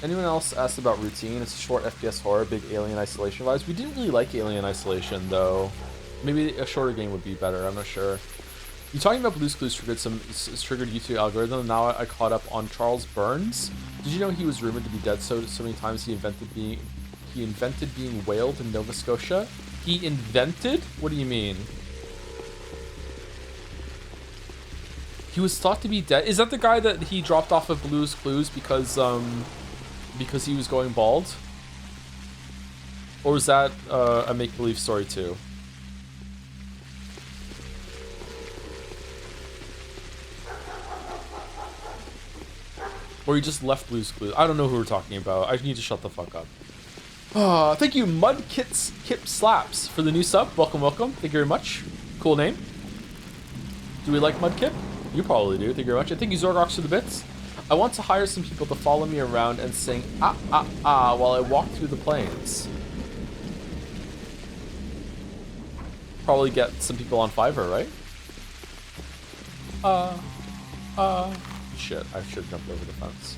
Anyone else asked about Routine? It's a short FPS horror, big Alien Isolation vibes. We didn't really like Alien Isolation, though. Maybe a shorter game would be better, I'm not sure. You talking about Blue's Clues triggered YouTube algorithm, and now I caught up on Charles Burns. Did you know he was rumored to be dead so many times he invented being whaled in Nova Scotia? He invented? What do you mean? He was thought to be dead. Is that the guy that he dropped off of Blue's Clues because he was going bald? Or is that a make-believe story too? Or he just left Blue's Clues? I don't know who we're talking about. I need to shut the fuck up. Thank you, Kip Slaps, for the new sub. Welcome. Thank you very much. Cool name. Do we like Mudkip? You probably do. Thank you very much. I thank you, Zorgox, for the bits. I want to hire some people to follow me around and sing while I walk through the plains. Probably get some people on Fiverr, right? Shit, I should have jumped over the fence.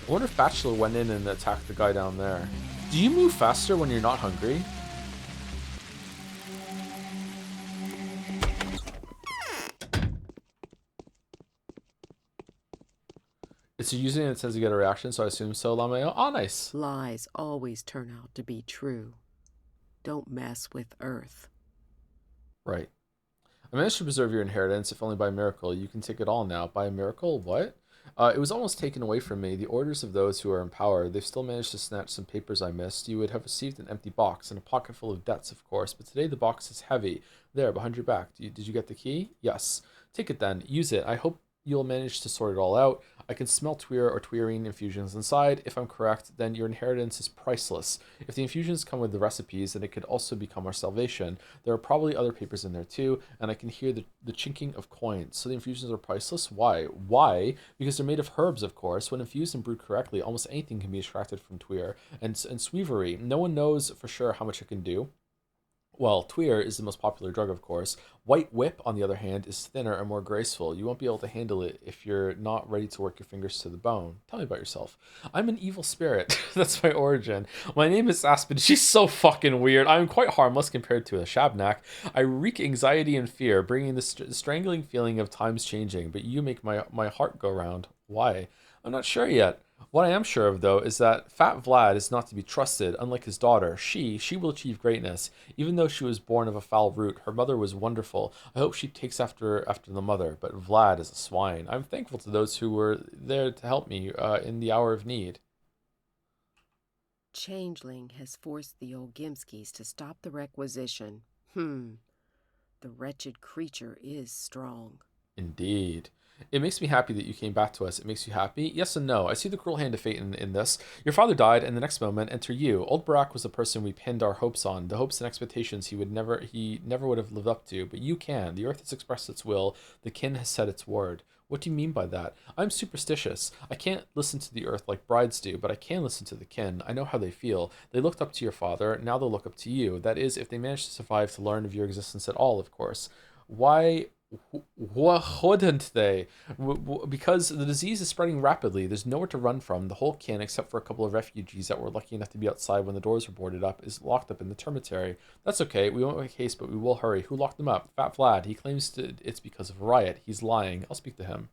I wonder if Bachelor went in and attacked the guy down there. Do you move faster when you're not hungry? It's using it says you get a reaction, so I assume so, Lameo. Oh, nice. Lies always turn out to be true. Don't mess with Earth. Right. I managed to preserve your inheritance, if only by a miracle. You can take it all now. By a miracle? What? It was almost taken away from me. The orders of those who are in power. They've still managed to snatch some papers I missed. You would have received an empty box and a pocket full of debts, of course. But today the box is heavy. There, behind your back. Did you get the key? Yes. Take it then. Use it. I hope you'll manage to sort it all out. I can smell Tweer or Tweerine infusions inside. If I'm correct, then your inheritance is priceless. If the infusions come with the recipes, then it could also become our salvation. There are probably other papers in there too, and I can hear the chinking of coins. So the infusions are priceless? Why? Why? Because they're made of herbs, of course. When infused and brewed correctly, almost anything can be extracted from Tweer. And Sweevery, no one knows for sure how much it can do. Well, Tweer is the most popular drug, of course. White Whip, on the other hand, is thinner and more graceful. You won't be able to handle it if you're not ready to work your fingers to the bone. Tell me about yourself. I'm an evil spirit. That's my origin. My name is Aspen. She's so fucking weird. I'm quite harmless compared to a Shabnak. I wreak anxiety and fear, bringing the strangling feeling of times changing, but you make my heart go round. Why? I'm not sure yet. What I am sure of, though, is that Fat Vlad is not to be trusted, unlike his daughter. She will achieve greatness. Even though she was born of a foul root, her mother was wonderful. I hope she takes after the mother, but Vlad is a swine. I'm thankful to those who were there to help me in the hour of need. Changeling has forced the Olgimskis to stop the requisition. The wretched creature is strong. Indeed. It makes me happy that you came back to us. It makes you happy? Yes and no. I see the cruel hand of fate in this. Your father died, and the next moment, enter you. Old Barak was the person we pinned our hopes on, the hopes and expectations he never would have lived up to. But you can. The earth has expressed its will. The kin has said its word. What do you mean by that? I'm superstitious. I can't listen to the earth like brides do, but I can listen to the kin. I know how they feel. They looked up to your father. Now they'll look up to you. That is, if they manage to survive to learn of your existence at all, of course. Why Wouldn't they? Because the disease is spreading rapidly. There's nowhere to run from. The whole kin, except for a couple of refugees that were lucky enough to be outside when the doors were boarded up, is locked up in the termitary. That's okay. We won't make haste, but we will hurry. Who locked them up? Fat Vlad. He claims it's because of a riot. He's lying. I'll speak to him.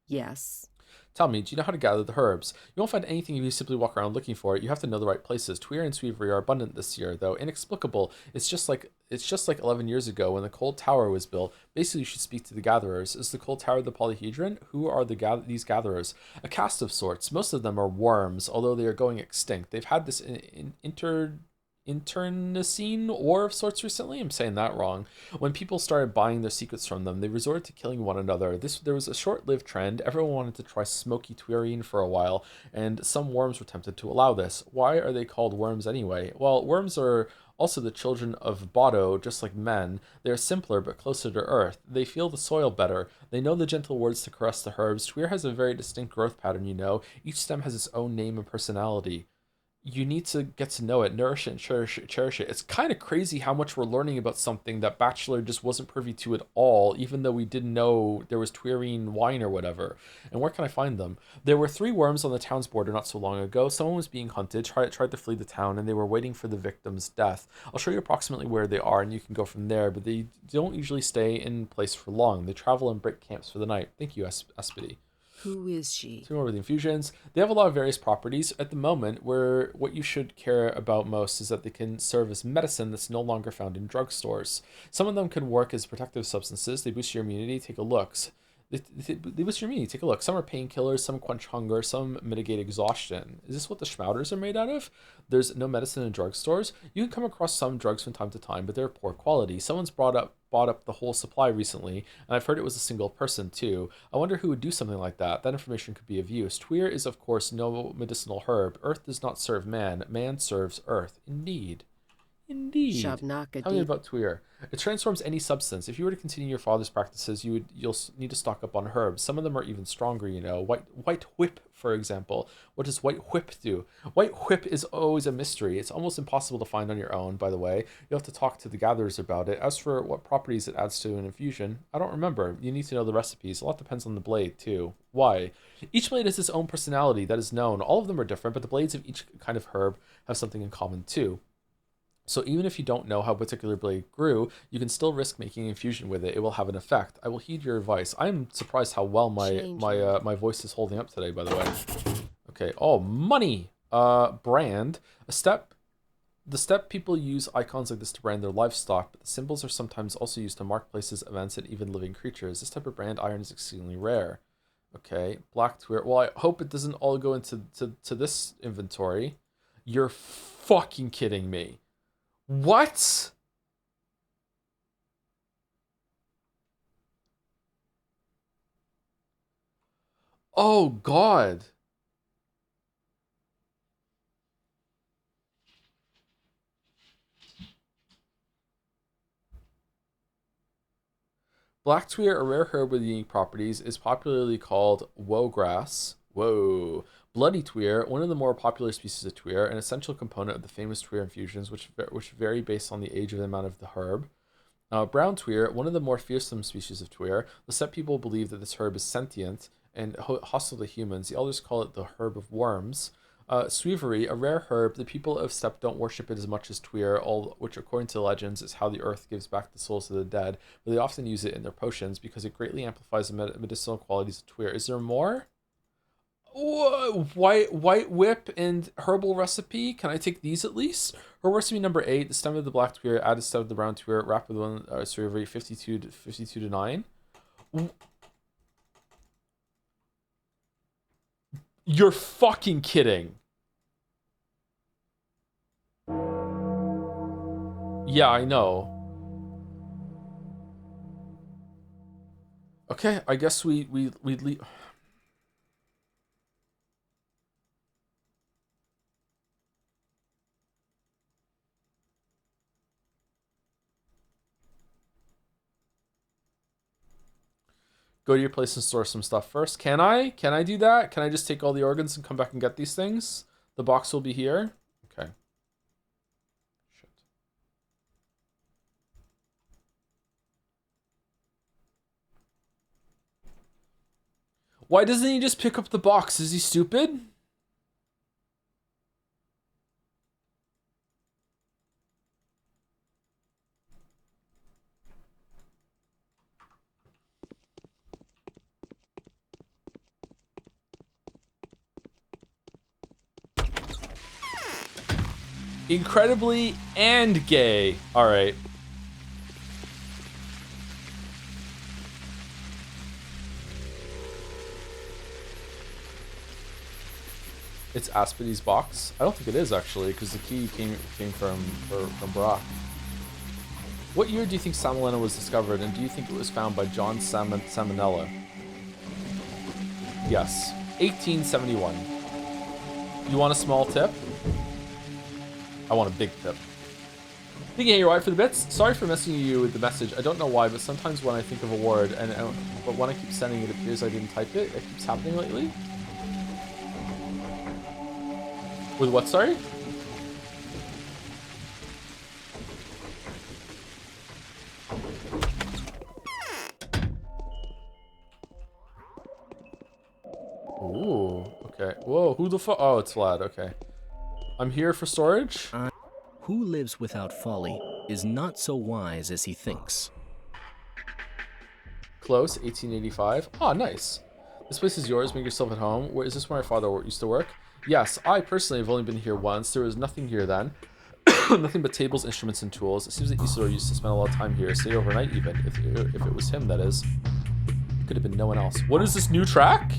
Yes. Tell me, do you know how to gather the herbs? You won't find anything if you simply walk around looking for it. You have to know the right places. Tweer and Sweevery are abundant this year, though inexplicable. It's just like 11 years ago when the Cold Tower was built. Basically, you should speak to the gatherers. Is the Cold Tower the polyhedron? Who are these gatherers? A caste of sorts. Most of them are worms, although they are going extinct. They've had this internecine war of sorts recently. I'm saying that wrong. When people started buying their secrets from them, they resorted to killing one another. There was a short-lived trend. Everyone wanted to try smoky Tweerine for a while, and some worms were tempted to allow this. Why are they called worms anyway? Well, worms are also the children of Bodo, just like men. They are simpler but closer to earth. They feel the soil better. They know the gentle words to caress the herbs. Tweer has a very distinct growth pattern, you know. Each stem has its own name and personality. You need to get to know it, nourish it, and cherish it. It's kind of crazy how much we're learning about something that Bachelor just wasn't privy to at all, even though we didn't know there was Tweerine wine or whatever. And where can I find them? There were 3 worms on the town's border not so long ago. Someone was being hunted, tried to flee the town, and they were waiting for the victim's death. I'll show you approximately where they are, and you can go from there, but they don't usually stay in place for long. They travel and break camps for the night. Thank you, Espity. Who is she? 2 more with the infusions. They have a lot of various properties. At the moment, where what you should care about most is that they can serve as medicine that's no longer found in drugstores. Some of them can work as protective substances. They boost your immunity. Take a look. They boost your immunity. Take a look. Some are painkillers, some quench hunger, some mitigate exhaustion. Is this what the Schmouters are made out of? There's no medicine in drugstores. You can come across some drugs from time to time, but they're poor quality. Someone's bought up the whole supply recently, and I've heard it was a single person too. I wonder who would do something like that. That information could be of use. Tweer is of course no medicinal herb. Earth does not serve man. Man serves earth. Indeed. Tell me about Tweer. It transforms any substance. If you were to continue your father's practices, you'll need to stock up on herbs. Some of them are even stronger, you know. White whip, for example. What does white whip do? White whip is always a mystery. It's almost impossible to find on your own, by the way. You'll have to talk to the gatherers about it. As for what properties it adds to an infusion, I don't remember. You need to know the recipes. A lot depends on the blade, too. Why? Each blade has its own personality that is known. All of them are different, but the blades of each kind of herb have something in common, too. So even if you don't know how a particular blade grew, you can still risk making an infusion with it. It will have an effect. I will heed your advice. I'm surprised how well my voice is holding up today, by the way. Okay. Oh, money. Brand. The step people use icons like this to brand their livestock, but the symbols are sometimes also used to mark places, events, and even living creatures. This type of brand iron is exceedingly rare. Okay. Black Tweer. Well, I hope it doesn't all go into this inventory. You're fucking kidding me. What? Oh, God. Black Tweer, a rare herb with unique properties, is popularly called woegrass. Whoa. Bloody Tweer, one of the more popular species of Tweer, an essential component of the famous Tweer infusions, which vary based on the age of the amount of the herb. Brown Tweer, one of the more fearsome species of Tweer. The Steppe people believe that this herb is sentient and hostile to humans. The elders call it the herb of worms. Sweevery, a rare herb. The people of Steppe don't worship it as much as Tweer, which according to legends is how the earth gives back the souls of the dead, but they often use it in their potions because it greatly amplifies the medicinal qualities of Tweer. Is there more? White whip and herbal recipe. Can I take these at least? Her recipe number 8: the stem of the black Tweer, add a stem of the brown Tweer, wrap with one Sweevery, 52 to 9. You're fucking kidding. Yeah, I know. Okay, I guess we leave. Go to your place and store some stuff first. Can I? Can I do that? Can I just take all the organs and come back and get these things? The box will be here. Okay. Shit. Why doesn't he just pick up the box? Is he stupid? Incredibly and gay. All right. It's Aspidy's box. I don't think it is actually, because the key came from Brock. What year do you think Salmonella was discovered, and do you think it was found by John Salmonella? Yes, 1871. You want a small tip? I want a big tip. Thank you, Hey, right for the bits. Sorry for messing you with the message. I don't know why, but sometimes when I think of a word, but when I keep sending it, it appears I didn't type it. It keeps happening lately. With what, sorry? Ooh, okay. Whoa, who the fuck? Oh, it's Vlad, okay. I'm here for storage. Who lives without folly is not so wise as he thinks. Close, 1885. Oh, nice. This place is yours. Make yourself at home. Where is this where my father used to work? Yes, I personally have only been here once. There was nothing here then. Nothing but tables, instruments, and tools. It seems that Isidore used to spend a lot of time here, stay overnight even. If it was him, that is. It could have been no one else. What is this new track?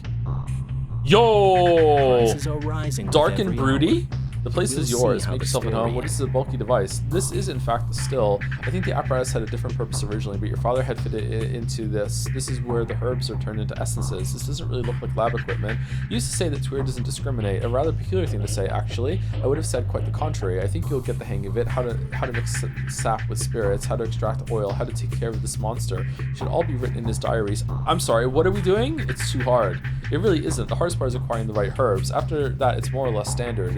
Yo! Prices are rising. Dark and broody? Hour. The place is yours. Make yourself at home. What is the bulky device? This is, in fact, the still. I think the apparatus had a different purpose originally, but your father had fitted it into this. This is where the herbs are turned into essences. This doesn't really look like lab equipment. You used to say that Tweer doesn't discriminate. A rather peculiar thing to say, actually. I would have said quite the contrary. I think you'll get the hang of it. How to mix sap with spirits, how to extract oil, how to take care of this monster. It should all be written in his diaries. I'm sorry, what are we doing? It's too hard. It really isn't. The hardest part is acquiring the right herbs. After that, it's more or less standard.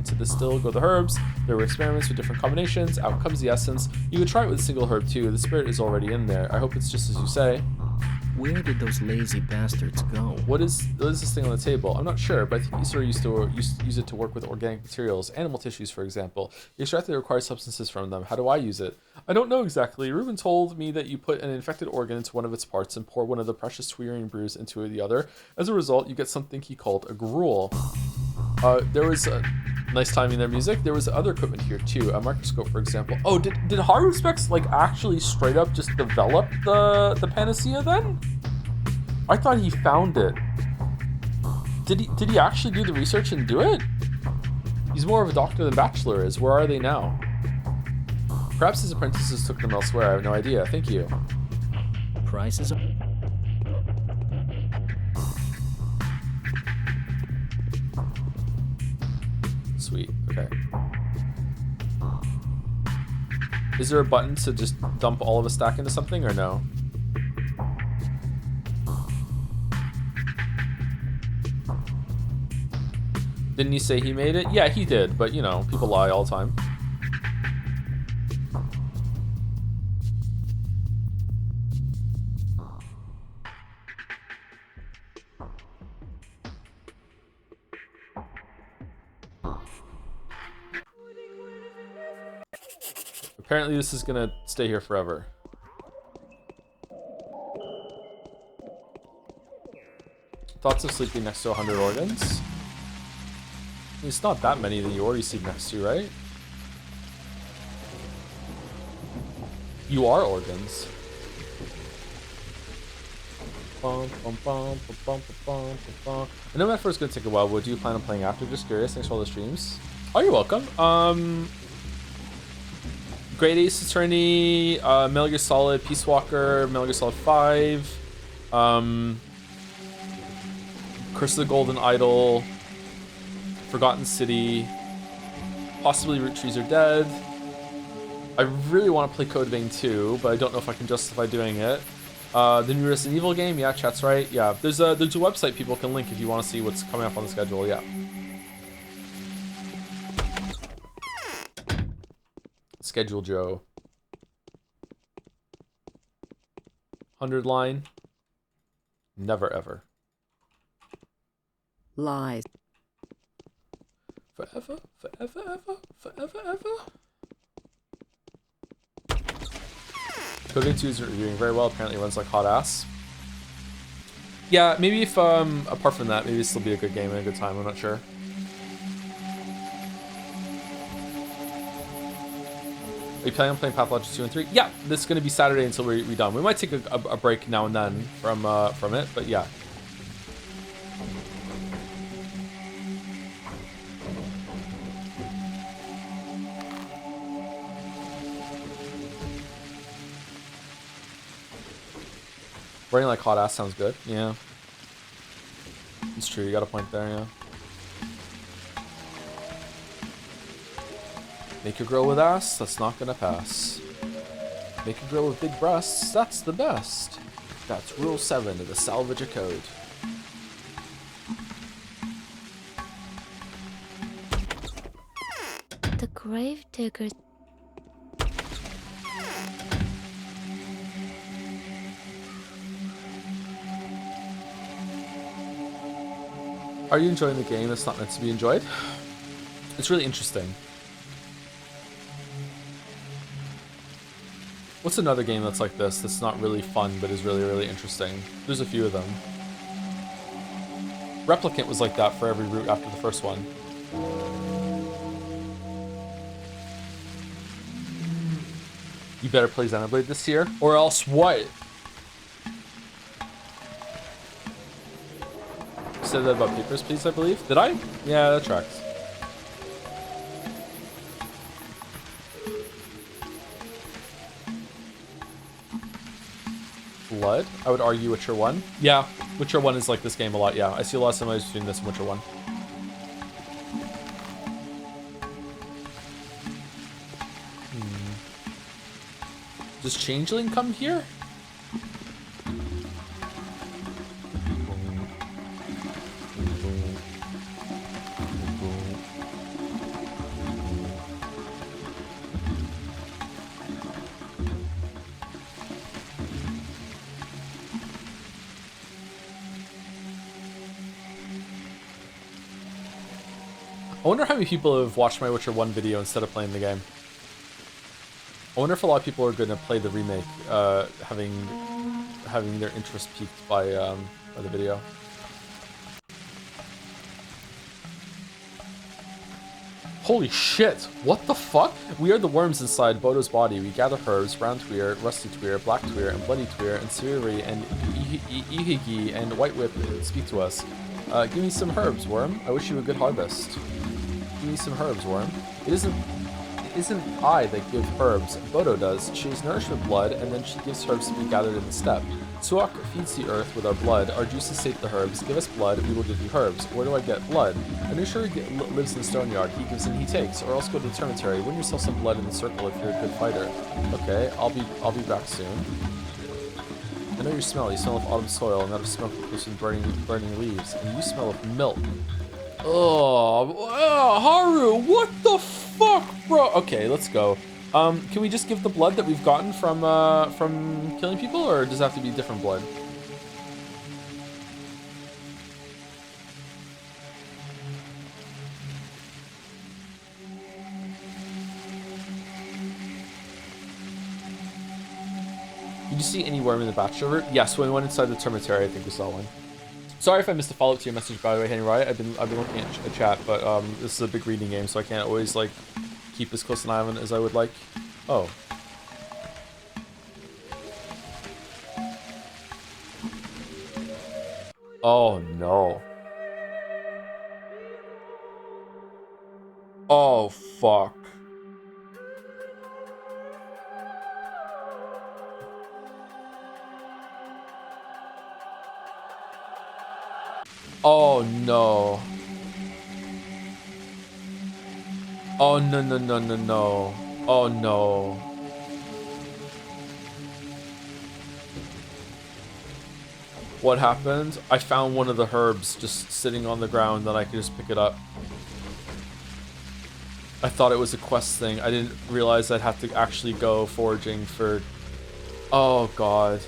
Into the still go the herbs. There were experiments with different combinations. Out comes the essence. You could try it with a single herb too. The spirit is already in there. I hope it's just as you say. Where did those lazy bastards go? What is this thing on the table? I'm not sure, but I think Isidore used to use it to work with organic materials, animal tissues, for example. You extract the required substances from them. How do I use it? I don't know exactly. Ruben told me that you put an infected organ into one of its parts and pour one of the precious Tweerian brews into the other. As a result, you get something he called a gruel. There was a nice timing their music. There was other equipment here too, a microscope, for example. Oh, did Haruspex like actually straight up just develop the panacea then? I thought he found it. Did he actually do the research and do it? He's more of a doctor than Bachelor is. Where are they now? Perhaps his apprentices took them elsewhere. I have no idea. Thank you. Prices are... Sweet. Okay. Is there a button to just dump all of a stack into something or no? Didn't he say he made it? Yeah, he did, but you know, people lie all the time. Apparently this is gonna stay here forever. Thoughts of sleeping next to 100 organs? It's not that many that you already sleep next to, right? You are organs. I know my first gonna take a while, but do you plan on playing after? Just curious. Thanks for all the streams. Oh, you're welcome. Great Ace Attorney, Metal Gear Solid, Peace Walker, Metal Gear Solid 5, Curse of the Golden Idol, Forgotten City, possibly Root Trees Are Dead. I really want to play Code Vein 2, but I don't know if I can justify doing it. The new Resident Evil game, yeah, chat's right. Yeah, there's a website people can link if you want to see what's coming up on the schedule, yeah. Schedule Joe. 100 line. Never ever. lies. Forever, forever, forever, ever. Coding 2 isn't reviewing very well. Apparently runs like hot ass. Yeah, maybe if, apart from that, maybe it'll still be a good game and a good time. I'm not sure. Are you planning on playing Pathologic 2 and 3? Yeah, this is going to be Saturday until we're done. We might take a break now and then from it, but yeah. Running like hot ass sounds good. Yeah. It's true, you got a point there, yeah. Make a girl with ass, that's not gonna pass. Make a girl with big breasts, that's the best. That's rule 7 of the Salvager Code. The grave diggers. Are you enjoying the game that's not meant to be enjoyed? It's really interesting. What's another game that's like this, that's not really fun, but is really, really interesting? There's a few of them. Replicant was like that for every route after the first one. You better play Xenoblade this year, or else what? Said that about Papers, Please, I believe. Did I? Yeah, that tracks. Blood? I would argue Witcher 1. Yeah, Witcher 1 is like this game a lot, yeah. I see a lot of similarities between this and Witcher 1. Does Changeling come here? I wonder how many people have watched my Witcher 1 video instead of playing the game. I wonder if a lot of people are going to play the remake, having their interest piqued by the video. Holy shit! What the fuck? We are the worms inside Bodo's body. We gather herbs, brown tweer, rusty tweer, black tweer, and bloody tweer, and Siri and Ihigi and White Whip speak to us. Give me some herbs, worm. I wish you a good harvest. Give me some herbs, worm. It isn't I that give herbs, Bodo does. She is nourished with blood, and then she gives herbs to be gathered in the steppe. Tuak feeds the earth with our blood. Our juices sate the herbs. Give us blood, we will give you herbs. Where do I get blood? A new lives in the stone yard. He gives and he takes. Or else go to the cemetery. Win yourself some blood in the circle if you're a good fighter. Okay, I'll be back soon. I know your smell. You smell of autumn soil, and that of smoke close and burning leaves. And you smell of milk. Oh, Haru, what the fuck, bro? Okay, let's go. Can we just give the blood that we've gotten from killing people, or does it have to be different blood? Did you see any worm in the bachelor route? Yes, when we went inside the cemetery, I think we saw one. Sorry if I missed a follow-up to your message, by the way, Henry Riot. I've been looking at a chat, but this is a big reading game, so I can't always like keep as close an eye on it as I would like. Oh. Oh no. Oh fuck. Oh no. Oh no no no no no. Oh no. What happened? I found one of the herbs just sitting on the ground that I could just pick it up. I thought it was a quest thing. I didn't realize I'd have to actually go foraging for... Oh god.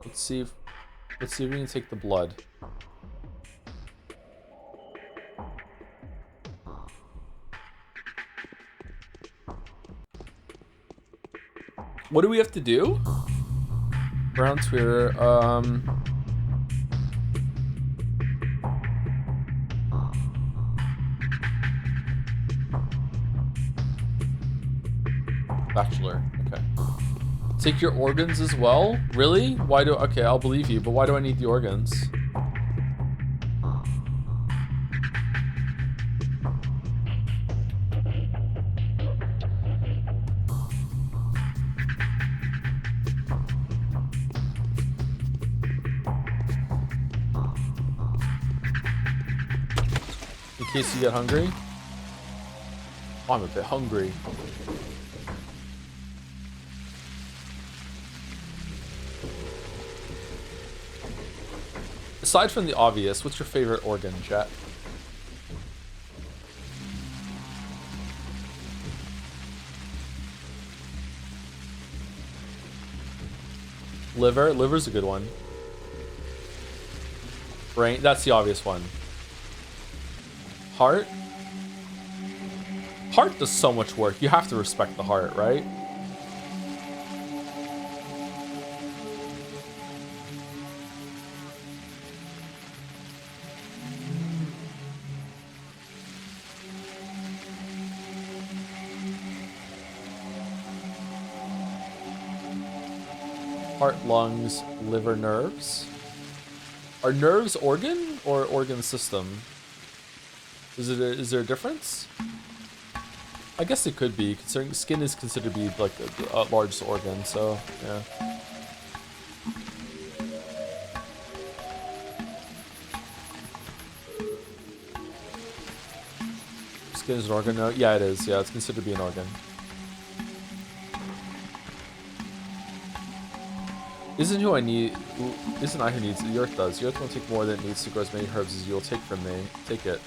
Let's see if we can take the blood. What do we have to do? Brown Twitter, Bachelor, okay. Take your organs as well? Really? Why do, okay, I'll believe you, but why do I need the organs? In case you get hungry? Oh, I'm a bit hungry. Aside from the obvious, what's your favorite organ, chat? Liver? Liver's a good one. Brain? That's the obvious one. Heart? Heart does so much work. You have to respect the heart, right? Heart, lungs, liver, nerves. Are nerves organ or organ system? Is there a difference? I guess it could be, considering skin is considered to be like a largest organ, so yeah. Skin is an organ? No, yeah, it is. Yeah, it's considered to be an organ. Isn't I who needs it? The earth does. The earth won't take more than it needs to grow as many herbs as you'll take from me. Take it.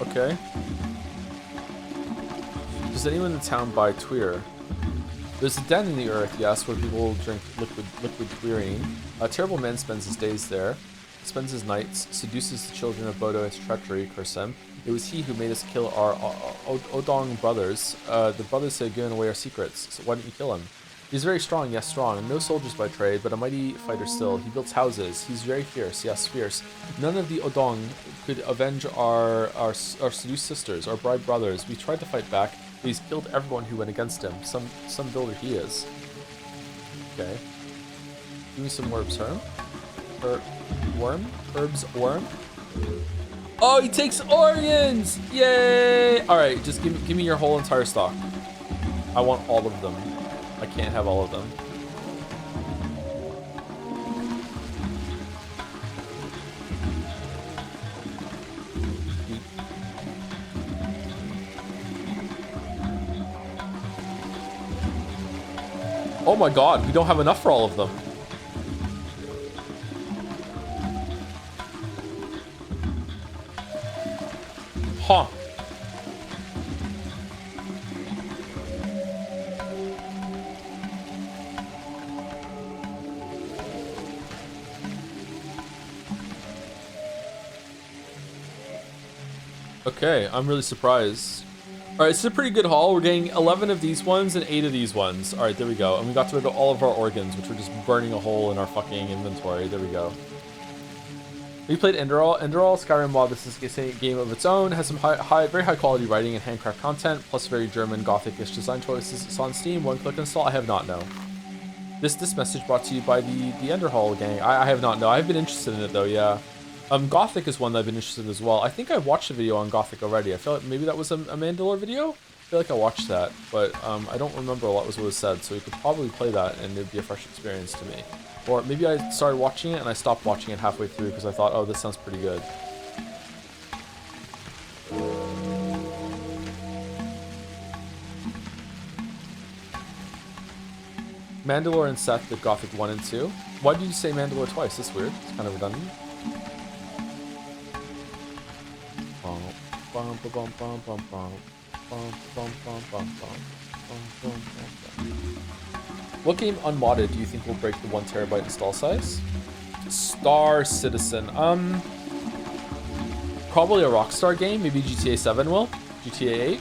Okay. Does anyone in town buy Tweer? There's a den in the earth, yes, where people drink liquid Tweerine. A terrible man spends his days there, spends his nights, seduces the children of Bodo into treachery, curse him. It was he who made us kill our Odong brothers. The brothers had given away our secrets, so why didn't you kill him? He's very strong, yes, strong, and no soldiers by trade, but a mighty fighter still. He builds houses. He's very fierce, yes, fierce. None of the Odong could avenge our seduced sisters, our bride brothers. We tried to fight back, but he's killed everyone who went against him. Some builder he is. Okay. Give me some herbs, worm? Herbs, worm? Oh, he takes organs! Yay! Alright, just give me your whole entire stock. I want all of them. I can't have all of them. Oh my god, we don't have enough for all of them. Huh. Okay, I'm really surprised. Alright, this is a pretty good haul. We're getting 11 of these ones and 8 of these ones. Alright, there we go. And we got rid of all of our organs, which were just burning a hole in our fucking inventory. There we go. We played Enderal. Enderal, Skyrim mod, this is a game of its own. Has some very high quality writing and handcraft content, plus very German Gothic-ish design choices. It's on Steam, one-click install. I have not, no. This message brought to you by the Enderhall gang. I have not, no. I've been interested in it, though, yeah. Gothic is one that I've been interested in as well. I think I watched a video on Gothic already. I feel like maybe that was a Mandalore video? I feel like I watched that, but I don't remember a lot was what was said, so you could probably play that and it'd be a fresh experience to me. Or maybe I started watching it and I stopped watching it halfway through because I thought, oh, this sounds pretty good. Mandalore and Seth did Gothic 1 and 2. Why did you say Mandalore twice? That's weird. It's kind of redundant. Oh, bum, bum, bum, bum, bum, bum. Bum, bum, bum, bum, bum. Bum, bum, bum, bum. What game unmodded do you think will break the 1 terabyte install size? Star Citizen. Probably a Rockstar game. Maybe GTA 7 will. GTA 8.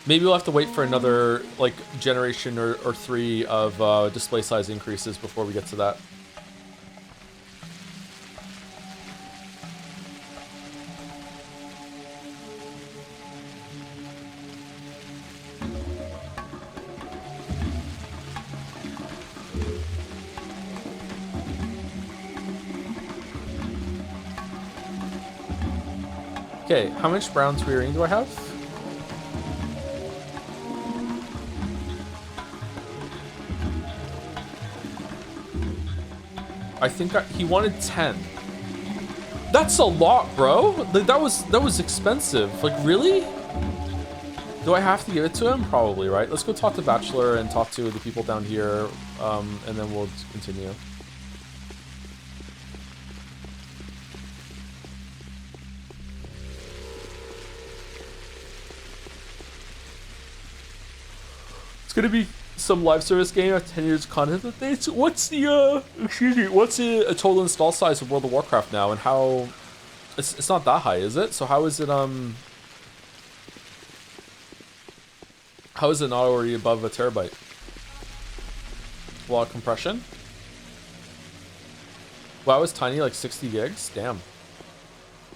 Maybe we'll have to wait for another like generation or 3 of display size increases before we get to that. Okay, how much brown tweering do I have? I think he wanted 10. That's a lot, bro. Like, that was expensive. Like, really? Do I have to give it to him? Probably, right? Let's go talk to Bachelor and talk to the people down here, and then we'll continue. It's gonna be some live service game at 10 years of content updates. What's the excuse me, what's a total install size of World of Warcraft now, and how it's not that high, is it? So how is it not already above a terabyte? A lot of compression. Wow, it's tiny, like 60 gigs. Damn.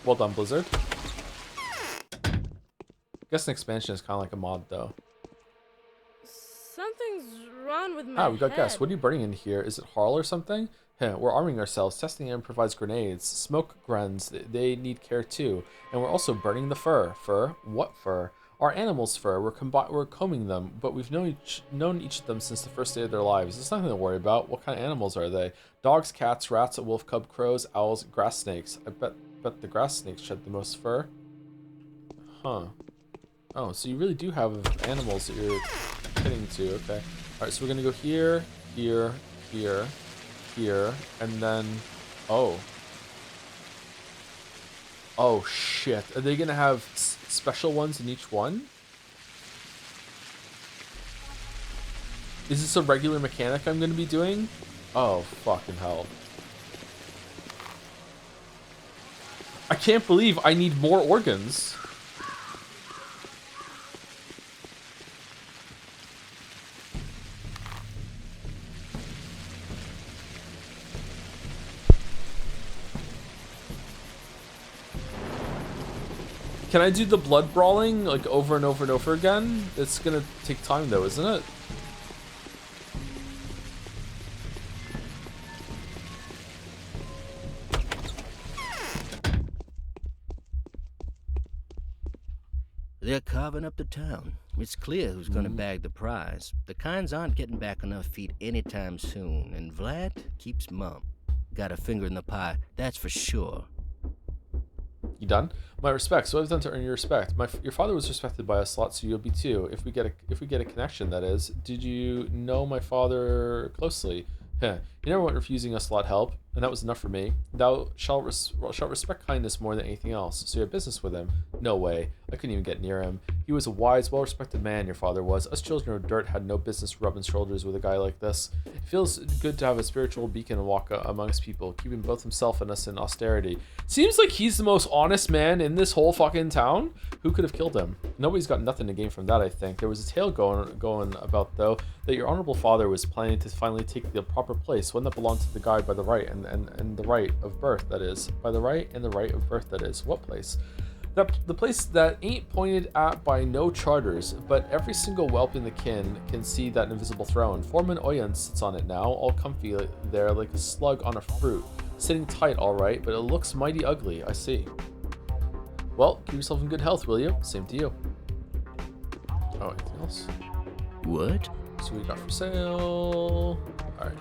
Well done, Blizzard. I guess an expansion is kind of like a mod though. Something's wrong with my we got head. guests. What are you burning in here? Is it Harl or something? We're arming ourselves. Testing improvised grenades. Smoke grens. They need care too. And we're also burning the fur. Fur? What fur? Our animals' fur. We're combing them, but we've known each of them since the first day of their lives. There's nothing to worry about. What kind of animals are they? Dogs, cats, rats, wolf cub, crows, owls, grass snakes. I bet the grass snakes shed the most fur. Huh. Oh, so you really do have animals that you're hitting to. Okay. Alright, so we're gonna go here, here, here, here, and then... Oh. Oh, shit. Are they gonna have special ones in each one? Is this a regular mechanic I'm gonna be doing? Oh, fucking hell. I can't believe I need more organs. Can I do the blood brawling like over and over and over again? It's gonna take time though, isn't it? They're carving up the town. It's clear who's gonna bag the prize. The Kinds aren't getting back enough feet anytime soon, and Vlad keeps mum. Got a finger in the pie, that's for sure. You done? My respects. What I've done to earn your respect. Your father was respected by us a lot, so you'll be too. If we get a connection, that is. Did you know my father closely? Heh. You never went refusing us a lot help, and that was enough for me. Thou shalt respect kindness more than anything else. So you have business with him? No way. I couldn't even get near him. He was a wise, well-respected man, your father was. Us children of dirt had no business rubbing shoulders with a guy like this. It feels good to have a spiritual beacon and walk amongst people, keeping both himself and us in austerity. Seems like he's the most honest man in this whole fucking town. Who could have killed him? Nobody's got nothing to gain from that, I think. There was a tale going about, though, that your honorable father was planning to finally take the proper place, one that belonged to the guy by the right and the right of birth, that is. By the right and the right of birth, that is. What place? The place that ain't pointed at by no charters, but every single whelp in the kin can see that invisible throne. Foreman Oyen sits on it now, all comfy there like a slug on a fruit. Sitting tight, all right, but it looks mighty ugly, I see. Well, keep yourself in good health, will you? Same to you. Oh, anything else? What? So we got for sale. All right.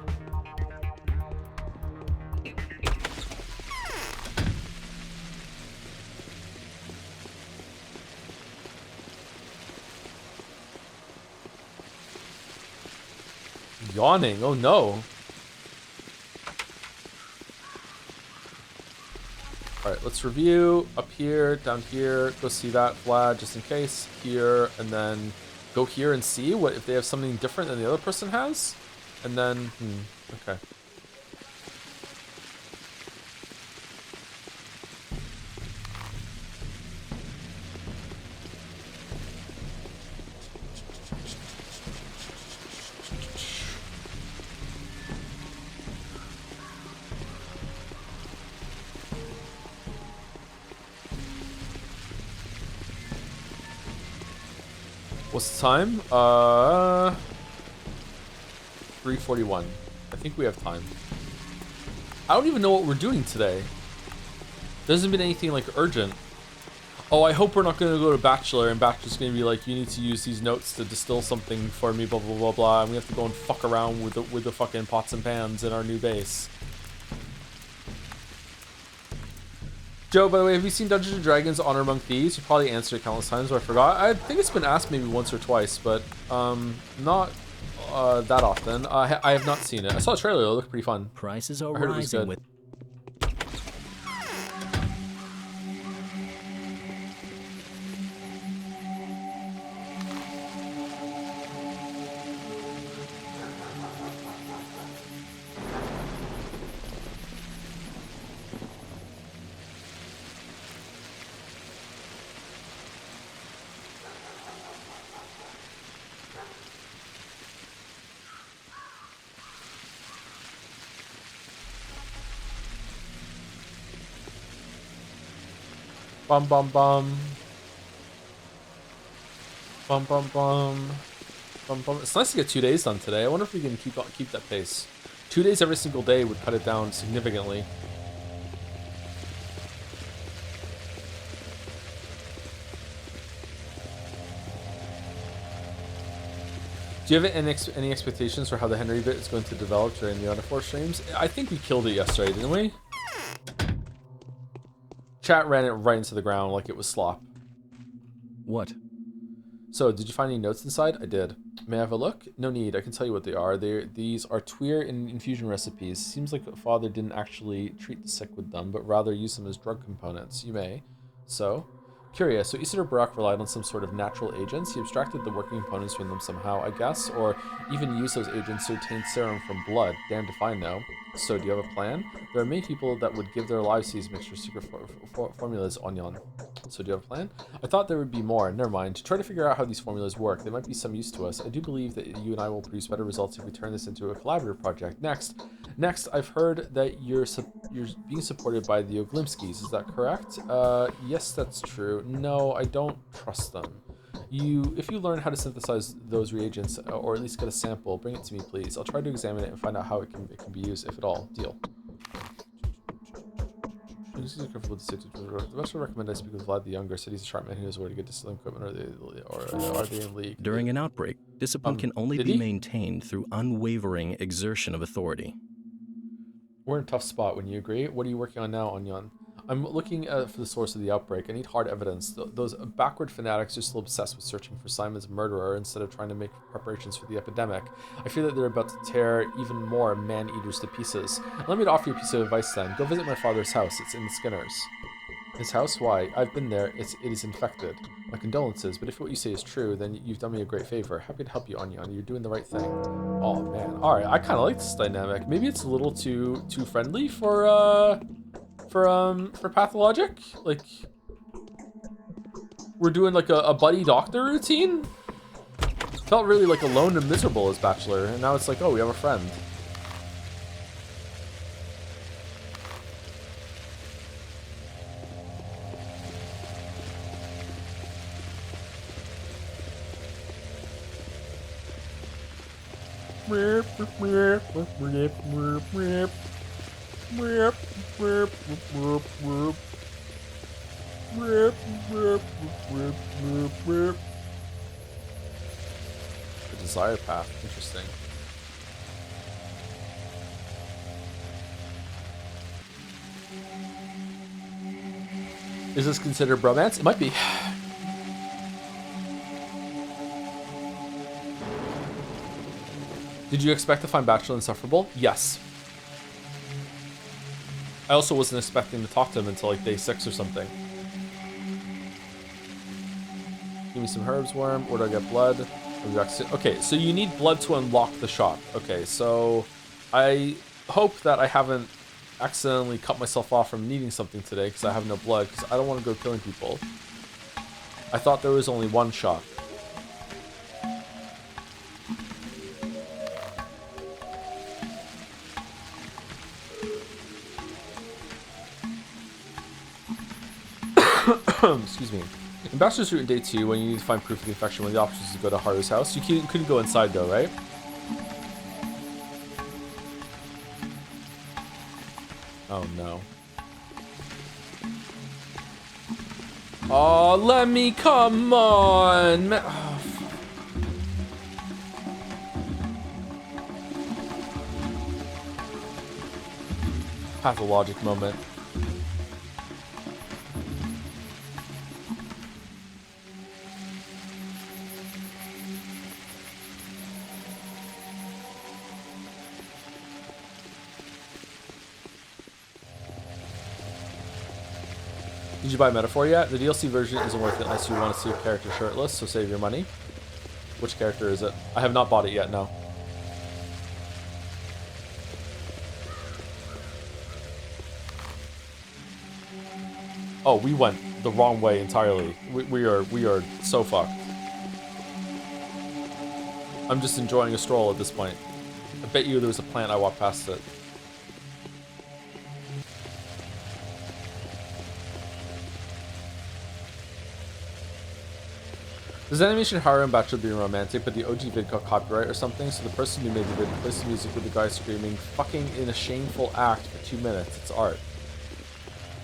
Yawning. Oh no. Alright, let's review. Up here, down here, go see that Vlad just in case. Here, and then go here and see what if they have something different than the other person has. And then, okay. What's the time? 3:41. I think we have time. I don't even know what we're doing today. There hasn't been anything like urgent. Oh, I hope we're not going to go to Bachelor and Bachelor's going to be like, you need to use these notes to distill something for me, blah, blah, blah, blah. And we have to go and fuck around with the fucking pots and pans in our new base. Joe, by the way, have you seen Dungeons & Dragons Honor Among Thieves? You probably answered it countless times, but I forgot. I think it's been asked maybe once or twice, but not that often. I have not seen it. I saw a trailer. It looked pretty fun. Prices are I heard it was rising good. with Bum bum bum. Bum bum bum. Bum bum. It's nice to get 2 days done today. I wonder if we can keep that pace. 2 days every single day would cut it down significantly. Do you have any expectations for how the Henry bit is going to develop during the other 4 streams? I think we killed it yesterday, didn't we? Chat ran it right into the ground like it was slop. What? So, did you find any notes inside? I did. May I have a look? No need. I can tell you what they are. These are Tweer infusion recipes. Seems like father didn't actually treat the sick with them, but rather use them as drug components. You may. So, curious. So Isidore Barak relied on some sort of natural agents. He abstracted the working components from them somehow, I guess, or even used those agents to obtain serum from blood. Damned if I know. So, do you have a plan? There are many people that would give their lives to these mixture secret formulas, Onyon. So, do you have a plan? I thought there would be more. Never mind. To try to figure out how these formulas work, they might be some use to us. I do believe that you and I will produce better results if we turn this into a collaborative project. Next, I've heard that you're being supported by the Oglimskis. Is that correct? Yes, that's true. No, I don't trust them. If you learn how to synthesize those reagents, or at least get a sample, bring it to me, please. I'll try to examine it and find out how it can be used, if at all. Deal. The best would recommend I speak with Vlad the Younger. Said he's a sharp man who knows where to get distilling equipment, or are they in league? During an outbreak, discipline can only be maintained through unwavering exertion of authority. We're in a tough spot, wouldn't you agree? What are you working on now, Onyon? I'm looking for the source of the outbreak. I need hard evidence. Those backward fanatics are still obsessed with searching for Simon's murderer instead of trying to make preparations for the epidemic. I fear that they're about to tear even more man-eaters to pieces. Let me offer you a piece of advice then. Go visit my father's house. It's in the Skinners. His house? Why? I've been there. It is infected. My condolences, but if what you say is true, then you've done me a great favor. Happy to help you, Onyon. You're doing the right thing. Oh, man. Alright, I kind of like this dynamic. Maybe it's a little too friendly for Pathologic. Like, we're doing like a buddy doctor routine. Felt really like alone and miserable as Bachelor, and now it's like, oh, we have a friend. The desire path, interesting. Is this considered bromance? It might be. Did you expect to find Bachelor insufferable? Yes. I also wasn't expecting to talk to him until like day 6 or something. Give me some herbs, worm. Where do I get blood? Okay, so you need blood to unlock the shop. Okay, so I hope that I haven't accidentally cut myself off from needing something today because I have no blood, because I don't want to go killing people. I thought there was only one shop. Excuse me. In Bachelor's Route in Day 2, when you need to find proof of the infection, one of the options is to go to Haru's house. You couldn't go inside though, right? Oh no. Oh, let me come on! Oh, Pathologic moment. Did you buy Metaphor yet? The DLC version isn't worth it unless you want to see a character shirtless, so save your money. Which character is it? I have not bought it yet, no. Oh, we went the wrong way entirely. We are so fucked. I'm just enjoying a stroll at this point. I bet you there was a plant, I walked past it. Does animation Haru and Bachelor being romantic, but the OG vid got copyright or something, so the person who made the vid replaced the music with the guy screaming fucking in a shameful act for 2 minutes. It's art.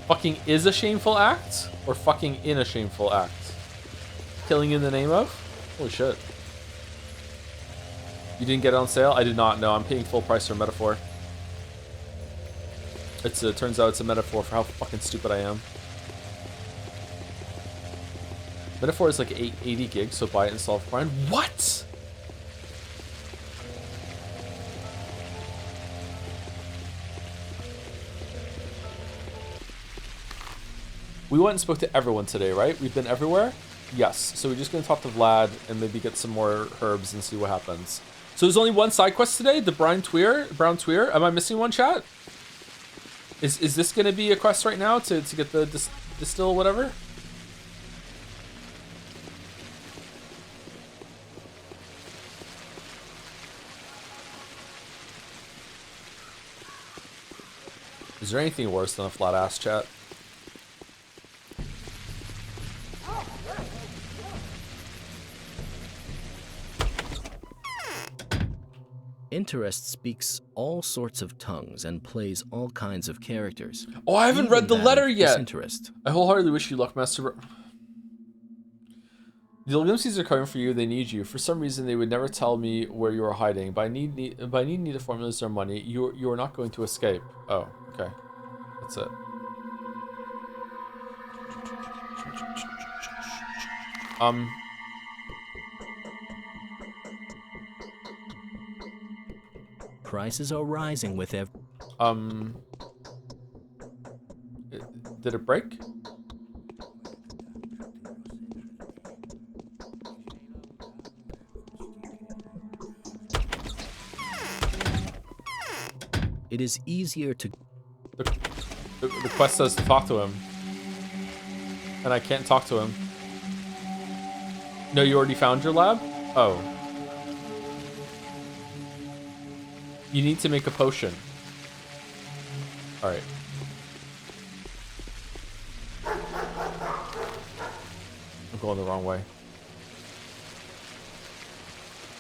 Fucking is a shameful act? Or fucking in a shameful act? Killing in the name of? Holy shit. You didn't get it on sale? I did not, no. I'm paying full price for Metaphor. It turns out it's a metaphor for how fucking stupid I am. Metaphor is like 80 gigs, so buy it and solve grind. What? We went and spoke to everyone today, right? We've been everywhere? Yes. So we're just going to talk to Vlad and maybe get some more herbs and see what happens. So there's only one side quest today? The Brown Tweer? Am I missing one, chat? Is this going to be a quest right now to get the distill whatever? Is there anything worse than a flat ass, chat? Interest speaks all sorts of tongues and plays all kinds of characters. Oh, I haven't read the letter yet. Interest. I wholeheartedly wish you luck, Master. The Olimpians are coming for you. They need you. For some reason, they would never tell me where you are hiding. By need the formulas or money. You are not going to escape. Oh, okay. That's it. Prices are rising with every... Did it break? It is easier to... The quest says to talk to him. And I can't talk to him. No, you already found your lab? Oh. You need to make a potion. Alright. I'm going the wrong way.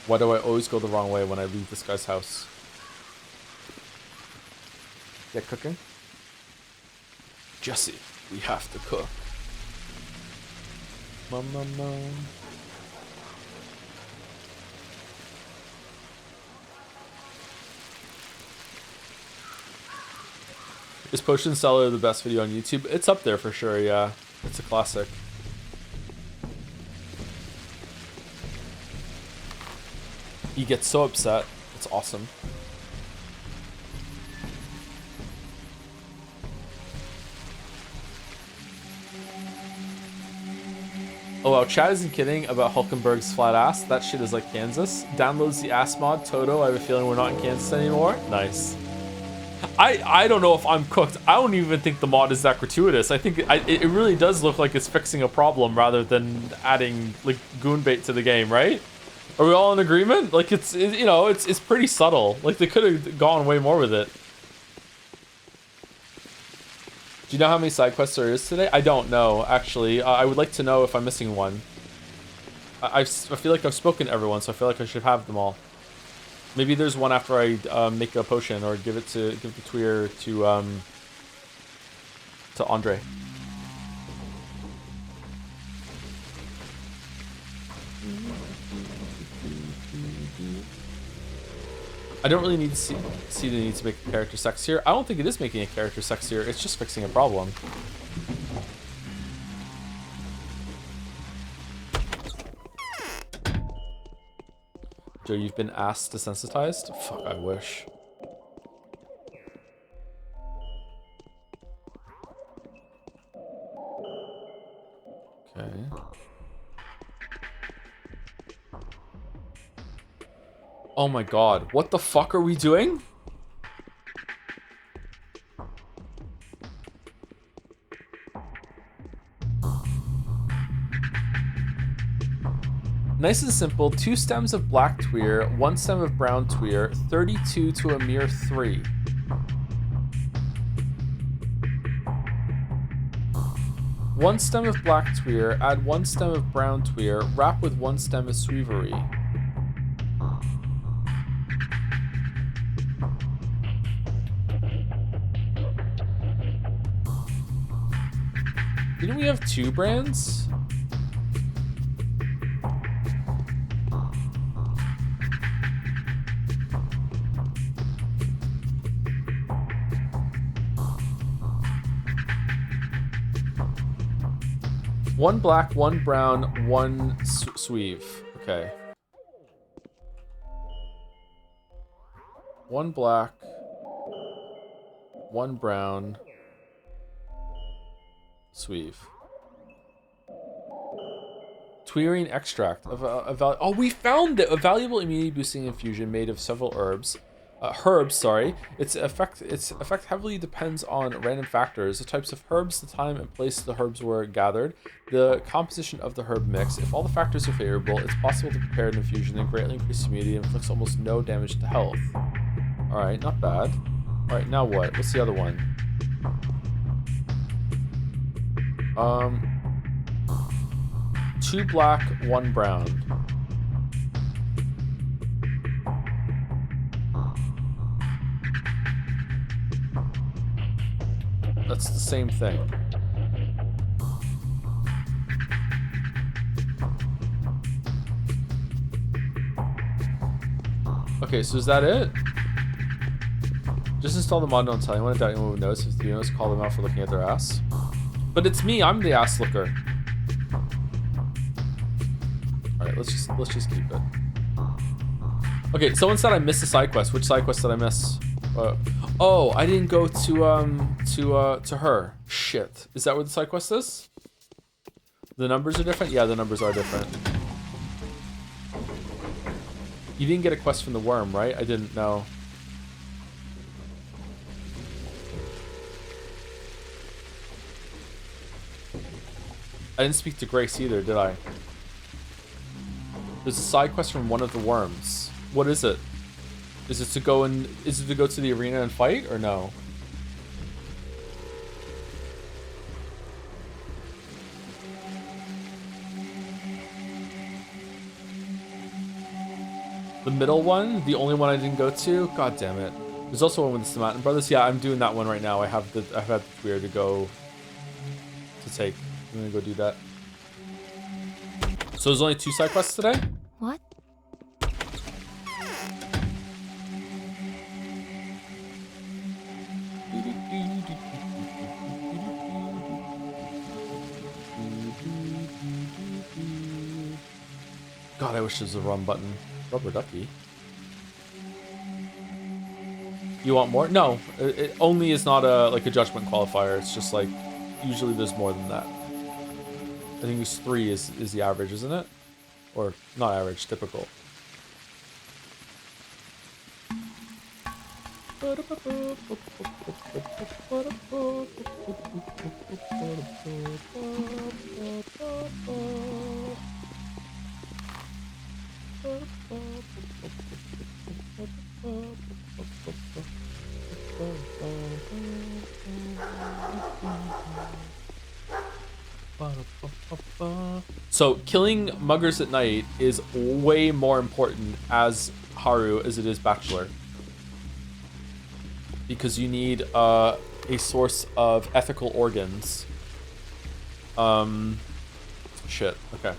Why do I always go the wrong way when I leave this guy's house? Get cooking? Jesse, we have to cook. Mama. Is Potion Seller the best video on YouTube? It's up there for sure, yeah. It's a classic. He gets so upset. It's awesome. Oh wow, Chad isn't kidding about Hulkenberg's flat ass. That shit is like Kansas. Downloads the ass mod, Toto. I have a feeling we're not in Kansas anymore. Nice. I don't know if I'm cooked. I don't even think the mod is that gratuitous. I think it really does look like it's fixing a problem rather than adding like goon bait to the game, right? Are we all in agreement? Like it's pretty subtle. Like they could have gone way more with it. Do you know how many side quests there is today? I don't know, actually. I would like to know if I'm missing one. I feel like I've spoken to everyone, so I feel like I should have them all. Maybe there's one after I make a potion or give the tweer to Andre. I don't really need to see the need to make a character sexier. I don't think it is making a character sexier. It's just fixing a problem. Joe, you've been ass desensitized? Fuck, I wish. Okay. Oh my god, what the fuck are we doing? Nice and simple, 2 stems of black tweer, 1 stem of brown tweer, 32 to a mere 3. One stem of black tweer, add 1 stem of brown tweer, wrap with 1 stem of sweevery. Didn't we have 2 brands? One black, 1 brown, 1 sweeve. Okay. 1 black, 1 brown, sweeve. Tweering extract. Oh, we found it! A valuable immunity boosting infusion made of several herbs. Herbs, sorry. Its effect heavily depends on random factors, the types of herbs, the time and place the herbs were gathered, the composition of the herb mix. If all the factors are favorable, it's possible to prepare an infusion and greatly increase immunity and inflicts almost no damage to health. Alright, not bad. Alright, now what? What's the other one? 2 black, 1 brown. That's the same thing. Okay, so is that it? Just install the mod, don't tell anyone. I doubt anyone would notice. If you notice, call them out for looking at their ass. But it's me, I'm the ass looker. Alright, let's just keep it. Okay, someone said I missed a side quest. Which side quest did I miss? Oh, I didn't go to her. Shit. Is that where the side quest is? The numbers are different? Yeah, the numbers are different. You didn't get a quest from the worm, right? I didn't know. I didn't speak to Grace either, did I? There's a side quest from one of the worms. What is it? Is it to go to the arena and fight or no? The middle one, the only one I didn't go to. God damn it! There's also one with the Samatin brothers. Yeah, I'm doing that one right now. I have the tweer to go to take. I'm gonna go do that. So there's only 2 side quests today? What? God, I wish there was a run button. Rubber ducky. You want more? No, it only is not a like a judgment qualifier. It's just like usually there's more than that. I think it's 3 is the average, isn't it? Or not average, typical. So killing muggers at night is way more important as Haru as it is Bachelor. Because you need a source of ethical organs. Shit, okay.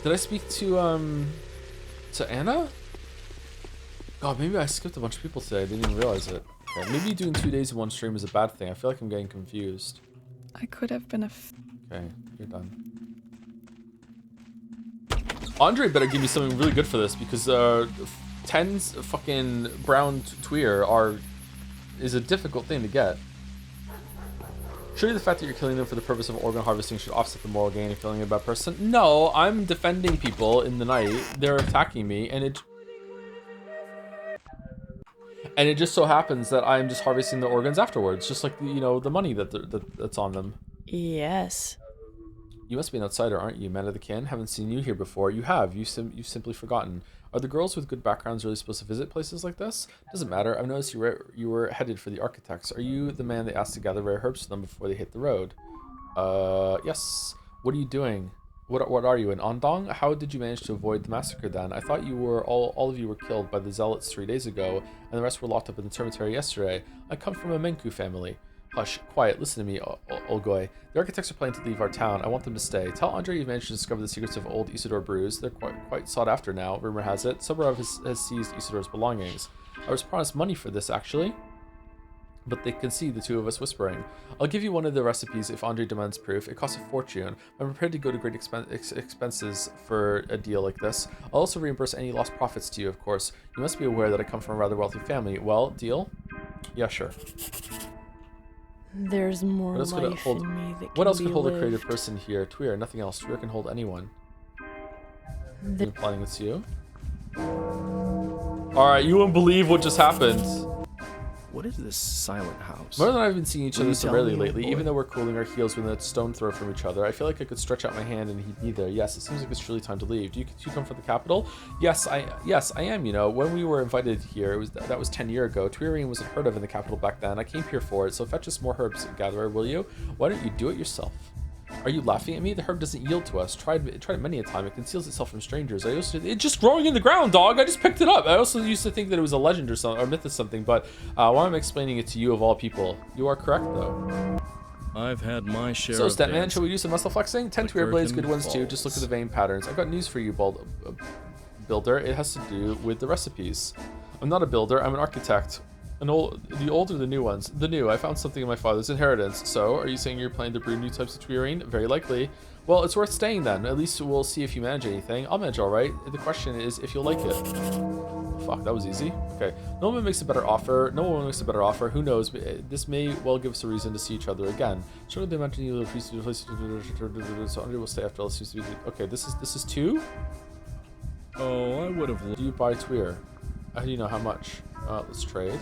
Did I speak to Anna? God, maybe I skipped a bunch of people today. I didn't even realize it. Okay, maybe doing 2 days in one stream is a bad thing. I feel like I'm getting confused. I could have been Okay, you're done. Andre better give me something really good for this because 10's fucking brown Tweer is a difficult thing to get. Surely the fact that you're killing them for the purpose of organ harvesting should offset the moral gain of killing a bad person. No, I'm defending people in the night. They're attacking me, and it just so happens that I'm just harvesting the organs afterwards, just like the money that's on them. Yes. You must be an outsider, aren't you, man of the kin? Haven't seen you here before. You have. You've simply forgotten. Are the girls with good backgrounds really supposed to visit places like this? Doesn't matter. I've noticed you were headed for the architects. Are you the man they asked to gather rare herbs for them before they hit the road? Yes. What are you doing? What are you, an Ondong? How did you manage to avoid the massacre then? I thought you were all of you were killed by the zealots 3 days ago, and the rest were locked up in the cemetery yesterday. I come from a Menku family. Hush, quiet, listen to me, Olgoy. The architects are planning to leave our town. I want them to stay. Tell Andre you've managed to discover the secrets of old Isidore brews. They're quite sought after now, rumor has it. Soborov has seized Isidore's belongings. I was promised money for this, actually. But they can see the two of us whispering. I'll give you one of the recipes if Andre demands proof. It costs a fortune. I'm prepared to go to great expenses for a deal like this. I'll also reimburse any lost profits to you, of course. You must be aware that I come from a rather wealthy family. Well, deal? Yeah, sure. There's more life in me that What else can could be hold a lived. creative person here? Tweer, nothing else. Tweer can hold anyone. I'm implying it's you? Alright, you won't believe what just happened. What is this silent house? More than I've been seeing each Will other you so tell rarely me, lately, boy? even though we're cooling our heels within a stone throw from each other, I feel like I could stretch out my hand and he'd be there. Yes, it seems like it's truly time to leave. Do you come from the capital? Yes, I am. When we were invited here, that was 10 years ago. Tweering was unheard of in the capital back then. I came here for it, so fetch us more herbs, gatherer, will you? Why don't you do it yourself? Are you laughing at me? The herb doesn't yield to us. Tried it many a time. It conceals itself from strangers. It's just growing in the ground, dog. I just picked it up. I also used to think that it was a legend or something, or myth or something, but while I'm explaining it to you of all people, you are correct though. I've had my share So, of Statman, dancing. shall we do some muscle flexing? 10 Tweer blades, good ones too. Just look at the vein patterns. I've got news for you, builder. It has to do with the recipes. I'm not a builder. I'm an architect. The old or the new ones? The new. I found something in my father's inheritance. So, are you saying you're planning to brew new types of Tweerine? Very likely. Well, it's worth staying then. At least we'll see if you manage anything. I'll manage all right. The question is if you'll like it. Fuck, that was easy. Okay. No one makes a better offer. No one makes a better offer. Who knows? This may well give us a reason to see each other again. Surely they imagine you so Andre will stay after all seems to be. Okay, this is 2? Oh, I would have. Do you buy Tweer? How do you know how much? Let's trade.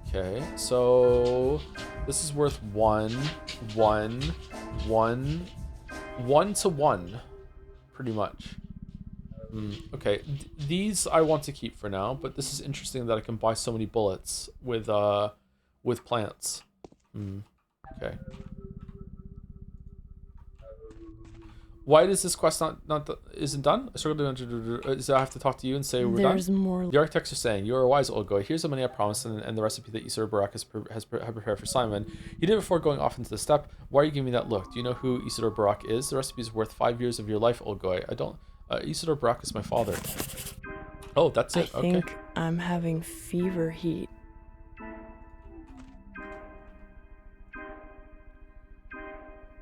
Okay, so this is worth 1 to 1, pretty much. Okay, these I want to keep for now, but this is interesting that I can buy so many bullets with plants. Okay. Why does this quest isn't done? I struggled to I have to talk to you and say we're There's done? more. The architects are saying, you are a wise old guy. Here's the money I promised and the recipe that Isur Barak has prepared for Simon. He did it before going off into the steppe. Why are you giving me that look? Do you know who Isidore Barak is? The recipe is worth 5 years of your life, old guy. I don't... Isidore Barak is my father. Oh, that's it? I think I'm having fever heat.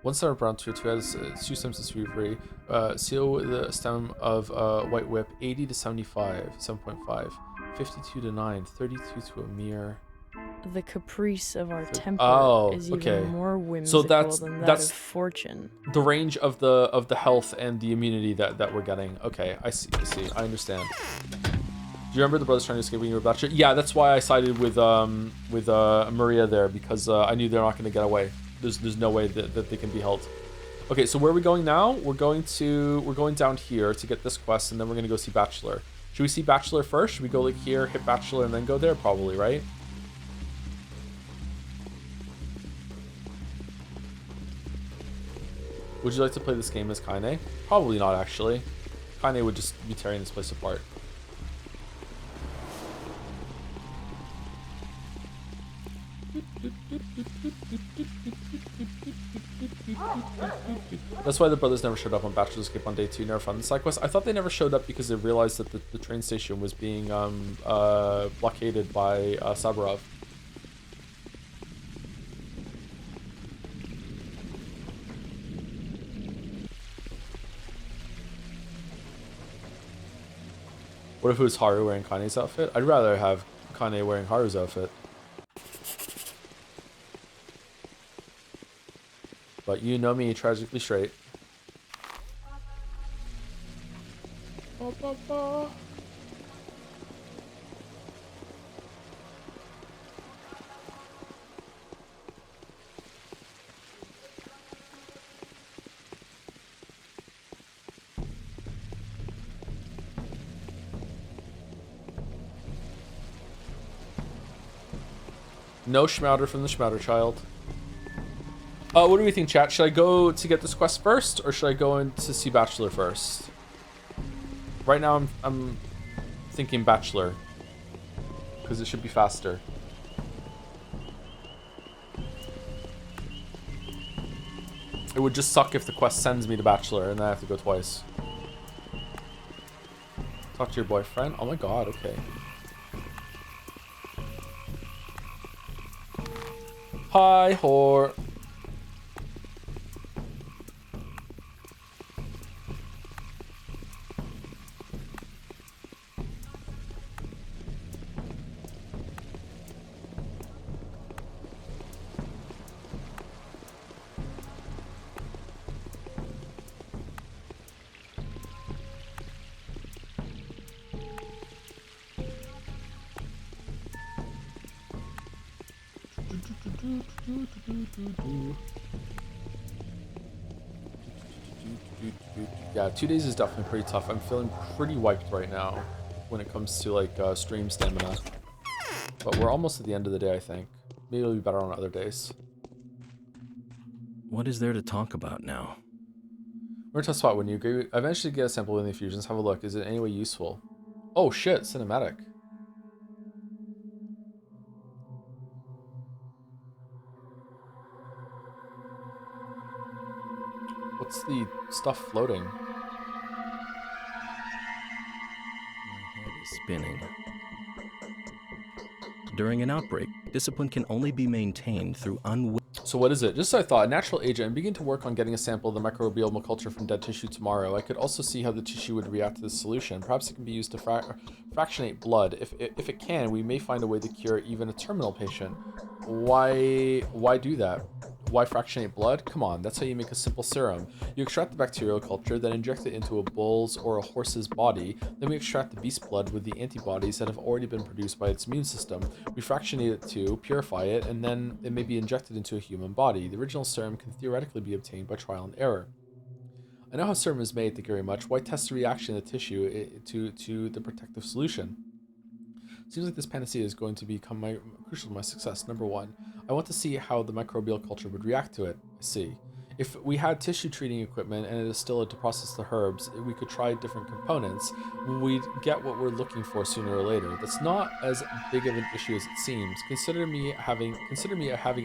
One stem of brown to 2 has 2 stems of sweetberry. Seal the stem of white whip 80 to 75, 7.5, 52 to 9, 32 to a mere. The caprice of our temper is okay. even more whimsical than that of fortune. The range of the health and the immunity that we're getting. Okay, I see. I understand. Do you remember the brothers trying to escape when you were bachelor? Yeah, that's why I sided with Maria there, because I knew they're not going to get away. There's no way that they can be held. Okay, so where are we going now? We're going down here to get this quest, and then we're going to go see Bachelor. Should we see Bachelor first? Should we go like here, hit Bachelor, and then go there? Probably, right? Would you like to play this game as Kaine? Probably not, actually. Kaine would just be tearing this place apart. That's why the brothers never showed up on Bachelor's Escape on day 2. Never found the side quest. I thought they never showed up because they realized that the train station was being blockaded by Saburov. What if it was Haru wearing Kaine's outfit? I'd rather have Kaine wearing Haru's outfit. But you know me, tragically straight. No Schmouder from the Schmouder child. What do we think, chat? Should I go to get this quest first, or should I go in to see Bachelor first? Right now, I'm thinking Bachelor, because it should be faster. It would just suck if the quest sends me to Bachelor, and then I have to go twice. Talk to your boyfriend? Oh my god, okay. Hi, whore. Yeah, 2 days is definitely pretty tough. I'm feeling pretty wiped right now when it comes to like stream stamina. But we're almost at the end of the day, I think. Maybe it'll be better on other days. What is there to talk about now? We're in a tough spot when you agree. Eventually get a sample within the fusions. Have a look. Is it in any way useful? Oh shit, cinematic. What's the stuff floating? My head is spinning. During an outbreak, discipline can only be maintained through So what is it? Just so I thought, a natural agent, and begin to work on getting a sample of the microbial culture from dead tissue tomorrow. I could also see how the tissue would react to this solution. Perhaps it can be used to fractionate blood. If it can, we may find a way to cure even a terminal patient. Why do that? Why fractionate blood? Come on, that's how you make a simple serum. You extract the bacterial culture, then inject it into a bull's or a horse's body. Then we extract the beast blood with the antibodies that have already been produced by its immune system. We fractionate it too, purify it, and then it may be injected into a human body. The original serum can theoretically be obtained by trial and error. I know how serum is made, thank you very much. Why test the reaction of the tissue to the protective solution? Seems like this panacea is going to become crucial to my success. Number 1, I want to see how the microbial culture would react to it. I see. If we had tissue treating equipment and it is still to process the herbs, we could try different components. We'd get what we're looking for sooner or later. That's not as big of an issue as it seems. Consider me having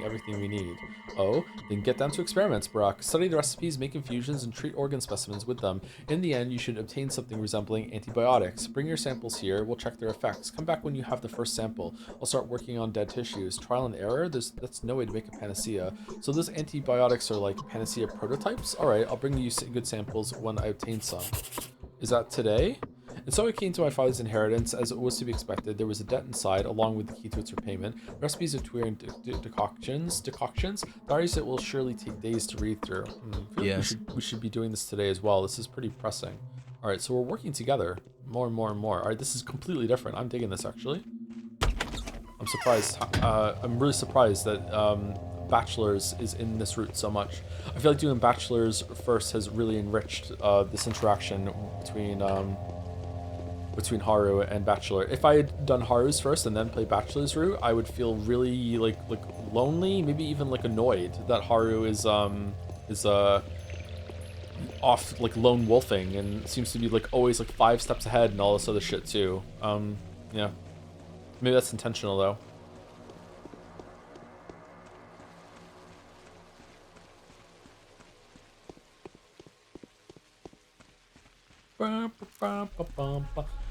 everything we need. Oh, then get down to experiments, Brock. Study the recipes, make infusions, and treat organ specimens with them. In the end, you should obtain something resembling antibiotics. Bring your samples here. We'll check their effects. Come back when you have the first sample. I'll start working on dead tissues. Trial and error? That's no way to make a panacea. So those antibiotics are like panacea prototypes? Alright, I'll bring you good samples when I obtain some. Is that today? And so I came to my father's inheritance, as it was to be expected. There was a debt inside, along with the key to its repayment. Recipes of Twir and decoctions. Diaries that will surely take days to read through. Yes. We should be doing this today as well. This is pretty pressing. Alright, so we're working together. More and more and more. Alright, this is completely different. I'm digging this, actually. I'm surprised. I'm really surprised that Bachelor's is in this route so much. I feel like doing Bachelor's first has really enriched this interaction between Haru and Bachelor. If I had done Haru's first and then played Bachelor's route, I would feel really like lonely, maybe even like annoyed that Haru is off like lone wolfing and seems to be like always like 5 steps ahead and all this other shit too. Yeah. Maybe that's intentional though.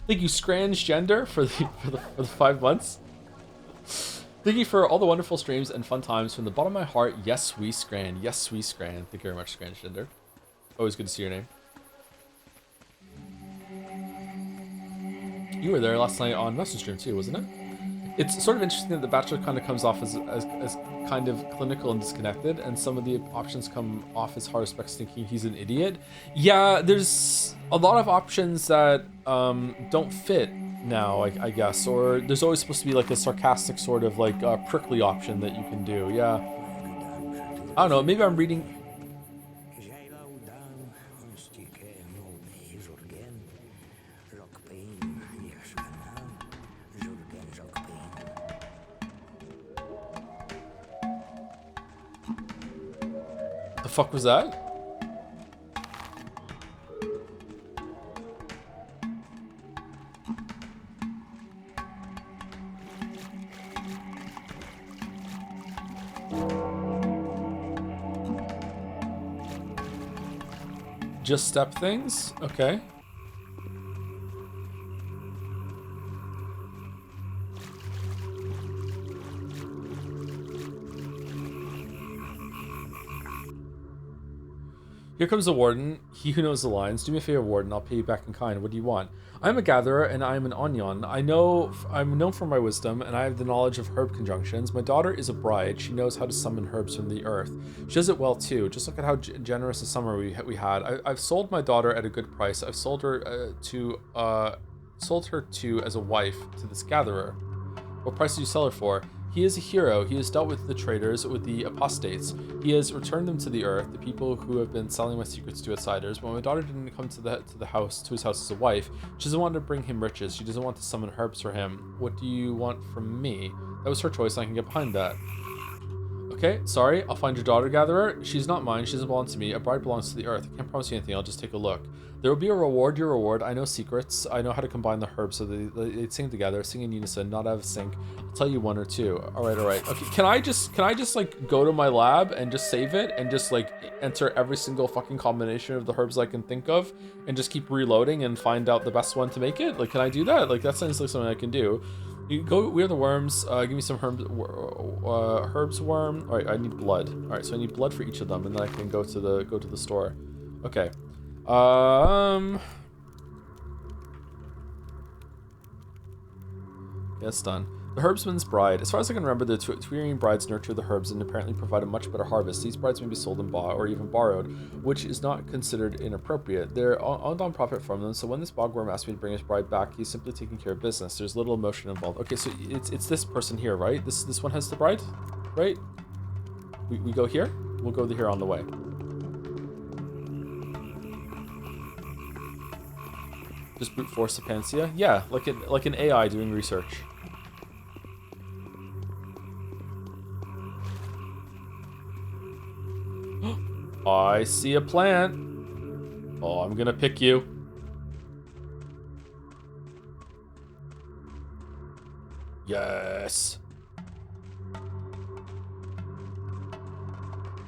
Thank you, Scransgender, for the 5 months. Thank you for all the wonderful streams and fun times from the bottom of my heart. Yes, we Scran. Yes, we Scran. Thank you very much, Scransgender. Always good to see your name. You were there last night on Message Stream too, wasn't it? It's sort of interesting that The Bachelor kind of comes off as kind of clinical and disconnected, and some of the options come off as Haruspex thinking he's an idiot. Yeah, there's a lot of options that don't fit now, I guess, or there's always supposed to be like a sarcastic sort of like prickly option that you can do. Yeah, I don't know. Maybe I'm reading. The fuck was that? Just step things? Okay. Here comes the warden, he who knows the lines. Do me a favor, warden, I'll pay you back in kind. What do you want? I am a gatherer, and I am an onion. I'm known for my wisdom, and I have the knowledge of herb conjunctions. My daughter is a bride. She knows how to summon herbs from the earth. She does it well, too. Just look at how generous a summer we had. I've sold my daughter at a good price. I've sold her to as a wife to this gatherer. What price did you sell her for? He is a hero. He has dealt with the traitors, with the apostates. He has returned them to the earth, the people who have been selling my secrets to outsiders. But my daughter didn't come to his house as a wife. She doesn't want to bring him riches. She doesn't want to summon herbs for him. What do you want from me? That was her choice, and I can get behind that. Okay, sorry. I'll find your daughter, gatherer. She's not mine. She doesn't belong to me. A bride belongs to the earth. I can't promise you anything. I'll just take a look. There will be a reward, your reward. I know secrets. I know how to combine the herbs so they sing together, sing in unison, not out of sync. I'll tell you 1 or 2. All right. Okay, can I just like go to my lab and just save it and just like enter every single fucking combination of the herbs I can think of and just keep reloading and find out the best one to make it? Like, can I do that? Like, that sounds like something I can do. You go, we are the worms. Give me some herbs worm. All right, I need blood. All right, so I need blood for each of them, and then I can go to the store. Okay. Yeah, it's done. The herbsman's bride. As far as I can remember, the Twirian brides nurture the herbs and apparently provide a much better harvest. These brides may be sold and bought, or even borrowed, which is not considered inappropriate. They're owned on profit from them, so when this bogworm asked me to bring his bride back, he's simply taking care of business. There's little emotion involved. Okay, so it's this person here, right? This one has the bride, right? We go here? We'll go here on the way. Just brute force the panacea? Yeah, like an AI doing research. I see a plant. Oh, I'm gonna pick you. Yes.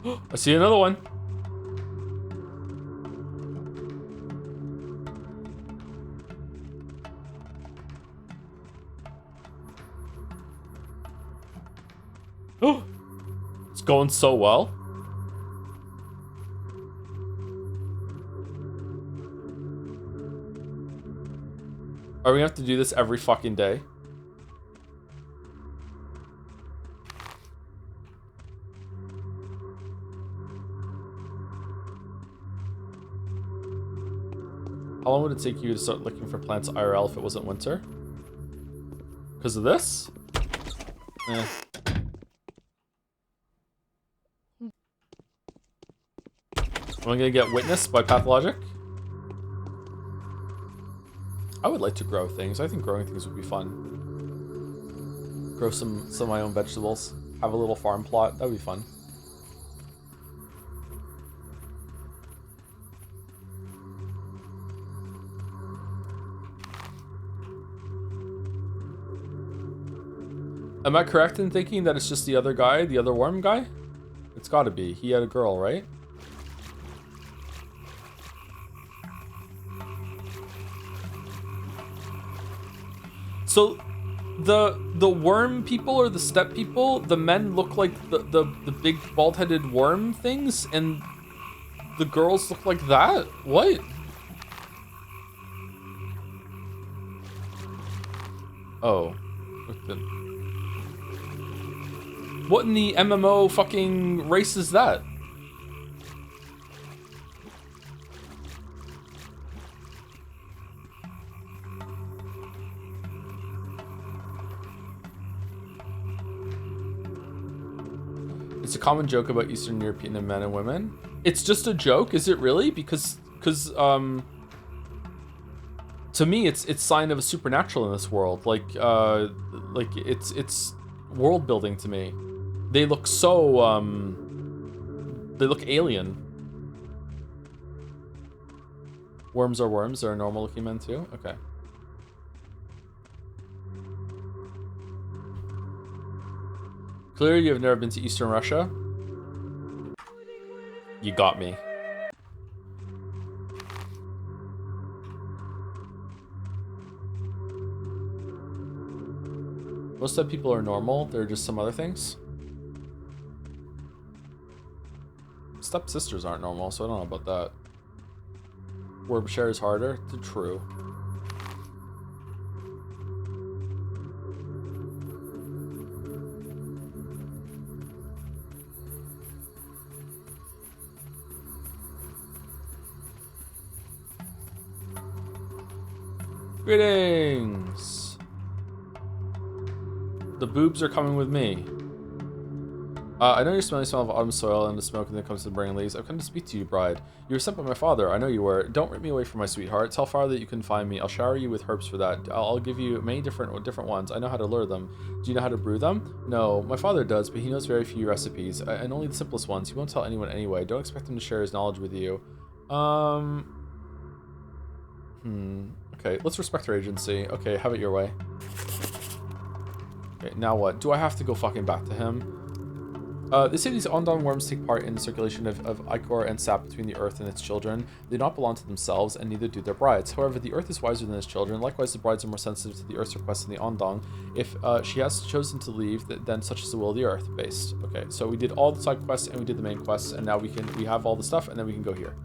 I see another one. Oh, it's going so well. Are we gonna have to do this every fucking day? How long would it take you to start looking for plants IRL if it wasn't winter? Because of this? Eh. Am I gonna get witnessed by Pathologic? I would like to grow things. I think growing things would be fun. Grow some of my own vegetables. Have a little farm plot. That would be fun. Am I correct in thinking that it's just the other guy, the other worm guy? It's gotta be. He had a girl, right? So, the worm people or the step people, the men look like the big bald-headed worm things, and the girls look like that? What? Oh. What in the MMO fucking race is that? It's a common joke about Eastern European men and women. It's just a joke, is it really? Because to me it's sign of a supernatural in this world. Like it's world building to me. They look so they look alien. Worms are worms, they're normal looking men too? Okay. Clearly, you've never been to Eastern Russia. You got me. Most of the people are normal. They're just some other things. Stepsisters aren't normal, so I don't know about that. Wormshare is harder. True. Greetings! The boobs are coming with me. I know you're smelling the smell of autumn soil and the smoke that comes to the burning leaves. I've come to speak to you, bride. You were sent by my father. I know you were. Don't rip me away from my sweetheart. Tell father that you can find me. I'll shower you with herbs for that. I'll give you many different ones. I know how to lure them. Do you know how to brew them? No, my father does, but he knows very few recipes, and only the simplest ones. He won't tell anyone anyway. Don't expect him to share his knowledge with you. Okay, let's respect our agency. Okay, have it your way. Okay, now what? Do I have to go fucking back to him? They say these Ondon worms take part in the circulation of ichor and sap between the earth and its children. They do not belong to themselves, and neither do their brides. However, the earth is wiser than its children. Likewise, the brides are more sensitive to the earth's requests than the Ondon. If she has chosen to leave, then such is the will of the earth. Based. Okay, so we did all the side quests and we did the main quests, and now we have all the stuff, and then we can go here.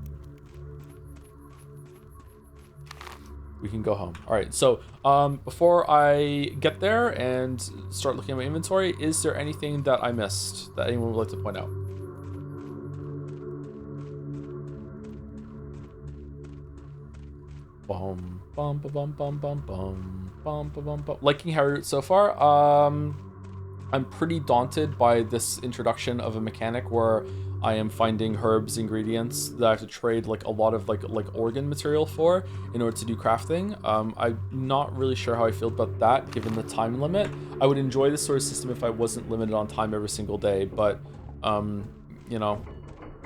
We can go home. All right, so before I get there and start looking at my inventory, is there anything that I missed that anyone would like to point out? Bum, bum, bum, bum, bum, bum, bum, bum, bum. Liking Haru so far. I'm pretty daunted by this introduction of a mechanic where I am finding herbs, ingredients that I have to trade like a lot of like organ material for in order to do crafting. I'm not really sure how I feel about that given the time limit. I would enjoy this sort of system if I wasn't limited on time every single day, but you know,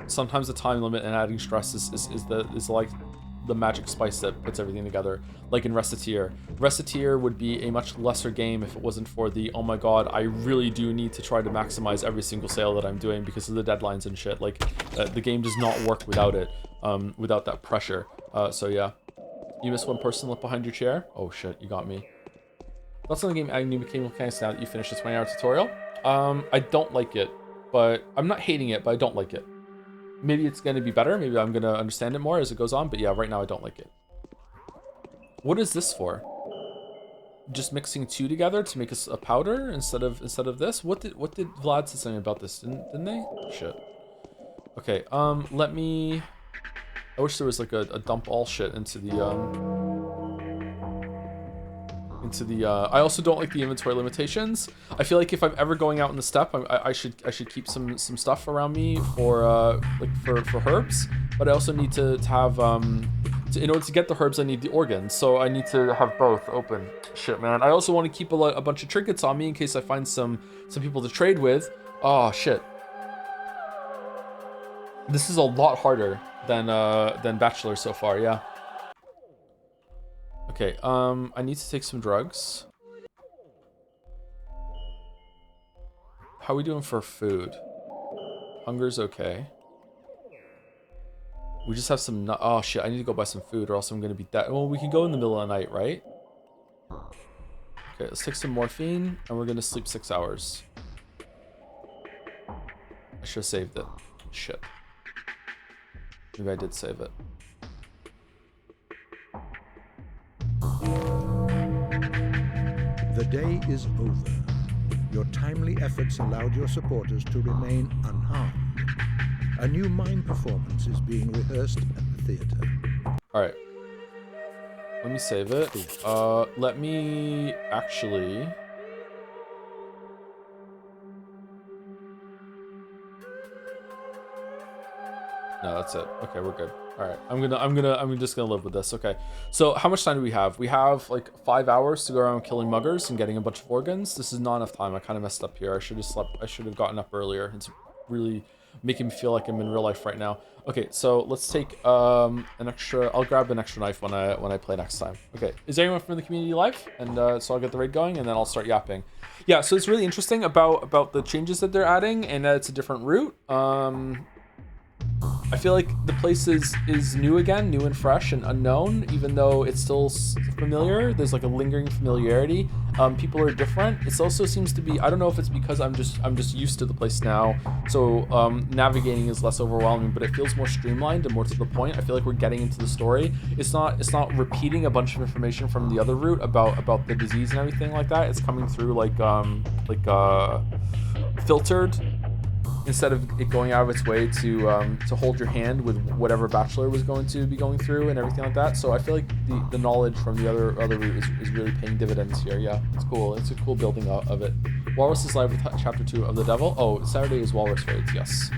sometimes the time limit and adding stress is like the magic spice that puts everything together. Like in Reciteer. Reciteer would be a much lesser game if it wasn't for the, oh my god, I really do need to try to maximize every single sale that I'm doing because of the deadlines and shit. Like, the game does not work without it, without that pressure. So yeah. You missed one person left behind your chair? Oh shit, you got me. That's on the game adding new mechanics now that you finished the 20-hour tutorial. I don't like it, but I'm not hating it, but I don't like it. Maybe it's going to be better. Maybe I'm going to understand it more as it goes on. But yeah, right now I don't like it. What is this for? just mixing 2 together to make a powder instead of this. What did Vlad say something about this? Didn't they? Shit. Okay. Let me. I wish there was like a dump all shit into the I also don't like the inventory limitations. I feel like if I'm ever going out in the steppe, I should keep some stuff around me for like for herbs, but I also need to have in order to get the herbs I need the organs, so I need to have both open. Shit, man. I also want to keep a bunch of trinkets on me in case I find some people to trade with. Oh shit. This is a lot harder than Bachelor so far, yeah. Okay, I need to take some drugs. How are we doing for food? Hunger's okay. We just have some oh shit, I need to go buy some food or else I'm gonna be dead. Well, we can go in the middle of the night, right? Okay, let's take some morphine and we're gonna sleep 6 hours. I should have saved it. Shit. Maybe I did save it. The day is over. Your timely efforts allowed your supporters to remain unharmed. A new mime performance is being rehearsed at the theater. Alright. Let me save it. Let me actually... No, that's it. Okay, we're good. All right, I'm just gonna live with this. Okay, so how much time do we have? We have like 5 hours to go around killing muggers and getting a bunch of organs. This is not enough time. I kind of messed up here. I should have slept. I should have gotten up earlier. It's really making me feel like I'm in real life right now. Okay, so let's take an extra. I'll grab an extra knife when I play next time. Okay, is there anyone from the community live? And so I'll get the raid going and then I'll start yapping. Yeah, so it's really interesting about the changes that they're adding and that it's a different route. I feel like the place is new again, new and fresh and unknown, even though it's still familiar. There's like a lingering familiarity. People are different. It also seems to be, I don't know if it's because I'm just used to the place now, so navigating is less overwhelming, but it feels more streamlined and more to the point. I feel like we're getting into the story. It's not repeating a bunch of information from the other route about the disease and everything like that. It's coming through like filtered, instead of it going out of its way to hold your hand with whatever Bachelor was going to be going through and everything like that. So I feel like the knowledge from the other route is really paying dividends here. Yeah, it's cool. It's a cool building of it. Walrus is live with chapter 2 of the Devil. Oh, Saturday is Walrus raids. Yes.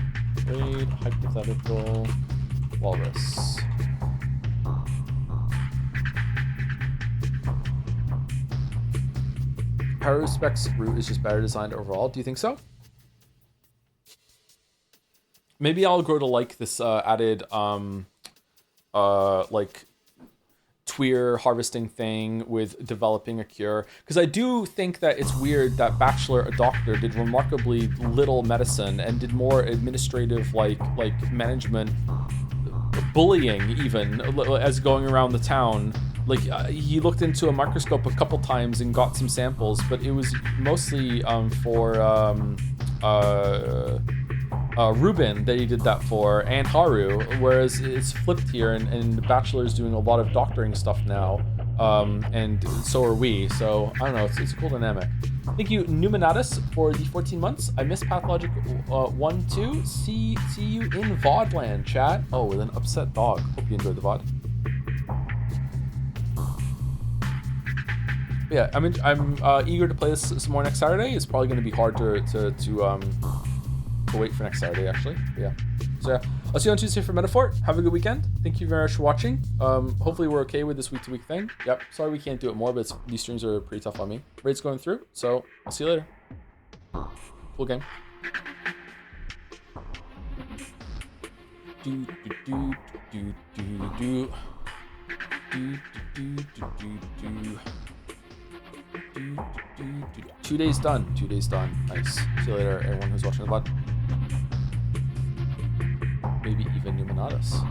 Raid hypothetical Walrus. Haruspex route is just better designed overall. Do you think so? Maybe I'll grow to like this added like Tweer harvesting thing with developing a cure, because I do think that it's weird that Bachelor, a doctor, did remarkably little medicine and did more administrative like management, bullying even, as going around the town. Like he looked into a microscope a couple times and got some samples, but it was mostly for Ruben that he did that for, and Haru, whereas it's flipped here, and Bachelor's doing a lot of doctoring stuff now, and so are we. So I don't know, it's a cool dynamic. Thank you, Numinatus, for the 14 months. I miss Pathologic 1-2. See you in VODland, chat. Oh, with an upset dog. Hope you enjoyed the VOD. Yeah, I'm eager to play this some more next Saturday. It's probably going to be hard to wait for next Saturday, actually. Yeah. So yeah, I'll see you on Tuesday for Metaphor. Have a good weekend. Thank you very much for watching. Hopefully we're okay with this week-to-week thing. Yep. Sorry we can't do it more, but these streams are pretty tough on me. Raid's going through, so I'll see you later. Cool game. Do do do do do do do do do do. 2 days done. 2 days done. Nice. See you later, everyone who's watching the VOD. Maybe even Numinatus.